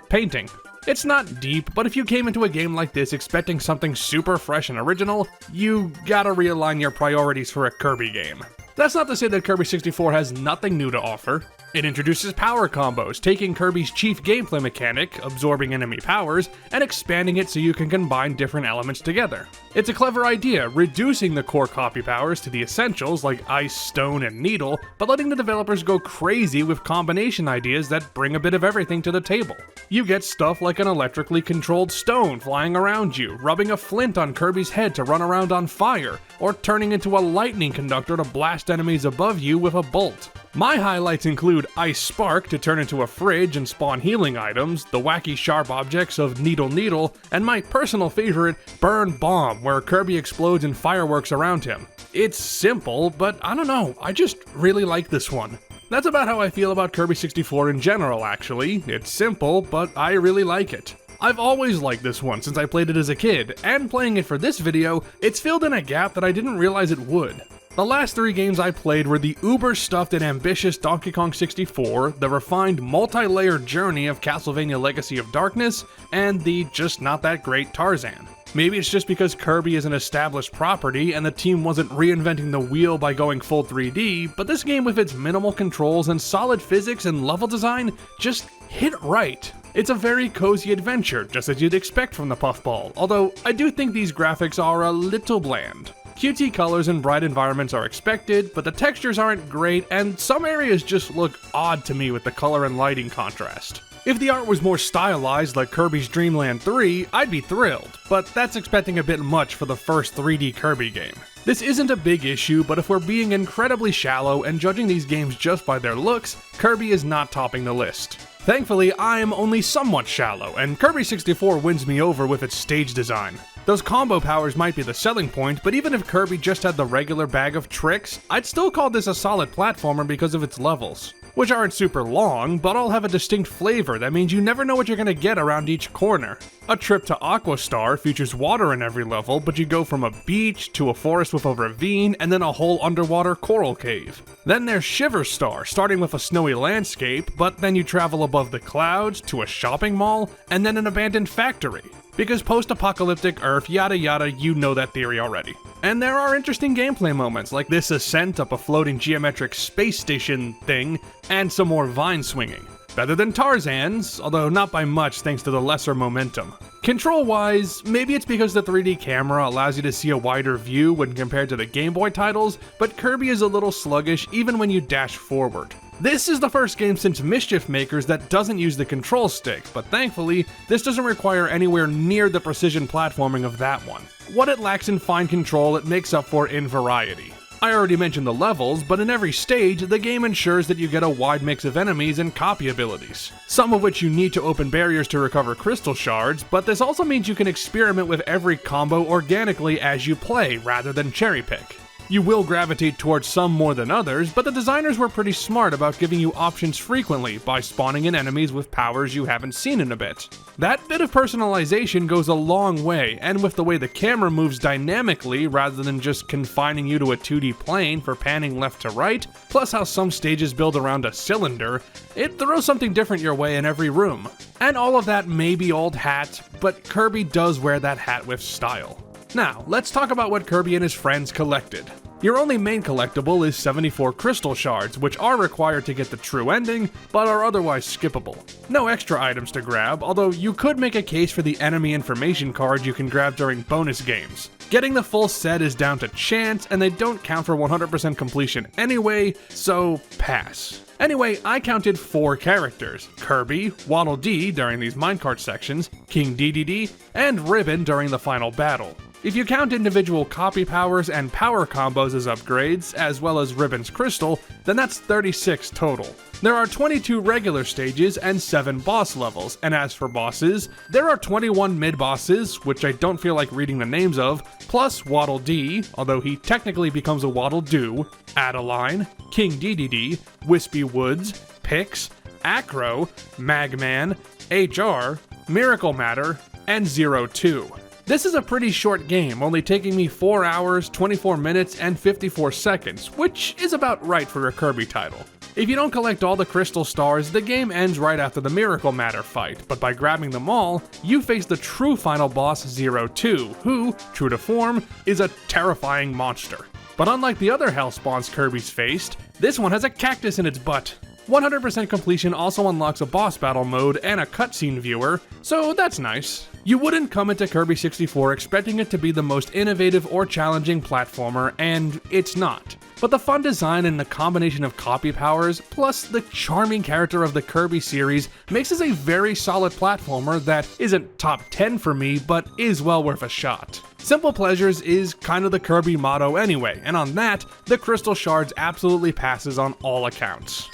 painting. It's not deep, but if you came into a game like this expecting something super fresh and original, you gotta realign your priorities for a Kirby game. That's not to say that Kirby 64 has nothing new to offer. It introduces power combos, taking Kirby's chief gameplay mechanic, absorbing enemy powers, and expanding it so you can combine different elements together. It's a clever idea, reducing the core copy powers to the essentials like Ice, Stone, and Needle, but letting the developers go crazy with combination ideas that bring a bit of everything to the table. You get stuff like an electrically controlled stone flying around you, rubbing a flint on Kirby's head to run around on fire, or turning into a lightning conductor to blast enemies above you with a bolt. My highlights include Ice Spark to turn into a fridge and spawn healing items, the wacky sharp objects of Needle Needle, and my personal favorite, Burn Bomb, where Kirby explodes in fireworks around him. It's simple, but I don't know, I just really like this one. That's about how I feel about Kirby 64 in general, actually. It's simple, but I really like it. I've always liked this one since I played it as a kid, and playing it for this video, it's filled in a gap that I didn't realize it would. The last 3 games I played were the uber-stuffed and ambitious Donkey Kong 64, the refined multi-layered journey of Castlevania Legacy of Darkness, and the just not that great Tarzan. Maybe it's just because Kirby is an established property and the team wasn't reinventing the wheel by going full 3D, but this game with its minimal controls and solid physics and level design just hit right. It's a very cozy adventure, just as you'd expect from the Puffball, although I do think these graphics are a little bland. Cutesy colors and bright environments are expected, but the textures aren't great, and some areas just look odd to me with the color and lighting contrast. If the art was more stylized like Kirby's Dream Land 3, I'd be thrilled, but that's expecting a bit much for the first 3D Kirby game. This isn't a big issue, but if we're being incredibly shallow and judging these games just by their looks, Kirby is not topping the list. Thankfully, I am only somewhat shallow, and Kirby 64 wins me over with its stage design. Those combo powers might be the selling point, but even if Kirby just had the regular bag of tricks, I'd still call this a solid platformer because of its levels, which aren't super long, but all have a distinct flavor that means you never know what you're gonna get around each corner. A Trip to Aquastar features water in every level, but you go from a beach to a forest with a ravine and then a whole underwater coral cave. Then there's Shiver Star, starting with a snowy landscape, but then you travel above the clouds to a shopping mall and then an abandoned factory. Because post-apocalyptic Earth, yada yada, you know that theory already. And there are interesting gameplay moments, like this ascent up a floating geometric space station thing, and some more vine swinging. Better than Tarzan's, although not by much thanks to the lesser momentum. Control-wise, maybe it's because the 3D camera allows you to see a wider view when compared to the Game Boy titles, but Kirby is a little sluggish even when you dash forward. This is the first game since Mischief Makers that doesn't use the control stick, but thankfully, this doesn't require anywhere near the precision platforming of that one. What it lacks in fine control, it makes up for in variety. I already mentioned the levels, but in every stage, the game ensures that you get a wide mix of enemies and copy abilities. Some of which you need to open barriers to recover crystal shards, but this also means you can experiment with every combo organically as you play, rather than cherry pick. You will gravitate towards some more than others, but the designers were pretty smart about giving you options frequently by spawning in enemies with powers you haven't seen in a bit. That bit of personalization goes a long way, and with the way the camera moves dynamically rather than just confining you to a 2D plane for panning left to right, plus how some stages build around a cylinder, it throws something different your way in every room. And all of that may be old hat, but Kirby does wear that hat with style. Now, let's talk about what Kirby and his friends collected. Your only main collectible is 74 crystal shards, which are required to get the true ending, but are otherwise skippable. No extra items to grab, although you could make a case for the enemy information card you can grab during bonus games. Getting the full set is down to chance, and they don't count for 100% completion anyway, so pass. Anyway, I counted 4 characters: Kirby, Waddle Dee during these minecart sections, King Dedede, and Ribbon during the final battle. If you count individual copy powers and power combos as upgrades, as well as Ribbon's crystal, then that's 36 total. There are 22 regular stages and 7 boss levels, and as for bosses, there are 21 mid-bosses, which I don't feel like reading the names of, plus Waddle Dee, although he technically becomes a Waddle Doo, Adeline, King Dedede, Wispy Woods, Pix, Acro, Magman, HR, Miracle Matter, and Zero 2. This is a pretty short game, only taking me 4 hours, 24 minutes, and 54 seconds, which is about right for a Kirby title. If you don't collect all the crystal stars, the game ends right after the Miracle Matter fight, but by grabbing them all, you face the true final boss Zero 2, who, true to form, is a terrifying monster. But unlike the other Hellspawns Kirby's faced, this one has a cactus in its butt. 100% completion also unlocks a boss battle mode and a cutscene viewer, so that's nice. You wouldn't come into Kirby 64 expecting it to be the most innovative or challenging platformer, and it's not. But the fun design and the combination of copy powers, plus the charming character of the Kirby series, makes this a very solid platformer that isn't top 10 for me, but is well worth a shot. Simple pleasures is kind of the Kirby motto anyway, and on that, the Crystal Shards absolutely passes on all accounts.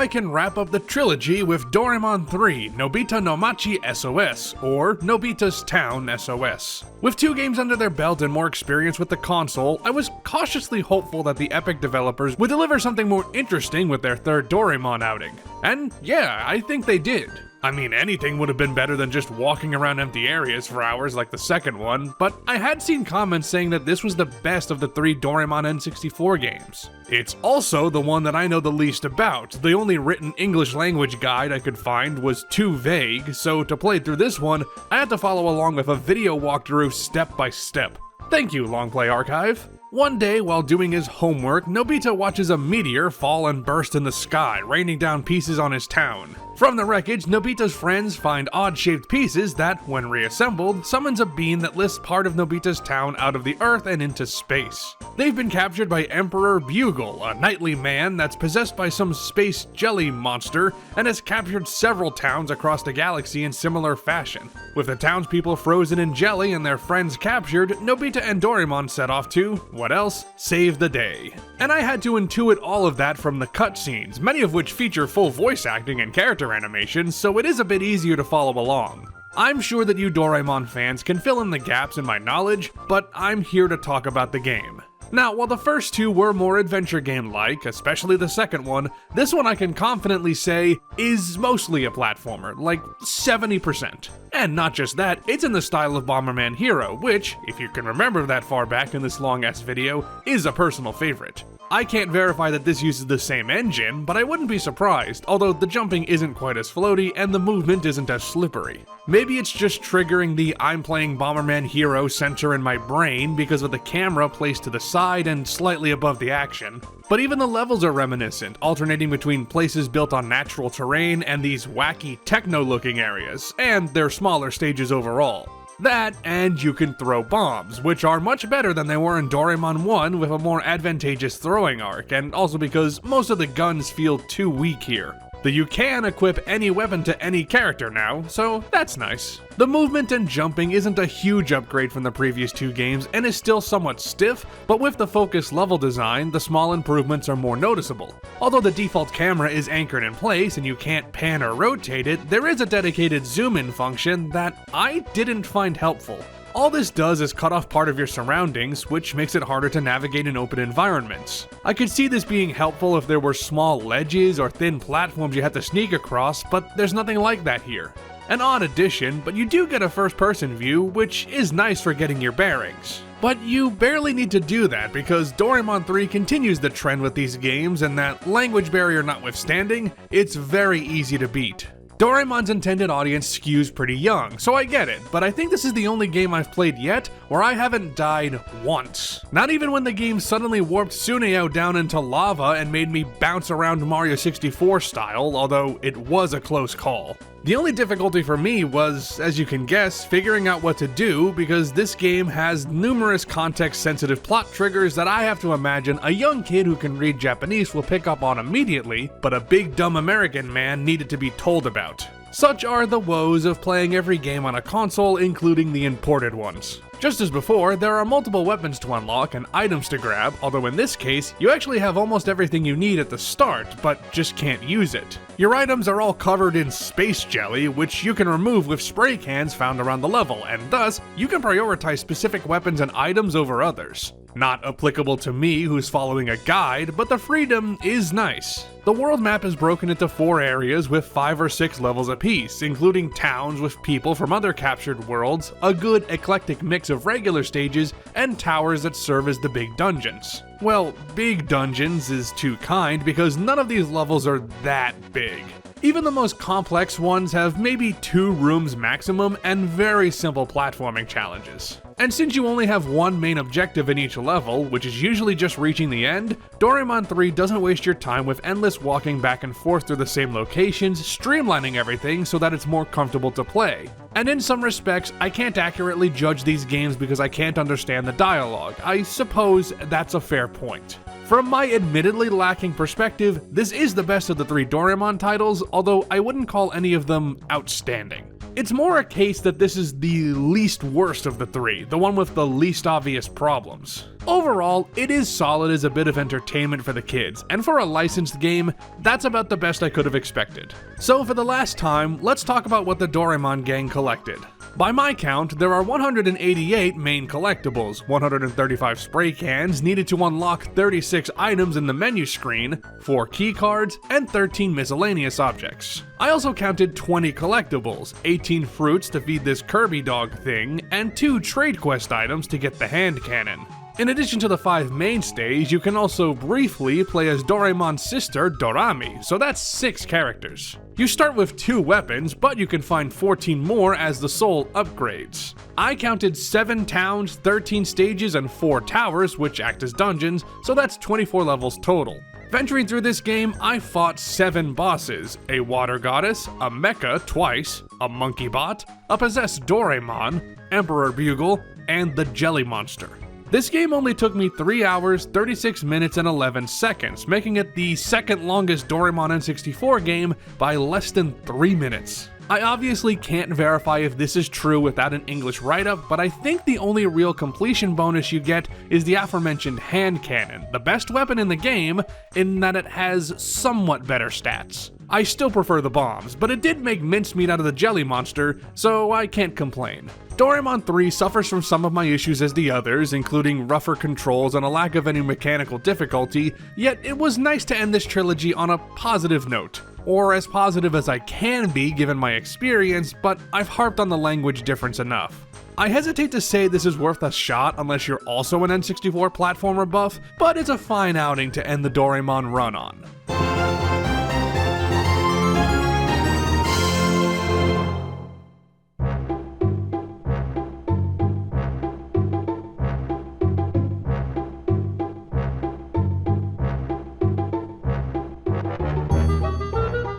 I can wrap up the trilogy with Doraemon 3 Nobita no Machi SOS, or Nobita's Town SOS. With 2 games under their belt and more experience with the console, I was cautiously hopeful that the Epic developers would deliver something more interesting with their third Doraemon outing. And yeah, I think they did. I mean, anything would have been better than just walking around empty areas for hours like the second one, but I had seen comments saying that this was the best of the 3 Doraemon N64 games. It's also the one that I know the least about. The only written English language guide I could find was too vague, so to play through this one, I had to follow along with a video walkthrough step by step. Thank you, Longplay Archive. One day, while doing his homework, Nobita watches a meteor fall and burst in the sky, raining down pieces on his town. From the wreckage, Nobita's friends find odd-shaped pieces that, when reassembled, summons a beam that lifts part of Nobita's town out of the earth and into space. They've been captured by Emperor Bugle, a knightly man that's possessed by some space jelly monster, and has captured several towns across the galaxy in similar fashion. With the townspeople frozen in jelly and their friends captured, Nobita and Doraemon set off to, what else? Save the day. And I had to intuit all of that from the cutscenes, many of which feature full voice acting and character animations, so it is a bit easier to follow along. I'm sure that you Doraemon fans can fill in the gaps in my knowledge, but I'm here to talk about the game. Now, while the first 2 were more adventure game-like, especially the second one, this one I can confidently say is mostly a platformer, like 70%. And not just that, it's in the style of Bomberman Hero, which, if you can remember that far back in this long-ass video, is a personal favorite. I can't verify that this uses the same engine, but I wouldn't be surprised, although the jumping isn't quite as floaty and the movement isn't as slippery. Maybe it's just triggering the I'm playing Bomberman Hero center in my brain because of the camera placed to the side and slightly above the action. But even the levels are reminiscent, alternating between places built on natural terrain and these wacky techno-looking areas, and they're smaller stages overall. That, and you can throw bombs, which are much better than they were in Doraemon 1 with a more advantageous throwing arc, and also because most of the guns feel too weak here. Though you can equip any weapon to any character now, so that's nice. The movement and jumping isn't a huge upgrade from the previous 2 games and is still somewhat stiff, but with the focused level design, the small improvements are more noticeable. Although the default camera is anchored in place and you can't pan or rotate it, there is a dedicated zoom-in function that I didn't find helpful. All this does is cut off part of your surroundings, which makes it harder to navigate in open environments. I could see this being helpful if there were small ledges or thin platforms you had to sneak across, but there's nothing like that here. An odd addition, but you do get a first-person view, which is nice for getting your bearings. But you barely need to do that because Doraemon 3 continues the trend with these games, and that language barrier notwithstanding, it's very easy to beat. Doraemon's intended audience skews pretty young, so I get it, but I think this is the only game I've played yet where I haven't died once. Not even when the game suddenly warped Tsuneo down into lava and made me bounce around Mario 64 style, although it was a close call. The only difficulty for me was, as you can guess, figuring out what to do because this game has numerous context-sensitive plot triggers that I have to imagine a young kid who can read Japanese will pick up on immediately, but a big dumb American man needed to be told about. Such are the woes of playing every game on a console, including the imported ones. Just as before, there are multiple weapons to unlock and items to grab, although in this case, you actually have almost everything you need at the start, but just can't use it. Your items are all covered in space jelly, which you can remove with spray cans found around the level, and thus, you can prioritize specific weapons and items over others. Not applicable to me who's following a guide, but the freedom is nice. The world map is broken into 4 areas with 5 or 6 levels apiece, including towns with people from other captured worlds, a good eclectic mix of regular stages, and towers that serve as the big dungeons. Well, big dungeons is too kind because none of these levels are that big. Even the most complex ones have maybe 2 rooms maximum and very simple platforming challenges. And since you only have one main objective in each level, which is usually just reaching the end, Doraemon 3 doesn't waste your time with endless walking back and forth through the same locations, streamlining everything so that it's more comfortable to play. And in some respects, I can't accurately judge these games because I can't understand the dialogue. I suppose that's a fair point. From my admittedly lacking perspective, this is the best of the 3 Doraemon titles, although I wouldn't call any of them outstanding. It's more a case that this is the least worst of the three, the one with the least obvious problems. Overall, it is solid as a bit of entertainment for the kids, and for a licensed game, that's about the best I could have expected. So for the last time, let's talk about what the Doraemon gang collected. By my count, there are 188 main collectibles, 135 spray cans needed to unlock 36 items in the menu screen, 4 key cards, and 13 miscellaneous objects. I also counted 20 collectibles, 18 fruits to feed this Kirby dog thing, and 2 trade quest items to get the hand cannon. In addition to the 5 mainstays, you can also briefly play as Doraemon's sister, Dorami, so that's 6 characters. You start with 2 weapons, but you can find 14 more as the soul upgrades. I counted 7 towns, 13 stages, and 4 towers, which act as dungeons, so that's 24 levels total. Venturing through this game, I fought 7 bosses, a water goddess, a mecha twice, a monkey bot, a possessed Doraemon, Emperor Bugle, and the Jelly Monster. This game only took me 3 hours, 36 minutes, and 11 seconds, making it the second longest Doraemon N64 game by less than 3 minutes. I obviously can't verify if this is true without an English write-up, but I think the only real completion bonus you get is the aforementioned hand cannon, the best weapon in the game, in that it has somewhat better stats. I still prefer the bombs, but it did make mincemeat out of the Jelly Monster, so I can't complain. Doraemon 3 suffers from some of my issues as the others, including rougher controls and a lack of any mechanical difficulty, yet it was nice to end this trilogy on a positive note. Or as positive as I can be given my experience, but I've harped on the language difference enough. I hesitate to say this is worth a shot unless you're also an N64 platformer buff, but it's a fine outing to end the Doraemon run on.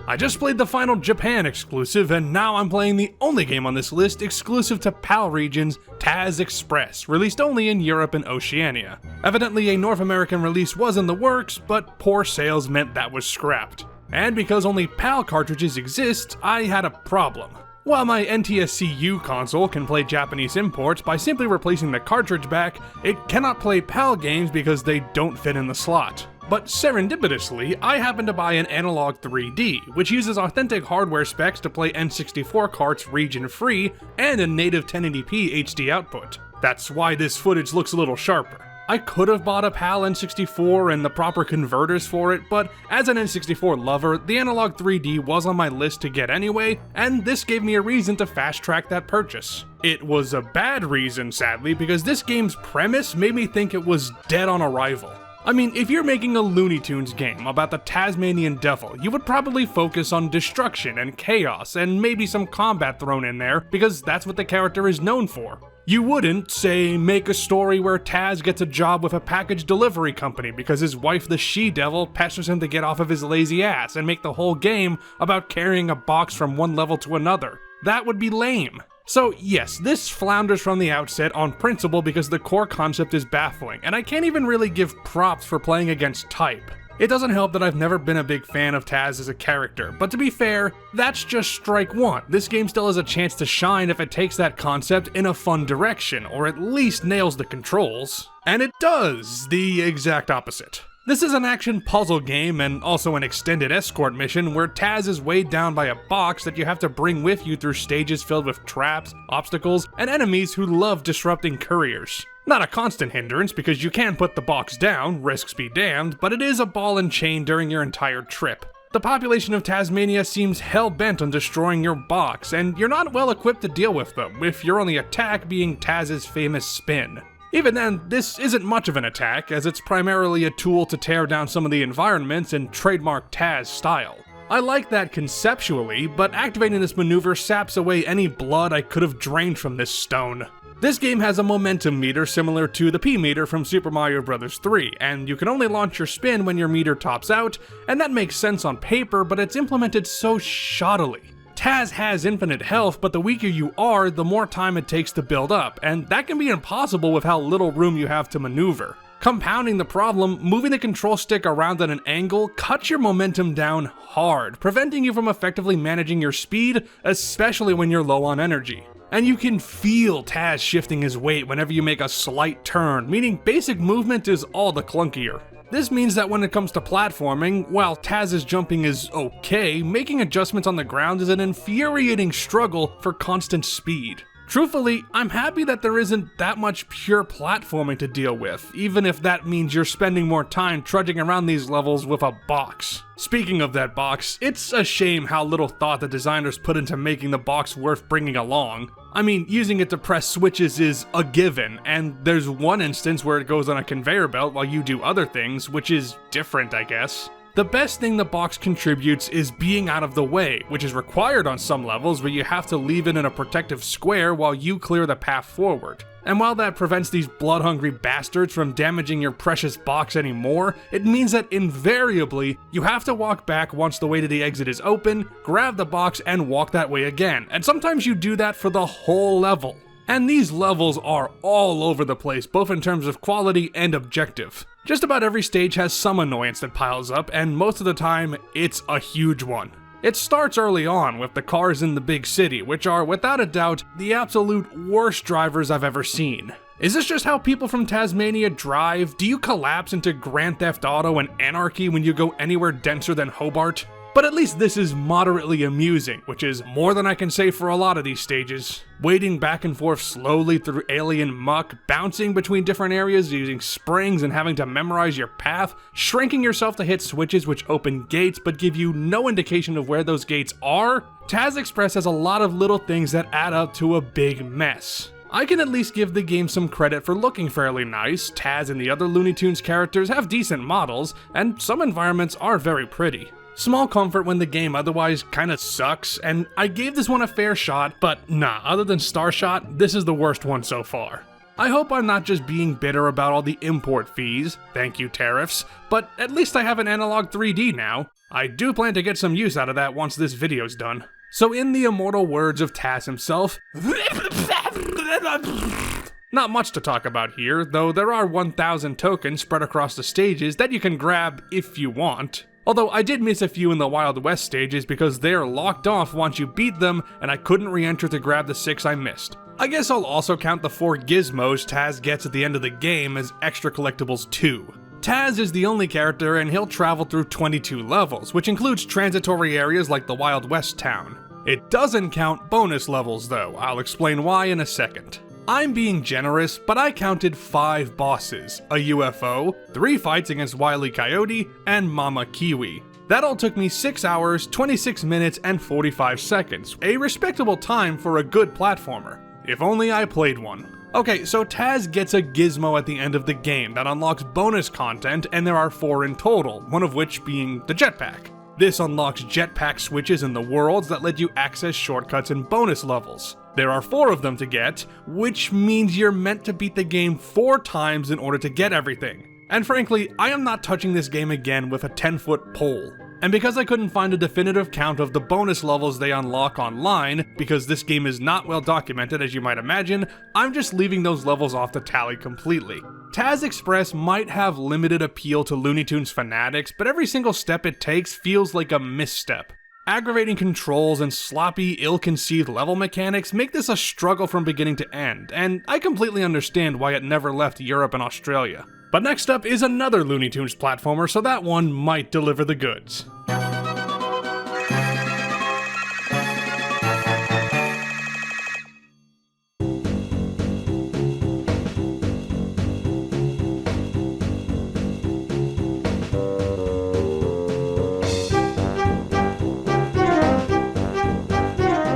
I just played the final Japan exclusive, and now I'm playing the only game on this list exclusive to PAL regions, Taz Express, released only in Europe and Oceania. Evidently a North American release was in the works, but poor sales meant that was scrapped. And because only PAL cartridges exist, I had a problem. While my NTSC-U console can play Japanese imports by simply replacing the cartridge back, it cannot play PAL games because they don't fit in the slot. But serendipitously, I happened to buy an Analog 3D, which uses authentic hardware specs to play N64 carts region-free and a native 1080p HD output. That's why this footage looks a little sharper. I could have bought a PAL N64 and the proper converters for it, but as an N64 lover, the Analog 3D was on my list to get anyway, and this gave me a reason to fast-track that purchase. It was a bad reason, sadly, because this game's premise made me think it was dead on arrival. I mean, if you're making a Looney Tunes game about the Tasmanian Devil, you would probably focus on destruction and chaos and maybe some combat thrown in there because that's what the character is known for. You wouldn't, say, make a story where Taz gets a job with a package delivery company because his wife, the She-Devil, pesters him to get off of his lazy ass and make the whole game about carrying a box from one level to another. That would be lame. So yes, this flounders from the outset on principle because the core concept is baffling, and I can't even really give props for playing against type. It doesn't help that I've never been a big fan of Taz as a character, but to be fair, that's just strike one. This game still has a chance to shine if it takes that concept in a fun direction, or at least nails the controls. And it does the exact opposite. This is an action puzzle game and also an extended escort mission where Taz is weighed down by a box that you have to bring with you through stages filled with traps, obstacles, and enemies who love disrupting couriers. Not a constant hindrance because you can put the box down, risks be damned, but it is a ball and chain during your entire trip. The population of Tasmania seems hell-bent on destroying your box, and you're not well equipped to deal with them, with your only attack being Taz's famous spin. Even then, this isn't much of an attack, as it's primarily a tool to tear down some of the environments in trademark Taz style. I like that conceptually, but activating this maneuver saps away any blood I could have drained from this stone. This game has a momentum meter similar to the P-meter from Super Mario Bros. 3, and you can only launch your spin when your meter tops out, and that makes sense on paper, but it's implemented so shoddily. Taz has infinite health, but the weaker you are, the more time it takes to build up, and that can be impossible with how little room you have to maneuver. Compounding the problem, moving the control stick around at an angle cuts your momentum down hard, preventing you from effectively managing your speed, especially when you're low on energy. And you can feel Taz shifting his weight whenever you make a slight turn, meaning basic movement is all the clunkier. This means that when it comes to platforming, while Taz's jumping is okay, making adjustments on the ground is an infuriating struggle for constant speed. Truthfully, I'm happy that there isn't that much pure platforming to deal with, even if that means you're spending more time trudging around these levels with a box. Speaking of that box, it's a shame how little thought the designers put into making the box worth bringing along. I mean, using it to press switches is a given, and there's one instance where it goes on a conveyor belt while you do other things, which is different, I guess. The best thing the box contributes is being out of the way, which is required on some levels where you have to leave it in a protective square while you clear the path forward. And while that prevents these blood-hungry bastards from damaging your precious box anymore, it means that invariably, you have to walk back once the way to the exit is open, grab the box, and walk that way again, and sometimes you do that for the whole level. And these levels are all over the place, both in terms of quality and objective. Just about every stage has some annoyance that piles up, and most of the time, it's a huge one. It starts early on with the cars in the big city, which are, without a doubt, the absolute worst drivers I've ever seen. Is this just how people from Tasmania drive? Do you collapse into Grand Theft Auto and Anarchy when you go anywhere denser than Hobart? But at least this is moderately amusing, which is more than I can say for a lot of these stages. Wading back and forth slowly through alien muck, bouncing between different areas using springs and having to memorize your path, shrinking yourself to hit switches which open gates but give you no indication of where those gates are. Taz Express has a lot of little things that add up to a big mess. I can at least give the game some credit for looking fairly nice. Taz and the other Looney Tunes characters have decent models, and some environments are very pretty. Small comfort when the game otherwise kinda sucks, and I gave this one a fair shot, but nah, other than Starshot, this is the worst one so far. I hope I'm not just being bitter about all the import fees, thank you tariffs, but at least I have an analog 3D now. I do plan to get some use out of that once this video's done. So in the immortal words of Taz himself, not much to talk about here, though there are 1,000 tokens spread across the stages that you can grab if you want. Although I did miss a few in the Wild West stages because they're locked off once you beat them, and I couldn't re-enter to grab the 6 I missed. I guess I'll also count the 4 gizmos Taz gets at the end of the game as extra collectibles too. Taz is the only character and he'll travel through 22 levels, which includes transitory areas like the Wild West town. It doesn't count bonus levels though, I'll explain why in a second. I'm being generous, but I counted 5 bosses, a UFO, 3 fights against Wile E. Coyote, and Mama Kiwi. That all took me 6 hours, 26 minutes, and 45 seconds, a respectable time for a good platformer. If only I played one. Okay, so Taz gets a gizmo at the end of the game that unlocks bonus content, and there are 4 in total, one of which being the jetpack. This unlocks jetpack switches in the worlds that let you access shortcuts and bonus levels. There are 4 of them to get, which means you're meant to beat the game 4 times in order to get everything. And frankly, I am not touching this game again with a 10-foot pole. And because I couldn't find a definitive count of the bonus levels they unlock online, because this game is not well documented as you might imagine, I'm just leaving those levels off the tally completely. Taz Express might have limited appeal to Looney Tunes fanatics, but every single step it takes feels like a misstep. Aggravating controls and sloppy, ill-conceived level mechanics make this a struggle from beginning to end, and I completely understand why it never left Europe and Australia. But next up is another Looney Tunes platformer, so that one might deliver the goods.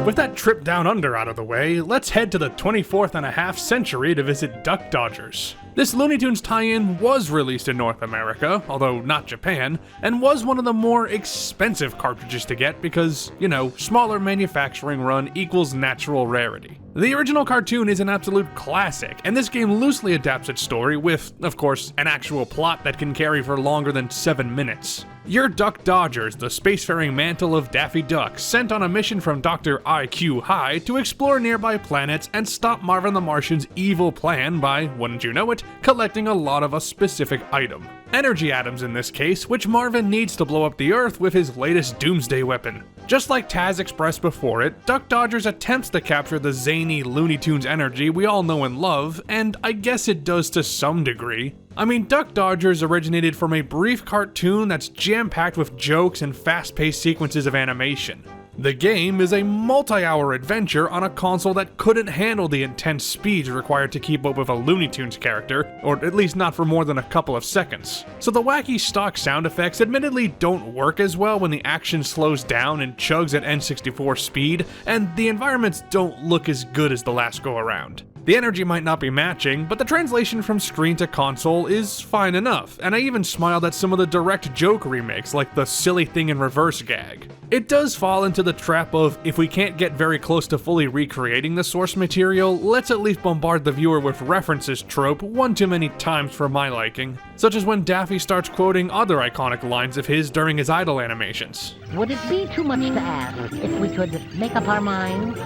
With that trip down under out of the way, let's head to the 24th and a half century to visit Duck Dodgers. This Looney Tunes tie-in was released in North America, although not Japan, and was one of the more expensive cartridges to get because, you know, smaller manufacturing run equals natural rarity. The original cartoon is an absolute classic, and this game loosely adapts its story with, of course, an actual plot that can carry for longer than 7 minutes. You're Duck Dodgers, the spacefaring mantle of Daffy Duck, sent on a mission from Dr. IQ High to explore nearby planets and stop Marvin the Martian's evil plan by, wouldn't you know it, collecting a lot of a specific item. Energy atoms in this case, which Marvin needs to blow up the Earth with his latest doomsday weapon. Just like Taz expressed before it, Duck Dodgers attempts to capture the zany Looney Tunes energy we all know and love, and I guess it does to some degree. I mean, Duck Dodgers originated from a brief cartoon that's jam-packed with jokes and fast-paced sequences of animation. The game is a multi-hour adventure on a console that couldn't handle the intense speeds required to keep up with a Looney Tunes character, or at least not for more than a couple of seconds. So the wacky stock sound effects admittedly don't work as well when the action slows down and chugs at N64 speed, and the environments don't look as good as the last go-around. The energy might not be matching, but the translation from screen to console is fine enough, and I even smiled at some of the direct joke remakes like the silly thing in reverse gag. It does fall into the trap of, if we can't get very close to fully recreating the source material, let's at least bombard the viewer with references trope one too many times for my liking, such as when Daffy starts quoting other iconic lines of his during his idle animations. Would it be too much to ask if we could make up our minds?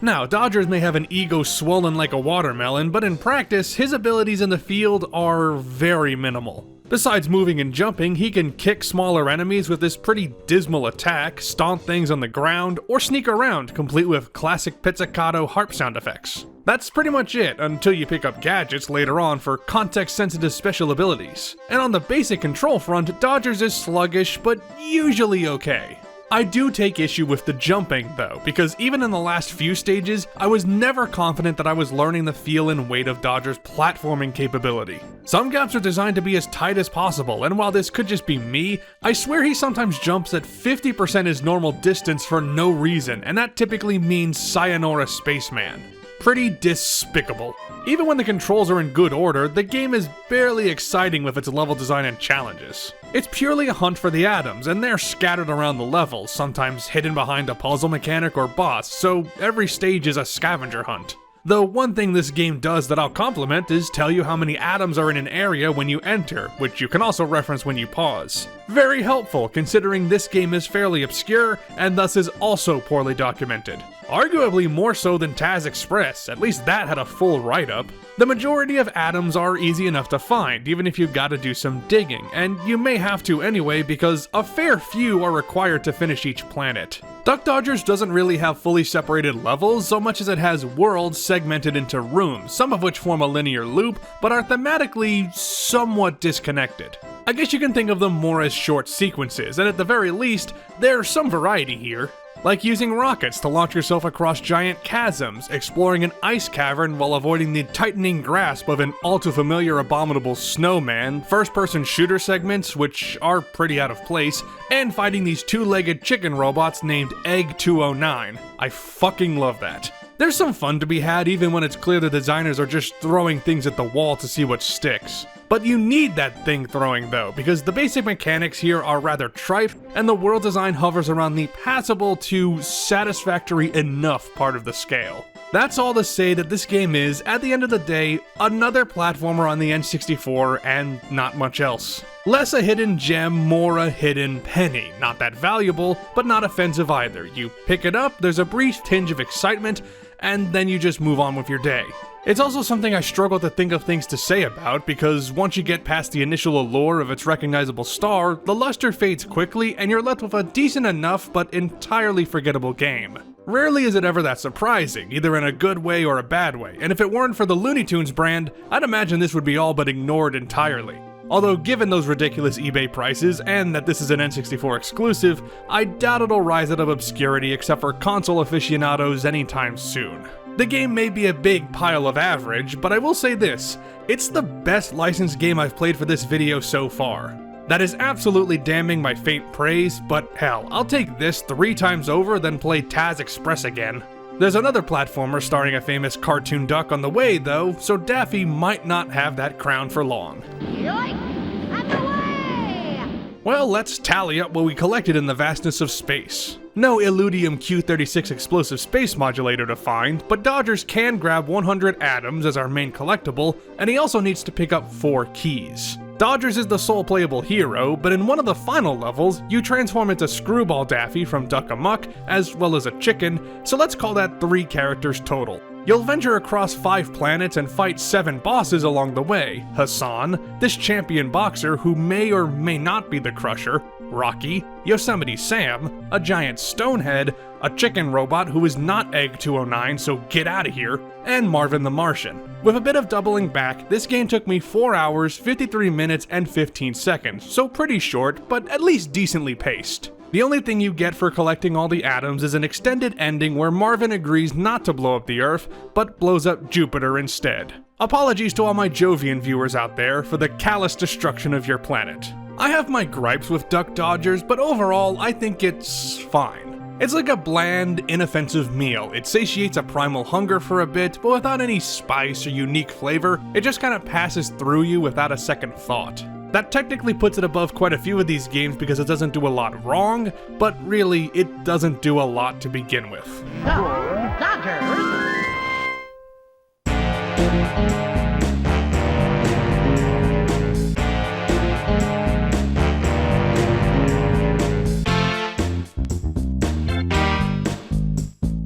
Now, Dodgers may have an ego swollen like a watermelon, but in practice, his abilities in the field are very minimal. Besides moving and jumping, he can kick smaller enemies with this pretty dismal attack, stomp things on the ground, or sneak around, complete with classic pizzicato harp sound effects. That's pretty much it, until you pick up gadgets later on for context-sensitive special abilities. And on the basic control front, Dodgers is sluggish, but usually okay. I do take issue with the jumping though, because even in the last few stages, I was never confident that I was learning the feel and weight of Dodger's platforming capability. Some gaps are designed to be as tight as possible, and while this could just be me, I swear he sometimes jumps at 50% his normal distance for no reason, and that typically means Sayonara Spaceman. Pretty despicable. Even when the controls are in good order, the game is barely exciting with its level design and challenges. It's purely a hunt for the atoms, and they're scattered around the levels, sometimes hidden behind a puzzle mechanic or boss, so every stage is a scavenger hunt. Though one thing this game does that I'll compliment is tell you how many atoms are in an area when you enter, which you can also reference when you pause. Very helpful, considering this game is fairly obscure, and thus is also poorly documented. Arguably more so than Taz Express, at least that had a full write-up. The majority of atoms are easy enough to find, even if you've got to do some digging, and you may have to anyway because a fair few are required to finish each planet. Duck Dodgers doesn't really have fully separated levels so much as it has worlds segmented into rooms, some of which form a linear loop, but are thematically somewhat disconnected. I guess you can think of them more as short sequences, and at the very least, there's some variety here. Like using rockets to launch yourself across giant chasms, exploring an ice cavern while avoiding the tightening grasp of an all-too-familiar abominable snowman, first-person shooter segments, which are pretty out of place, and fighting these two-legged chicken robots named Egg 209. I fucking love that. There's some fun to be had even when it's clear the designers are just throwing things at the wall to see what sticks. But you need that thing throwing though, because the basic mechanics here are rather trite, and the world design hovers around the passable to satisfactory enough part of the scale. That's all to say that this game is, at the end of the day, another platformer on the N64 and not much else. Less a hidden gem, more a hidden penny. Not that valuable, but not offensive either. You pick it up, there's a brief tinge of excitement, and then you just move on with your day. It's also something I struggle to think of things to say about, because once you get past the initial allure of its recognizable star, the luster fades quickly and you're left with a decent enough but entirely forgettable game. Rarely is it ever that surprising, either in a good way or a bad way, and if it weren't for the Looney Tunes brand, I'd imagine this would be all but ignored entirely. Although given those ridiculous eBay prices, and that this is an N64 exclusive, I doubt it'll rise out of obscurity except for console aficionados anytime soon. The game may be a big pile of average, but I will say this, it's the best licensed game I've played for this video so far. That is absolutely damning my faint praise, but hell, I'll take this 3 times over than play Taz Express again. There's another platformer starring a famous cartoon duck on the way though, so Daffy might not have that crown for long. Yoink! Underway! Well, let's tally up what we collected in the vastness of space. No Illudium Q36 explosive space modulator to find, but Dodgers can grab 100 atoms as our main collectible, and he also needs to pick up 4 keys. Dodgers is the sole playable hero, but in one of the final levels, you transform into Screwball Daffy from Duck Amuck, as well as a chicken, so let's call that 3 characters total. You'll venture across 5 planets and fight 7 bosses along the way. Hassan, this champion boxer who may or may not be the Crusher, Rocky, Yosemite Sam, a giant stonehead, a chicken robot who is not Egg 209, so get out of here, and Marvin the Martian. With a bit of doubling back, this game took me 4 hours, 53 minutes, and 15 seconds, so pretty short, but at least decently paced. The only thing you get for collecting all the atoms is an extended ending where Marvin agrees not to blow up the Earth, but blows up Jupiter instead. Apologies to all my Jovian viewers out there for the callous destruction of your planet. I have my gripes with Duck Dodgers, but overall I think it's fine. It's like a bland, inoffensive meal. It satiates a primal hunger for a bit, but without any spice or unique flavor, it just kind of passes through you without a second thought. That technically puts it above quite a few of these games because it doesn't do a lot wrong, but really, it doesn't do a lot to begin with. Dodgers!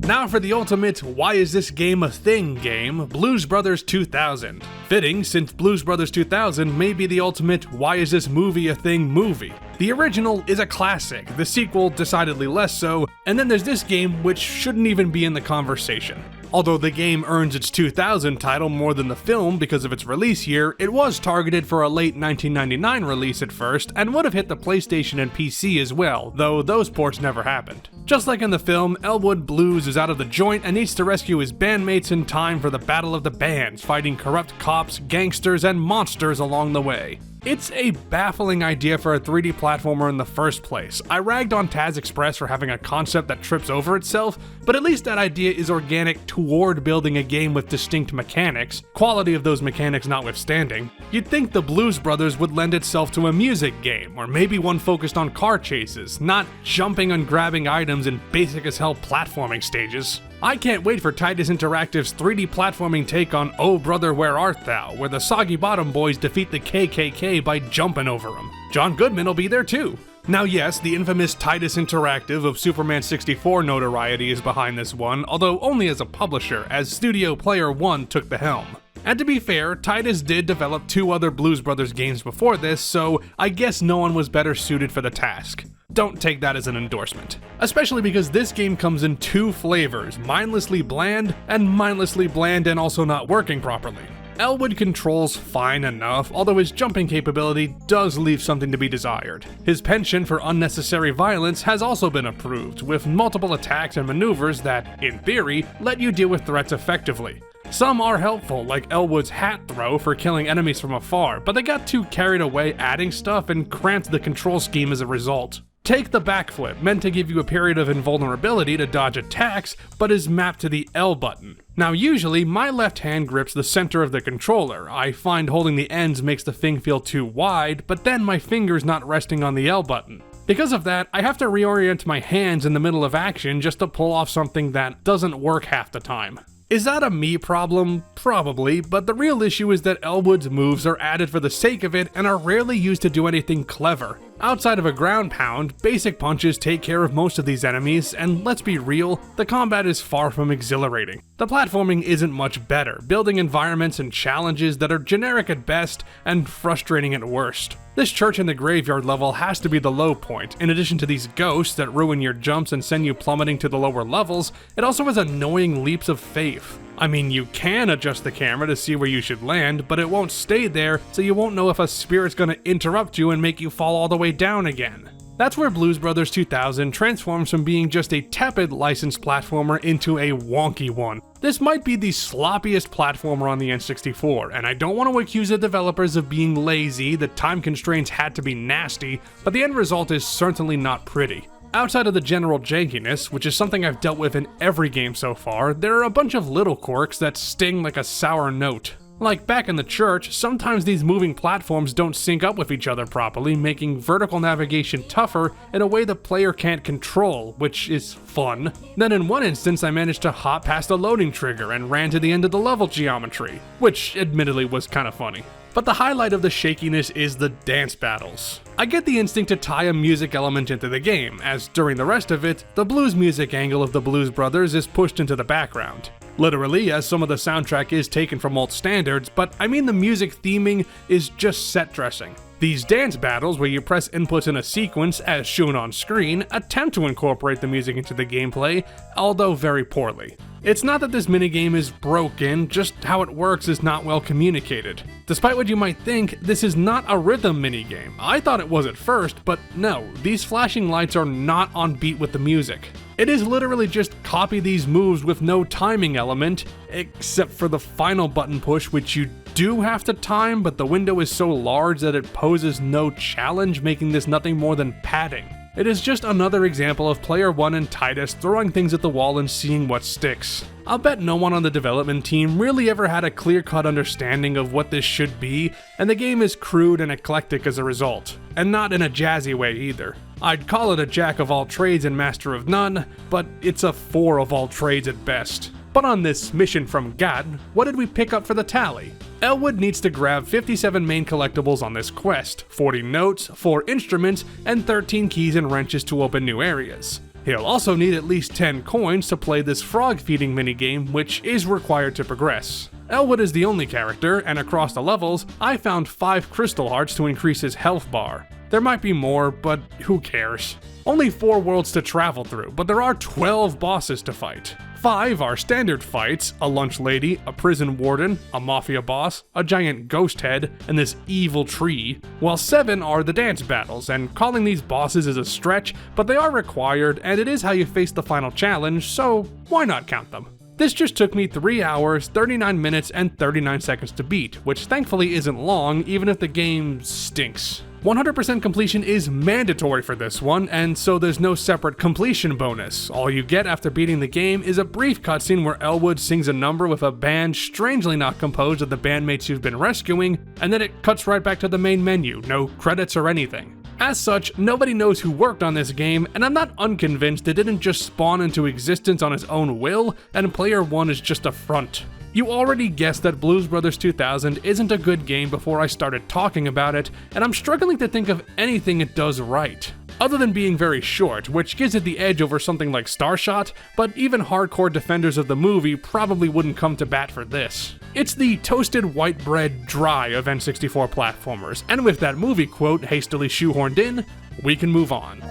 Now for the ultimate why is this game a thing game, Blues Brothers 2000. Fitting, since Blues Brothers 2000 may be the ultimate why is this movie a thing movie. The original is a classic, the sequel decidedly less so, and then there's this game which shouldn't even be in the conversation. Although the game earns its 2000 title more than the film because of its release year, it was targeted for a late 1999 release at first, and would have hit the PlayStation and PC as well, though those ports never happened. Just like in the film, Elwood Blues is out of the joint and needs to rescue his bandmates in time for the Battle of the Bands, fighting corrupt cops, gangsters, and monsters along the way. It's a baffling idea for a 3D platformer in the first place. I ragged on Taz Express for having a concept that trips over itself, but at least that idea is organic toward building a game with distinct mechanics, quality of those mechanics notwithstanding. You'd think the Blues Brothers would lend itself to a music game, or maybe one focused on car chases, not jumping and grabbing items in basic as hell platforming stages. I can't wait for Titus Interactive's 3D platforming take on Oh Brother Where Art Thou, where the Soggy Bottom Boys defeat the KKK by jumping over them. John Goodman will be there too. Now yes, the infamous Titus Interactive of Superman 64 notoriety is behind this one, although only as a publisher, as Studio Player One took the helm. And to be fair, Titus did develop 2 other Blues Brothers games before this, so I guess no one was better suited for the task. Don't take that as an endorsement. Especially because this game comes in 2 flavors, mindlessly bland and also not working properly. Elwood controls fine enough, although his jumping capability does leave something to be desired. His penchant for unnecessary violence has also been approved, with multiple attacks and maneuvers that, in theory, let you deal with threats effectively. Some are helpful, like Elwood's hat throw for killing enemies from afar, but they got too carried away adding stuff and cramped the control scheme as a result. Take the backflip, meant to give you a period of invulnerability to dodge attacks, but is mapped to the L button. Now usually, my left hand grips the center of the controller. I find holding the ends makes the thing feel too wide, but then my finger's not resting on the L button. Because of that, I have to reorient my hands in the middle of action just to pull off something that doesn't work half the time. Is that a me problem? Probably, but the real issue is that Elwood's moves are added for the sake of it and are rarely used to do anything clever. Outside of a ground pound, basic punches take care of most of these enemies, and let's be real, the combat is far from exhilarating. The platforming isn't much better, building environments and challenges that are generic at best and frustrating at worst. This church in the graveyard level has to be the low point. In addition to these ghosts that ruin your jumps and send you plummeting to the lower levels, it also has annoying leaps of faith. I mean, you can adjust the camera to see where you should land, but it won't stay there, so you won't know if a spirit's gonna interrupt you and make you fall all the way down again. That's where Blues Brothers 2000 transforms from being just a tepid licensed platformer into a wonky one. This might be the sloppiest platformer on the N64, and I don't want to accuse the developers of being lazy, the time constraints had to be nasty, but the end result is certainly not pretty. Outside of the general jankiness, which is something I've dealt with in every game so far, there are a bunch of little quirks that sting like a sour note. Like back in the church, sometimes these moving platforms don't sync up with each other properly, making vertical navigation tougher in a way the player can't control, which is fun. Then in one instance I managed to hop past a loading trigger and ran to the end of the level geometry, which admittedly was kinda funny. But the highlight of the shakiness is the dance battles. I get the instinct to tie a music element into the game, as during the rest of it, the blues music angle of the Blues Brothers is pushed into the background. Literally, as some of the soundtrack is taken from old standards, but I mean the music theming is just set dressing. These dance battles, where you press inputs in a sequence as shown on screen, attempt to incorporate the music into the gameplay, although very poorly. It's not that this minigame is broken, just how it works is not well communicated. Despite what you might think, this is not a rhythm minigame. I thought it was at first, but no, these flashing lights are not on beat with the music. It is literally just copy these moves with no timing element, except for the final button push, which you do have to time, but the window is so large that it poses no challenge, making this nothing more than padding. It is just another example of Player One and Tidus throwing things at the wall and seeing what sticks. I'll bet no one on the development team really ever had a clear-cut understanding of what this should be, and the game is crude and eclectic as a result, and not in a jazzy way either. I'd call it a jack of all trades and master of none, but it's a 4 of all trades at best. But on this mission from God, what did we pick up for the tally? Elwood needs to grab 57 main collectibles on this quest, 40 notes, 4 instruments, and 13 keys and wrenches to open new areas. He'll also need at least 10 coins to play this frog feeding minigame, which is required to progress. Elwood is the only character, and across the levels, I found 5 crystal hearts to increase his health bar. There might be more, but who cares? Only 4 worlds to travel through, but there are 12 bosses to fight. 5 are standard fights, a lunch lady, a prison warden, a mafia boss, a giant ghost head, and this evil tree, while 7 are the dance battles, and calling these bosses is a stretch, but they are required, and it is how you face the final challenge, so why not count them? This just took me 3 hours, 39 minutes, and 39 seconds to beat, which thankfully isn't long, even if the game stinks. 100% completion is mandatory for this one, and so there's no separate completion bonus. All you get after beating the game is a brief cutscene where Elwood sings a number with a band strangely not composed of the bandmates you've been rescuing, and then it cuts right back to the main menu, no credits or anything. As such, nobody knows who worked on this game, and I'm not unconvinced it didn't just spawn into existence on its own will, and Player One is just a front. You already guessed that Blues Brothers 2000 isn't a good game before I started talking about it, and I'm struggling to think of anything it does right. Other than being very short, which gives it the edge over something like Starshot, but even hardcore defenders of the movie probably wouldn't come to bat for this. It's the toasted white bread dry of N64 platformers, and with that movie quote hastily shoehorned in, we can move on.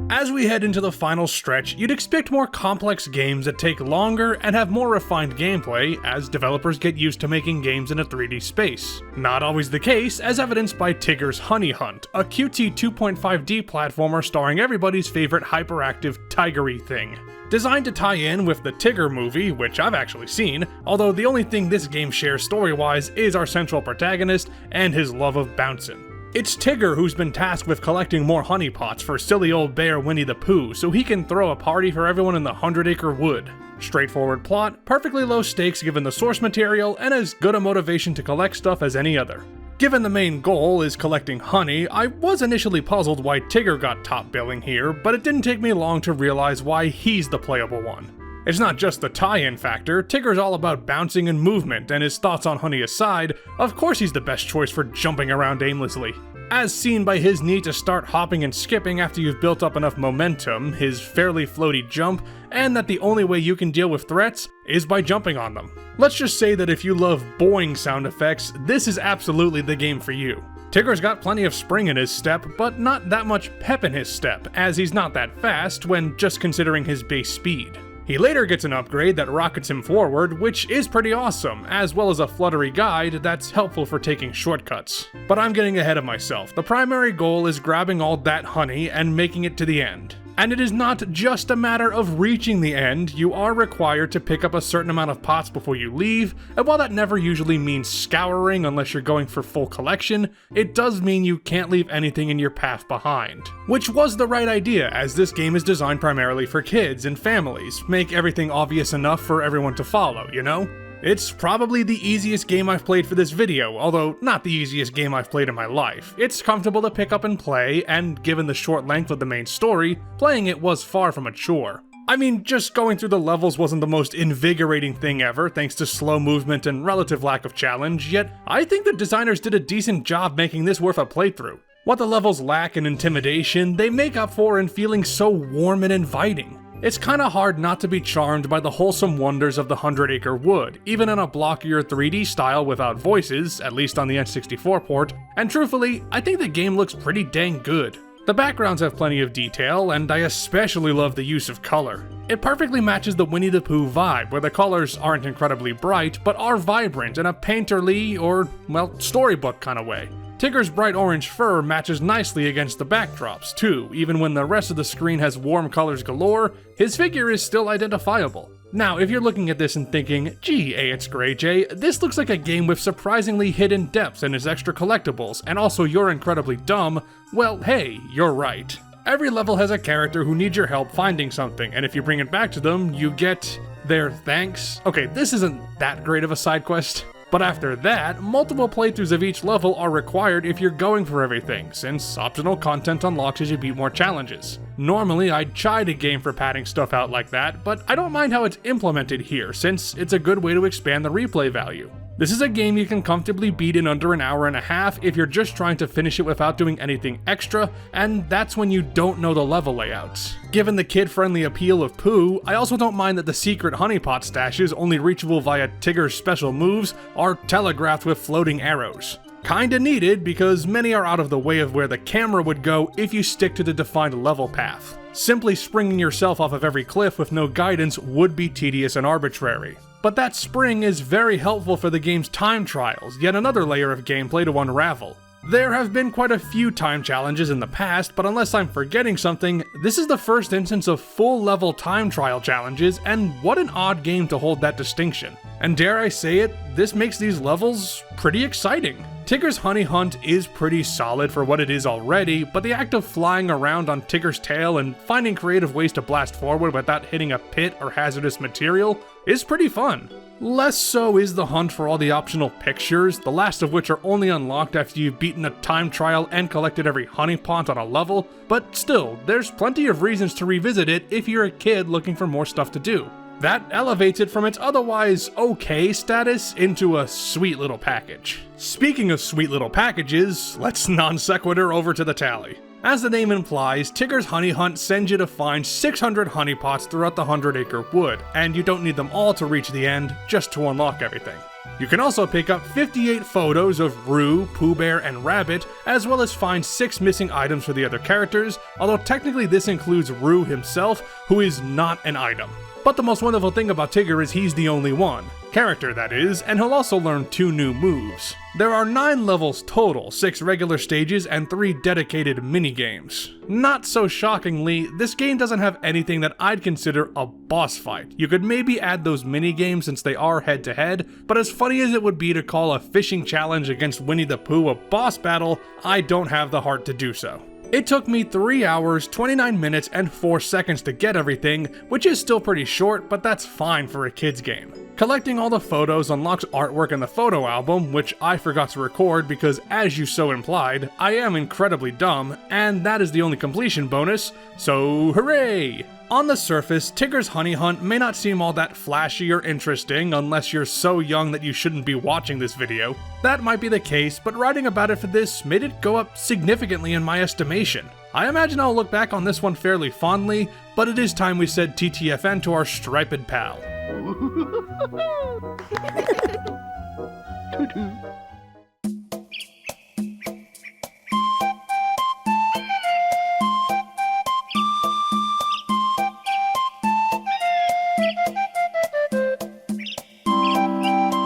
As we head into the final stretch, you'd expect more complex games that take longer and have more refined gameplay as developers get used to making games in a 3D space. Not always the case, as evidenced by Tigger's Honey Hunt, a QT 2.5D platformer starring everybody's favorite hyperactive tigery thing. Designed to tie in with the Tigger movie, which I've actually seen, although the only thing this game shares story-wise is our central protagonist and his love of bouncing. It's Tigger who's been tasked with collecting more honey pots for silly old bear Winnie the Pooh so he can throw a party for everyone in the 100-acre wood. Straightforward plot, perfectly low stakes given the source material, and as good a motivation to collect stuff as any other. Given the main goal is collecting honey, I was initially puzzled why Tigger got top billing here, but it didn't take me long to realize why he's the playable one. It's not just the tie-in factor, Tigger's all about bouncing and movement, and his thoughts on honey aside, of course he's the best choice for jumping around aimlessly. As seen by his need to start hopping and skipping after you've built up enough momentum, his fairly floaty jump, and that the only way you can deal with threats is by jumping on them. Let's just say that if you love boing sound effects, this is absolutely the game for you. Tigger's got plenty of spring in his step, but not that much pep in his step, as he's not that fast when just considering his base speed. He later gets an upgrade that rockets him forward, which is pretty awesome, as well as a fluttery guide that's helpful for taking shortcuts. But I'm getting ahead of myself. The primary goal is grabbing all that honey and making it to the end. And it is not just a matter of reaching the end, you are required to pick up a certain amount of pots before you leave, and while that never usually means scouring unless you're going for full collection, it does mean you can't leave anything in your path behind. Which was the right idea, as this game is designed primarily for kids and families, make everything obvious enough for everyone to follow, you know? It's probably the easiest game I've played for this video, although not the easiest game I've played in my life. It's comfortable to pick up and play, and given the short length of the main story, playing it was far from a chore. I mean, just going through the levels wasn't the most invigorating thing ever, thanks to slow movement and relative lack of challenge, yet I think the designers did a decent job making this worth a playthrough. What the levels lack in intimidation, they make up for in feeling so warm and inviting. It's kinda hard not to be charmed by the wholesome wonders of the 100 Acre Wood, even in a blockier 3D style without voices, at least on the N64 port, and truthfully, I think the game looks pretty dang good. The backgrounds have plenty of detail, and I especially love the use of color. It perfectly matches the Winnie the Pooh vibe, where the colors aren't incredibly bright, but are vibrant in a painterly or, well, storybook kind of way. Tigger's bright orange fur matches nicely against the backdrops, too. Even when the rest of the screen has warm colors galore, his figure is still identifiable. Now, if you're looking at this and thinking, gee, AX Greyjay, this looks like a game with surprisingly hidden depths in its extra collectibles, and also you're incredibly dumb, well, hey, you're right. Every level has a character who needs your help finding something, and if you bring it back to them, you get their thanks. Okay, this isn't that great of a side quest. But after that, multiple playthroughs of each level are required if you're going for everything, since optional content unlocks as you beat more challenges. Normally, I'd chide a game for padding stuff out like that, but I don't mind how it's implemented here, since it's a good way to expand the replay value. This is a game you can comfortably beat in under an hour and a half if you're just trying to finish it without doing anything extra, and that's when you don't know the level layouts. Given the kid-friendly appeal of Pooh, I also don't mind that the secret honeypot stashes, only reachable via Tigger's special moves, are telegraphed with floating arrows. Kinda needed, because many are out of the way of where the camera would go if you stick to the defined level path. Simply springing yourself off of every cliff with no guidance would be tedious and arbitrary. But that spring is very helpful for the game's time trials, yet another layer of gameplay to unravel. There have been quite a few time challenges in the past, but unless I'm forgetting something, this is the first instance of full-level time trial challenges, and what an odd game to hold that distinction. And dare I say it, this makes these levels pretty exciting. Tigger's Honey Hunt is pretty solid for what it is already, but the act of flying around on Tigger's tail and finding creative ways to blast forward without hitting a pit or hazardous material is pretty fun. Less so is the hunt for all the optional pictures, the last of which are only unlocked after you've beaten a time trial and collected every honeypot on a level, but still, there's plenty of reasons to revisit it if you're a kid looking for more stuff to do. That elevates it from its otherwise okay status into a sweet little package. Speaking of sweet little packages, let's non sequitur over to the tally. As the name implies, Tigger's Honey Hunt sends you to find 600 honeypots throughout the 100 Acre Wood, and you don't need them all to reach the end, just to unlock everything. You can also pick up 58 photos of Roo, Pooh Bear, and Rabbit, as well as find 6 missing items for the other characters, although technically this includes Roo himself, who is not an item. But the most wonderful thing about Tigger is he's the only one. Character, that is, and he'll also learn 2 new moves. There are 9 levels total, 6 regular stages, and 3 dedicated minigames. Not so shockingly, this game doesn't have anything that I'd consider a boss fight. You could maybe add those minigames since they are head-to-head, but as funny as it would be to call a fishing challenge against Winnie the Pooh a boss battle, I don't have the heart to do so. It took me 3 hours, 29 minutes, and 4 seconds to get everything, which is still pretty short, but that's fine for a kid's game. Collecting all the photos unlocks artwork in the photo album, which I forgot to record because, as you so implied, I am incredibly dumb, and that is the only completion bonus, so hooray! On the surface, Tigger's Honey Hunt may not seem all that flashy or interesting unless you're so young that you shouldn't be watching this video. That might be the case, but writing about it for this made it go up significantly in my estimation. I imagine I'll look back on this one fairly fondly, but it is time we said TTFN to our striped pal.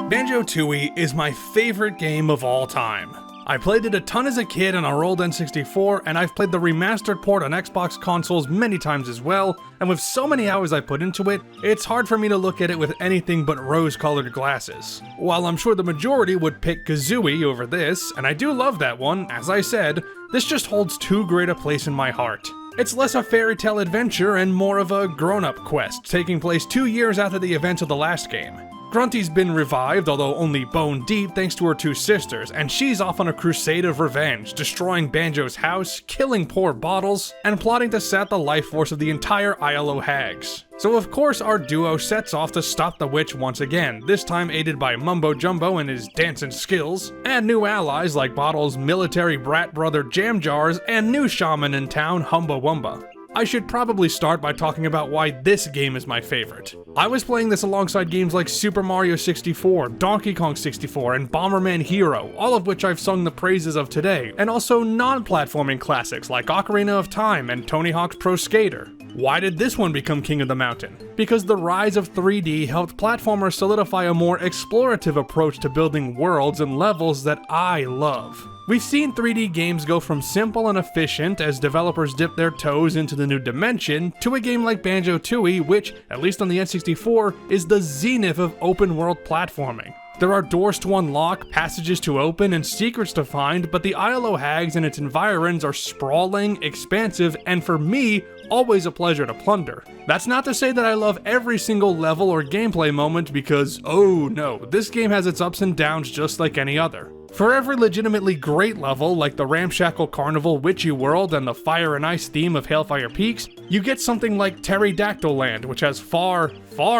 Banjo-Tooie is my favorite game of all time. I played it a ton as a kid on our old N64, and I've played the remastered port on Xbox consoles many times as well, and with so many hours I put into it, it's hard for me to look at it with anything but rose-colored glasses. While I'm sure the majority would pick Kazooie over this, and I do love that one, as I said, this just holds too great a place in my heart. It's less a fairy tale adventure and more of a grown-up quest, taking place 2 years after the events of the last game. Grunty's been revived, although only bone deep thanks to her two sisters, and she's off on a crusade of revenge, destroying Banjo's house, killing poor Bottles, and plotting to set the life force of the entire ILO hags. So of course our duo sets off to stop the witch once again, this time aided by Mumbo Jumbo and his dancing skills, and new allies like Bottles' military brat brother Jam Jars, and new shaman in town Humba Wumba. I should probably start by talking about why this game is my favorite. I was playing this alongside games like Super Mario 64, Donkey Kong 64, and Bomberman Hero, all of which I've sung the praises of today, and also non-platforming classics like Ocarina of Time and Tony Hawk's Pro Skater. Why did this one become King of the Mountain? Because the rise of 3D helped platformers solidify a more explorative approach to building worlds and levels that I love. We've seen 3D games go from simple and efficient as developers dip their toes into the new dimension, to a game like Banjo-Tooie, which, at least on the N64, is the zenith of open-world platforming. There are doors to unlock, passages to open, and secrets to find, but the ILO Hags and its environs are sprawling, expansive, and for me, always a pleasure to plunder. That's not to say that I love every single level or gameplay moment because, oh no, this game has its ups and downs just like any other. For every legitimately great level, like the Ramshackle Carnival Witchy World and the Fire and Ice theme of Hailfire Peaks, you get something like Pterodactyl Land, which has far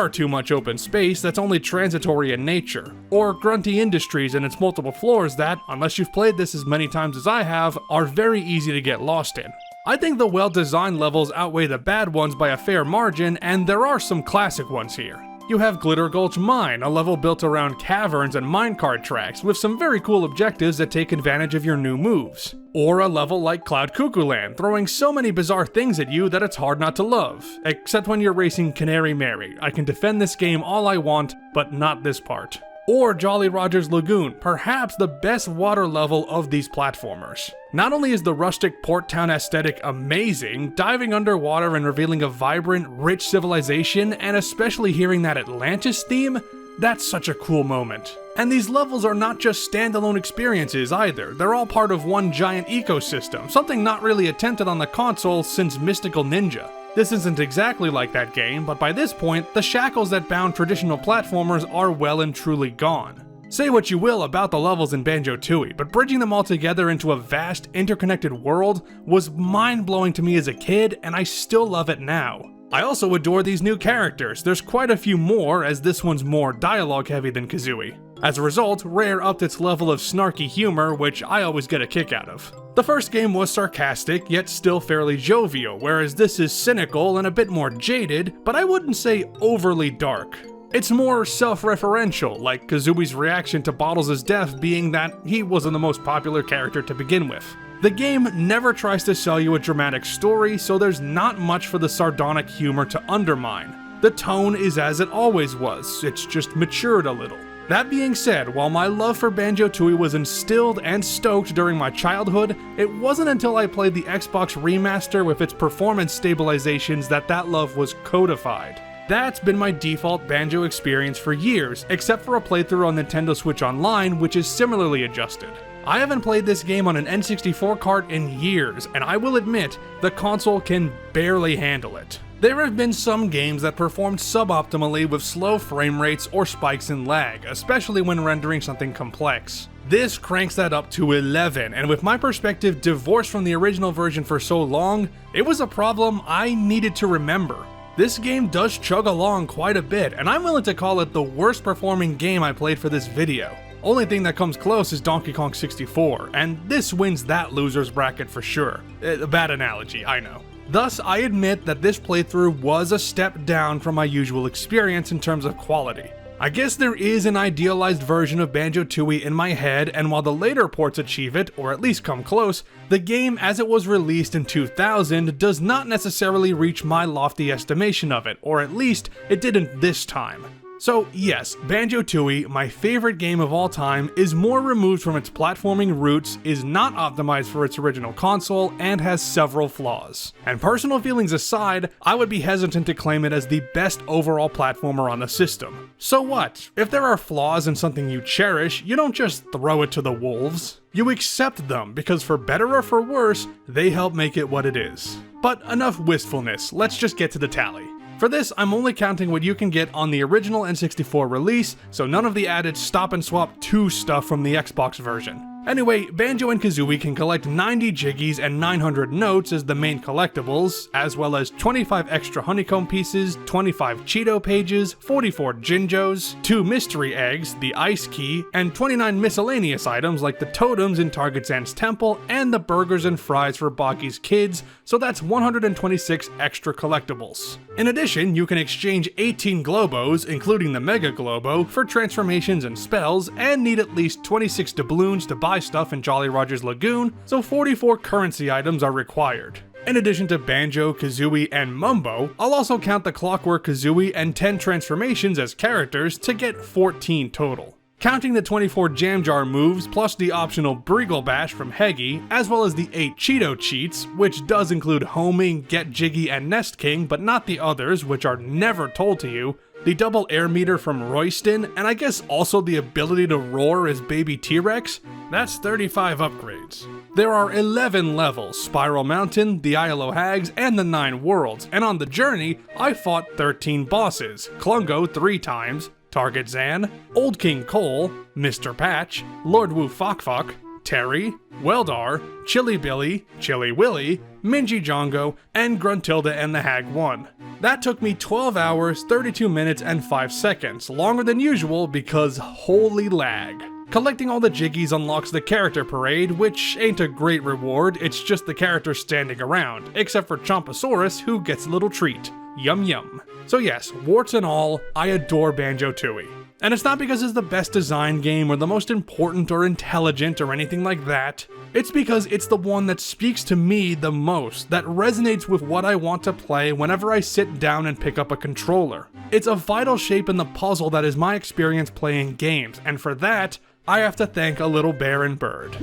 too much open space that's only transitory in nature, or Grunty Industries and its multiple floors that, unless you've played this as many times as I have, are very easy to get lost in. I think the well-designed levels outweigh the bad ones by a fair margin, and there are some classic ones here. You have Glitter Gulch Mine, a level built around caverns and minecart tracks with some very cool objectives that take advantage of your new moves. Or a level like Cloud Cuckoo Land, throwing so many bizarre things at you that it's hard not to love. Except when you're racing Canary Mary. I can defend this game all I want, but not this part. Or Jolly Roger's Lagoon, perhaps the best water level of these platformers. Not only is the rustic port town aesthetic amazing, diving underwater and revealing a vibrant, rich civilization, and especially hearing that Atlantis theme, that's such a cool moment. And these levels are not just standalone experiences either, they're all part of one giant ecosystem, something not really attempted on the console since Mystical Ninja. This isn't exactly like that game, but by this point, the shackles that bound traditional platformers are well and truly gone. Say what you will about the levels in Banjo-Tooie, but bridging them all together into a vast, interconnected world was mind-blowing to me as a kid, and I still love it now. I also adore these new characters, there's quite a few more, as this one's more dialogue-heavy than Kazooie. As a result, Rare upped its level of snarky humor, which I always get a kick out of. The first game was sarcastic, yet still fairly jovial, whereas this is cynical and a bit more jaded, but I wouldn't say overly dark. It's more self-referential, like Kazooie's reaction to Bottles' death being that he wasn't the most popular character to begin with. The game never tries to sell you a dramatic story, so there's not much for the sardonic humor to undermine. The tone is as it always was, it's just matured a little. That being said, while my love for Banjo-Tooie was instilled and stoked during my childhood, it wasn't until I played the Xbox remaster with its performance stabilizations that love was codified. That's been my default Banjo experience for years, except for a playthrough on Nintendo Switch Online, which is similarly adjusted. I haven't played this game on an N64 cart in years, and I will admit, the console can barely handle it. There have been some games that performed suboptimally with slow frame rates or spikes in lag, especially when rendering something complex. This cranks that up to 11, and with my perspective divorced from the original version for so long, it was a problem I needed to remember. This game does chug along quite a bit, and I'm willing to call it the worst performing game I played for this video. Only thing that comes close is Donkey Kong 64, and this wins that loser's bracket for sure. A bad analogy, I know. Thus, I admit that this playthrough was a step down from my usual experience in terms of quality. I guess there is an idealized version of Banjo-Tooie in my head, and while the later ports achieve it, or at least come close, the game as it was released in 2000 does not necessarily reach my lofty estimation of it, or at least it didn't this time. So yes, Banjo-Tooie, my favorite game of all time, is more removed from its platforming roots, is not optimized for its original console, and has several flaws. And personal feelings aside, I would be hesitant to claim it as the best overall platformer on the system. So what? If there are flaws in something you cherish, you don't just throw it to the wolves. You accept them, because for better or for worse, they help make it what it is. But enough wistfulness, let's just get to the tally. For this, I'm only counting what you can get on the original N64 release, so none of the added Stop and Swap 2 stuff from the Xbox version. Anyway, Banjo and Kazooie can collect 90 Jiggies and 900 notes as the main collectibles, as well as 25 extra honeycomb pieces, 25 Cheeto pages, 44 Jinjos, 2 mystery eggs, the ice key, and 29 miscellaneous items like the totems in Target Zan's temple and the burgers and fries for Baki's kids, so that's 126 extra collectibles. In addition, you can exchange 18 Globos, including the Mega Globo, for transformations and spells, and need at least 26 doubloons to buy stuff in Jolly Roger's Lagoon, so 44 currency items are required. In addition to Banjo, Kazooie, and Mumbo, I'll also count the Clockwork Kazooie and 10 transformations as characters to get 14 total. Counting the 24 Jam Jar moves plus the optional Breagle Bash from Heggy, as well as the 8 Cheeto cheats, which does include Homing, Get Jiggy, and Nest King, but not the others, which are never told to you, the double air meter from Royston, and I guess also the ability to roar as Baby T-Rex, that's 35 upgrades. There are 11 levels, Spiral Mountain, the Isle o' Hags, and the 9 worlds, and on the journey, I fought 13 bosses, Klungo 3 times, Target Zan, Old King Cole, Mr. Patch, Lord Wu Fok Fok, Terry, Weldar, Chili Billy, Chili Willy, Minji Jongo, and Gruntilda and the Hag 1. That took me 12 hours, 32 minutes, and 5 seconds, longer than usual because holy lag. Collecting all the Jiggies unlocks the character parade, which ain't a great reward, it's just the characters standing around, except for Chomposaurus, who gets a little treat. Yum yum. So yes, warts and all, I adore Banjo-Tooie. And it's not because it's the best designed game or the most important or intelligent or anything like that. It's because it's the one that speaks to me the most, that resonates with what I want to play whenever I sit down and pick up a controller. It's a vital shape in the puzzle that is my experience playing games, and for that, I have to thank a little bear and bird.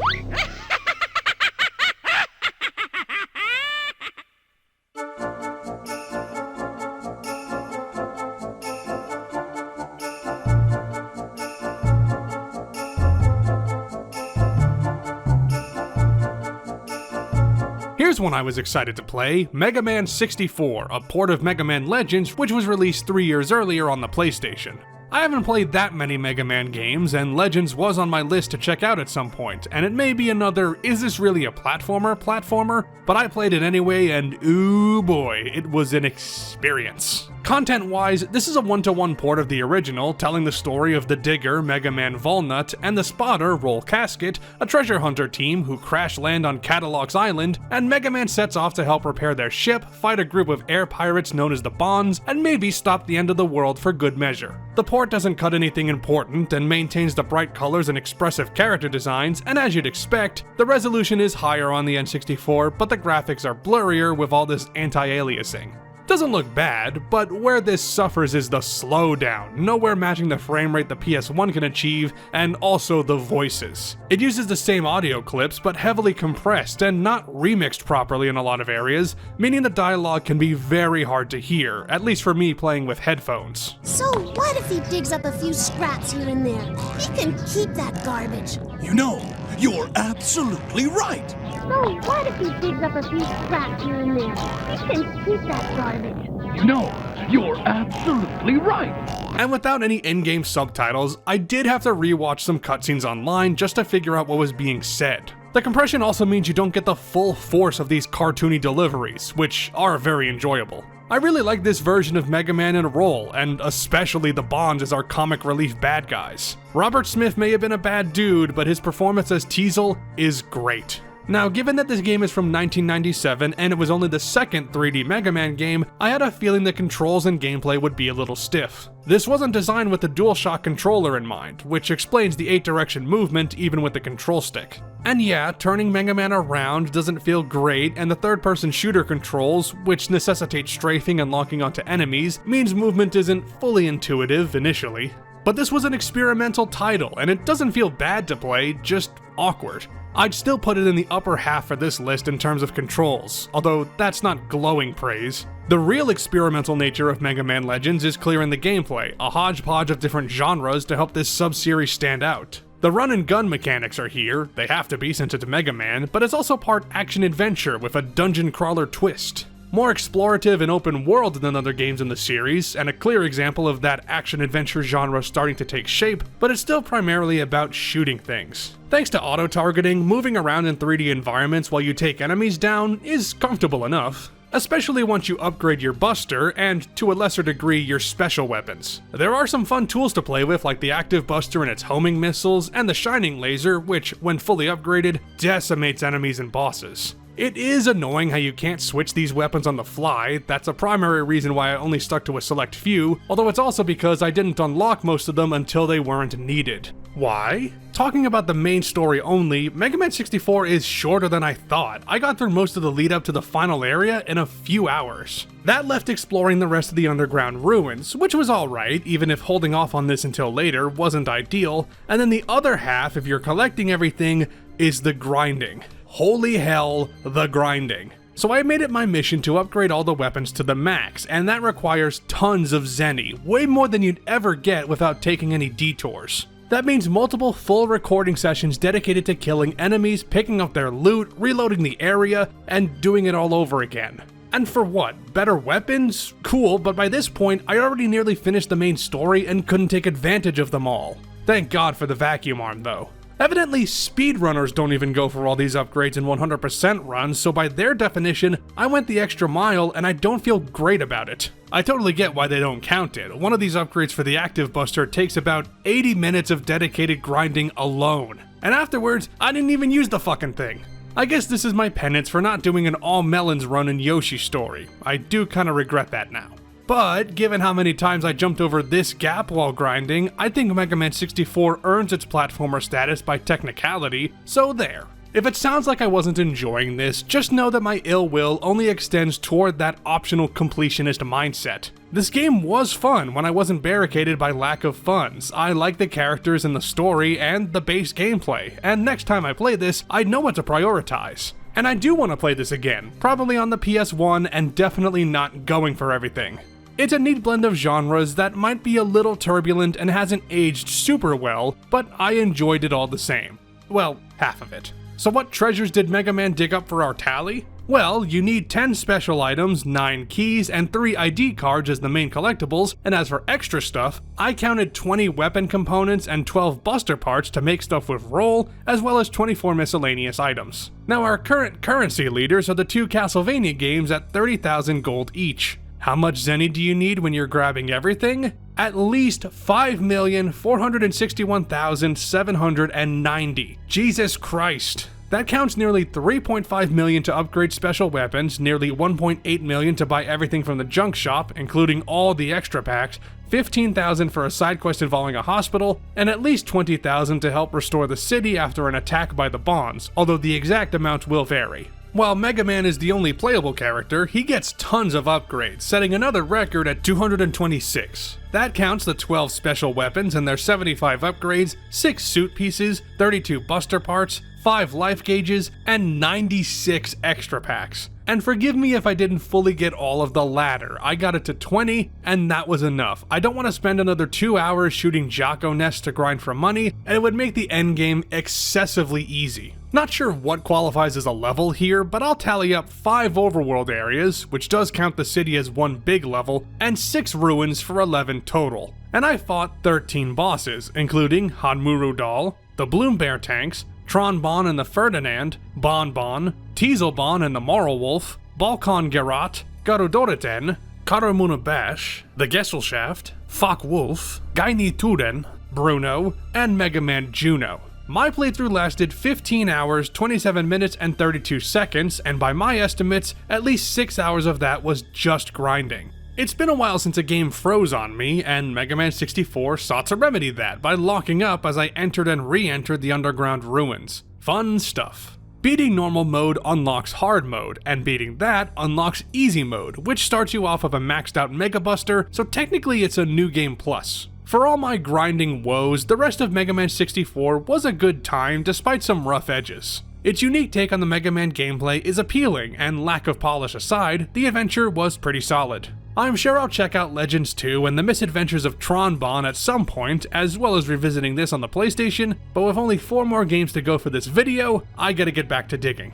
Here's one I was excited to play, Mega Man 64, a port of Mega Man Legends which was released 3 years earlier on the PlayStation. I haven't played that many Mega Man games, and Legends was on my list to check out at some point, and it may be another is this really a platformer, but I played it anyway, and ooh boy, it was an experience. Content-wise, this is a one-to-one port of the original, telling the story of the Digger, Mega Man Volnut, and the Spotter, Roll Casket, a treasure hunter team who crash land on Catalog's Island, and Mega Man sets off to help repair their ship, fight a group of air pirates known as the Bonds, and maybe stop the end of the world for good measure. The port doesn't cut anything important and maintains the bright colors and expressive character designs, and as you'd expect, the resolution is higher on the N64, but the graphics are blurrier with all this anti-aliasing. Doesn't look bad, but where this suffers is the slowdown, nowhere matching the frame rate the PS1 can achieve, and also the voices. It uses the same audio clips, but heavily compressed and not remixed properly in a lot of areas, meaning the dialogue can be very hard to hear, at least for me playing with headphones. So what if he digs up a few scraps here and there? He can keep that garbage. You know, you're absolutely right. So what if he digs up a few scraps here and there? He can keep that garbage. You know, you're absolutely right. And without any in-game subtitles, I did have to rewatch some cutscenes online just to figure out what was being said. The compression also means you don't get the full force of these cartoony deliveries, which are very enjoyable. I really like this version of Mega Man and Roll, and especially the Bonds as our comic relief bad guys. Robert Smith may have been a bad dude, but his performance as Teasel is great. Now, given that this game is from 1997 and it was only the second 3D Mega Man game, I had a feeling the controls and gameplay would be a little stiff. This wasn't designed with the DualShock controller in mind, which explains the 8-direction movement even with the control stick. And yeah, turning Mega Man around doesn't feel great, and the third-person shooter controls, which necessitate strafing and locking onto enemies, means movement isn't fully intuitive initially. But this was an experimental title, and it doesn't feel bad to play, just awkward. I'd still put it in the upper half for this list in terms of controls, although that's not glowing praise. The real experimental nature of Mega Man Legends is clear in the gameplay, a hodgepodge of different genres to help this sub-series stand out. The run and gun mechanics are here, they have to be since it's Mega Man, but it's also part action-adventure with a dungeon crawler twist. more explorative and open world than other games in the series, and a clear example of that action-adventure genre starting to take shape, but it's still primarily about shooting things. Thanks to auto-targeting, moving around in 3D environments while you take enemies down is comfortable enough, especially once you upgrade your Buster and, to a lesser degree, your special weapons. There are some fun tools to play with, like the Active Buster and its homing missiles, and the Shining Laser, which, when fully upgraded, decimates enemies and bosses. It is annoying how you can't switch these weapons on the fly. That's a primary reason why I only stuck to a select few, although it's also because I didn't unlock most of them until they weren't needed. Why? Talking about the main story only, Mega Man 64 is shorter than I thought. I got through most of the lead up to the final area in a few hours. That left exploring the rest of the underground ruins, which was alright, even if holding off on this until later wasn't ideal, and then the other half, if you're collecting everything, is the grinding. Holy hell, the grinding. So I made it my mission to upgrade all the weapons to the max, and that requires tons of Zenny, way more than you'd ever get without taking any detours. That means multiple full recording sessions dedicated to killing enemies, picking up their loot, reloading the area, and doing it all over again. And for what? Better weapons? Cool, but by this point, I already nearly finished the main story and couldn't take advantage of them all. Thank God for the vacuum arm though. Evidently, speedrunners don't even go for all these upgrades in 100% runs, so by their definition, I went the extra mile and I don't feel great about it. I totally get why they don't count it. One of these upgrades for the Active Buster takes about 80 minutes of dedicated grinding alone. And afterwards, I didn't even use the fucking thing. I guess this is my penance for not doing an all melons run in Yoshi's Story. I do kinda regret that now. But, given how many times I jumped over this gap while grinding, I think Mega Man 64 earns its platformer status by technicality, so there. If it sounds like I wasn't enjoying this, just know that my ill will only extends toward that optional completionist mindset. This game was fun when I wasn't barricaded by lack of funds. I like the characters and the story and the base gameplay, and next time I play this, I know what to prioritize. And I do want to play this again, probably on the PS1 and definitely not going for everything. It's a neat blend of genres that might be a little turbulent and hasn't aged super well, but I enjoyed it all the same. Well, half of it. So what treasures did Mega Man dig up for our tally? Well, you need 10 special items, 9 keys, and 3 ID cards as the main collectibles, and as for extra stuff, I counted 20 weapon components and 12 buster parts to make stuff with roll, as well as 24 miscellaneous items. Now our current currency leaders are the 2 Castlevania games at 30,000 gold each. How much Zenny do you need when you're grabbing everything? At least 5,461,790. Jesus Christ. That counts nearly 3.5 million to upgrade special weapons, nearly 1.8 million to buy everything from the junk shop, including all the extra packs, 15,000 for a side quest involving a hospital, and at least 20,000 to help restore the city after an attack by the Bonds, although the exact amount will vary. While Mega Man is the only playable character, he gets tons of upgrades, setting another record at 226. That counts the 12 special weapons and their 75 upgrades, 6 suit pieces, 32 buster parts, 5 life gauges, and 96 extra packs. And forgive me if I didn't fully get all of the latter. I got it to 20, and that was enough. I don't want to spend another 2 hours shooting Jocko nests to grind for money, and it would make the endgame excessively easy. Not sure what qualifies as a level here, but I'll tally up 5 overworld areas, which does count the city as one big level, and 6 ruins for 11 total. And I fought 13 bosses, including Hanmuru Doll, the Bloom Bear tanks, Tron Bon and the Ferdinand, Bon Bon, Teasel Bon and the Moral Wolf, Balkan Gerot, Garudoriten, Karamuna Bash, the Gesellschaft, Fok Wolf, Gaini Tuden, Bruno, and Mega Man Juno. My playthrough lasted 15 hours, 27 minutes, and 32 seconds, and by my estimates, at least 6 hours of that was just grinding. It's been a while since a game froze on me, and Mega Man 64 sought to remedy that by locking up as I entered and re-entered the underground ruins. Fun stuff. Beating normal mode unlocks hard mode, and beating that unlocks easy mode, which starts you off of a maxed out Mega Buster, so technically it's a new game plus. For all my grinding woes, the rest of Mega Man 64 was a good time despite some rough edges. Its unique take on the Mega Man gameplay is appealing, and lack of polish aside, the adventure was pretty solid. I'm sure I'll check out Legends 2 and the Misadventures of Tron Bon at some point, as well as revisiting this on the PlayStation, but with only 4 more games to go for this video, I gotta get back to digging.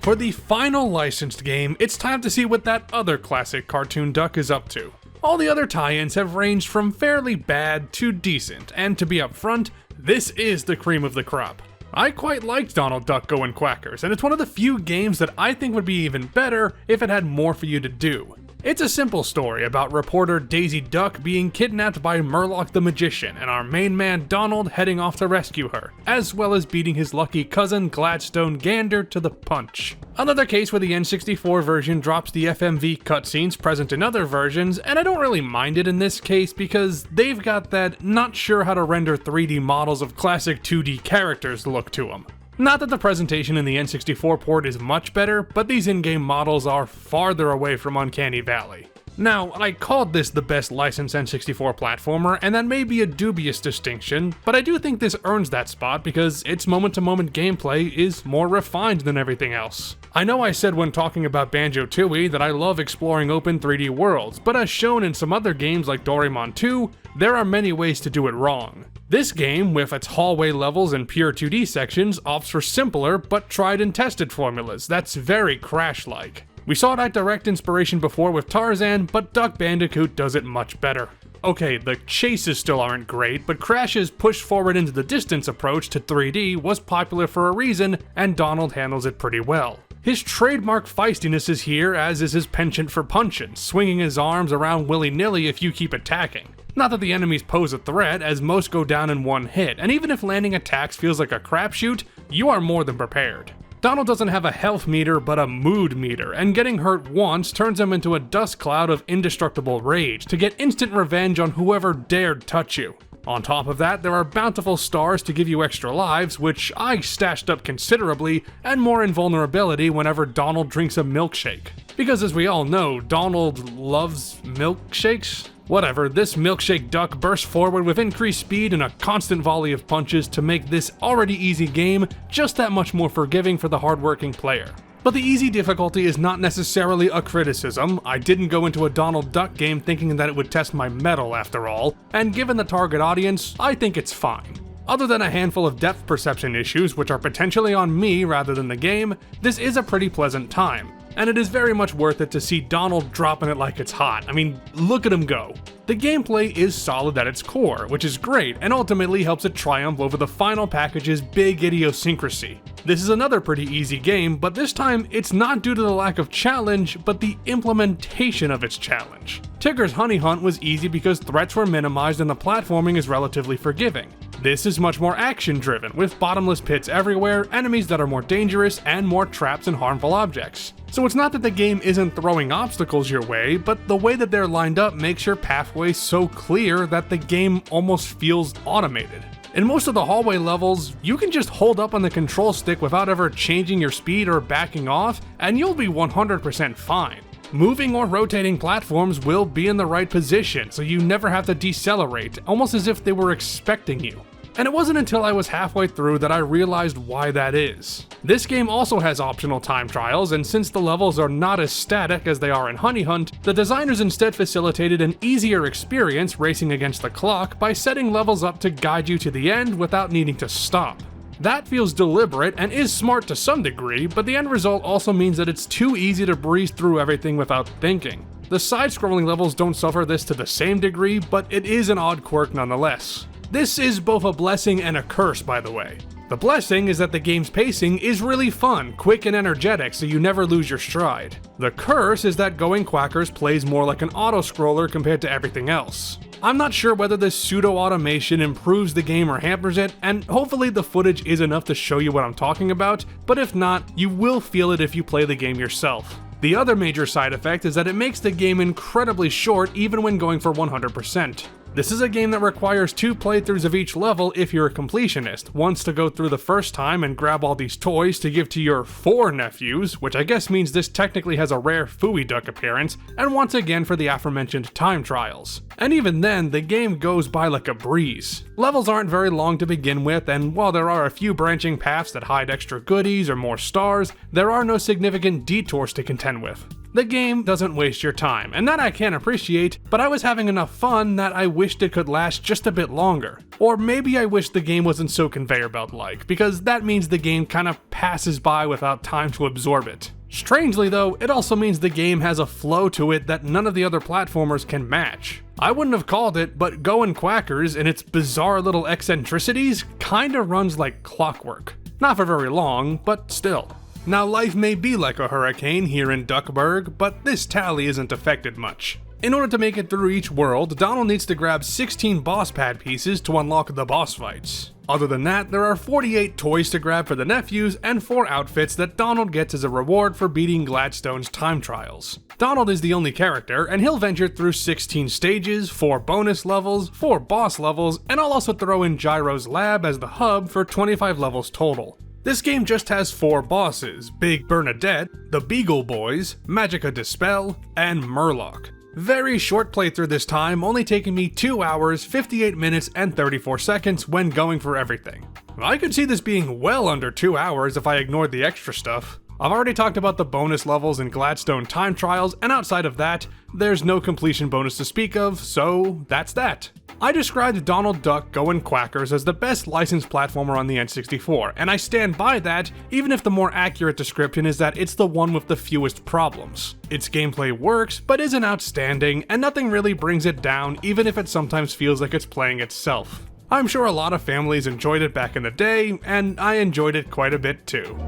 For the final licensed game, it's time to see what that other classic cartoon duck is up to. All the other tie-ins have ranged from fairly bad to decent, and to be upfront, this is the cream of the crop. I quite liked Donald Duck Go and Quackers, and it's one of the few games that I think would be even better if it had more for you to do. It's a simple story about reporter Daisy Duck being kidnapped by Murloc the Magician, and our main man Donald heading off to rescue her, as well as beating his lucky cousin Gladstone Gander to the punch. Another case where the N64 version drops the FMV cutscenes present in other versions, and I don't really mind it in this case because they've got that not sure how to render 3D models of classic 2D characters look to them. Not that the presentation in the N64 port is much better, but these in-game models are farther away from Uncanny Valley. Now, I called this the best licensed N64 platformer, and that may be a dubious distinction, but I do think this earns that spot because its moment-to-moment gameplay is more refined than everything else. I know I said when talking about Banjo-Tooie that I love exploring open 3D worlds, but as shown in some other games like Doraemon 2, there are many ways to do it wrong. This game, with its hallway levels and pure 2D sections, opts for simpler but tried and tested formulas that's very Crash-like. We saw that direct inspiration before with Tarzan, but Duck Bandicoot does it much better. Okay, the chases still aren't great, but Crash's push forward into the distance approach to 3D was popular for a reason, and Donald handles it pretty well. His trademark feistiness is here, as is his penchant for punchin', swinging his arms around willy-nilly if you keep attacking. Not that the enemies pose a threat, as most go down in one hit, and even if landing attacks feels like a crapshoot, you are more than prepared. Donald doesn't have a health meter, but a mood meter, and getting hurt once turns him into a dust cloud of indestructible rage to get instant revenge on whoever dared touch you. On top of that, there are bountiful stars to give you extra lives, which I stashed up considerably, and more invulnerability whenever Donald drinks a milkshake. Because as we all know, Donald loves milkshakes? Whatever, this milkshake duck bursts forward with increased speed and a constant volley of punches to make this already easy game just that much more forgiving for the hardworking player. But the easy difficulty is not necessarily a criticism. I didn't go into a Donald Duck game thinking that it would test my mettle after all, and given the target audience, I think it's fine. Other than a handful of depth perception issues, which are potentially on me rather than the game, this is a pretty pleasant time. And it is very much worth it to see Donald dropping it like it's hot. I mean, look at him go. The gameplay is solid at its core, which is great, and ultimately helps it triumph over the final package's big idiosyncrasy. This is another pretty easy game, but this time it's not due to the lack of challenge, but the implementation of its challenge. Tigger's Honey Hunt was easy because threats were minimized and the platforming is relatively forgiving. This is much more action-driven, with bottomless pits everywhere, enemies that are more dangerous, and more traps and harmful objects. So it's not that the game isn't throwing obstacles your way, but the way that they're lined up makes your pathway so clear that the game almost feels automated. In most of the hallway levels, you can just hold up on the control stick without ever changing your speed or backing off, and you'll be 100% fine. Moving or rotating platforms will be in the right position, so you never have to decelerate, almost as if they were expecting you. And it wasn't until I was halfway through that I realized why that is. This game also has optional time trials, and since the levels are not as static as they are in Honey Hunt, the designers instead facilitated an easier experience racing against the clock by setting levels up to guide you to the end without needing to stop. That feels deliberate and is smart to some degree, but the end result also means that it's too easy to breeze through everything without thinking. The side-scrolling levels don't suffer this to the same degree, but it is an odd quirk nonetheless. This is both a blessing and a curse, by the way. The blessing is that the game's pacing is really fun, quick and energetic, so you never lose your stride. The curse is that Going Quackers plays more like an auto-scroller compared to everything else. I'm not sure whether this pseudo-automation improves the game or hampers it, and hopefully the footage is enough to show you what I'm talking about, but if not, you will feel it if you play the game yourself. The other major side effect is that it makes the game incredibly short even when going for 100%. This is a game that requires 2 playthroughs of each level if you're a completionist, once to go through the first time and grab all these toys to give to your 4 nephews, which I guess means this technically has a rare Phooey Duck appearance, and once again for the aforementioned time trials. And even then, the game goes by like a breeze. Levels aren't very long to begin with, and while there are a few branching paths that hide extra goodies or more stars, there are no significant detours to contend with. The game doesn't waste your time, and that I can appreciate, but I was having enough fun that I wished it could last just a bit longer. Or maybe I wish the game wasn't so conveyor belt-like, because that means the game kind of passes by without time to absorb it. Strangely though, it also means the game has a flow to it that none of the other platformers can match. I wouldn't have called it, but Goin' Quackers and its bizarre little eccentricities kinda runs like clockwork. Not for very long, but still. Now life may be like a hurricane here in Duckburg, but this tally isn't affected much. In order to make it through each world, Donald needs to grab 16 boss pad pieces to unlock the boss fights. Other than that, there are 48 toys to grab for the nephews and 4 outfits that Donald gets as a reward for beating Gladstone's time trials. Donald is the only character, and he'll venture through 16 stages, 4 bonus levels, 4 boss levels, and I'll also throw in Gyro's lab as the hub for 25 levels total. This game just has 4 bosses: Big Bernadette, the Beagle Boys, Magica Dispel, and Murloc. Very short playthrough this time, only taking me 2 hours, 58 minutes, and 34 seconds when going for everything. I could see this being well under 2 hours if I ignored the extra stuff. I've already talked about the bonus levels in Gladstone time trials, and outside of that, there's no completion bonus to speak of, so that's that. I described Donald Duck Goin' Quackers as the best licensed platformer on the N64, and I stand by that, even if the more accurate description is that it's the one with the fewest problems. Its gameplay works, but isn't outstanding, and nothing really brings it down, even if it sometimes feels like it's playing itself. I'm sure a lot of families enjoyed it back in the day, and I enjoyed it quite a bit too.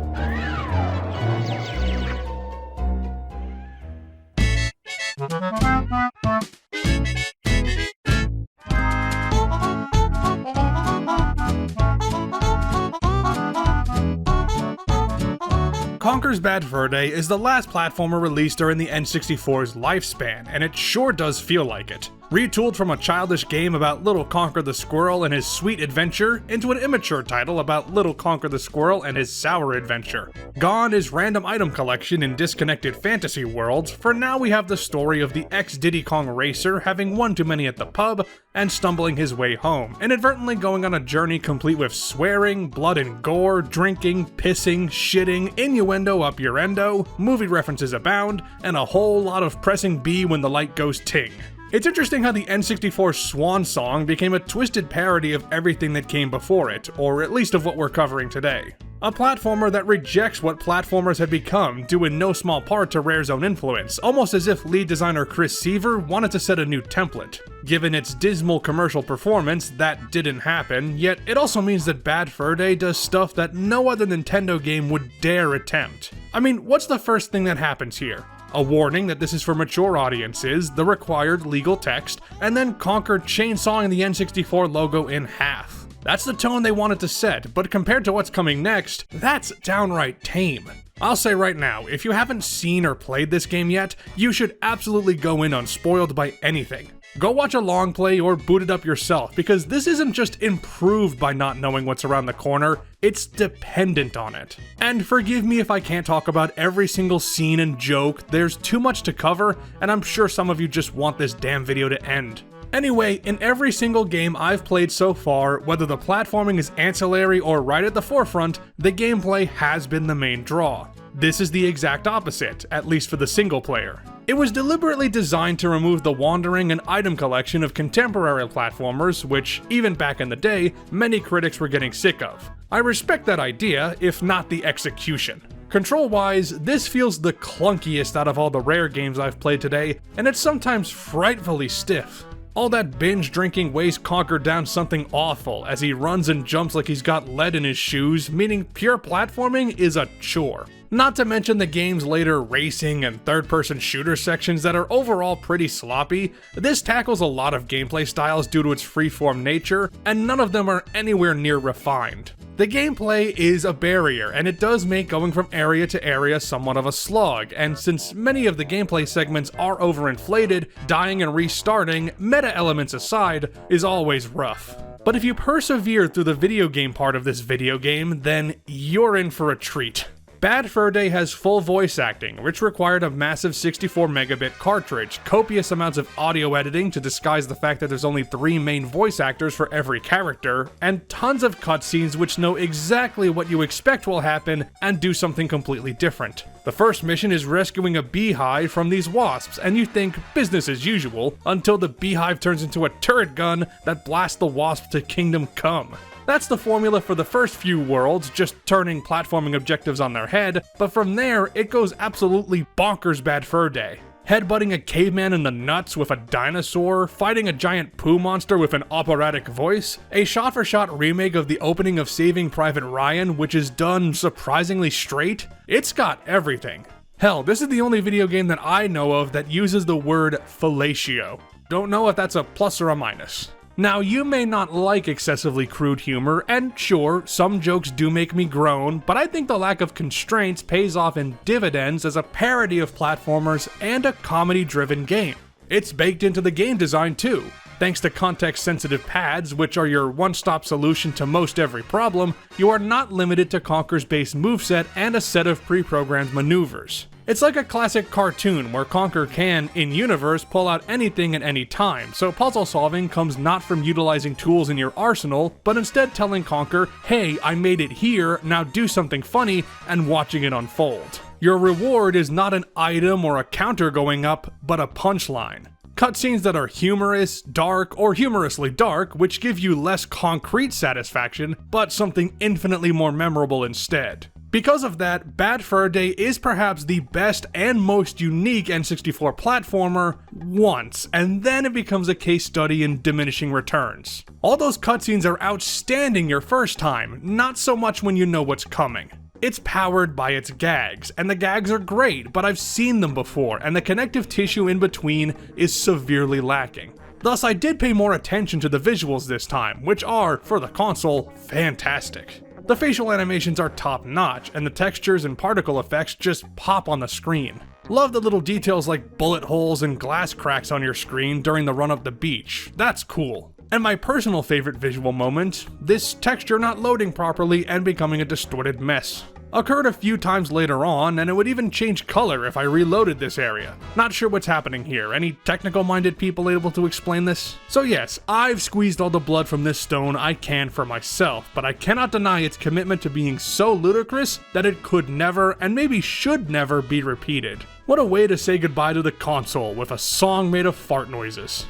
Conker's Bad Fur Day is the last platformer released during the N64's lifespan, and it sure does feel like it. Retooled from a childish game about Little Conker the Squirrel and his sweet adventure into an immature title about Little Conker the Squirrel and his sour adventure. Gone is random item collection in disconnected fantasy worlds. For now we have the story of the ex-Diddy Kong racer having one too many at the pub and stumbling his way home, inadvertently going on a journey complete with swearing, blood and gore, drinking, pissing, shitting, innuendo up your endo, movie references abound, and a whole lot of pressing B when the light goes ting. It's interesting how the N64 Swan Song became a twisted parody of everything that came before it, or at least of what we're covering today. A platformer that rejects what platformers had become, due in no small part to Rare's own influence, almost as if lead designer Chris Seaver wanted to set a new template. Given its dismal commercial performance, that didn't happen, yet it also means that Bad Fur Day does stuff that no other Nintendo game would dare attempt. I mean, what's the first thing that happens here? A warning that this is for mature audiences, the required legal text, and then Conker chainsawing the N64 logo in half. That's the tone they wanted to set, but compared to what's coming next, that's downright tame. I'll say right now, if you haven't seen or played this game yet, you should absolutely go in unspoiled by anything. Go watch a long play or boot it up yourself, because this isn't just improved by not knowing what's around the corner, it's dependent on it. And forgive me if I can't talk about every single scene and joke, there's too much to cover, and I'm sure some of you just want this damn video to end. Anyway, in every single game I've played so far, whether the platforming is ancillary or right at the forefront, the gameplay has been the main draw. This is the exact opposite, at least for the single player. It was deliberately designed to remove the wandering and item collection of contemporary platformers, which, even back in the day, many critics were getting sick of. I respect that idea, if not the execution. Control-wise, this feels the clunkiest out of all the Rare games I've played today, and it's sometimes frightfully stiff. All that binge drinking weighs Conker down something awful as he runs and jumps like he's got lead in his shoes, meaning pure platforming is a chore. Not to mention the game's later racing and third-person shooter sections that are overall pretty sloppy. This tackles a lot of gameplay styles due to its freeform nature, and none of them are anywhere near refined. The gameplay is a barrier, and it does make going from area to area somewhat of a slog, and since many of the gameplay segments are overinflated, dying and restarting, meta elements aside, is always rough. But if you persevere through the video game part of this video game, then you're in for a treat. Bad Fur Day has full voice acting, which required a massive 64 megabit cartridge, copious amounts of audio editing to disguise the fact that there's only 3 main voice actors for every character, and tons of cutscenes which know exactly what you expect will happen and do something completely different. The first mission is rescuing a beehive from these wasps, and you think business as usual, until the beehive turns into a turret gun that blasts the wasps to Kingdom Come. That's the formula for the first few worlds, just turning platforming objectives on their head, but from there, it goes absolutely bonkers Bad Fur Day. Headbutting a caveman in the nuts with a dinosaur, fighting a giant poo monster with an operatic voice, a shot-for-shot remake of the opening of Saving Private Ryan, which is done surprisingly straight. It's got everything. Hell, this is the only video game that I know of that uses the word fellatio. Don't know if that's a plus or a minus. Now, you may not like excessively crude humor, and sure, some jokes do make me groan, but I think the lack of constraints pays off in dividends as a parody of platformers and a comedy-driven game. It's baked into the game design too. Thanks to context-sensitive pads, which are your one-stop solution to most every problem, you are not limited to Conker's base moveset and a set of pre-programmed maneuvers. It's like a classic cartoon where Conker can, in-universe, pull out anything at any time, so puzzle solving comes not from utilizing tools in your arsenal, but instead telling Conker, hey, I made it here, now do something funny, and watching it unfold. Your reward is not an item or a counter going up, but a punchline. Cutscenes that are humorous, dark, or humorously dark, which give you less concrete satisfaction, but something infinitely more memorable instead. Because of that, Bad Fur Day is perhaps the best and most unique N64 platformer once, and then it becomes a case study in diminishing returns. All those cutscenes are outstanding your first time, not so much when you know what's coming. It's powered by its gags, and the gags are great, but I've seen them before, and the connective tissue in between is severely lacking. Thus, I did pay more attention to the visuals this time, which are, for the console, fantastic. The facial animations are top-notch, and the textures and particle effects just pop on the screen. Love the little details like bullet holes and glass cracks on your screen during the run up the beach. That's cool. And my personal favorite visual moment, this texture not loading properly and becoming a distorted mess. Occurred a few times later on, and it would even change color if I reloaded this area. Not sure what's happening here. Any technical-minded people able to explain this? So yes, I've squeezed all the blood from this stone I can for myself, but I cannot deny its commitment to being so ludicrous that it could never, and maybe should never, be repeated. What a way to say goodbye to the console with a song made of fart noises.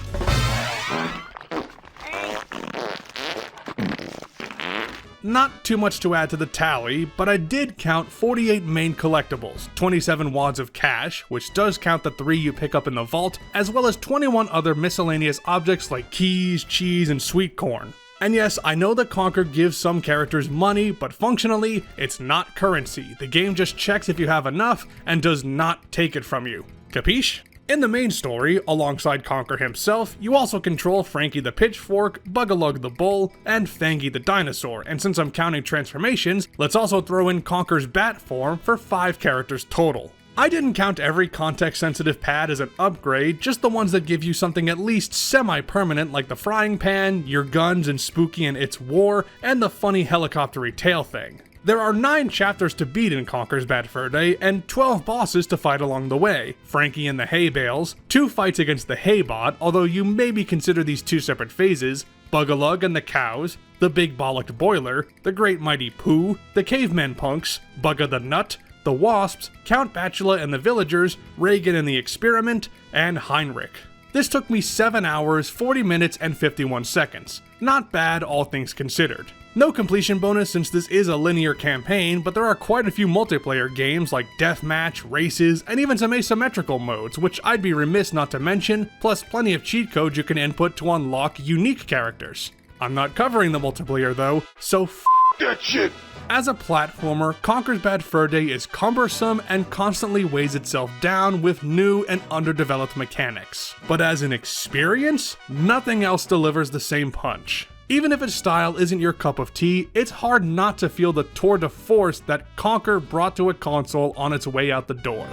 Not too much to add to the tally, but I did count 48 main collectibles, 27 wads of cash, which does count the 3 you pick up in the vault, as well as 21 other miscellaneous objects like keys, cheese, and sweet corn. And yes, I know that Conker gives some characters money, but functionally, it's not currency. The game just checks if you have enough, and does not take it from you. Capiche? In the main story, alongside Conker himself, you also control Frankie the Pitchfork, Bugalug the Bull, and Fangy the Dinosaur, and since I'm counting transformations, let's also throw in Conker's bat form for 5 characters total. I didn't count every context-sensitive pad as an upgrade, just the ones that give you something at least semi-permanent like the frying pan, your guns in Spooky and It's War, and the funny helicoptery tail thing. There are 9 chapters to beat in Conker's Bad Fur Day, and 12 bosses to fight along the way. Frankie and the hay bales, 2 fights against the hay bot, although you maybe consider these 2 separate phases, Bugalug and the cows, the big bollocked boiler, the great mighty Pooh, the cavemen punks, Bugga the Nut, the wasps, Count Bacula and the villagers, Reagan and the experiment, and Heinrich. This took me 7 hours, 40 minutes, and 51 seconds. Not bad, all things considered. No completion bonus since this is a linear campaign, but there are quite a few multiplayer games like deathmatch, races, and even some asymmetrical modes, which I'd be remiss not to mention, plus plenty of cheat codes you can input to unlock unique characters. I'm not covering the multiplayer though, so f That shit! As a platformer, Conker's Bad Fur Day is cumbersome and constantly weighs itself down with new and underdeveloped mechanics. But as an experience, nothing else delivers the same punch. Even if its style isn't your cup of tea, it's hard not to feel the tour de force that Conker brought to a console on its way out the door.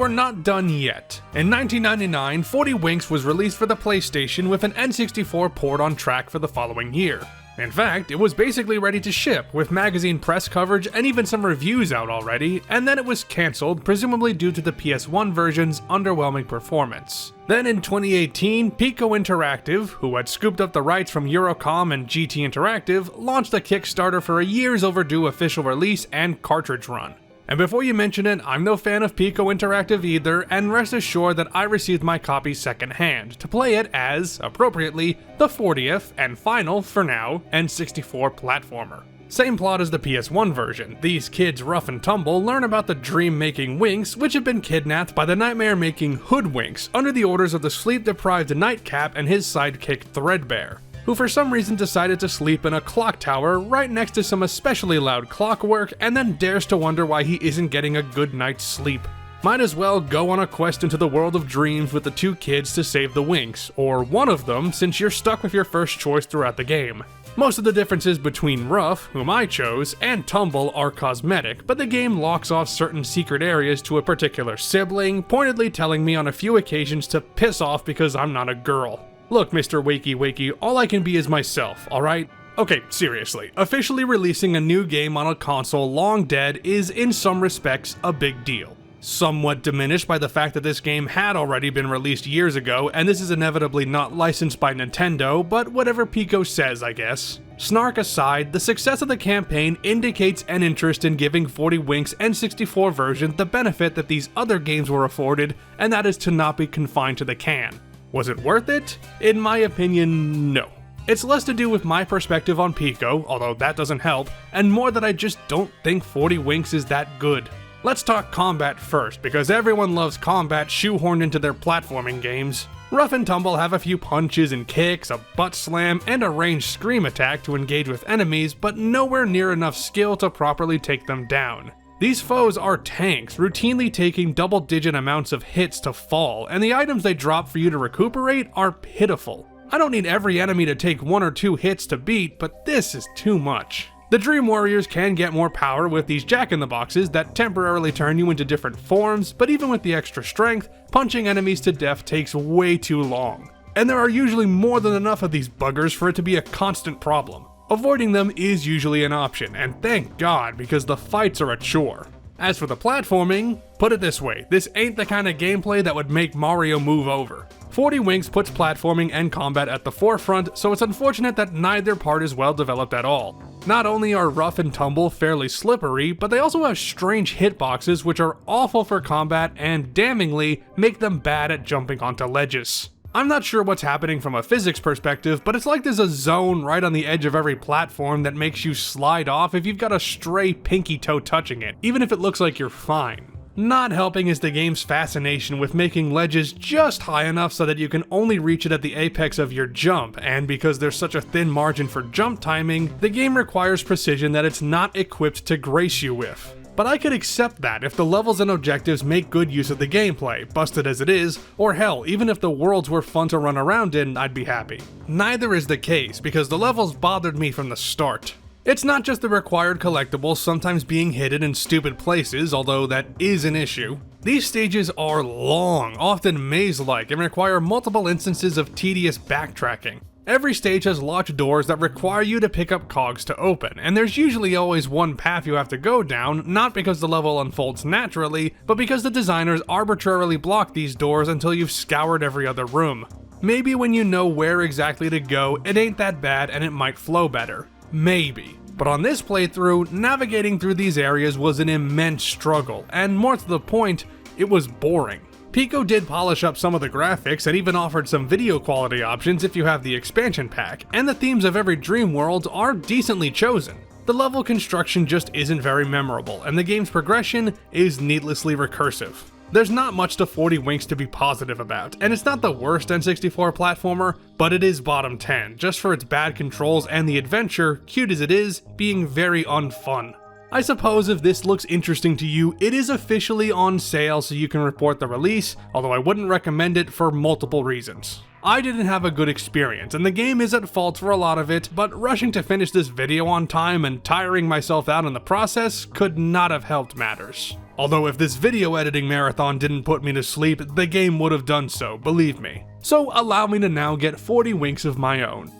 we're not done yet. In 1999, 40 Winks was released for the PlayStation with an N64 port on track for the following year. In fact, it was basically ready to ship, with magazine press coverage and even some reviews out already, and then it was cancelled, presumably due to the PS1 version's underwhelming performance. Then in 2018, Pico Interactive, who had scooped up the rights from Eurocom and GT Interactive, launched a Kickstarter for a years overdue official release and cartridge run. And before you mention it, I'm no fan of Pico Interactive either, and rest assured that I received my copy secondhand, to play it as, appropriately, the 40th, and final, for now, N64 platformer. Same plot as the PS1 version. These kids rough and tumble learn about the dream-making Winks, which have been kidnapped by the nightmare-making Hoodwinks under the orders of the sleep-deprived Nightcap and his sidekick Threadbare, who for some reason decided to sleep in a clock tower right next to some especially loud clockwork and then dares to wonder why he isn't getting a good night's sleep. Might as well go on a quest into the world of dreams with the two kids to save the Winks, or one of them since you're stuck with your first choice throughout the game. Most of the differences between Ruff, whom I chose, and Tumble are cosmetic, but the game locks off certain secret areas to a particular sibling, pointedly telling me on a few occasions to piss off because I'm not a girl. Look, Mr. Wakey Wakey, all I can be is myself, alright? Okay, seriously, officially releasing a new game on a console long dead is, in some respects, a big deal. Somewhat diminished by the fact that this game had already been released years ago, and this is inevitably not licensed by Nintendo, but whatever Pico says, I guess. Snark aside, the success of the campaign indicates an interest in giving 40 Winks N64 version the benefit that these other games were afforded, and that is to not be confined to the can. Was it worth it? In my opinion, no. It's less to do with my perspective on Pico, although that doesn't help, and more that I just don't think 40 Winks is that good. Let's talk combat first, because everyone loves combat shoehorned into their platforming games. Ruff and Tumble have a few punches and kicks, a butt slam, and a ranged scream attack to engage with enemies, but nowhere near enough skill to properly take them down. These foes are tanks, routinely taking double-digit amounts of hits to fall, and the items they drop for you to recuperate are pitiful. I don't need every enemy to take 1 or 2 hits to beat, but this is too much. The Dream Warriors can get more power with these jack-in-the-boxes that temporarily turn you into different forms, but even with the extra strength, punching enemies to death takes way too long. And there are usually more than enough of these buggers for it to be a constant problem. Avoiding them is usually an option, and thank God, because the fights are a chore. As for the platforming, put it this way, this ain't the kind of gameplay that would make Mario move over. 40 Winks puts platforming and combat at the forefront, so it's unfortunate that neither part is well developed at all. Not only are Ruff and Tumble fairly slippery, but they also have strange hitboxes which are awful for combat and, damningly, make them bad at jumping onto ledges. I'm not sure what's happening from a physics perspective, but it's like there's a zone right on the edge of every platform that makes you slide off if you've got a stray pinky toe touching it, even if it looks like you're fine. Not helping is the game's fascination with making ledges just high enough so that you can only reach it at the apex of your jump, and because there's such a thin margin for jump timing, the game requires precision that it's not equipped to grace you with. But I could accept that if the levels and objectives make good use of the gameplay, busted as it is, or hell, even if the worlds were fun to run around in, I'd be happy. Neither is the case, because the levels bothered me from the start. It's not just the required collectibles sometimes being hidden in stupid places, although that is an issue. These stages are long, often maze-like, and require multiple instances of tedious backtracking. Every stage has locked doors that require you to pick up cogs to open, and there's usually always one path you have to go down, not because the level unfolds naturally, but because the designers arbitrarily block these doors until you've scoured every other room. Maybe when you know where exactly to go, it ain't that bad and it might flow better. Maybe. But on this playthrough, navigating through these areas was an immense struggle, and more to the point, it was boring. Pico did polish up some of the graphics and even offered some video quality options if you have the expansion pack, and the themes of every dream world are decently chosen. The level construction just isn't very memorable, and the game's progression is needlessly recursive. There's not much to 40 Winks to be positive about, and it's not the worst N64 platformer, but it is bottom 10, just for its bad controls and the adventure, cute as it is, being very unfun. I suppose if this looks interesting to you, it is officially on sale so you can report the release, although I wouldn't recommend it for multiple reasons. I didn't have a good experience, and the game is at fault for a lot of it, but rushing to finish this video on time and tiring myself out in the process could not have helped matters. Although if this video editing marathon didn't put me to sleep, the game would have done so, believe me. So allow me to now get 40 winks of my own.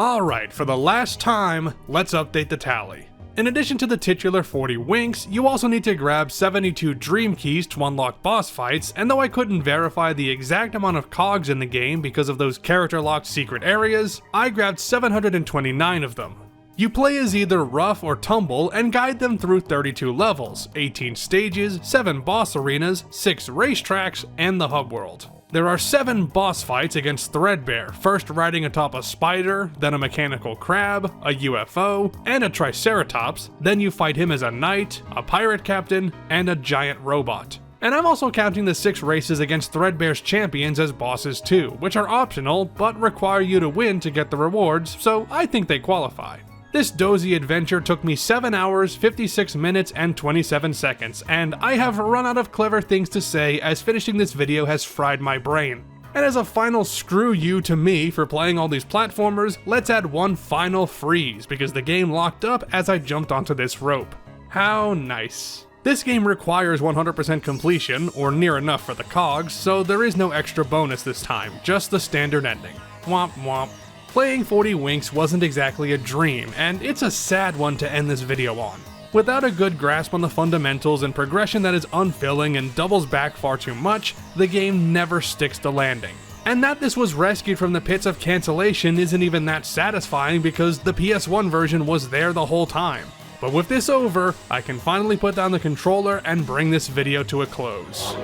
Alright, for the last time, let's update the tally. In addition to the titular 40 winks, you also need to grab 72 dream keys to unlock boss fights, and though I couldn't verify the exact amount of cogs in the game because of those character locked secret areas, I grabbed 729 of them. You play as either rough or tumble and guide them through 32 levels, 18 stages, 7 boss arenas, 6 racetracks, and the hub world. There are 7 boss fights against Threadbare, first riding atop a spider, then a mechanical crab, a UFO, and a triceratops, then you fight him as a knight, a pirate captain, and a giant robot. And I'm also counting the 6 races against Threadbare's champions as bosses too, which are optional, but require you to win to get the rewards, so I think they qualify. This dozy adventure took me 7 hours, 56 minutes, and 27 seconds, and I have run out of clever things to say as finishing this video has fried my brain. And as a final screw you to me for playing all these platformers, let's add one final freeze because the game locked up as I jumped onto this rope. How nice. This game requires 100% completion, or near enough for the cogs, so there is no extra bonus this time, just the standard ending. Womp womp. Playing 40 winks wasn't exactly a dream, and it's a sad one to end this video on. Without a good grasp on the fundamentals and progression that is unfilling and doubles back far too much, the game never sticks to landing. And that this was rescued from the pits of cancellation isn't even that satisfying because the PS1 version was there the whole time. But with this over, I can finally put down the controller and bring this video to a close.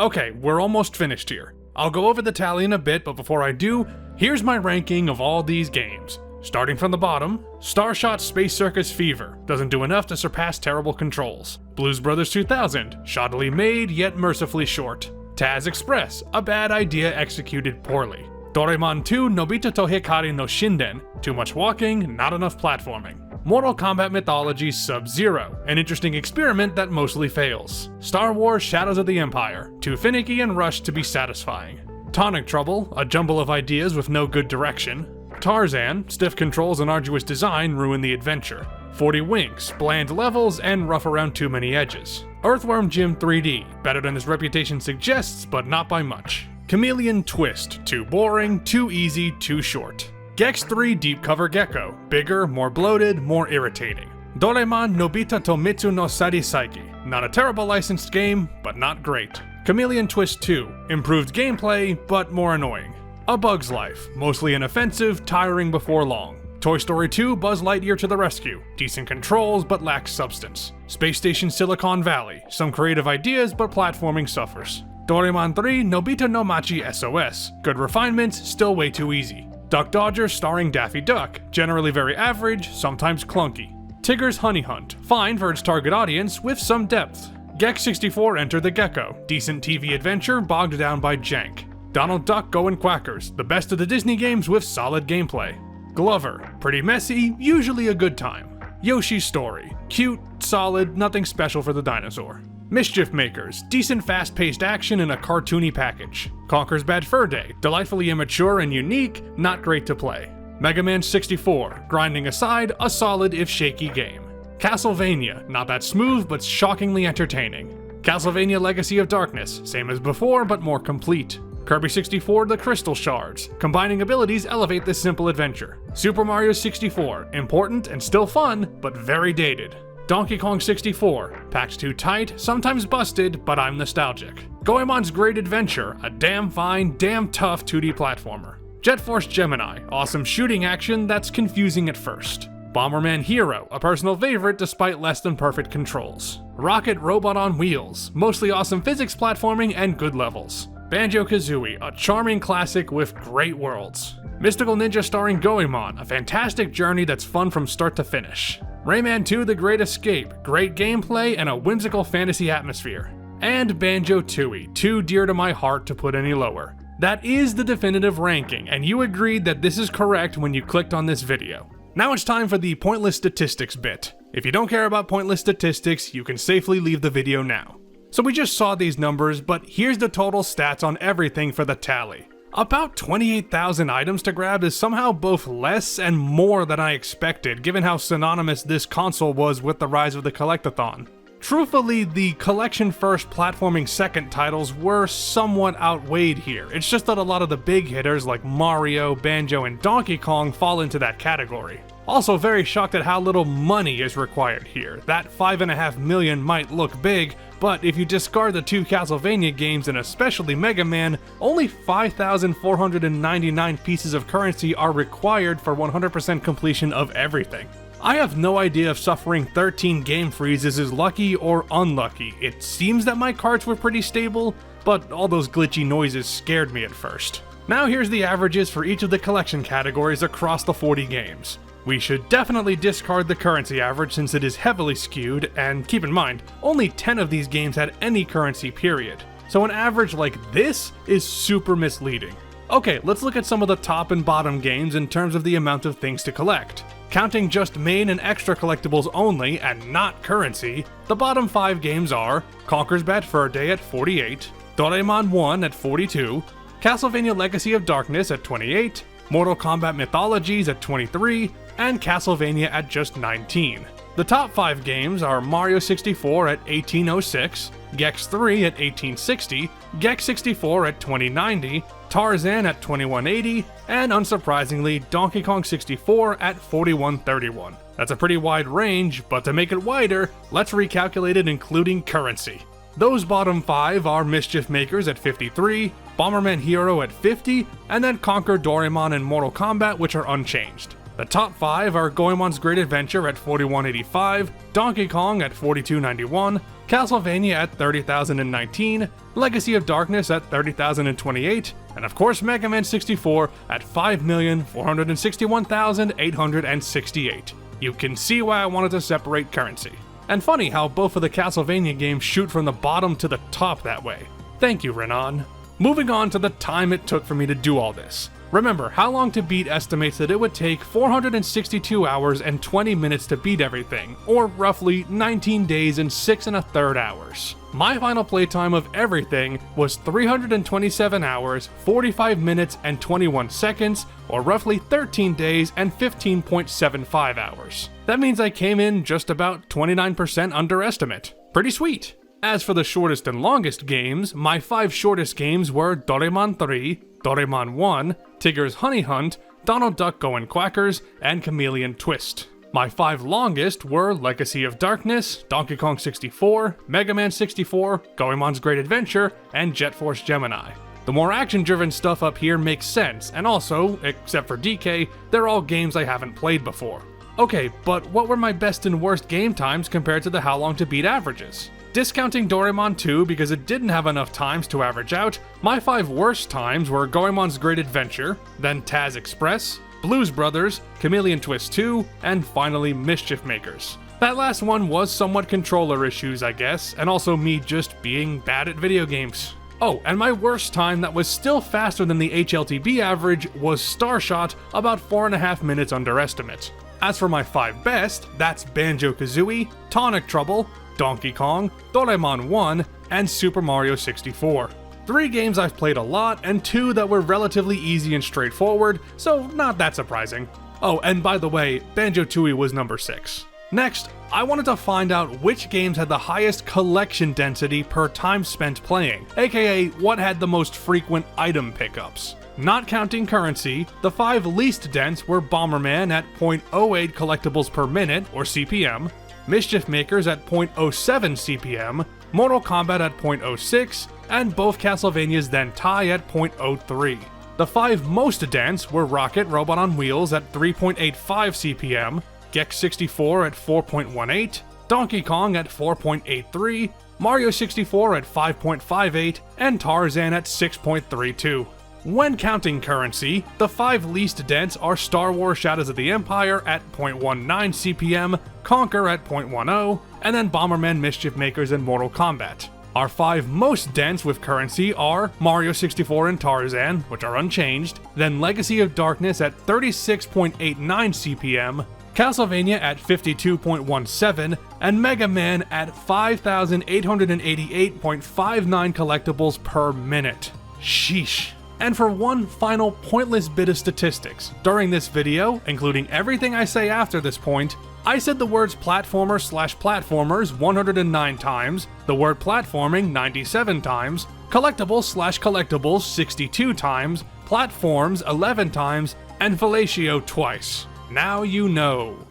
Okay, we're almost finished here. I'll go over the tally in a bit, but before I do, here's my ranking of all these games. Starting from the bottom, Starshot Space Circus Fever doesn't do enough to surpass terrible controls. Blues Brothers 2000, shoddily made yet mercifully short. Taz Express, a bad idea executed poorly. Doraemon 2 Nobita to Hikari no Shinden, too much walking, not enough platforming. Mortal Kombat Mythology Sub-Zero, an interesting experiment that mostly fails. Star Wars Shadows of the Empire, too finicky and rushed to be satisfying. Tonic Trouble, a jumble of ideas with no good direction. Tarzan, stiff controls and arduous design ruin the adventure. 40 winks, bland levels, and rough around too many edges. Earthworm Jim 3D, better than its reputation suggests, but not by much. Chameleon Twist, too boring, too easy, too short. Gex 3 Deep Cover Gecko, bigger, more bloated, more irritating. Doraemon Nobita to Mitsu no Sari Saiki, not a terrible licensed game, but not great. Chameleon Twist 2, improved gameplay, but more annoying. A Bug's Life, mostly inoffensive, tiring before long. Toy Story 2 Buzz Lightyear to the rescue, decent controls but lacks substance. Space Station Silicon Valley, some creative ideas but platforming suffers. Doraemon 3 Nobita no Machi SOS, good refinements, still way too easy. Duck Dodgers starring Daffy Duck, generally very average, sometimes clunky. Tigger's Honey Hunt, fine for its target audience, with some depth. Gex 64 Enter the Gecko, decent TV adventure bogged down by jank. Donald Duck Goin' Quackers, the best of the Disney games with solid gameplay. Glover, pretty messy, usually a good time. Yoshi's Story, cute, solid, nothing special for the dinosaur. Mischief Makers, decent fast-paced action in a cartoony package. Conker's Bad Fur Day, delightfully immature and unique, not great to play. Mega Man 64, grinding aside, a solid if shaky game. Castlevania, not that smooth but shockingly entertaining. Castlevania Legacy of Darkness, same as before but more complete. Kirby 64 The Crystal Shards, combining abilities elevate this simple adventure. Super Mario 64, important and still fun, but very dated. Donkey Kong 64, packed too tight, sometimes busted, but I'm nostalgic. Goemon's Great Adventure, a damn fine, damn tough 2D platformer. Jet Force Gemini, awesome shooting action that's confusing at first. Bomberman Hero, a personal favorite despite less than perfect controls. Rocket Robot on Wheels, mostly awesome physics platforming and good levels. Banjo-Kazooie, a charming classic with great worlds. Mystical Ninja starring Goemon, a fantastic journey that's fun from start to finish. Rayman 2 The Great Escape, great gameplay and a whimsical fantasy atmosphere. And Banjo-Tooie, too dear to my heart to put any lower. That is the definitive ranking, and you agreed that this is correct when you clicked on this video. Now it's time for the pointless statistics bit. If you don't care about pointless statistics, you can safely leave the video now. So we just saw these numbers, but here's the total stats on everything for the tally. About 28,000 items to grab is somehow both less and more than I expected, given how synonymous this console was with the rise of the collectathon. Truthfully, the collection first, platforming second titles were somewhat outweighed here. It's just that a lot of the big hitters like Mario, Banjo, and Donkey Kong fall into that category. Also very shocked at how little money is required here. That $5.5 million might look big, but if you discard the 2 Castlevania games and especially Mega Man, only 5,499 pieces of currency are required for 100% completion of everything. I have no idea if suffering 13 game freezes is lucky or unlucky. It seems that my cards were pretty stable, but all those glitchy noises scared me at first. Now here's the averages for each of the collection categories across the 40 games. We should definitely discard the currency average since it is heavily skewed, and keep in mind, only 10 of these games had any currency period. So an average like this is super misleading. Okay, let's look at some of the top and bottom games in terms of the amount of things to collect. Counting just main and extra collectibles only, and not currency, the bottom 5 games are Conker's Bad Fur Day at 48, Doraemon 1 at 42, Castlevania Legacy of Darkness at 28, Mortal Kombat Mythologies at 23, and Castlevania at just 19. The top 5 games are Mario 64 at 1806, Gex 3 at 1860, Gex 64 at 2090, Tarzan at 2180, and unsurprisingly, Donkey Kong 64 at 4131. That's a pretty wide range, but to make it wider, let's recalculate it including currency. Those bottom 5 are Mischief Makers at 53, Bomberman Hero at 50, and then Conker, Doraemon, and Mortal Kombat, which are unchanged. The top 5 are Goemon's Great Adventure at 4185, Donkey Kong at 4291, Castlevania at 30,019, Legacy of Darkness at 30,028, and of course Mega Man 64 at 5,461,868. You can see why I wanted to separate currency. And funny how both of the Castlevania games shoot from the bottom to the top that way. Thank you, Renan. Moving on to the time it took for me to do all this. Remember, How Long to Beat estimates that it would take 462 hours and 20 minutes to beat everything, or roughly 19 days and 6 1/3 hours. My final playtime of everything was 327 hours, 45 minutes, and 21 seconds, or roughly 13 days and 15.75 hours. That means I came in just about 29% underestimate. Pretty sweet. As for the shortest and longest games, my 5 shortest games were Doraemon 3, Doraemon 1, Tigger's Honey Hunt, Donald Duck Goin' Quackers, and Chameleon Twist. My 5 longest were Legacy of Darkness, Donkey Kong 64, Mega Man 64, Goemon's Great Adventure, and Jet Force Gemini. The more action-driven stuff up here makes sense, and also, except for DK, they're all games I haven't played before. Okay, but what were my best and worst game times compared to the How Long to Beat averages? Discounting Doraemon 2 because it didn't have enough times to average out, my 5 worst times were Goemon's Great Adventure, then Taz Express, Blues Brothers, Chameleon Twist 2, and finally Mischief Makers. That last one was somewhat controller issues, I guess, and also me just being bad at video games. Oh, and my worst time that was still faster than the HLTB average was Starshot, about 4.5 minutes underestimate. As for my 5 best, that's Banjo-Kazooie, Tonic Trouble, Donkey Kong, Doraemon 1, and Super Mario 64. 3 games I've played a lot, and 2 that were relatively easy and straightforward, so not that surprising. Oh, and by the way, Banjo-Tooie was number 6. Next, I wanted to find out which games had the highest collection density per time spent playing, aka what had the most frequent item pickups. Not counting currency, the 5 least dense were Bomberman at 0.08 collectibles per minute, or CPM, Mischief Makers at 0.07 CPM, Mortal Kombat at 0.06, and both Castlevanias then tie at 0.03. The 5 most dense were Rocket Robot on Wheels at 3.85 CPM, Gex 64 at 4.18, Donkey Kong at 4.83, Mario 64 at 5.58, and Tarzan at 6.32. When counting currency, the 5 least dense are Star Wars Shadows of the Empire at 0.19 CPM, Conker at 0.10, and then Bomberman, Mischief Makers, and Mortal Kombat. Our 5 most dense with currency are Mario 64 and Tarzan, which are unchanged, then Legacy of Darkness at 36.89 CPM, Castlevania at 52.17, and Mega Man at 5,888.59 collectibles per minute. Sheesh. And for one final pointless bit of statistics, during this video, including everything I say after this point, I said the words platformer/platformers 109 times, the word platforming 97 times, collectibles/collectibles 62 times, platforms 11 times, and fellatio twice. Now you know.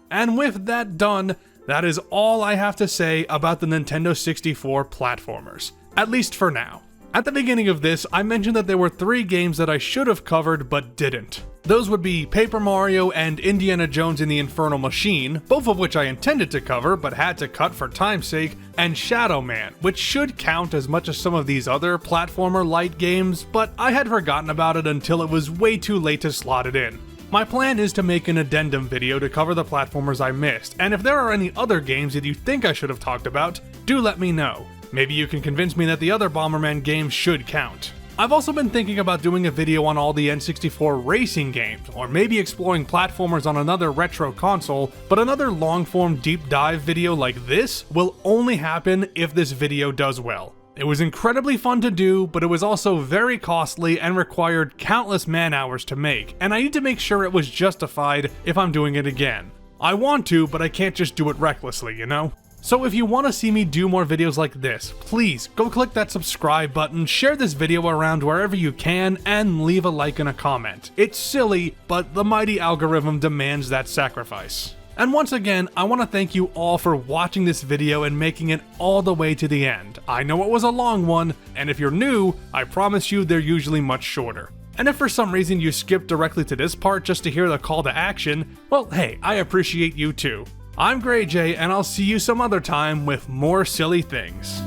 And with that done, that is all I have to say about the Nintendo 64 platformers, at least for now. At the beginning of this, I mentioned that there were 3 games that I should have covered but didn't. Those would be Paper Mario and Indiana Jones and the Infernal Machine, both of which I intended to cover but had to cut for time's sake, and Shadow Man, which should count as much as some of these other platformer-light games, but I had forgotten about it until it was way too late to slot it in. My plan is to make an addendum video to cover the platformers I missed, and if there are any other games that you think I should have talked about, do let me know. Maybe you can convince me that the other Bomberman games should count. I've also been thinking about doing a video on all the N64 racing games, or maybe exploring platformers on another retro console, but another long-form deep dive video like this will only happen if this video does well. It was incredibly fun to do, but it was also very costly and required countless man-hours to make, and I need to make sure it was justified if I'm doing it again. I want to, but I can't just do it recklessly, you know? So if you want to see me do more videos like this, please go click that subscribe button, share this video around wherever you can, and leave a like and a comment. It's silly, but the mighty algorithm demands that sacrifice. And once again, I want to thank you all for watching this video and making it all the way to the end. I know it was a long one, and if you're new, I promise you they're usually much shorter. And if for some reason you skipped directly to this part just to hear the call to action, well hey, I appreciate you too. I'm GrayJ, and I'll see you some other time with more silly things.